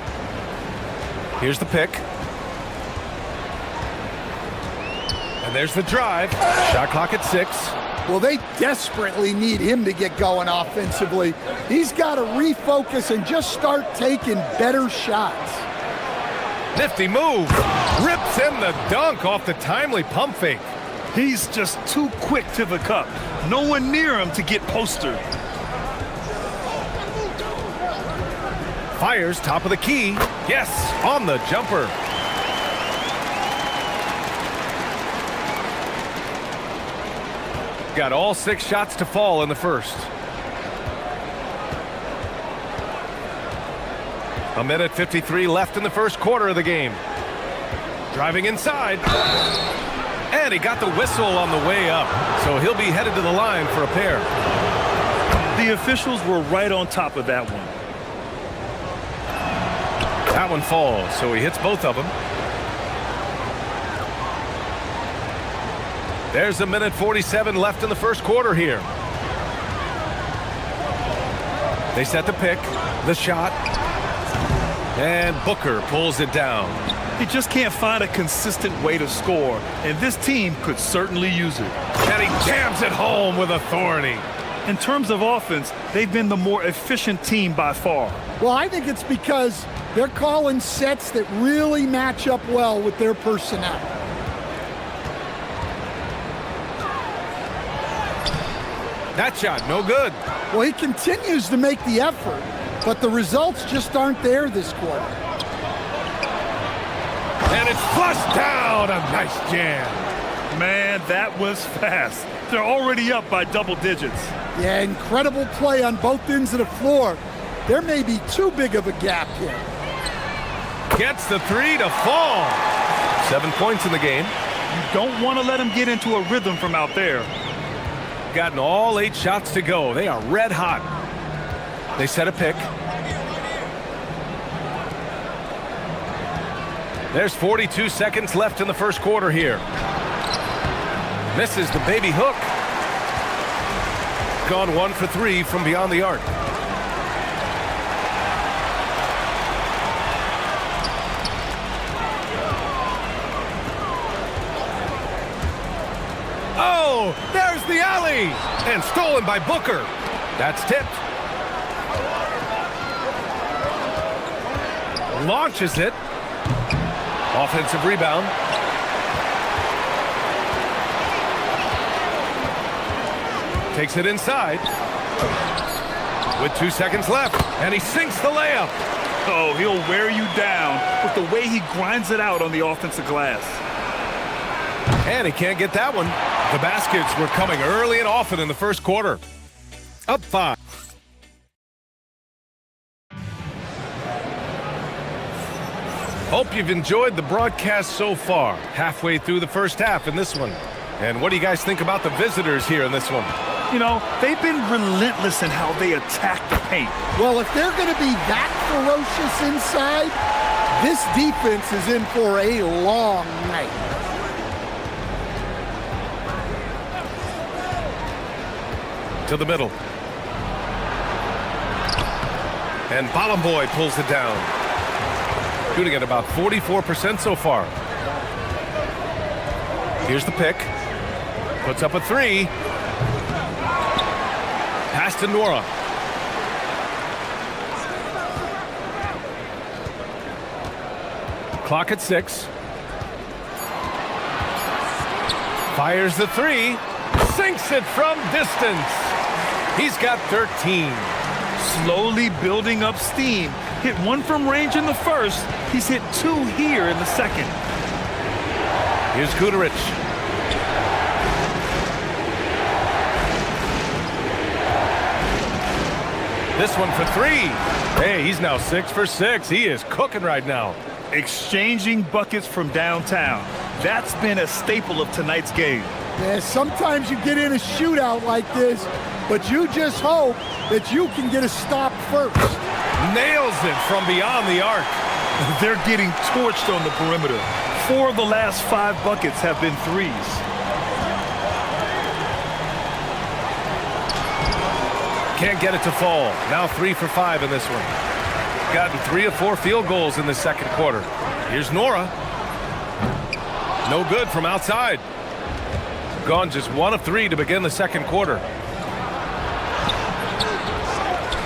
Here's the pick. And there's the drive. Shot clock at 6. Well, they desperately need him to get going offensively. He's got to refocus and just start taking better shots. Nifty move. Rips in the dunk off the timely pump fake. He's just too quick to the cup. No one near him to get postered. Fires top of the key. Yes, on the jumper. Got all 6 shots to fall in the first. 1:53 left in the first quarter of the game. Driving inside. And he got the whistle on the way up, so he'll be headed to the line for a pair. The officials were right on top of that one. That one falls, so he hits both of them. There's 1:47 left in the first quarter here. They set the pick, the shot, and Booker pulls it down. He just can't find a consistent way to score, and this team could certainly use it. And he jams it home with authority. In terms of offense, they've been the more efficient team by far. Well, I think it's because they're calling sets that really match up well with their personnel. That shot, no good. Well, he continues to make the effort, but the results just aren't there this quarter. And it's flushed down. A nice jam. Man, that was fast. They're already up by double digits. Yeah, incredible play on both ends of the floor. There may be too big of a gap here. Gets the 3 to fall. 7 points in the game. You don't want to let him get into a rhythm from out there. Gotten all 8 shots to go. They are red hot. They set a pick. There's 42 seconds left in the first quarter here. Misses the baby hook. Gone 1 for 3 from beyond the arc. There's the alley. And stolen by Booker. That's tipped. Launches it. Offensive rebound. Takes it inside. With 2 seconds left. And he sinks the layup. Oh, he'll wear you down with the way he grinds it out on the offensive glass. And he can't get that one. The baskets were coming early and often in the first quarter. Up 5. Hope you've enjoyed the broadcast so far. Halfway through the first half in this one. And what do you guys think about the visitors here in this one? You know, they've been relentless in how they attack the paint. Well, if they're going to be that ferocious inside, this defense is in for a long night. To the middle. And Bottom Boy pulls it down. Shooting at about 44% so far. Here's the pick. Puts up a 3. Pass to Nora. Clock at 6. Fires the 3. Sinks it from distance. He's got 13. Slowly building up steam. Hit 1 from range in the first. He's hit 2 here in the second. Here's Kuderich. This one for 3. Hey, he's now 6 for 6. He is cooking right now. Exchanging buckets from downtown. That's been a staple of tonight's game. Yeah, sometimes you get in a shootout like this, but you just hope that you can get a stop first. Nails it from beyond the arc. They're getting torched on the perimeter. 4 of the last 5 buckets have been 3s. Can't get it to fall. Now 3 for 5 in this one. Gotten 3 of 4 field goals in the second quarter. Here's Nora. No good from outside. Gone just 1 of 3 to begin the second quarter.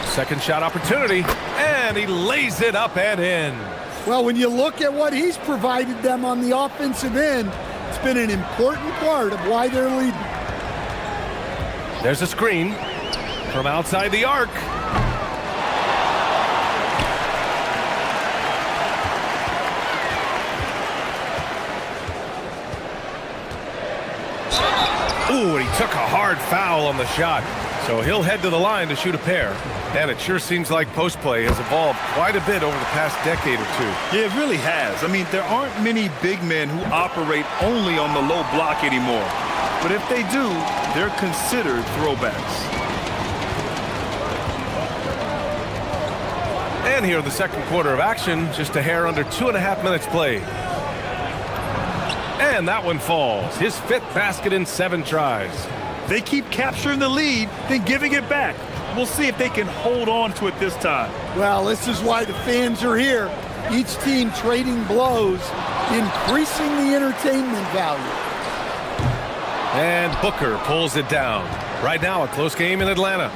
Second shot opportunity, and he lays it up and in. Well, when you look at what he's provided them on the offensive end, it's been an important part of why they're leading. There's a screen from outside the arc. Ooh, and he took a hard foul on the shot. So he'll head to the line to shoot a pair. And it sure seems like post play has evolved quite a bit over the past decade or 2. Yeah, it really has. I mean, there aren't many big men who operate only on the low block anymore. But if they do, they're considered throwbacks. And here in the second quarter of action, just a hair under 2.5 minutes played. And that one falls. His 5th basket in 7 tries. They keep capturing the lead, then giving it back. We'll see if they can hold on to it this time. Well, this is why the fans are here. Each team trading blows, increasing the entertainment value. And Booker pulls it down. Right now, a close game in Atlanta.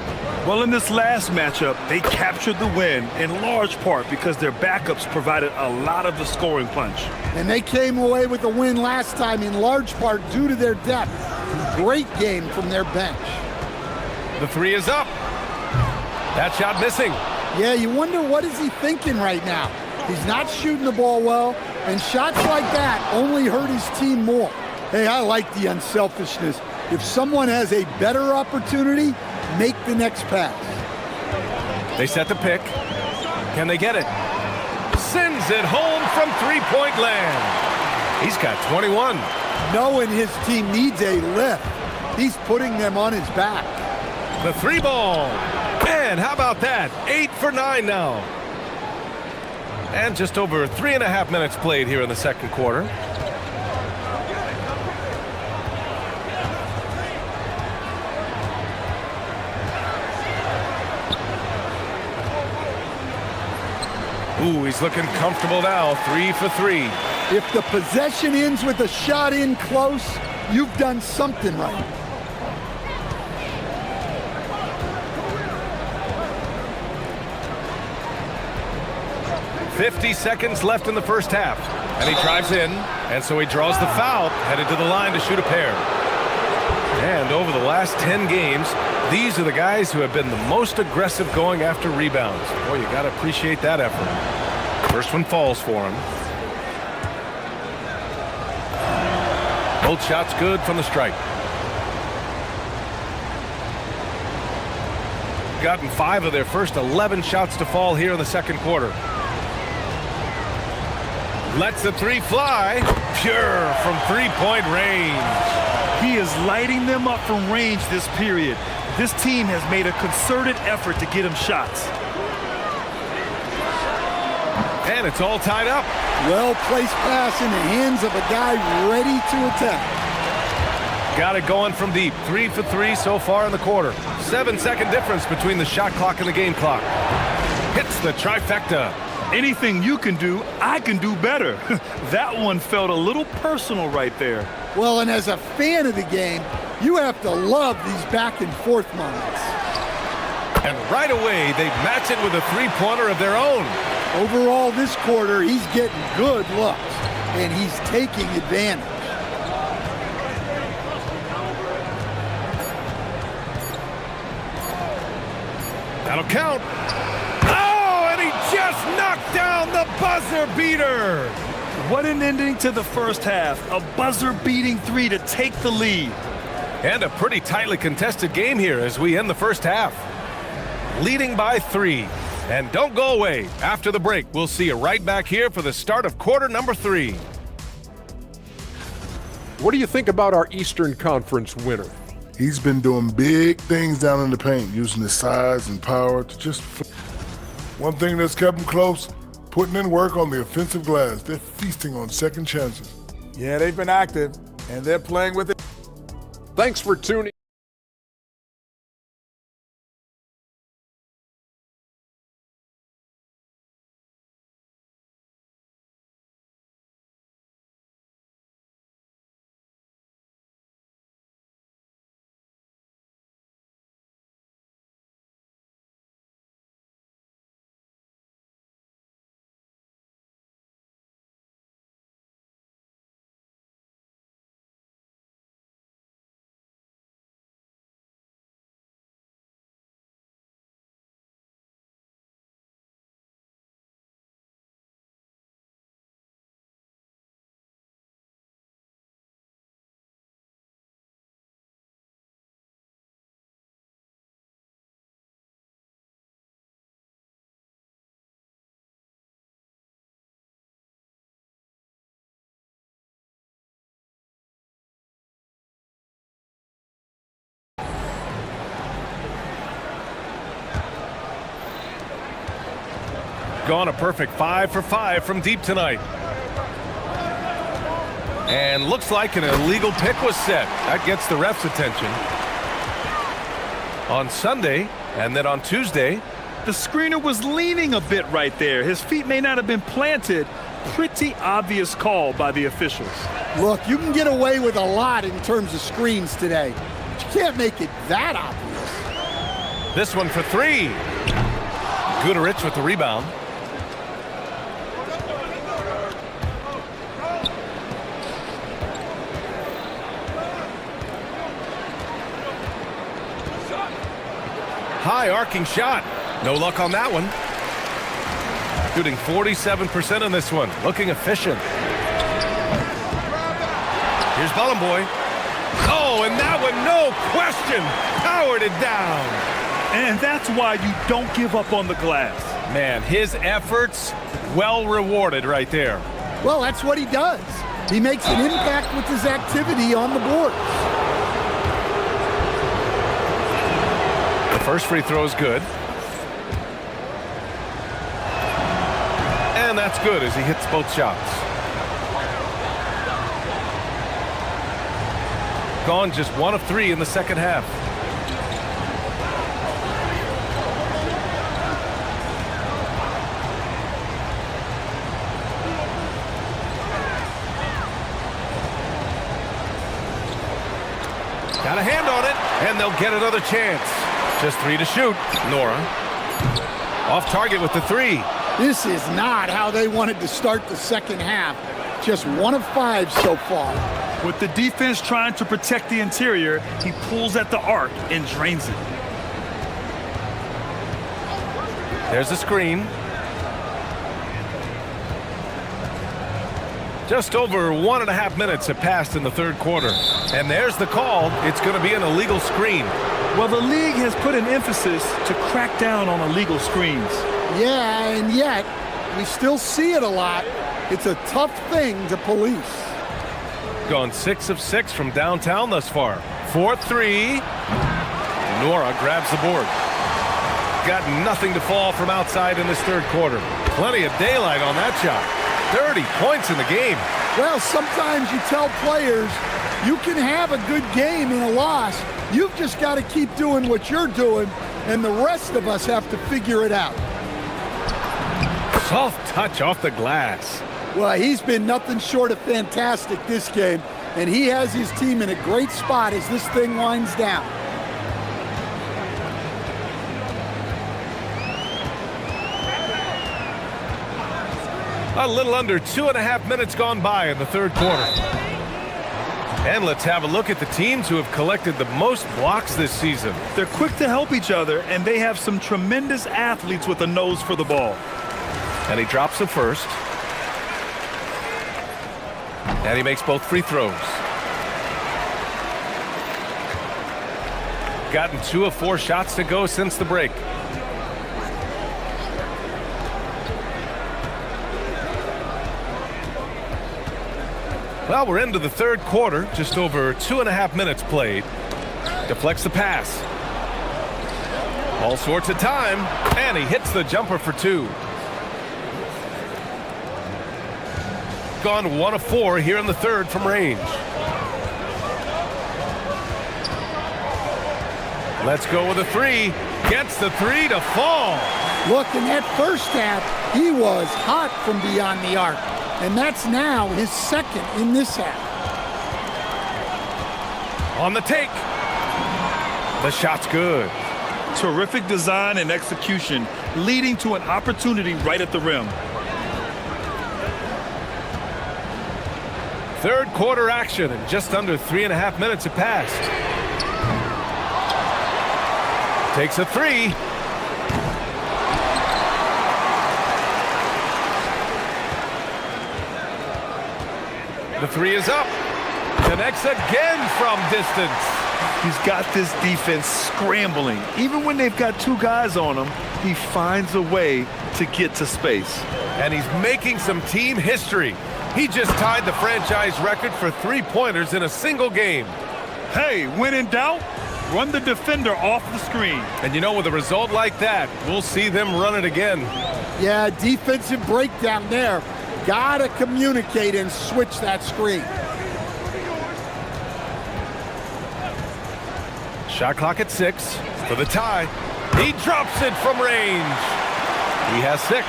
Well, in this last matchup, they captured the win in large part because their backups provided a lot of the scoring punch. And they came away with the win last time in large part due to their depth. Great game from their bench. The 3 is up. That shot missing. Yeah, you wonder what is he thinking right now. He's not shooting the ball well, and shots like that only hurt his team more. Hey, I like the unselfishness. If someone has a better opportunity, make the next pass. They set the pick. Can they get it? Sends it home from 3-point land. He's got 21. Knowing his team needs a lift, he's putting them on his back. The 3 ball. And how about that? 8 for 9 now. And just over 3.5 minutes played here in the second quarter. Ooh, he's looking comfortable now. 3 for 3. If the possession ends with a shot in close, you've done something right. 50 seconds left in the first half. And he drives in, and so he draws the foul, headed to the line to shoot a pair. And over the last 10 games, these are the guys who have been the most aggressive going after rebounds. Boy, you got to appreciate that effort. First one falls for him. Both shots good from the stripe. Gotten 5 of their first 11 shots to fall here in the second quarter. Lets the three fly. Pure from three-point range. He is lighting them up from range this period. This team has made a concerted effort to get him shots. And it's all tied up. Well-placed pass in the hands of a guy ready to attack. Got it going from deep. 3 for 3 so far in the quarter. 7-second difference between the shot clock and the game clock. Hits the trifecta. Anything you can do, I can do better. That one felt a little personal right there. Well, and as a fan of the game, you have to love these back and forth moments. And right away, they match it with a three-pointer of their own. Overall, this quarter, he's getting good looks, and he's taking advantage. That'll count. Oh, and he just knocked down the buzzer beater. What an ending to the first half. A buzzer-beating three to take the lead. And a pretty tightly contested game here as we end the first half. Leading by 3. And don't go away. After the break, we'll see you right back here for the start of quarter number 3. What do you think about our Eastern Conference winner? He's been doing big things down in the paint, using his size and power to just... One thing that's kept him close, putting in work on the offensive glass. They're feasting on second chances. Yeah, they've been active, and they're playing with it. Thanks for tuning. Gone a perfect 5 for 5 from deep tonight. And looks like an illegal pick was set. That gets the ref's attention. On Sunday, and then on Tuesday, the screener was leaning a bit right there. His feet may not have been planted. Pretty obvious call by the officials. Look, you can get away with a lot in terms of screens today, but you can't make it that obvious. This one for 3. Guterich with the rebound. High arcing shot. No luck on that one. Shooting 47% on this one. Looking efficient. Here's Boy. Oh, and that one, no question, powered it down. And that's why you don't give up on the glass. Man, his efforts well rewarded right there. Well, that's what he does. He makes an impact with his activity on the board. The first free throw is good. And that's good as he hits both shots. Gone just 1 of 3 in the second half. Got a hand on it, and they'll get another chance. Just 3 to shoot. Nora. Off target with the 3. This is not how they wanted to start the second half. Just 1 of 5 so far. With the defense trying to protect the interior, he pulls at the arc and drains it. There's a screen. Just over 1.5 minutes have passed in the third quarter. And there's the call. It's going to be an illegal screen. Well, the league has put an emphasis to crack down on illegal screens. Yeah, and yet we still see it a lot. It's a tough thing to police. Gone 6 of 6 from downtown thus far. 4-3. Nora grabs the board. Got nothing to fall from outside in this third quarter. Plenty of daylight on that shot. 30 points in the game. Well, sometimes you tell players you can have a good game in a loss. You've just got to keep doing what you're doing, and the rest of us have to figure it out. Soft touch off the glass. Well, he's been nothing short of fantastic this game, and he has his team in a great spot as this thing winds down. A little under 2.5 minutes gone by in the third quarter. And let's have a look at the teams who have collected the most blocks this season. They're quick to help each other, and they have some tremendous athletes with a nose for the ball. And he drops the first. And he makes both free throws. Gotten 2 of 4 shots to go since the break. Well, we're into the third quarter, just over 2.5 minutes played. Deflects the pass. All sorts of time, and he hits the jumper for 2. Gone 1 of 4 here in the third from range. Let's go with a 3. Gets the 3 to fall. Look, in that first half, he was hot from beyond the arc. And that's now his second in this half. On the take. The shot's good. Terrific design and execution, leading to an opportunity right at the rim. Third quarter action, and just under 3.5 minutes have passed. Takes a 3. The 3 is up. Connects again from distance. He's got this defense scrambling. Even when they've got 2 guys on him, he finds a way to get to space. And he's making some team history. He just tied the franchise record for 3-pointers in a single game. Hey, when in doubt, run the defender off the screen. And you know, with a result like that, we'll see them run it again. Yeah, defensive breakdown there. Gotta communicate and switch that screen. Shot clock at 6 for the tie. He drops it from range. He has 6.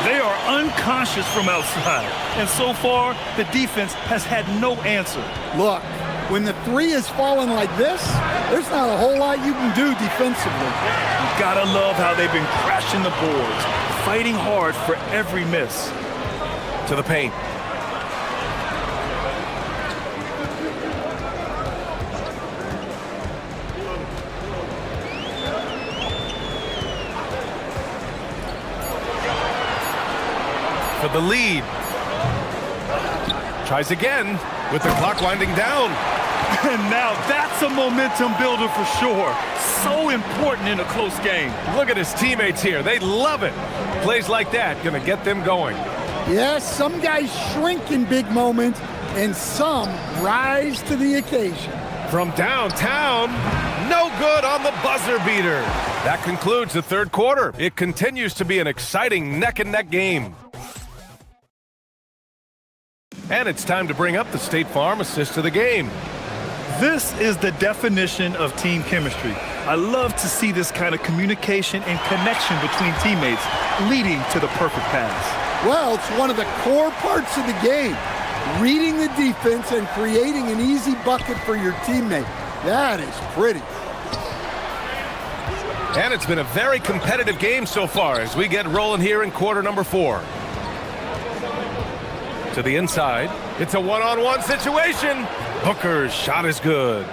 They are unconscious from outside. And so far, the defense has had no answer. Look, when the 3 is falling like this, there's not a whole lot you can do defensively. You gotta love how they've been crashing the boards, fighting hard for every miss. To the paint. For the lead. Tries again with the clock winding down. And now that's a momentum builder for sure. So important in a close game. Look at his teammates here. They love it. Plays like that gonna get them going. Yes, some guys shrink in big moments, and some rise to the occasion. From downtown, no good on the buzzer beater. That concludes the third quarter. It continues to be an exciting neck-and-neck game. And it's time to bring up the State Farm assist of the game. This is the definition of team chemistry. I love to see this kind of communication and connection between teammates leading to the perfect pass. Well, it's one of the core parts of the game. Reading the defense and creating an easy bucket for your teammate. That is pretty. And it's been a very competitive game so far as we get rolling here in quarter number 4. To the inside. It's a one-on-one situation. Booker's shot is good.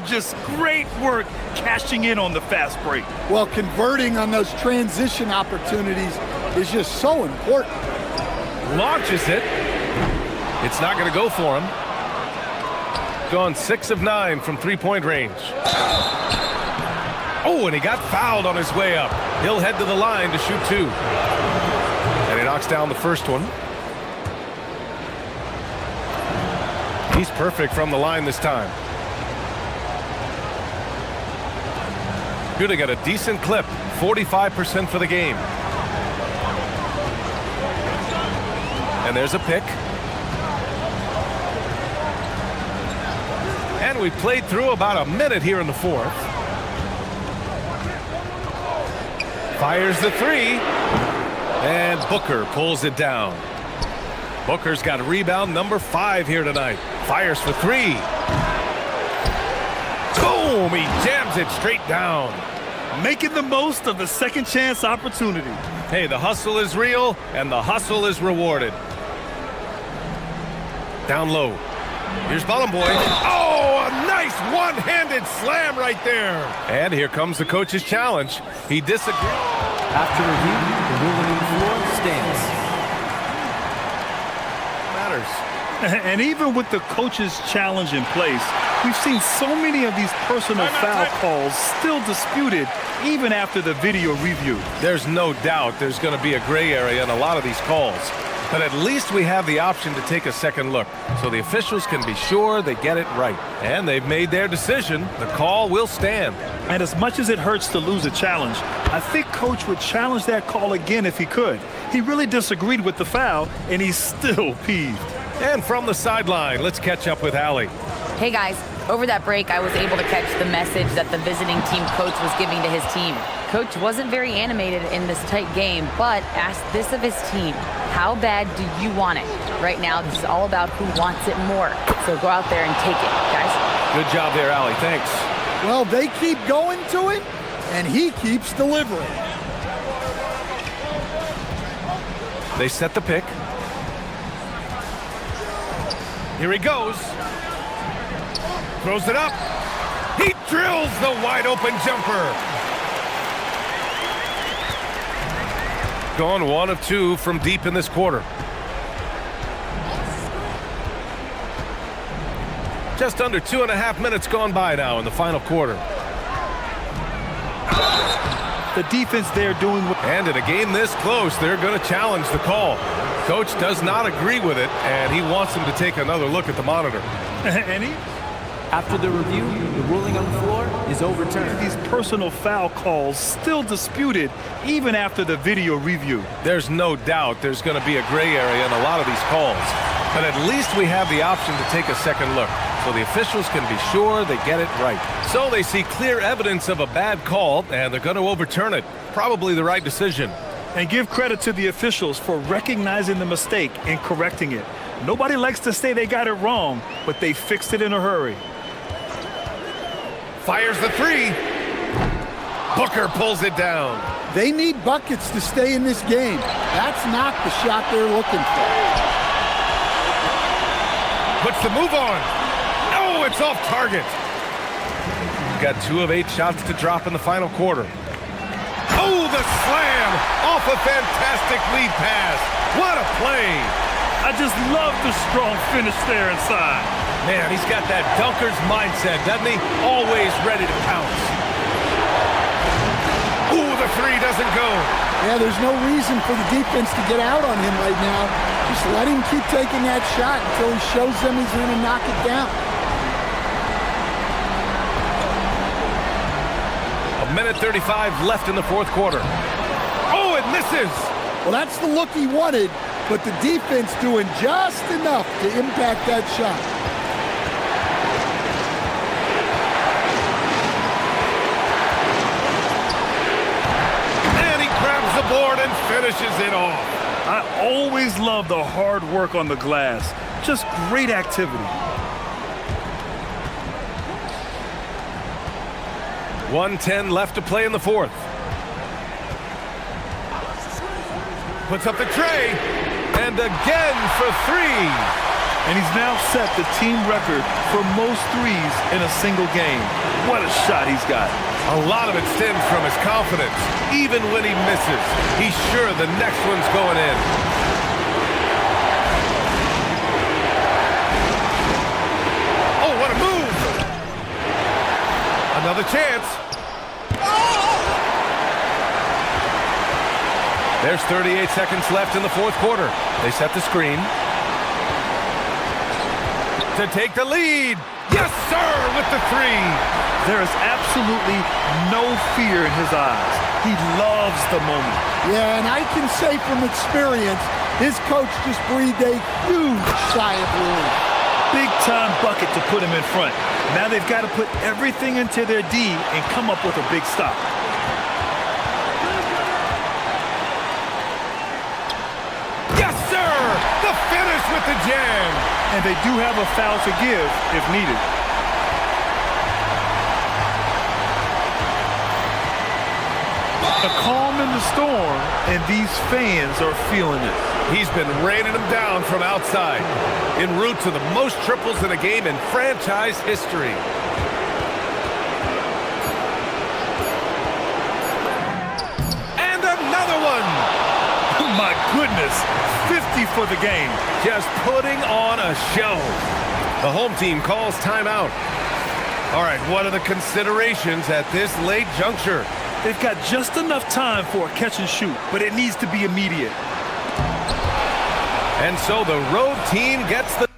Just great work cashing in on the fast break. Well, converting on those transition opportunities is just so important. Launches it. It's not going to go for him. Gone 6 of 9 from three-point range. Oh, and he got fouled on his way up. He'll head to the line to shoot 2. And he knocks down the first one. He's perfect from the line this time. Shooting at a decent clip, 45% for the game. And there's a pick. And we played through about a minute here in the 4th. Fires the 3. And Booker pulls it down. Booker's got rebound number 5 here tonight. Fires for 3. Boom! He jams it straight down. Making the most of the second chance opportunity. Hey, the hustle is real, and the hustle is rewarded. Down low. Here's Ballin' Boy. Oh, a nice one-handed slam right there. And here comes the coach's challenge. He disagrees. After review, the ruling on the floor stands. Matters. And even with the coach's challenge in place, we've seen so many of these personal foul calls still disputed even after the video review. There's no doubt there's going to be a gray area in a lot of these calls. But at least we have the option to take a second look, so the officials can be sure they get it right. And they've made their decision. The call will stand. And as much as it hurts to lose a challenge, I think Coach would challenge that call again if he could. He really disagreed with the foul, and he's still peeved. And from the sideline, let's catch up with Allie. Hey guys, over that break, I was able to catch the message that the visiting team coach was giving to his team. Coach wasn't very animated in this tight game, but asked this of his team: how bad do you want it? Right now, this is all about who wants it more. So go out there and take it, guys. Good job there, Allie. Thanks. Well, they keep going to him, and he keeps delivering. They set the pick. Here he goes. Throws it up. He drills the wide open jumper. Gone 1 of 2 from deep in this quarter. Just under 2.5 minutes gone by now in the final quarter. The defense there doing what... And in a game this close, they're going to challenge the call. Coach does not agree with it, and he wants him to take another look at the monitor. And he... After the review, the ruling on the floor is overturned. These personal foul calls still disputed even after the video review. There's no doubt there's going to be a gray area in a lot of these calls. But at least we have the option to take a second look, so the officials can be sure they get it right. So they see clear evidence of a bad call, and they're going to overturn it. Probably the right decision. And give credit to the officials for recognizing the mistake and correcting it. Nobody likes to say they got it wrong, but they fixed it in a hurry. Fires the 3. Booker pulls it down. They need buckets to stay in this game. That's not the shot they're looking for. Puts the move on. Oh, it's off target. Got 2 of 8 shots to drop in the final quarter. Oh, the slam off a fantastic lead pass. What a play. I just love the strong finish there inside. Man, he's got that dunker's mindset, doesn't he? Always ready to pounce. Ooh, the 3 doesn't go. Yeah, there's no reason for the defense to get out on him right now. Just let him keep taking that shot until he shows them he's going to knock it down. 1:35 left in the 4th quarter. Oh, it misses. Well, that's the look he wanted, but the defense doing just enough to impact that shot. Board and finishes it off. I always love the hard work on the glass. Just great activity. 1:10 left to play in the fourth. Puts up the tray, and again for three. And he's now set the team record for most threes in a single game. What a shot he's got. A lot of it stems from his confidence. Even when he misses, he's sure the next one's going in. Oh, what a move! Another chance. There's 38 seconds left in the fourth quarter. They set the screen to take the lead. Yes, sir, with the three. There is absolutely no fear in his eyes. He loves the moment. Yeah, and I can say from experience, his coach just breathed a huge sigh of relief. Big time bucket to put him in front. Now they've got to put everything into their D and come up with a big stop. Yes, sir! The finish with the jam. And they do have a foul to give if needed. A calm in the storm, and these fans are feeling it. He's been raining them down from outside, en route to the most triples in a game in franchise history. And another one! My goodness, 50 for the game. Just putting on a show. The home team calls timeout. All right, what are the considerations at this late juncture? They've got just enough time for a catch and shoot, but it needs to be immediate. And so the road team gets the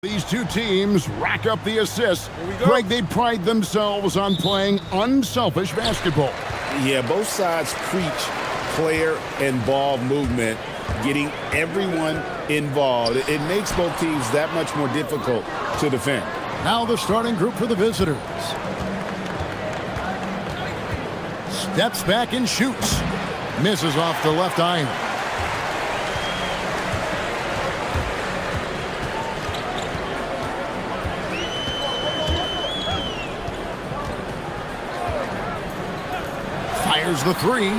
These two teams rack up the assists. Greg, they pride themselves on playing unselfish basketball. Yeah, both sides preach player and ball movement, getting everyone involved. It makes both teams that much more difficult to defend. Now the starting group for the visitors. Steps back and shoots. Misses off the left iron. Fires the three.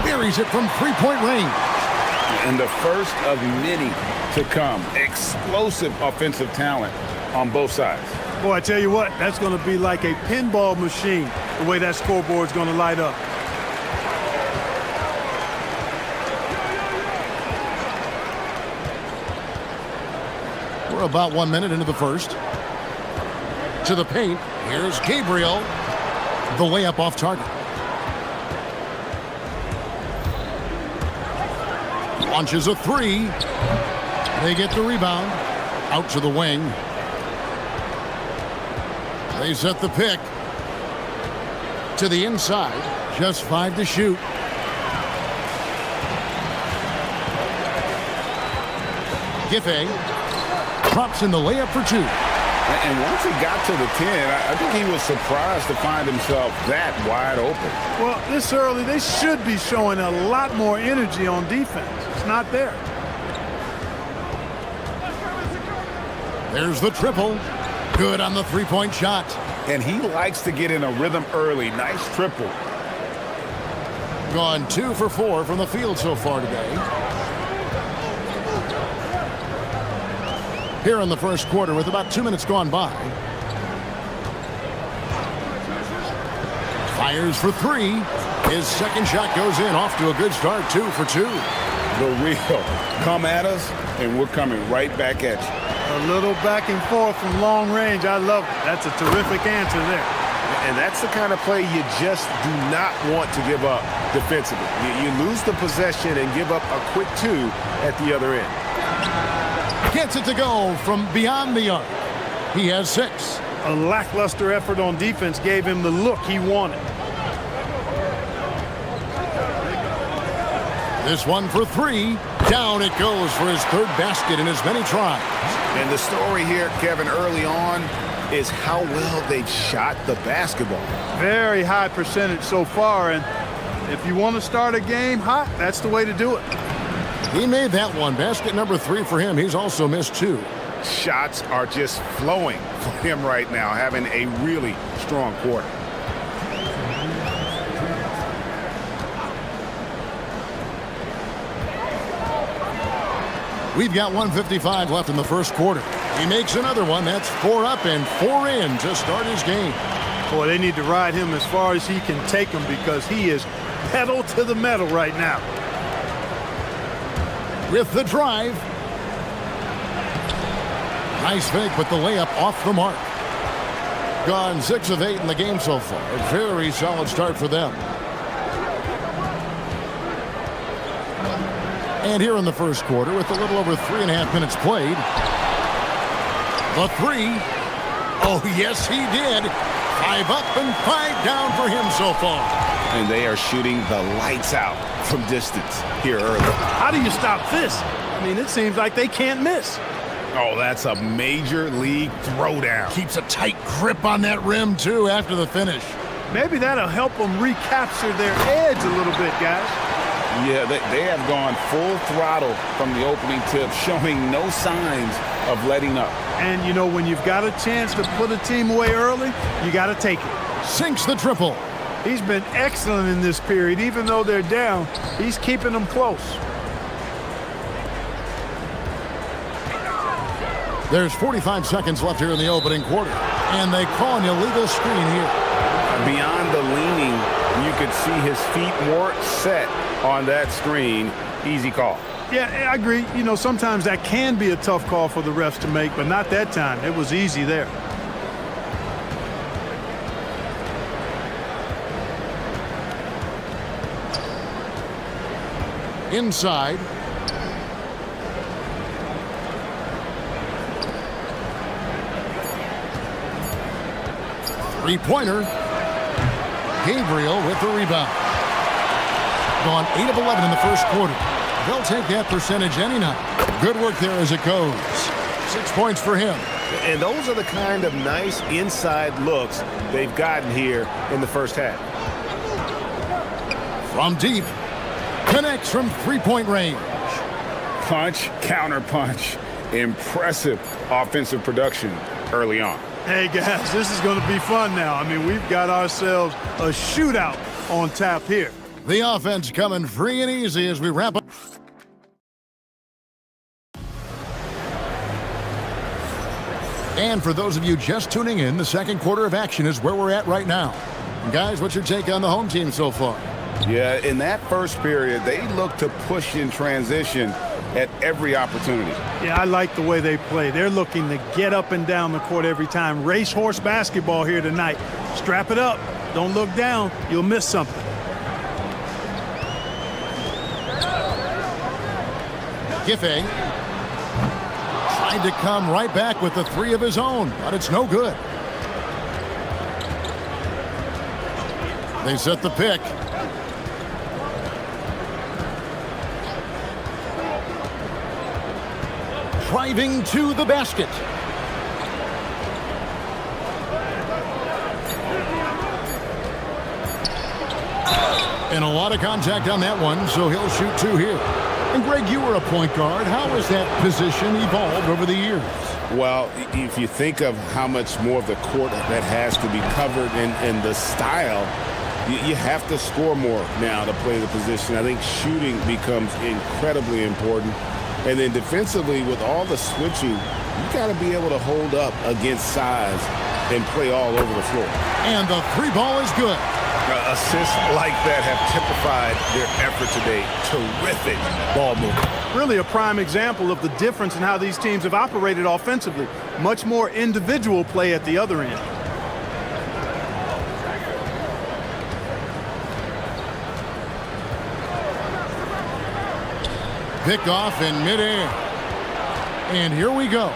Buries it from three-point range. And the first of many to come. Explosive offensive talent on both sides. Boy, I tell you what, that's going to be like a pinball machine, the way that scoreboard's going to light up. We're about 1 minute into the first. To the paint. Here's Gabriel. The layup off target. Launches a three. They get the rebound. Out to the wing. They set the pick. To the inside. Just 5 to shoot. Giffey drops in the layup for 2. And once he got to the 10, I think he was surprised to find himself that wide open. Well, this early, they should be showing a lot more energy on defense. It's not there. There's the triple. Good on the three-point shot. And he likes to get in a rhythm early. Nice triple. Gone 2 for 4 from the field so far today. Here in the first quarter with about 2 minutes gone by. Fires for 3. His second shot goes in. Off to a good start. 2 for 2. The real. Come at us, and we're coming right back at you. A little back and forth from long range. I love it. That's a terrific answer there. And that's the kind of play you just do not want to give up defensively. You lose the possession and give up a quick 2 at the other end. Gets it to go from beyond the arc. He has 6. A lackluster effort on defense gave him the look he wanted. This one for 3. Down it goes for his third basket in as many tries. And the story here, Kevin, early on is how well they've shot the basketball. Very high percentage so far, and if you want to start a game hot, that's the way to do it. He made that one. Basket number 3 for him. He's also missed 2. Shots are just flowing for him right now, having a really strong quarter. We've got 1:55 left in the first quarter. He makes another one. That's 4 up and 4 in to start his game. Boy, they need to ride him as far as he can take him because he is pedal to the metal right now. With the drive. Nice fake, but the layup off the mark. Gone 6 of 8 in the game so far. A very solid start for them. And here in the first quarter, with a little over 3.5 minutes played. The 3. Oh, yes, he did. 5 up and 5 down for him so far. And they are shooting the lights out from distance here early. How do you stop this? I mean, it seems like they can't miss. Oh, that's a major league throwdown. Keeps a tight grip on that rim, too, after the finish. Maybe that'll help them recapture their edge a little bit, guys. Yeah, they have gone full throttle from the opening tip, showing no signs of letting up. And, you know, when you've got a chance to put a team away early, you got to take it. Sinks the triple. He's been excellent in this period. Even though they're down, he's keeping them close. There's 45 seconds left here in the opening quarter. And they call an illegal screen here. Beyond the leaning, you could see his feet weren't set on that screen. Easy call. Yeah, I agree. You know, sometimes that can be a tough call for the refs to make, but not that time. It was easy there. Inside. Three-pointer. Gabriel with the rebound. Gone 8 of 11 in the first quarter. They'll take that percentage any night. Good work there as it goes. 6 points for him. And those are the kind of nice inside looks they've gotten here in the first half. From deep. Connects from three-point range. Punch, counter punch. Impressive offensive production early on. Hey, guys, this is going to be fun now. I mean, we've got ourselves a shootout on tap here. The offense coming free and easy as we wrap up. And for those of you just tuning in, the second quarter of action is where we're at right now. Guys, what's your take on the home team so far? Yeah, in that first period, they look to push in transition at every opportunity. Yeah, I like the way they play. They're looking to get up and down the court every time. Racehorse basketball here tonight. Strap it up. Don't look down. You'll miss something. Giffey tried to come right back with the three of his own, but it's no good. They set the pick. Driving to the basket. And a lot of contact on that one, so he'll shoot two here. And Greg, you were a point guard. How has that position evolved over the years? Well, if you think of how much more of the court that has to be covered and the style, you have to score more now to play the position. I think shooting becomes incredibly important. And then defensively, with all the switching, you got to be able to hold up against size and play all over the floor. And the three ball is good. Assists like that have typified their effort today. Terrific ball movement. Really a prime example of the difference in how these teams have operated offensively. Much more individual play at the other end. Picked off in midair. And here we go.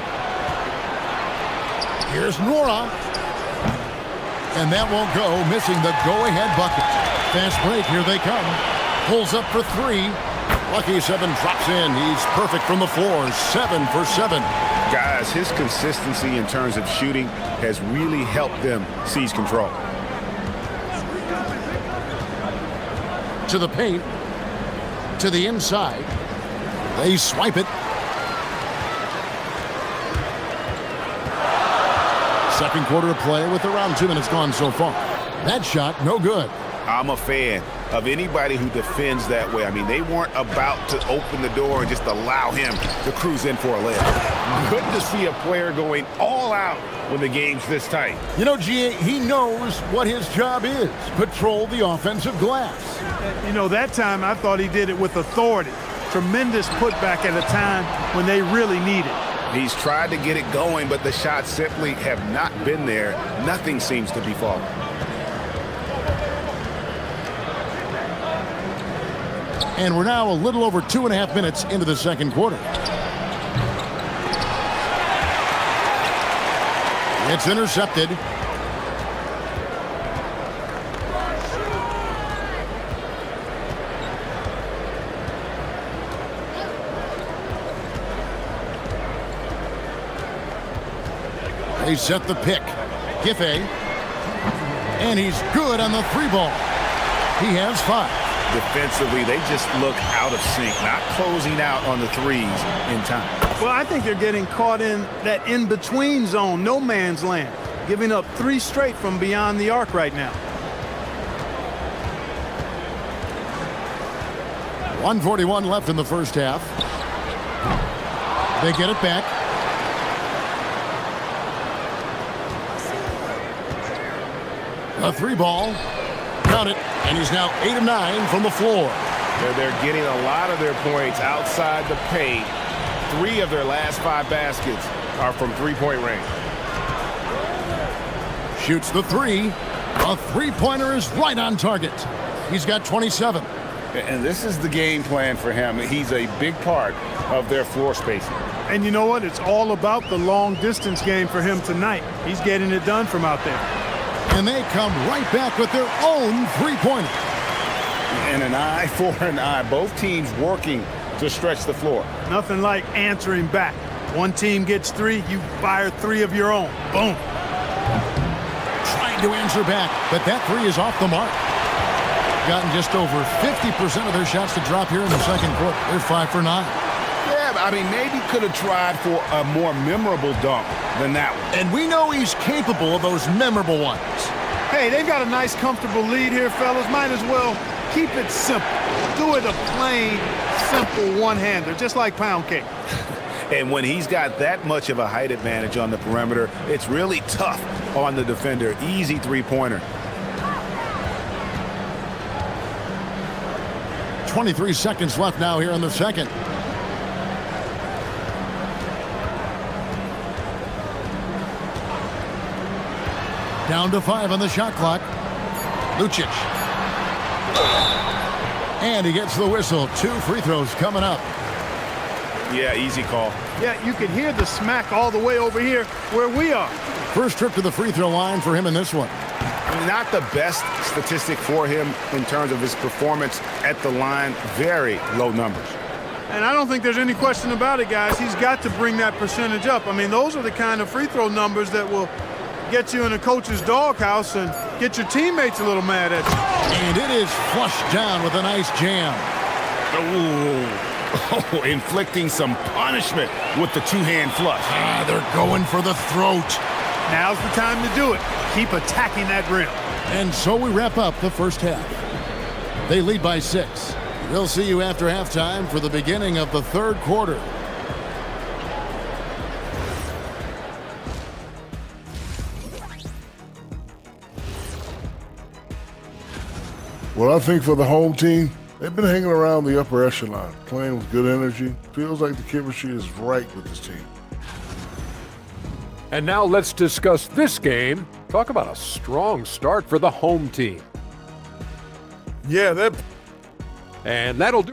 Here's Nora. And that won't go, missing the go-ahead bucket. Fast break, here they come. Pulls up for three. Lucky Seven drops in. He's perfect from the floor. 7 for 7. Guys, his consistency in terms of shooting has really helped them seize control. To the paint. To the inside. They swipe it. Second quarter of play with around 2 minutes gone so far. That shot, no good. I'm a fan of anybody who defends that way. I mean, they weren't about to open the door and just allow him to cruise in for a layup. Good to see a player going all out when the game's this tight. You know, G.A., he knows what his job is. Patrol the offensive glass. You know, that time I thought he did it with authority. Tremendous putback at a time when they really need it. He's tried to get it going, but the shots simply have not been there. Nothing seems to be falling. And we're now a little over 2.5 minutes into the second quarter. It's intercepted. They set the pick. Giffey. And he's good on the three ball. He has 5. Defensively, they just look out of sync, not closing out on the threes in time. Well, I think they're getting caught in that in-between zone, no man's land, giving up 3 straight from beyond the arc right now. 1:41 left in the first half. They get it back. A three ball. Count it. And he's now 8 of 9 from the floor. They're getting a lot of their points outside the paint. 3 of their last 5 baskets are from three-point range. Shoots the three. A three-pointer is right on target. He's got 27. And this is the game plan for him. He's a big part of their floor spacing. And you know what? It's all about the long-distance game for him tonight. He's getting it done from out there. And they come right back with their own three-pointer. And an eye for an eye. Both teams working to stretch the floor. Nothing like answering back. One team gets three, you fire three of your own. Boom. Trying to answer back, but that three is off the mark. Gotten just over 50% of their shots to drop here in the second quarter. They're 5 for 9. Yeah, I mean, maybe could have tried for a more memorable dunk than that one. And we know he's capable of those memorable ones. Hey, they've got a nice, comfortable lead here, fellas. Might as well keep it simple. Do it a plain, simple one-hander, just like pound cake. And when he's got that much of a height advantage on the perimeter, it's really tough on the defender. Easy three-pointer. 23 seconds left now here in the second. Down to 5 on the shot clock. Lucic. And he gets the whistle. 2 free throws coming up. Yeah, easy call. Yeah, you can hear the smack all the way over here where we are. First trip to the free throw line for him in this one. Not the best statistic for him in terms of his performance at the line. Very low numbers. And I don't think there's any question about it, guys. He's got to bring that percentage up. I mean, those are the kind of free throw numbers that will get you in a coach's doghouse and get your teammates a little mad at you. And it is flushed down with a nice jam. Oh, inflicting some punishment with the two-hand flush. They're going for the throat. Now's the time to do it. Keep attacking that rim. And so we wrap up the first half. They lead by 6. We'll see you after halftime for the beginning of the third quarter. Well, I think for the home team, they've been hanging around the upper echelon, playing with good energy. Feels like the chemistry is right with this team. And now let's discuss this game. Talk about a strong start for the home team. Yeah, And that'll do.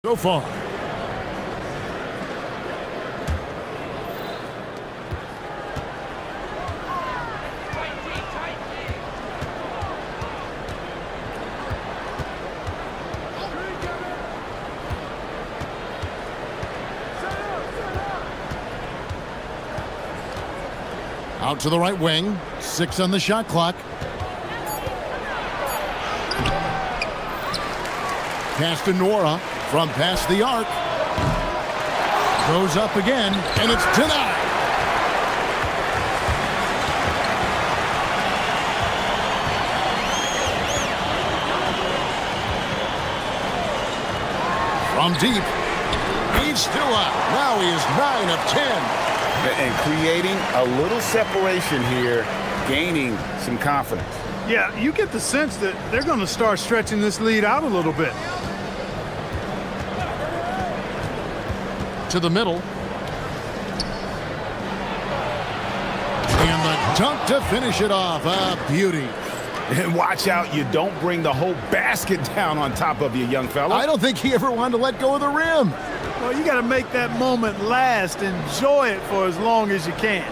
So far. Out to the right wing. 6 on the shot clock. Pass to Nora. From past the arc. Goes up again, and it's denied. From deep. He's still out. Now he is 9 of 10. And creating a little separation here, gaining some confidence. Yeah, you get the sense that they're going to start stretching this lead out a little bit. To the middle. And the dunk to finish it off. A beauty. And watch out, you don't bring the whole basket down on top of you, young fella. I don't think he ever wanted to let go of the rim. Well, you got to make that moment last. Enjoy it for as long as you can.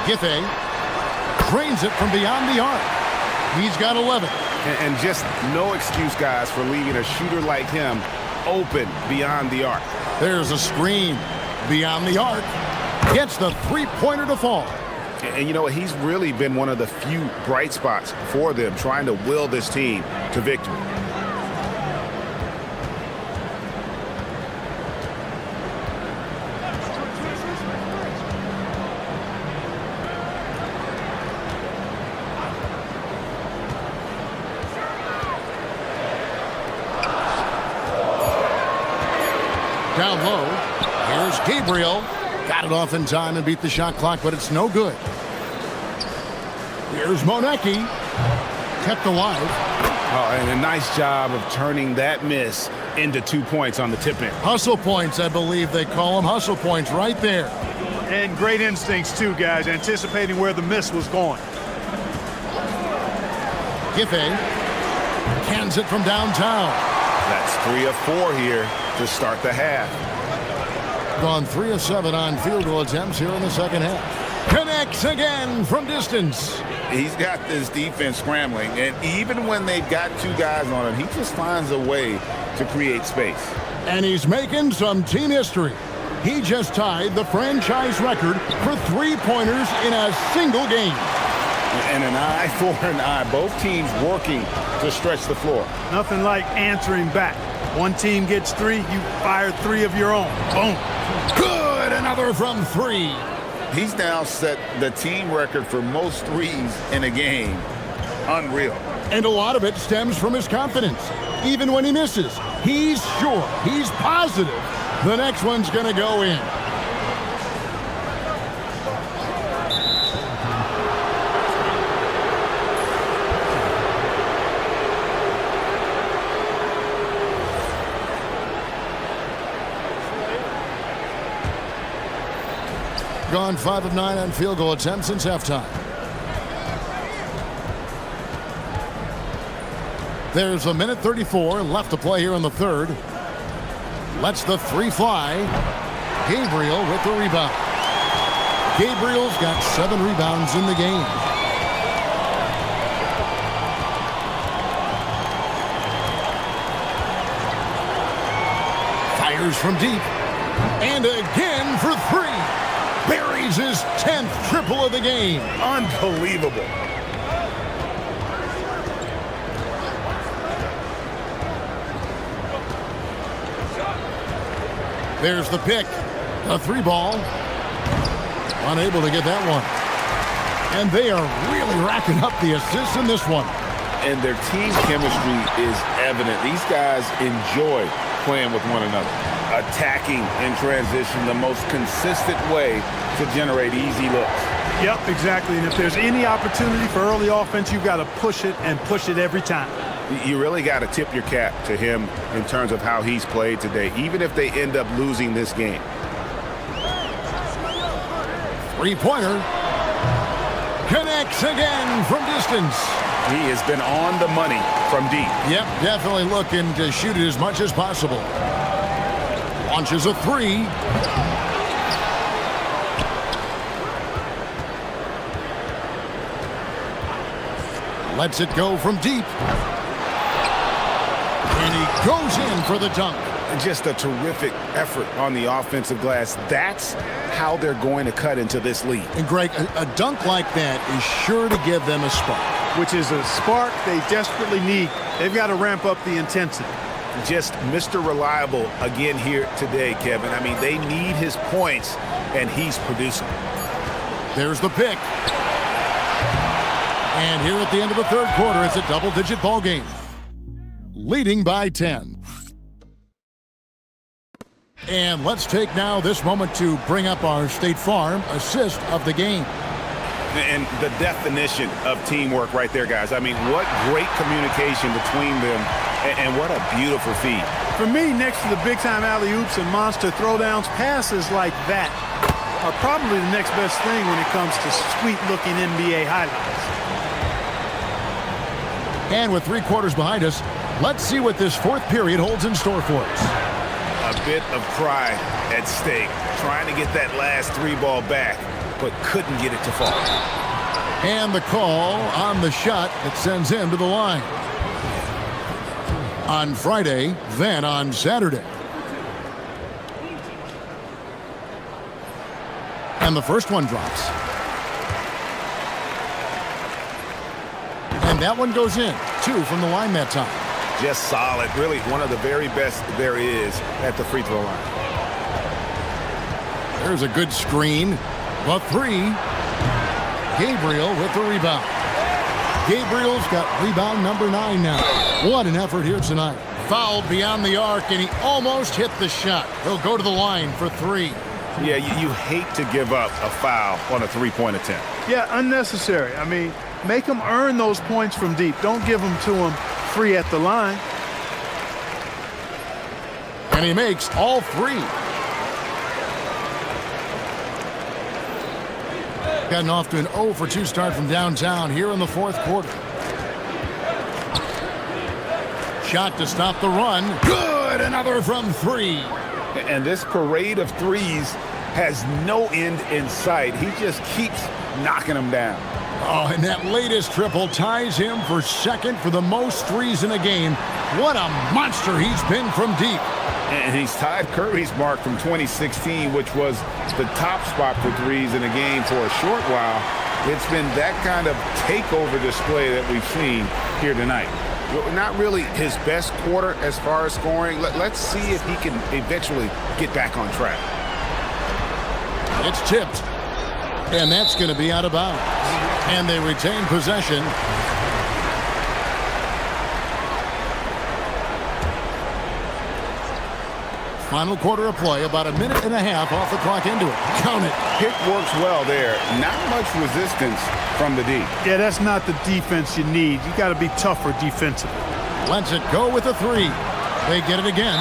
Giffey drains it from beyond the arc. He's got 11. And just no excuse, guys, for leaving a shooter like him open beyond the arc. There's a screen beyond the arc. Gets the three-pointer to fall. And you know what? He's really been one of the few bright spots for them, trying to will this team to victory. Down low. Here's Gabriel. Got it off in time and beat the shot clock, but it's no good. Here's Monecki. Kept alive. Oh, and a nice job of turning that miss into 2 points on the tip in. Hustle points, I believe they call them. Hustle points right there. And great instincts, too, guys, anticipating where the miss was going. Giffey cans it from downtown. That's 3 of 4 here to start the half. Gone 3 of 7 on field goal attempts here in the second half. Connects again from distance. He's got this defense scrambling, and even when they've got 2 guys on him, he just finds a way to create space. And he's making some team history. He just tied the franchise record for three-pointers in a single game. And an eye for an eye. Both teams working to stretch the floor. Nothing like answering back. One team gets 3, you fire 3 of your own. Boom. Good, another from 3. He's now set the team record for most threes in a game. Unreal. And a lot of it stems from his confidence. Even when he misses, he's sure, he's positive the next one's going to go in. Gone 5 of 9 on field goal attempts since halftime. There's a minute 34 left to play here in the third. Lets the 3 fly. Gabriel with the rebound. Gabriel's got 7 rebounds in the game. Fires from deep. And again for 3. Buries his 10th triple of the game. Unbelievable. There's the pick. A 3 ball. Unable to get that one. And they are really racking up the assists in this one. And their team chemistry is evident. These guys enjoy playing with one another. Attacking in transition, the most consistent way to generate easy looks. Yep, exactly. And if there's any opportunity for early offense, you've got to push it and push it every time. You really got to tip your cap to him in terms of how he's played today, even if they end up losing this game. 3-pointer. Connects again from distance. He has been on the money from deep. Yep, definitely looking to shoot it as much as possible. Launches a 3. Lets it go from deep. And he goes in for the dunk. Just a terrific effort on the offensive glass. That's how they're going to cut into this lead. And Greg, a dunk like that is sure to give them a spark. Which is a spark they desperately need. They've got to ramp up the intensity. Just Mr. Reliable again here today, Kevin. I mean, they need his points, and he's producing. There's the pick. And here at the end of the third quarter, it's a double-digit ball game. Leading by 10. And let's take now this moment to bring up our State Farm assist of the game. And the definition of teamwork right there, guys. I mean, what great communication between them, and what a beautiful feed. For me, next to the big-time alley-oops and monster throwdowns, passes like that are probably the next best thing when it comes to sweet-looking NBA highlights. And with 3 quarters behind us, let's see what this fourth period holds in store for us. A bit of pride at stake, trying to get that last 3 ball back, but couldn't get it to fall. And the call on the shot that sends him to the line. On Friday, then on Saturday. And the first one drops. And that one goes in. 2 from the line that time. Just solid. Really one of the very best there is at the free throw line. There's a good screen. The 3. Gabriel with the rebound. Gabriel's got rebound number 9 now. What an effort here tonight. Fouled beyond the arc, and he almost hit the shot. He'll go to the line for 3. Yeah, you hate to give up a foul on a three-point attempt. Yeah, unnecessary. I mean, make them earn those points from deep. Don't give them to them free at the line. And he makes all 3. Gotten off to an 0 for 2 start from downtown here in the fourth quarter. Shot to stop the run. Good! Another from 3. And this parade of threes has no end in sight. He just keeps knocking them down. Oh, and that latest triple ties him for second for the most threes in a game. What a monster he's been from deep. And he's tied Curry's mark from 2016, which was the top spot for threes in a game for a short while. It's been that kind of takeover display that we've seen here tonight. Not really his best quarter as far as scoring. Let's see if he can eventually get back on track. It's tipped. And that's going to be out of bounds. And they retain possession. Final quarter of play, about a minute and a half off the clock into it. Count it. Pick works well there. Not much resistance from the D. Yeah, that's not the defense you need. You got to be tougher defensively. Lets it go with a 3. They get it again.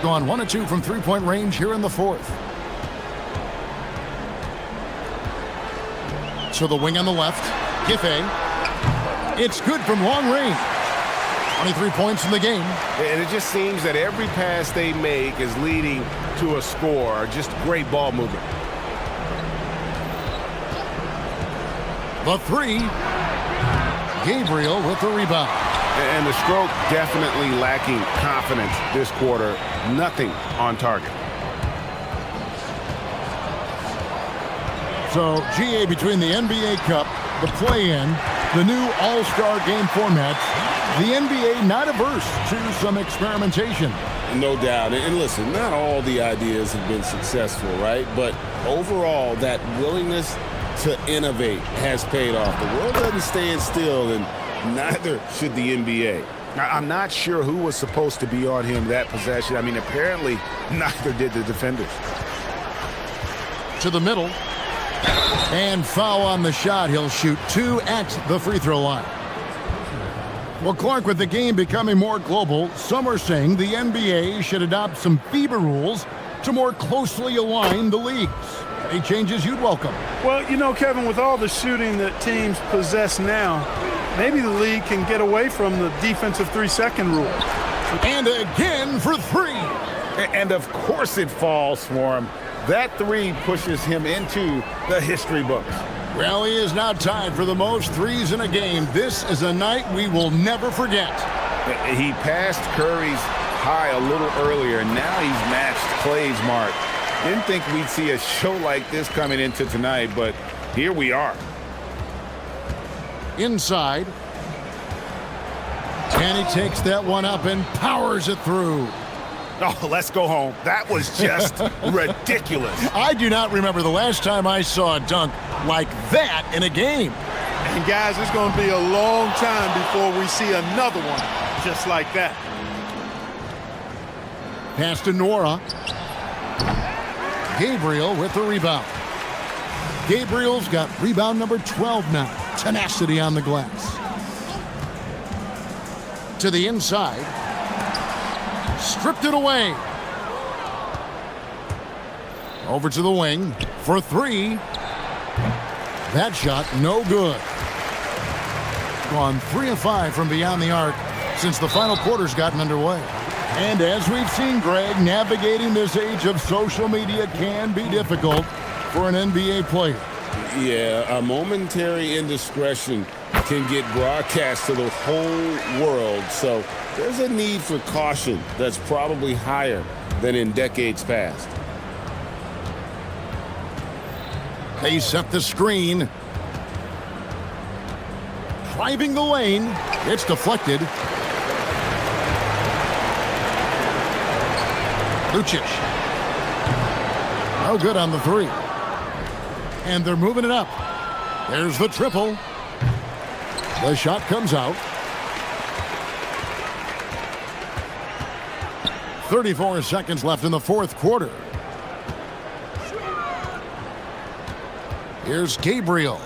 Gone 1 of 2 from three-point range here in the fourth. So the wing on the left. Giffey. It's good from long range. 23 points in the game. And it just seems that every pass they make is leading to a score. Just great ball movement. The 3. Gabriel with the rebound. And the stroke definitely lacking confidence this quarter. Nothing on target. So, GA, between the NBA Cup, the play-in, the new All-Star game formats, the NBA not averse to some experimentation. No doubt. And listen, not all the ideas have been successful, right? But overall, that willingness to innovate has paid off. The world doesn't stand still, and neither should the NBA. I'm not sure who was supposed to be on him that possession. I mean, apparently, neither did the defenders. To the middle. And foul on the shot. He'll shoot 2 at the free throw line. Well, Clark, with the game becoming more global, some are saying the NBA should adopt some FIBA rules to more closely align the leagues. Any changes you'd welcome? Well, you know, Kevin, with all the shooting that teams possess now, maybe the league can get away from the defensive 3-second rule. And again for 3. And of course it falls for him. That 3 pushes him into the history books. Well, he is now tied for the most threes in a game. This is a night we will never forget. He passed Curry's high a little earlier, and now he's matched Clay's mark. Didn't think we'd see a show like this coming into tonight, but here we are. Inside. And he takes that one up and powers it through. Oh, let's go home. That was just ridiculous. I do not remember the last time I saw a dunk like that in a game. And guys, it's going to be a long time before we see another one just like that. Pass to Nora. Gabriel with the rebound. Gabriel's got rebound number 12 now. Tenacity on the glass. To the inside. Stripped it away. Over to the wing for 3. That shot no good. Gone 3 of 5 from beyond the arc since the final quarter's gotten underway. And as we've seen, Greg, navigating this age of social media can be difficult for an NBA player. Yeah, a momentary indiscretion can get broadcast to the whole world, so there's a need for caution that's probably higher than in decades past. They set the screen. Driving the lane. It's deflected. Lucic. No good on the three. And they're moving it up. There's the triple. The shot comes out. 34 seconds left in the fourth quarter. Here's Gabriel.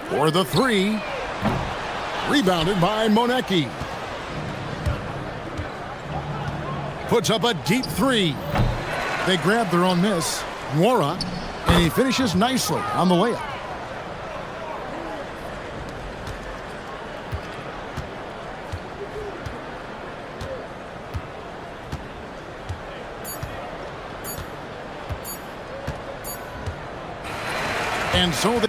For the three. Rebounded by Monecki. Puts up a deep three. They grab their own miss. Nwora. And he finishes nicely on the layup. And so they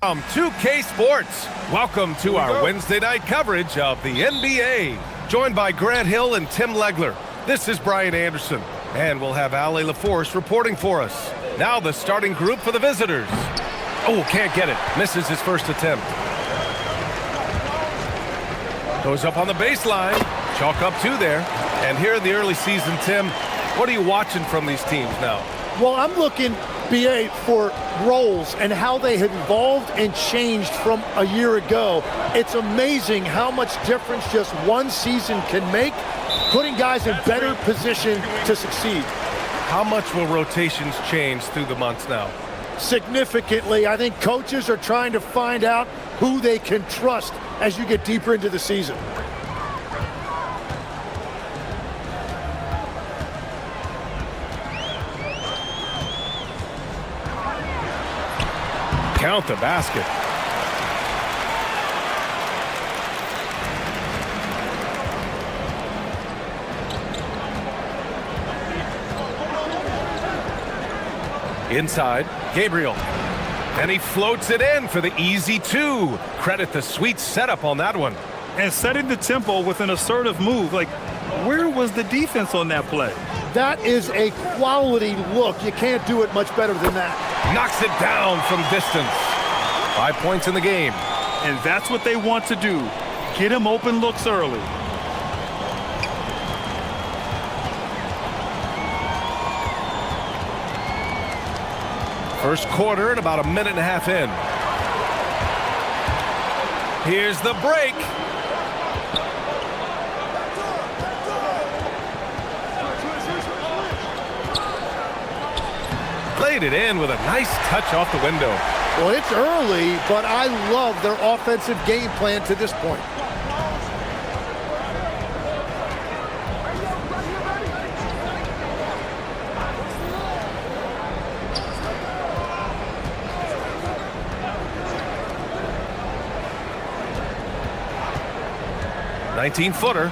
From 2K Sports, welcome to our Wednesday night coverage of the NBA. Joined by Grant Hill and Tim Legler, this is Brian Anderson, and we'll have Ali LaForce reporting for us. Now the starting group for the visitors. Oh, can't get it. Misses his first attempt. Goes up on the baseline. Chalk up two there. And here in the early season, Tim, what are you watching from these teams now? Well, I'm looking, BA, for roles and how they have evolved and changed from a year ago. It's amazing how much difference just one season can make, putting guys in better position to succeed. How much will rotations change through the months now? Significantly. I think coaches are trying to find out who they can trust as you get deeper into the season. Count the basket. Inside, Gabriel. And he floats it in for the easy two. Credit the sweet setup on that one. And setting the tempo with an assertive move. Like, where was the defense on that play? That is a quality look. You can't do it much better than that. Knocks it down from distance. 5 points in the game. And that's what they want to do. Get him open looks early. First quarter and about a minute and a half in. Here's the break. Played it in with a nice touch off the window. Well, it's early, but I love their offensive game plan to this point. Footer.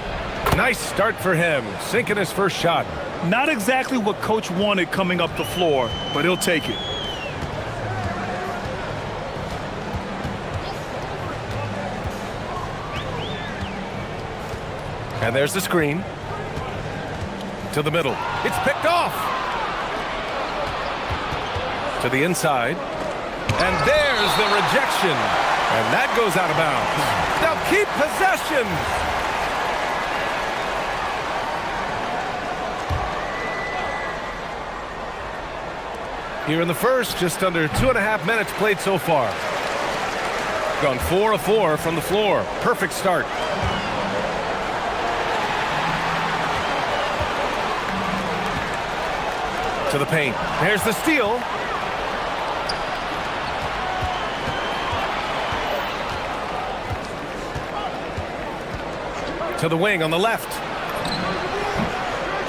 Nice start for him, sinking his first shot. Not exactly what coach wanted coming up the floor, but he'll take it. And there's the screen. To the middle. It's picked off. To the inside. And there's the rejection. And that goes out of bounds. They'll keep possession. Here in the first, just under 2.5 minutes played so far. Gone 4 of 4 from the floor. Perfect start. To the paint. There's the steal. To the wing on the left.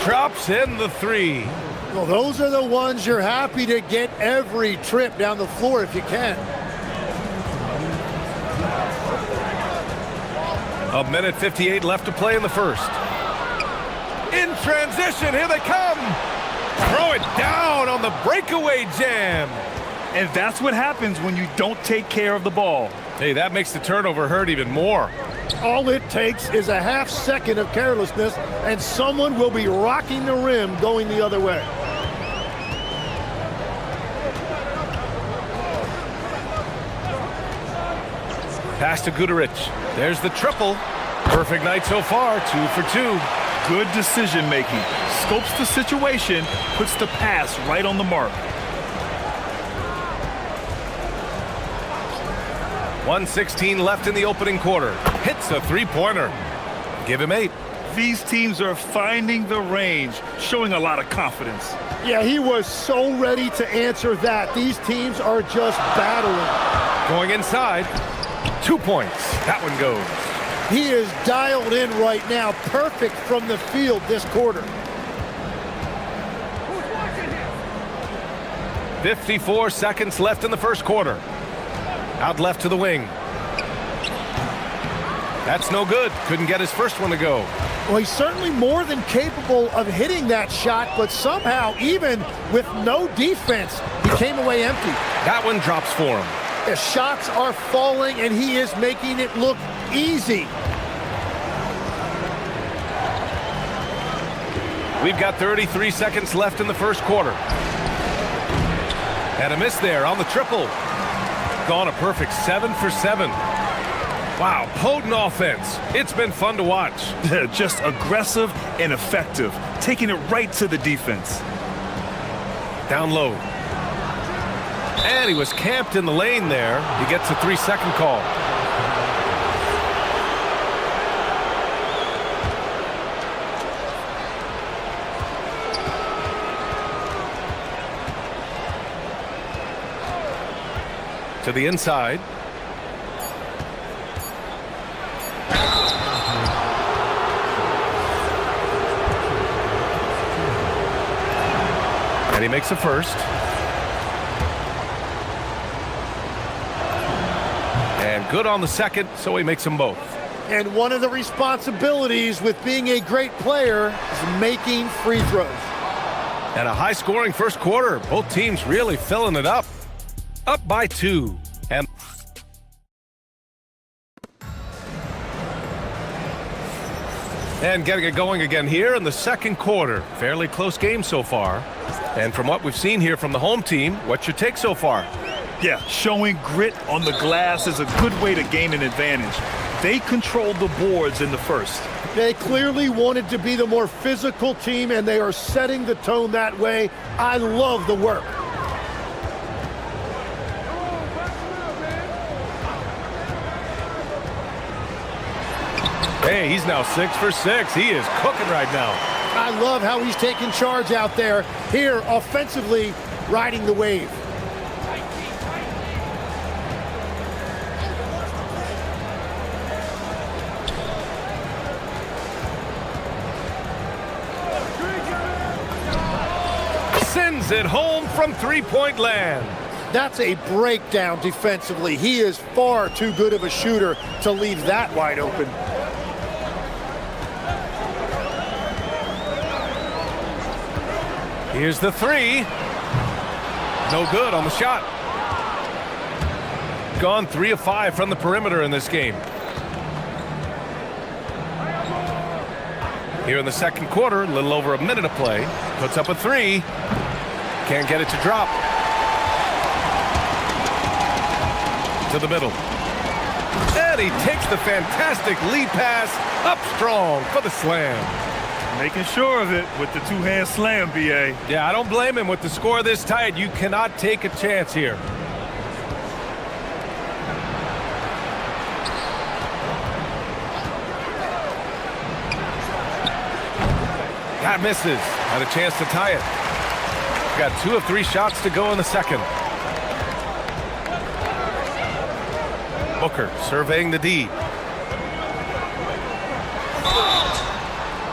Drops in the three. Well, those are the ones you're happy to get every trip down the floor if you can. A minute 58 left to play in the first. In transition, here they come. Throw it down on the breakaway jam. And that's what happens when you don't take care of the ball. Hey, that makes the turnover hurt even more. All it takes is a half second of carelessness, and someone will be rocking the rim going the other way. Pass to Guterich. There's the triple. Perfect night so far, 2 for 2. Good decision making. Scopes the situation, puts the pass right on the mark. 1:16 left in the opening quarter. Hits a three-pointer. Give him 8. These teams are finding the range, showing a lot of confidence. Yeah, he was so ready to answer that. These teams are just battling. Going inside. 2 points. That one goes. He is dialed in right now. Perfect from the field this quarter. 54 seconds left in the first quarter. Out left to the wing. That's no good. Couldn't get his first one to go. Well, he's certainly more than capable of hitting that shot, but somehow, even with no defense, he came away empty. That one drops for him. The shots are falling, and he is making it look easy. We've got 33 seconds left in the first quarter. And a miss there on the triple. Gone a perfect 7 for 7. Wow, potent offense. It's been fun to watch. Just aggressive and effective, taking it right to the defense. Down low. And he was camped in the lane there. He gets a 3-second call. To the inside. And he makes a first. And good on the second, so he makes them both. And one of the responsibilities with being a great player is making free throws. And a high-scoring first quarter. Both teams really filling it up. Up by 2. And getting it going again here in the second quarter. Fairly close game so far. And from what we've seen here from the home team, what's your take so far? Yeah, showing grit on the glass is a good way to gain an advantage. They controlled the boards in the first. They clearly wanted to be the more physical team, and they are setting the tone that way. I love the work. Hey, he's now 6 for 6. He is cooking right now. I love how he's taking charge out there. Here, offensively, riding the wave. Sends it home from three-point land. That's a breakdown defensively. He is far too good of a shooter to leave that wide open. Here's the 3. No good on the shot. Gone 3 of 5 from the perimeter in this game. Here in the second quarter, a little over a minute of play. Puts up a 3. Can't get it to drop. To the middle. And he takes the fantastic lead pass up strong for the slam. Making sure of it with the two-hand slam, BA. Yeah, I don't blame him. With the score this tight, you cannot take a chance here. That misses. Had a chance to tie it. Got 2 of 3 shots to go in the second. Booker surveying the D.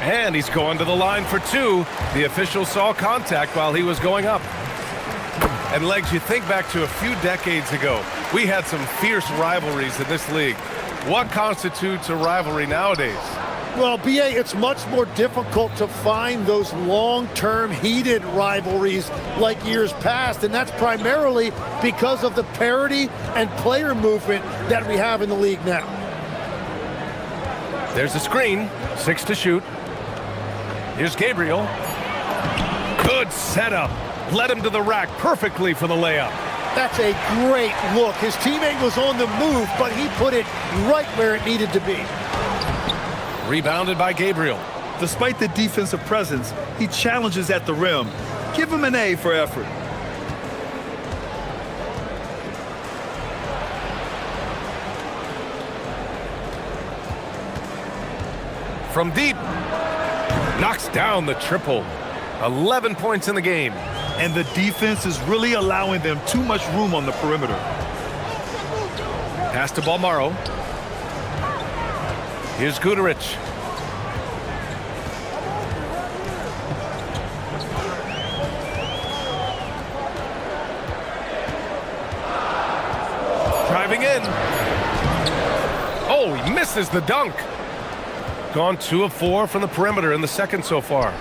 And he's going to the line for 2. The official saw contact while he was going up. And Legs, you think back to a few decades ago, we had some fierce rivalries in this league. What constitutes a rivalry nowadays? Well, BA, it's much more difficult to find those long-term heated rivalries like years past, and that's primarily because of the parity and player movement that we have in the league now. There's a screen, 6 to shoot. Here's Gabriel. Good setup. Led him to the rack perfectly for the layup. That's a great look. His teammate was on the move, but he put it right where it needed to be. Rebounded by Gabriel. Despite the defensive presence, he challenges at the rim. Give him an A for effort. From deep. Knocks down the triple. 11 points in the game. And the defense is really allowing them too much room on the perimeter. Pass to Balmaro. Here's Guterich. Driving in. Oh, he misses the dunk. Gone 2 of 4 from the perimeter in the second so far.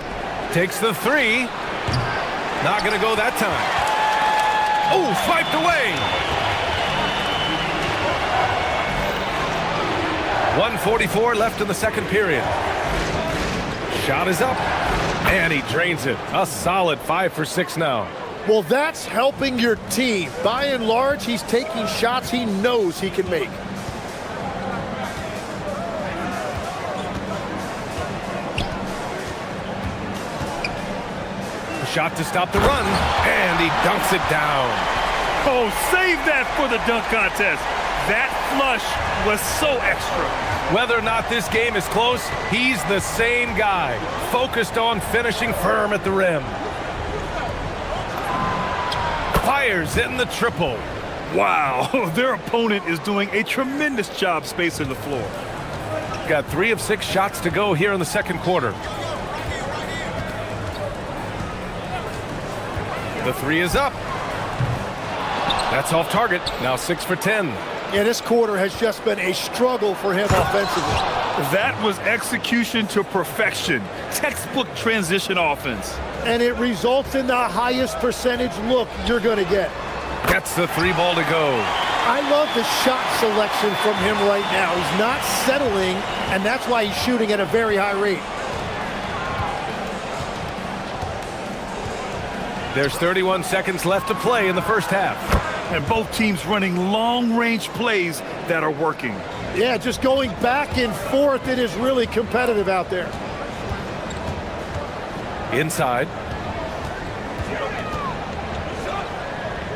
Takes the 3. Not going to go that time. Oh, swiped away. 1:44 left in the second period. Shot is up, and he drains it. A solid 5 for 6 now. Well, that's helping your team. By and large, he's taking shots he knows he can make. Shot to stop the run, and he dunks it down. Oh, save that for the dunk contest. That flush was so extra. Whether or not this game is close, he's the same guy, focused on finishing firm at the rim. Fires in the triple. Wow, their opponent is doing a tremendous job spacing the floor. Got 3 of 6 shots to go here in the second quarter. The 3 is up. That's off target. Now 6 for 10. Yeah, this quarter has just been a struggle for him offensively. That was execution to perfection. Textbook transition offense. And it results in the highest percentage look you're going to get. Gets the 3 ball to go. I love the shot selection from him right now. He's not settling, and that's why he's shooting at a very high rate. There's 31 seconds left to play in the first half. And both teams running long-range plays that are working. Yeah, just going back and forth, it is really competitive out there. Inside.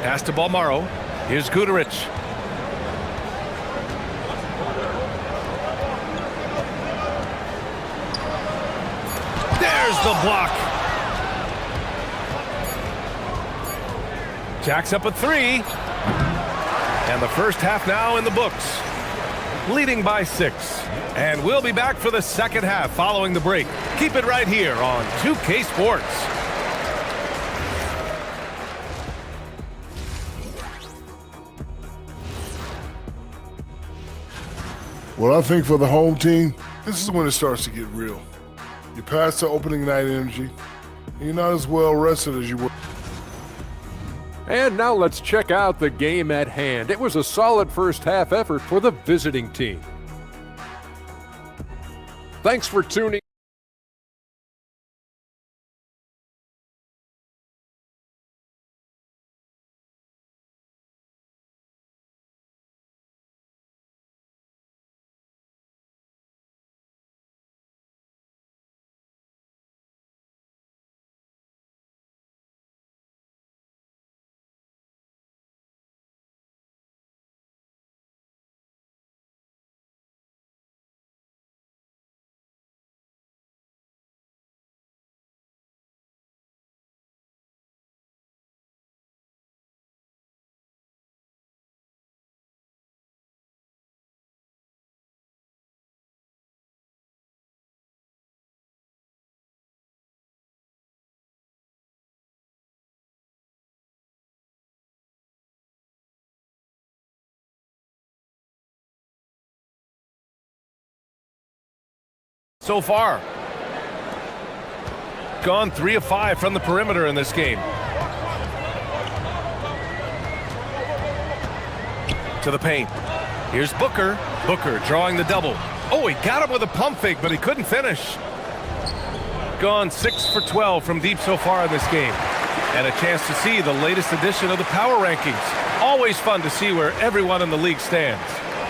Pass to Balmaro. Here's Guterich. There's the block. Jacks up a 3. And the first half now in the books. Leading by 6. And we'll be back for the second half following the break. Keep it right here on 2K Sports. Well, I think for the home team, this is when it starts to get real. You pass the opening night energy, and you're not as well rested as you were. And now let's check out the game at hand. It was a solid first half effort for the visiting team. Thanks for tuning. So far, gone 3 of 5 from the perimeter in this game. To the paint. Here's Booker. Booker drawing the double. Oh, he got him with a pump fake, but he couldn't finish. Gone 6 for 12 from deep so far in this game. And a chance to see the latest edition of the power rankings. Always fun to see where everyone in the league stands.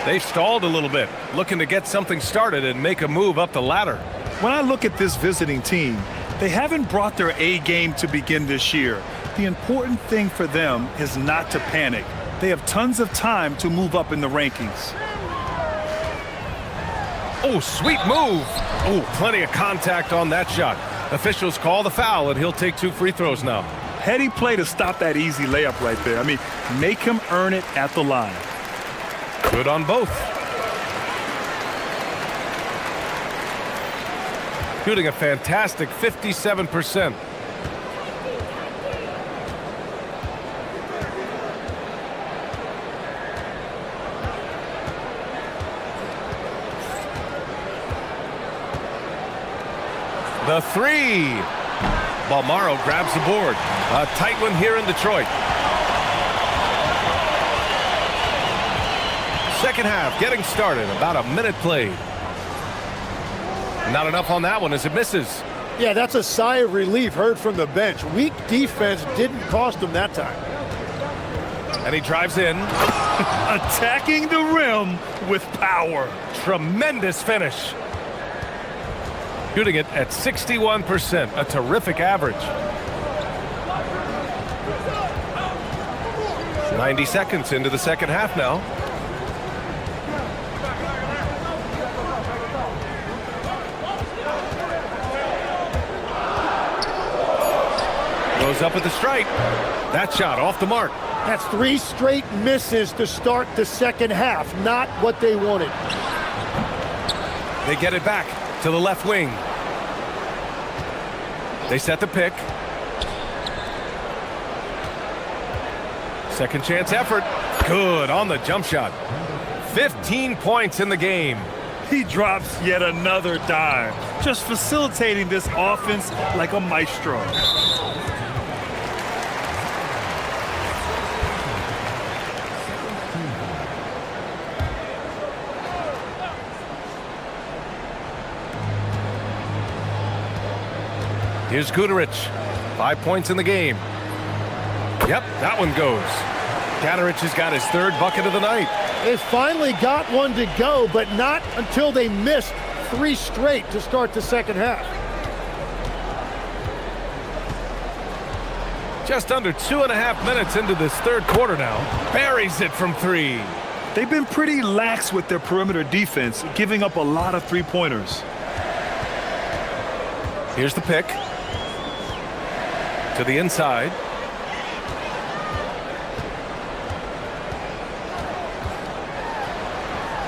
They've stalled a little bit, looking to get something started and make a move up the ladder. When I look at this visiting team, they haven't brought their A game to begin this year. The important thing for them is not to panic. They have tons of time to move up in the rankings. Oh, sweet move. Oh, plenty of contact on that shot. Officials call the foul, and he'll take 2 free throws now. Heady play to stop that easy layup right there. I mean, make him earn it at the line. Good on both. Shooting a fantastic 57%. The 3. Balmaro grabs the board. A tight one here in Detroit. Second half getting started, about a minute played. Not enough on that one as it misses. Yeah, that's a sigh of relief heard from the bench. Weak defense didn't cost him that time. And he drives in. Attacking the rim with power. Tremendous finish. Shooting it at 61%, a terrific average. 90 seconds into the second half now. Goes up at the stripe. That shot off the mark. That's 3 straight misses to start the second half. Not what they wanted. They get it back to the left wing. They set the pick. Second chance effort. Good on the jump shot. 15 points in the game. He drops yet another dime, just facilitating this offense like a maestro. Here's Guterich. 5 points in the game. Yep, that one goes. Guterich has got his third bucket of the night. They finally got one to go, but not until they missed 3 straight to start the second half. Just under 2.5 minutes into this third quarter now. Buries it from 3. They've been pretty lax with their perimeter defense, giving up a lot of three-pointers. Here's the pick. To the inside.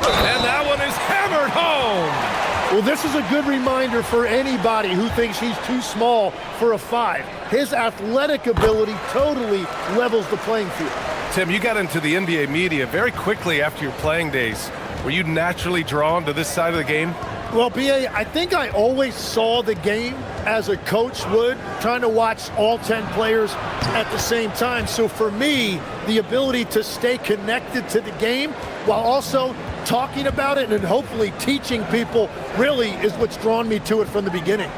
And that one is hammered home. Well, this is a good reminder for anybody who thinks he's too small for a 5. His athletic ability totally levels the playing field. Tim, you got into the NBA media very quickly after your playing days. Were you naturally drawn to this side of the game? Well, B.A., I think I always saw the game as a coach would, trying to watch all 10 players at the same time. So for me, the ability to stay connected to the game while also talking about it and hopefully teaching people really is what's drawn me to it from the beginning.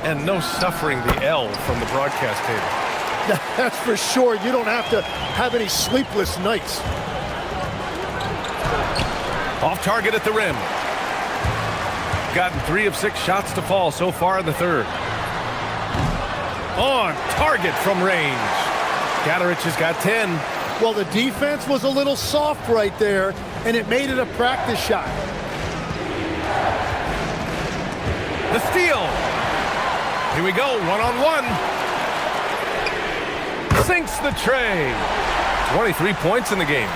And no suffering the L from the broadcast table. That's for sure. You don't have to have any sleepless nights. Off target at the rim. Gotten 3 of 6 shots to fall so far in the third. On target from range. Guterich has got 10. Well, the defense was a little soft right there, and it made it a practice shot. The steal. Here we go, one-on-one. Sinks the tray. 23 points in the game.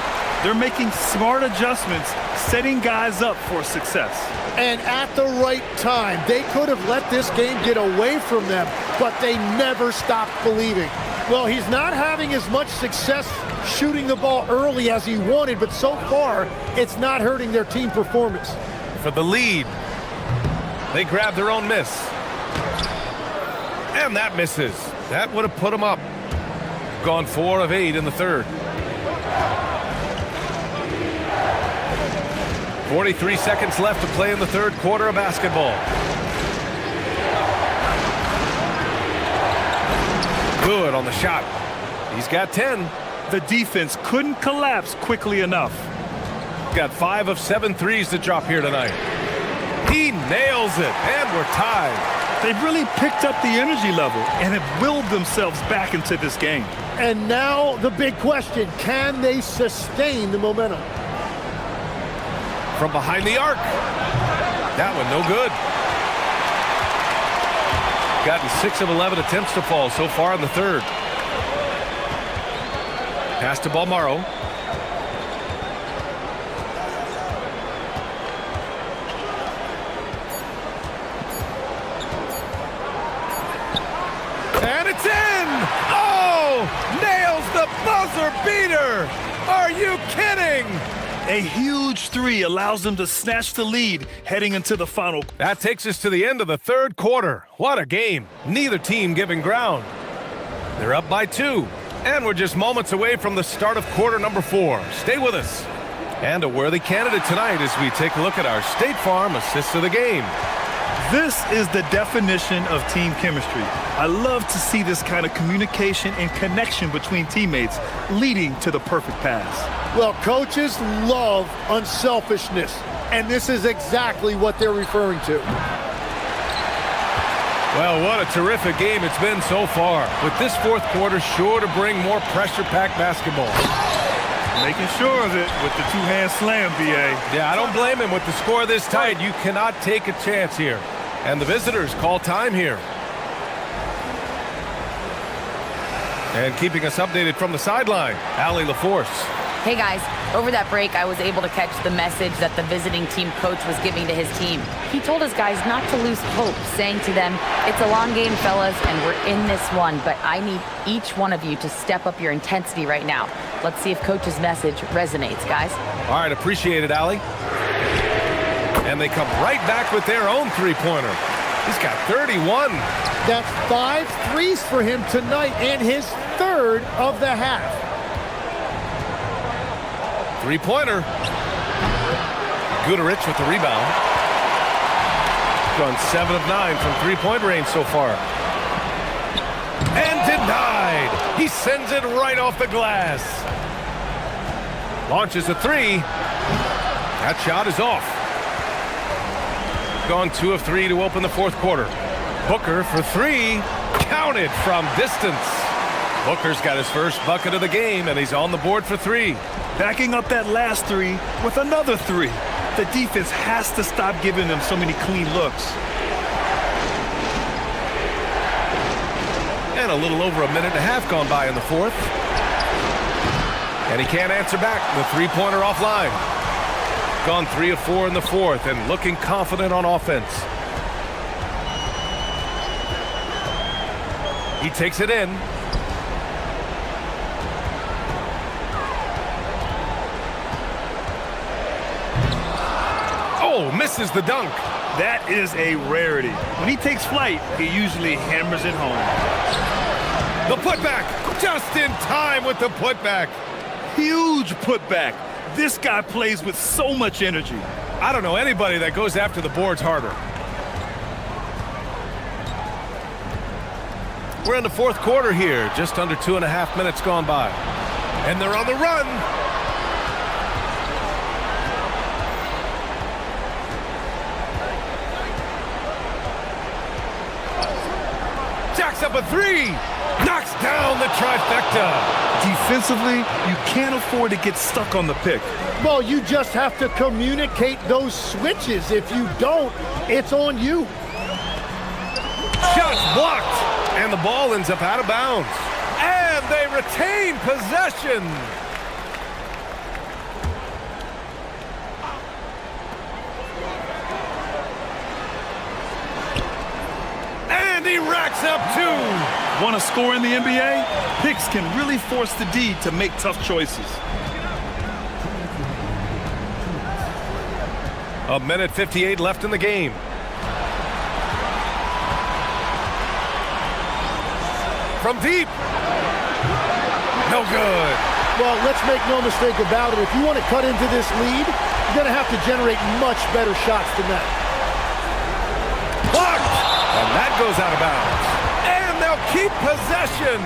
They're making smart adjustments, setting guys up for success. And at the right time, they could have let this game get away from them, but they never stopped believing. Well, he's not having as much success shooting the ball early as he wanted, but so far, it's not hurting their team performance. For the lead, they grab their own miss. And that misses. That would have put them up. Gone 4 of 8 in the third. 43 seconds left to play in the third quarter of basketball. Good on the shot. He's got 10. The defense couldn't collapse quickly enough. Got 5 of 7 threes to drop here tonight. He nails it, and we're tied. They've really picked up the energy level and have willed themselves back into this game. And now the big question, can they sustain the momentum? From behind the arc. That one no good. Gotten 6 of 11 attempts to fall so far in the third. Pass to Balmaro. And it's in! Oh! Nails the buzzer beater! Are you kidding? A huge 3 allows them to snatch the lead heading into the final. That takes us to the end of the third quarter. What a game. Neither team giving ground. They're up by 2. And we're just moments away from the start of quarter number 4. Stay with us. And a worthy candidate tonight as we take a look at our State Farm Assist of the Game. This is the definition of team chemistry. I love to see this kind of communication and connection between teammates leading to the perfect pass. Well, coaches love unselfishness, and this is exactly what they're referring to. Well, what a terrific game it's been so far, with this fourth quarter sure to bring more pressure-packed basketball. Making sure of it with the two-hand slam, B.A. Yeah, I don't blame him. With the score this tight, you cannot take a chance here. And the visitors call time here. And keeping us updated from the sideline, Allie LaForce. Hey guys, over that break, I was able to catch the message that the visiting team coach was giving to his team. He told his guys not to lose hope, saying to them, it's a long game, fellas, and we're in this one, but I need each one of you to step up your intensity right now. Let's see if coach's message resonates, guys. All right, appreciate it, Allie. And they come right back with their own three-pointer. He's got 31. That's 5 threes for him tonight and his third of the half. Three-pointer. Guterich with the rebound. Gone 7 of 9 from three-point range so far. And denied. He sends it right off the glass. Launches a three. That shot is off. Gone 2 of 3 to open the fourth quarter. Booker for three. Counted from distance. Booker's got his first bucket of the game, and he's on the board for three. Backing up that last three with another three. The defense has to stop giving them so many clean looks. And a little over a minute and a half gone by in the fourth. And he can't answer back. The three-pointer offline. Gone 3 of 4 in the fourth and looking confident on offense. He takes it in. Oh, misses the dunk. That is a rarity. When he takes flight, he usually hammers it home. The putback, just in time with the putback. Huge putback. This guy plays with so much energy. I don't know anybody that goes after the boards harder. We're in the fourth quarter here, just under 2.5 minutes gone by. And they're on the run. Jacks up a three. Knocks down the trifecta. Defensively, you can't afford to get stuck on the pick. Well, you just have to communicate those switches. If you don't, it's on you. Shots blocked. And the ball ends up out of bounds. And they retain possession. And he racks up 2. Want to score in the NBA? Picks can really force the D to make tough choices. A minute 58 left in the game. From deep. No good. Well, let's make no mistake about it. If you want to cut into this lead, you're going to have to generate much better shots than that. Blocked. And that goes out of bounds. And they'll keep possession.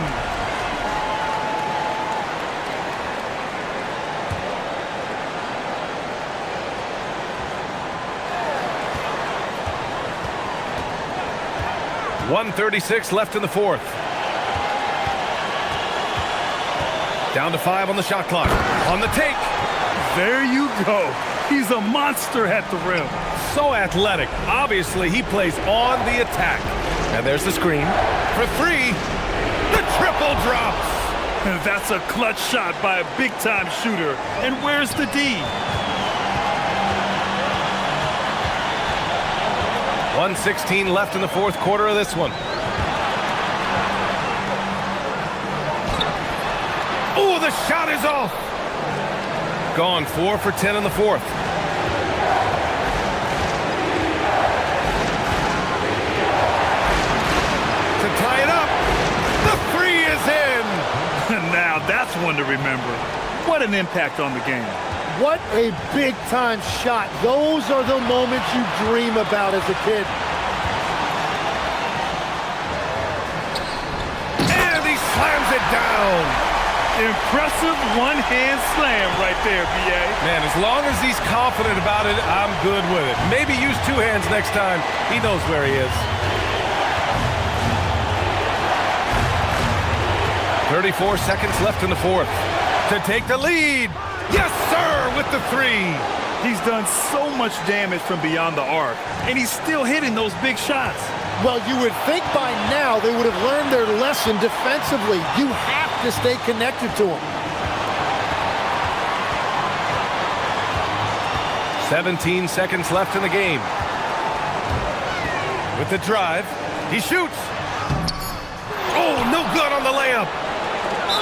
.136 left in the fourth. Down to 5 on the shot clock. On the take. There you go. He's a monster at the rim. So athletic. Obviously, he plays on the attack. And there's the screen. For 3. The triple drops. That's a clutch shot by a big-time shooter. And where's the D? 1:16 left in the fourth quarter of this one. Oh, the shot is off. Gone 4 for 10 in the fourth. To tie it up. The 3 is in. Now that's one to remember. What an impact on the game. What a big-time shot. Those are the moments you dream about as a kid. And he slams it down. Impressive one-hand slam right there, B.A. Man, as long as he's confident about it, I'm good with it. Maybe use two hands next time. He knows where he is. 34 seconds left in the fourth to take the lead. Yes, sir, with the three. He's done so much damage from beyond the arc, and he's still hitting those big shots. Well, you would think by now they would have learned their lesson defensively. You have to stay connected to him. 17 seconds left in the game. With the drive, he shoots. Oh, no good on the layup.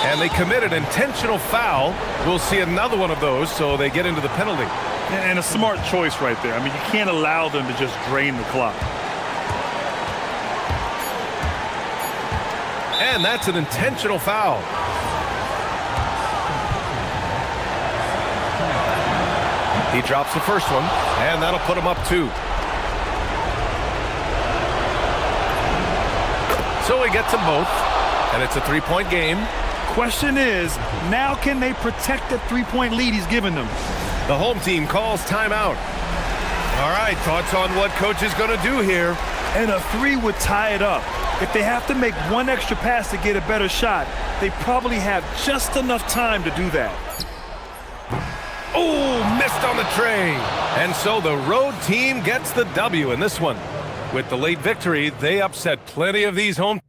And they commit an intentional foul. We'll see another one of those, so they get into the penalty. And a smart choice right there. I mean, you can't allow them to just drain the clock. And that's an intentional foul. He drops the first one, and that'll put him up 2. So he gets them both, and it's a 3-point game. Question is, now can they protect the 3-point lead he's given them? The home team calls timeout. All right, thoughts on what coach is going to do here? And a 3 would tie it up. If they have to make one extra pass to get a better shot, they probably have just enough time to do that. Oh, missed on the tray. And so the road team gets the W in this one. With the late victory, they upset plenty of these home